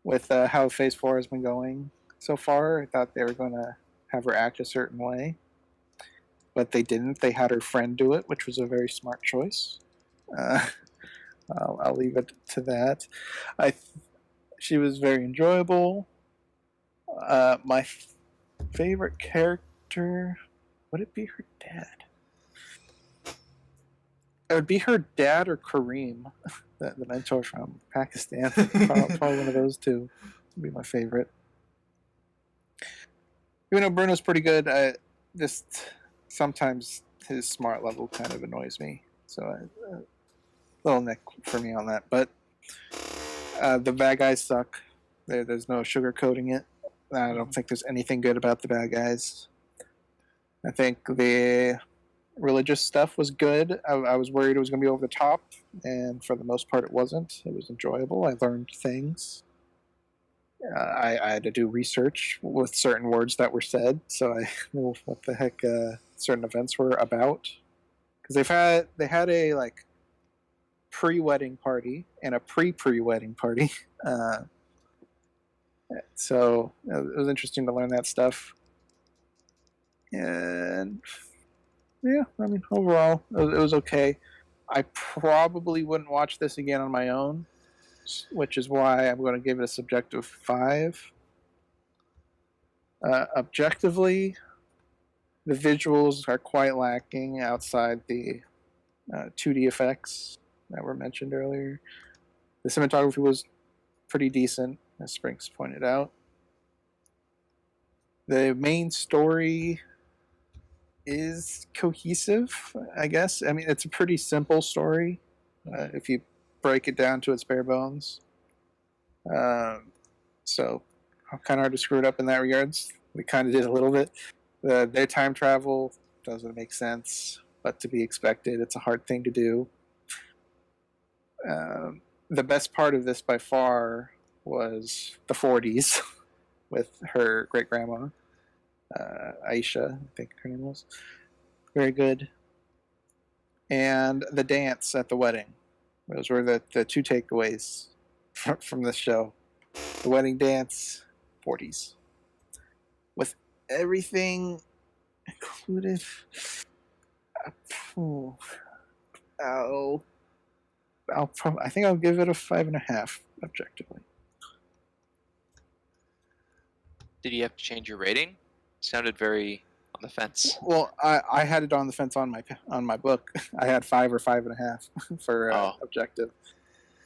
with how Phase 4 has been going so far. I thought they were going to have her act a certain way, but they didn't. They had her friend do it, which was a very smart choice. I'll leave it to that. She was very enjoyable. My favorite character, would it be her dad? It would be her dad or Kareem, the mentor from Pakistan. Probably one of those two would be my favorite. Even though Bruno's pretty good, just sometimes his smart level kind of annoys me. So little nick for me on that. But the bad guys suck. There's no sugarcoating it. I don't think there's anything good about the bad guys. I think the religious stuff was good. I was worried it was going to be over the top, and for the most part it wasn't. It was enjoyable. I learned things. I had to do research with certain words that were said, so I knew what the heck certain events were about. Because they had a like pre-wedding party and a pre-wedding party. So it was interesting to learn that stuff. And yeah, I mean, overall, it was okay. I probably wouldn't watch this again on my own, which is why I'm going to give it a subjective 5. Objectively, the visuals are quite lacking outside the 2D effects that were mentioned earlier. The cinematography was pretty decent, as Sprinks pointed out. The main story is cohesive, I guess. I mean, it's a pretty simple story if you break it down to its bare bones. So, kind of hard to screw it up in that regards. We kind of did a little bit. Their time travel doesn't make sense, but to be expected. It's a hard thing to do. The best part of this by far was the 40s with her great grandma, Aisha, I think her name was. Very good. And the dance at the wedding. Those were the two takeaways from this show. The wedding dance, 40s. With everything included. I think I'll give it a 5.5 objectively. Did you have to change your rating? Sounded very on the fence. Well, I had it on the fence on my book. I had 5 or 5.5 for objective.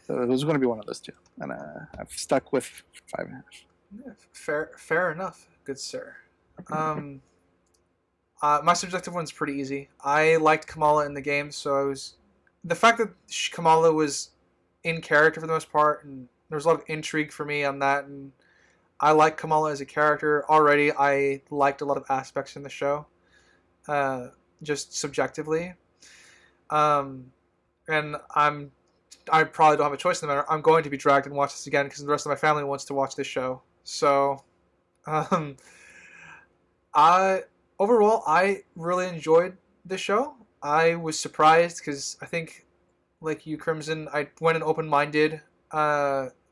So it was going to be one of those two, and I've stuck with 5.5. Yeah, fair enough, good sir. My subjective one's pretty easy. I liked Kamala in the game, so the fact that Kamala was in character for the most part, and there was a lot of intrigue for me on that, and I like Kamala as a character already. I liked a lot of aspects in the show, just subjectively. And I probably don't have a choice in the matter. I'm going to be dragged and watch this again because the rest of my family wants to watch this show. So Um, I overall I really enjoyed the show. I was surprised because I think, like you, Crimson, I went in open minded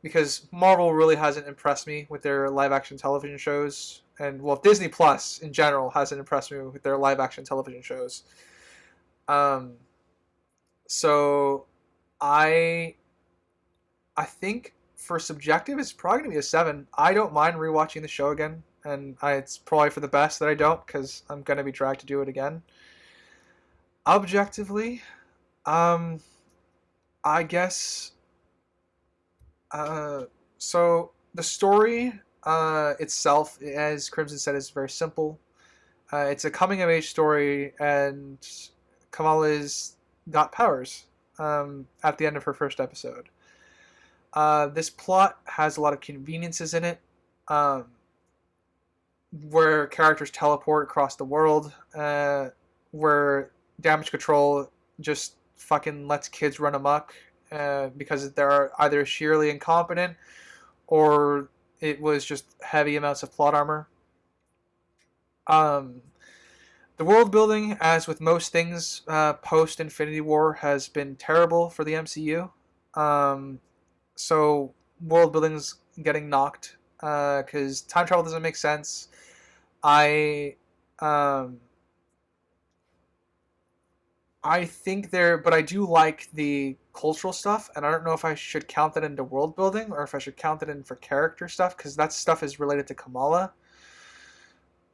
because Marvel really hasn't impressed me with their live action television shows, and well, Disney Plus in general hasn't impressed me with their live action television shows. Um, so I I think for subjective, it's probably gonna be a 7. I don't mind rewatching the show again, and it's probably for the best that I don't, because I'm gonna be dragged to do it again. Objectively, um, I guess. Uh, so the story itself, as Crimson said, is very simple. It's a coming of age story, and Kamala's got powers at the end of her first episode. This plot has a lot of conveniences in it, um, where characters teleport across the world, where damage control just fucking lets kids run amok because they're either sheerly incompetent or it was just heavy amounts of plot armor. Um, the world building, as with most things post Infinity War, has been terrible for the MCU. Um, so world building's getting knocked because time travel doesn't make sense. I um, I think but I do like the cultural stuff, and I don't know if I should count that into world building or if I should count it in for character stuff because that stuff is related to Kamala.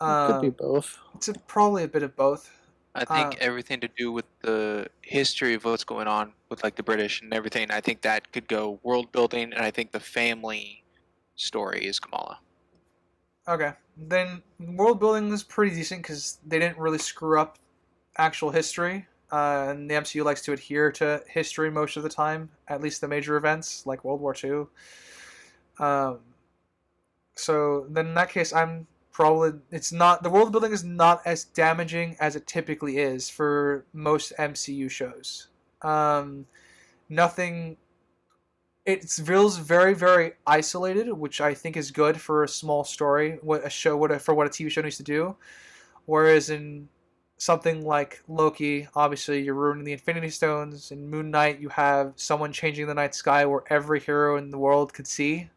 It could be both. It's probably a bit of both. I think everything to do with the history of what's going on with like the British and everything, I think that could go world building, and I think the family story is Kamala. Okay, then world building is pretty decent because they didn't really screw up actual history, and the MCU likes to adhere to history most of the time, at least the major events like World War II. So then in that case, I'm probably it's not the world building is not as damaging as it typically is for most MCU shows. Nothing. It feels very very isolated, which I think is good for a small story. For what a TV show needs to do. Whereas in something like Loki, obviously you're ruining the Infinity Stones. In Moon Knight, you have someone changing the night sky where every hero in the world could see.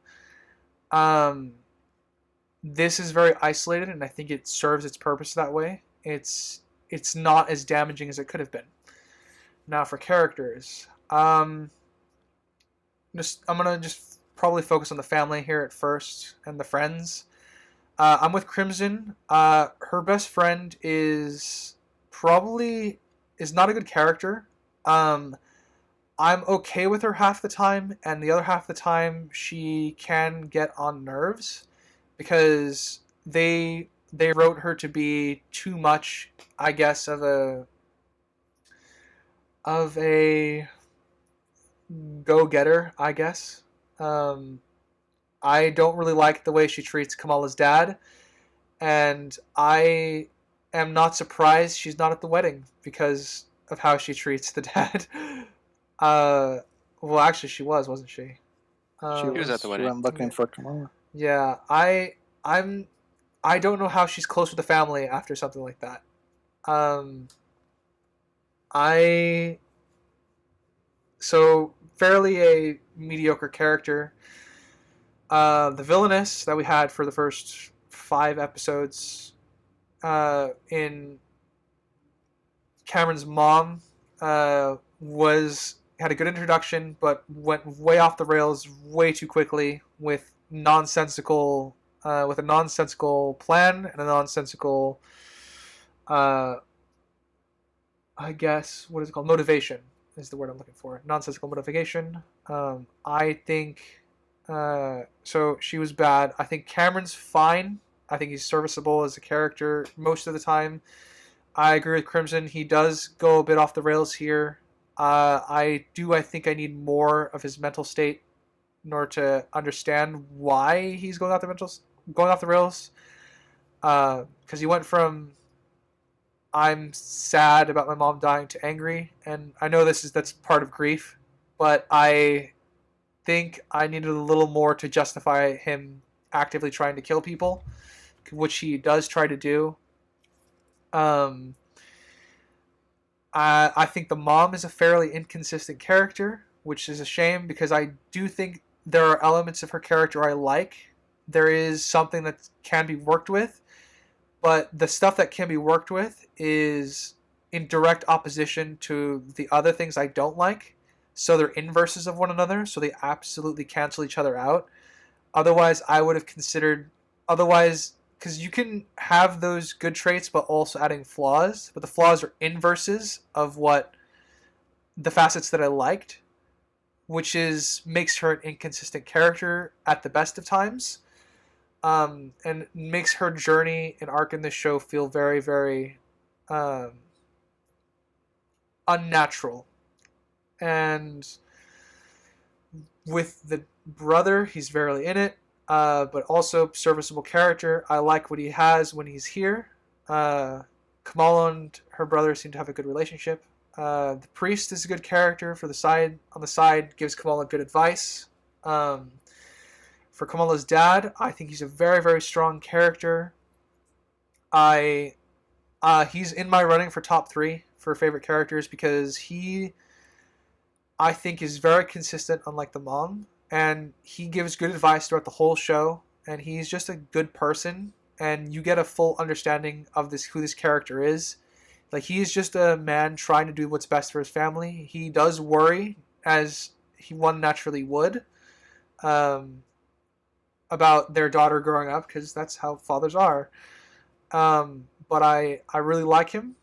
This is very isolated, and I think it serves its purpose that way. It's not as damaging as it could have been. Now for characters, I'm gonna just probably focus on the family here at first and the friends. I'm with Crimson. Her best friend is not a good character. I'm okay with her half the time, and the other half the time she can get on nerves because they wrote her to be too much, I guess, of a go-getter, I guess. I don't really like the way she treats Kamala's dad, and I am not surprised she's not at the wedding because of how she treats the dad. Well, actually, she wasn't she? She was at the wedding. She went looking for Kamala. Yeah, I don't know how she's close with the family after something like that. I so fairly a mediocre character. The villainess that we had for the first 5 episodes in Cameron's mom had a good introduction, but went way off the rails way too quickly with a nonsensical plan and a nonsensical, I guess, what is it called? Motivation is the word I'm looking for. Nonsensical motivation. I think so. She was bad. I think Cameron's fine. I think he's serviceable as a character most of the time. I agree with Crimson. He does go a bit off the rails here. I think I need more of his mental state in order to understand why he's going off the rails. Because he went from I'm sad about my mom dying to angry, and I know that's part of grief, but I think I needed a little more to justify him actively trying to kill people, which he does try to do. I think the mom is a fairly inconsistent character, which is a shame because I do think there are elements of her character I like. There is something that can be worked with, but the stuff that can be worked with is in direct opposition to the other things I don't like. So they're inverses of one another, so they absolutely cancel each other out. Otherwise, I would have considered otherwise because you can have those good traits but also adding flaws, but the flaws are inverses of what the facets that I liked, which is makes her an inconsistent character at the best of times, and makes her journey and arc in this show feel very, very unnatural. And with the brother, he's barely in it, but also serviceable character. I like what he has when he's here. Kamala and her brother seem to have a good relationship. The priest is a good character for the side. On the side, gives Kamala good advice. For Kamala's dad, I think he's a very, very strong character. He's in my running for top 3 for favorite characters because he, I think, is very consistent, unlike the mom, and he gives good advice throughout the whole show, and he's just a good person, and you get a full understanding of who this character is. Like, he's just a man trying to do what's best for his family. He does worry, as one naturally would, about their daughter growing up, because that's how fathers are. But I really like him.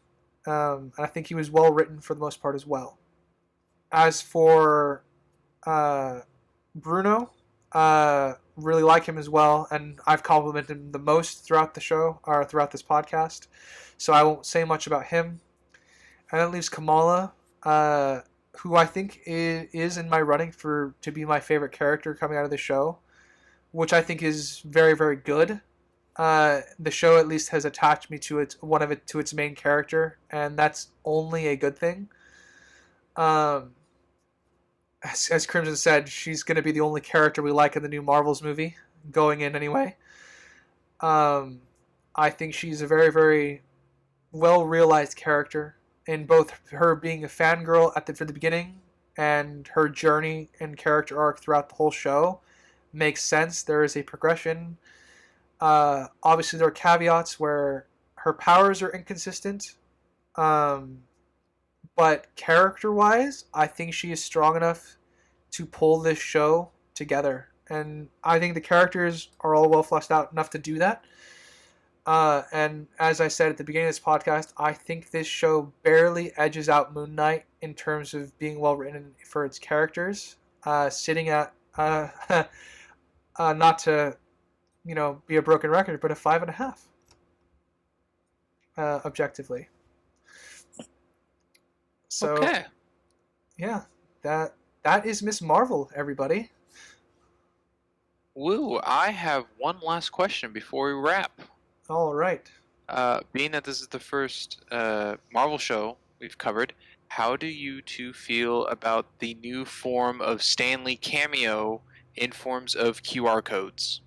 And I think he was well written for the most part as well. As for Bruno, really like him as well, and I've complimented him the most throughout the show, or throughout this podcast, so I won't say much about him. And that leaves Kamala, who I think is in my running to be my favorite character coming out of the show, which I think is very, very good. The show at least has attached me to its main character, and that's only a good thing. As Crimson said, she's going to be the only character we like in the new Marvels movie, going in anyway. I think she's a very, very well-realized character in both her being a fangirl for the beginning and her journey and character arc throughout the whole show makes sense. There is a progression. Obviously, there are caveats where her powers are inconsistent. But character-wise, I think she is strong enough to pull this show together. And I think the characters are all well fleshed out enough to do that. And as I said at the beginning of this podcast, I think this show barely edges out Moon Knight in terms of being well written for its characters. Sitting at, not to, be a broken record, but a 5.5. Objectively. So, Okay. Yeah, that is Miss Marvel, everybody. Woo, I have one last question before we wrap. All right. Being that this is the first Marvel show we've covered, how do you two feel about the new form of Stan Lee cameo in forms of QR codes?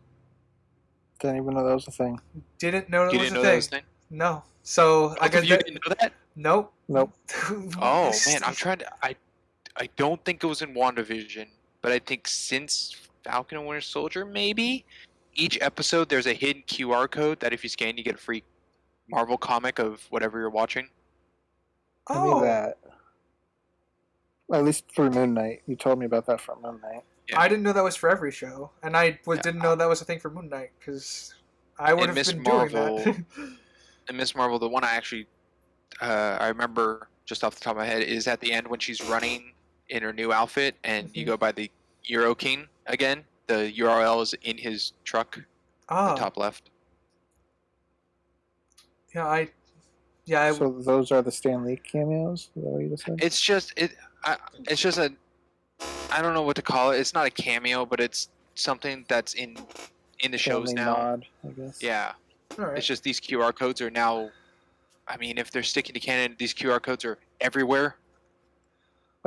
Didn't even know that was a thing. Didn't know You that was didn't a know thing. that was a thing? No. So Both of you didn't know that? Nope. Nope. Oh man, I'm trying to. I don't think it was in WandaVision, but I think since Falcon and Winter Soldier, maybe each episode there's a hidden QR code that if you scan, you get a free Marvel comic of whatever you're watching. I knew that. At least for Moon Knight. You told me about that for Moon Knight. Yeah. I didn't know that was for every show, and I didn't know that was a thing for Moon Knight because I would have Miss been Marvel, doing that. And Miss Marvel, the one I actually I remember just off the top of my head is at the end when she's running in her new outfit, and you go by the Euro King again. The URL is in his truck, the top left. Yeah, So those are the Stan Lee cameos? Is that what you just said? It's just it's just a, I don't know what to call it. It's not a cameo, but it's something that's in the shows Stanley now. Nod, I guess. Yeah, all right. it's just these QR codes are now. I mean, if they're sticking to canon, these QR codes are everywhere.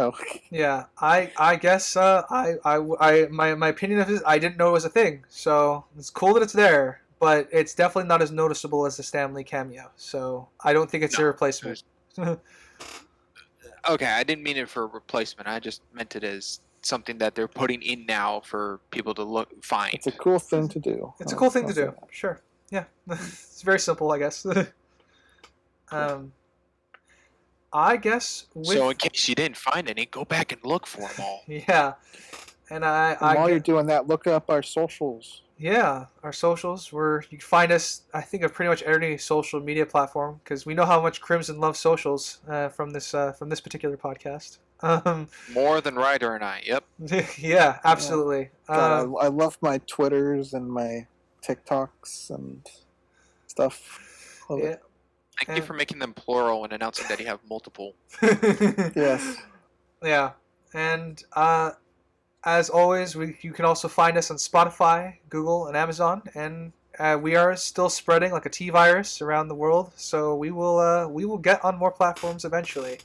Oh, Yeah, I guess my opinion of it, I didn't know it was a thing. So it's cool that it's there, but it's definitely not as noticeable as the Stan Lee cameo. So I don't think it's a No, replacement. Okay, I didn't mean it for a replacement. I just meant it as something that they're putting in now for people to find. it's a cool thing to do. It's a cool thing to I'll say do. Sure. Yeah. It's very simple, I guess. I guess with So in case you didn't find any, go back and look for them all. yeah, and I And while get, you're doing that, look up our socials. yeah, our socials where you can find us. I think of pretty much every social media platform because we know how much Crimson loves socials from this particular podcast. More than Ryder and I. Yep. Yeah, absolutely. God, I love my Twitters and my TikToks and stuff. Love Yeah. Thank you for making them plural and announcing that you have multiple. it. Yes. Yeah, and as always, you can also find us on Spotify, Google, and Amazon, and we are still spreading like a T virus around the world. So we will get on more platforms eventually.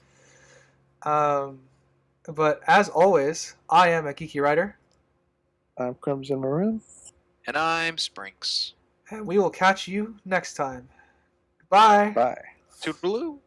But as always, I am a geeky writer, I'm Crimson Maroon. And I'm Sprinks. and we will catch you next time. Bye. Bye. Toodaloo.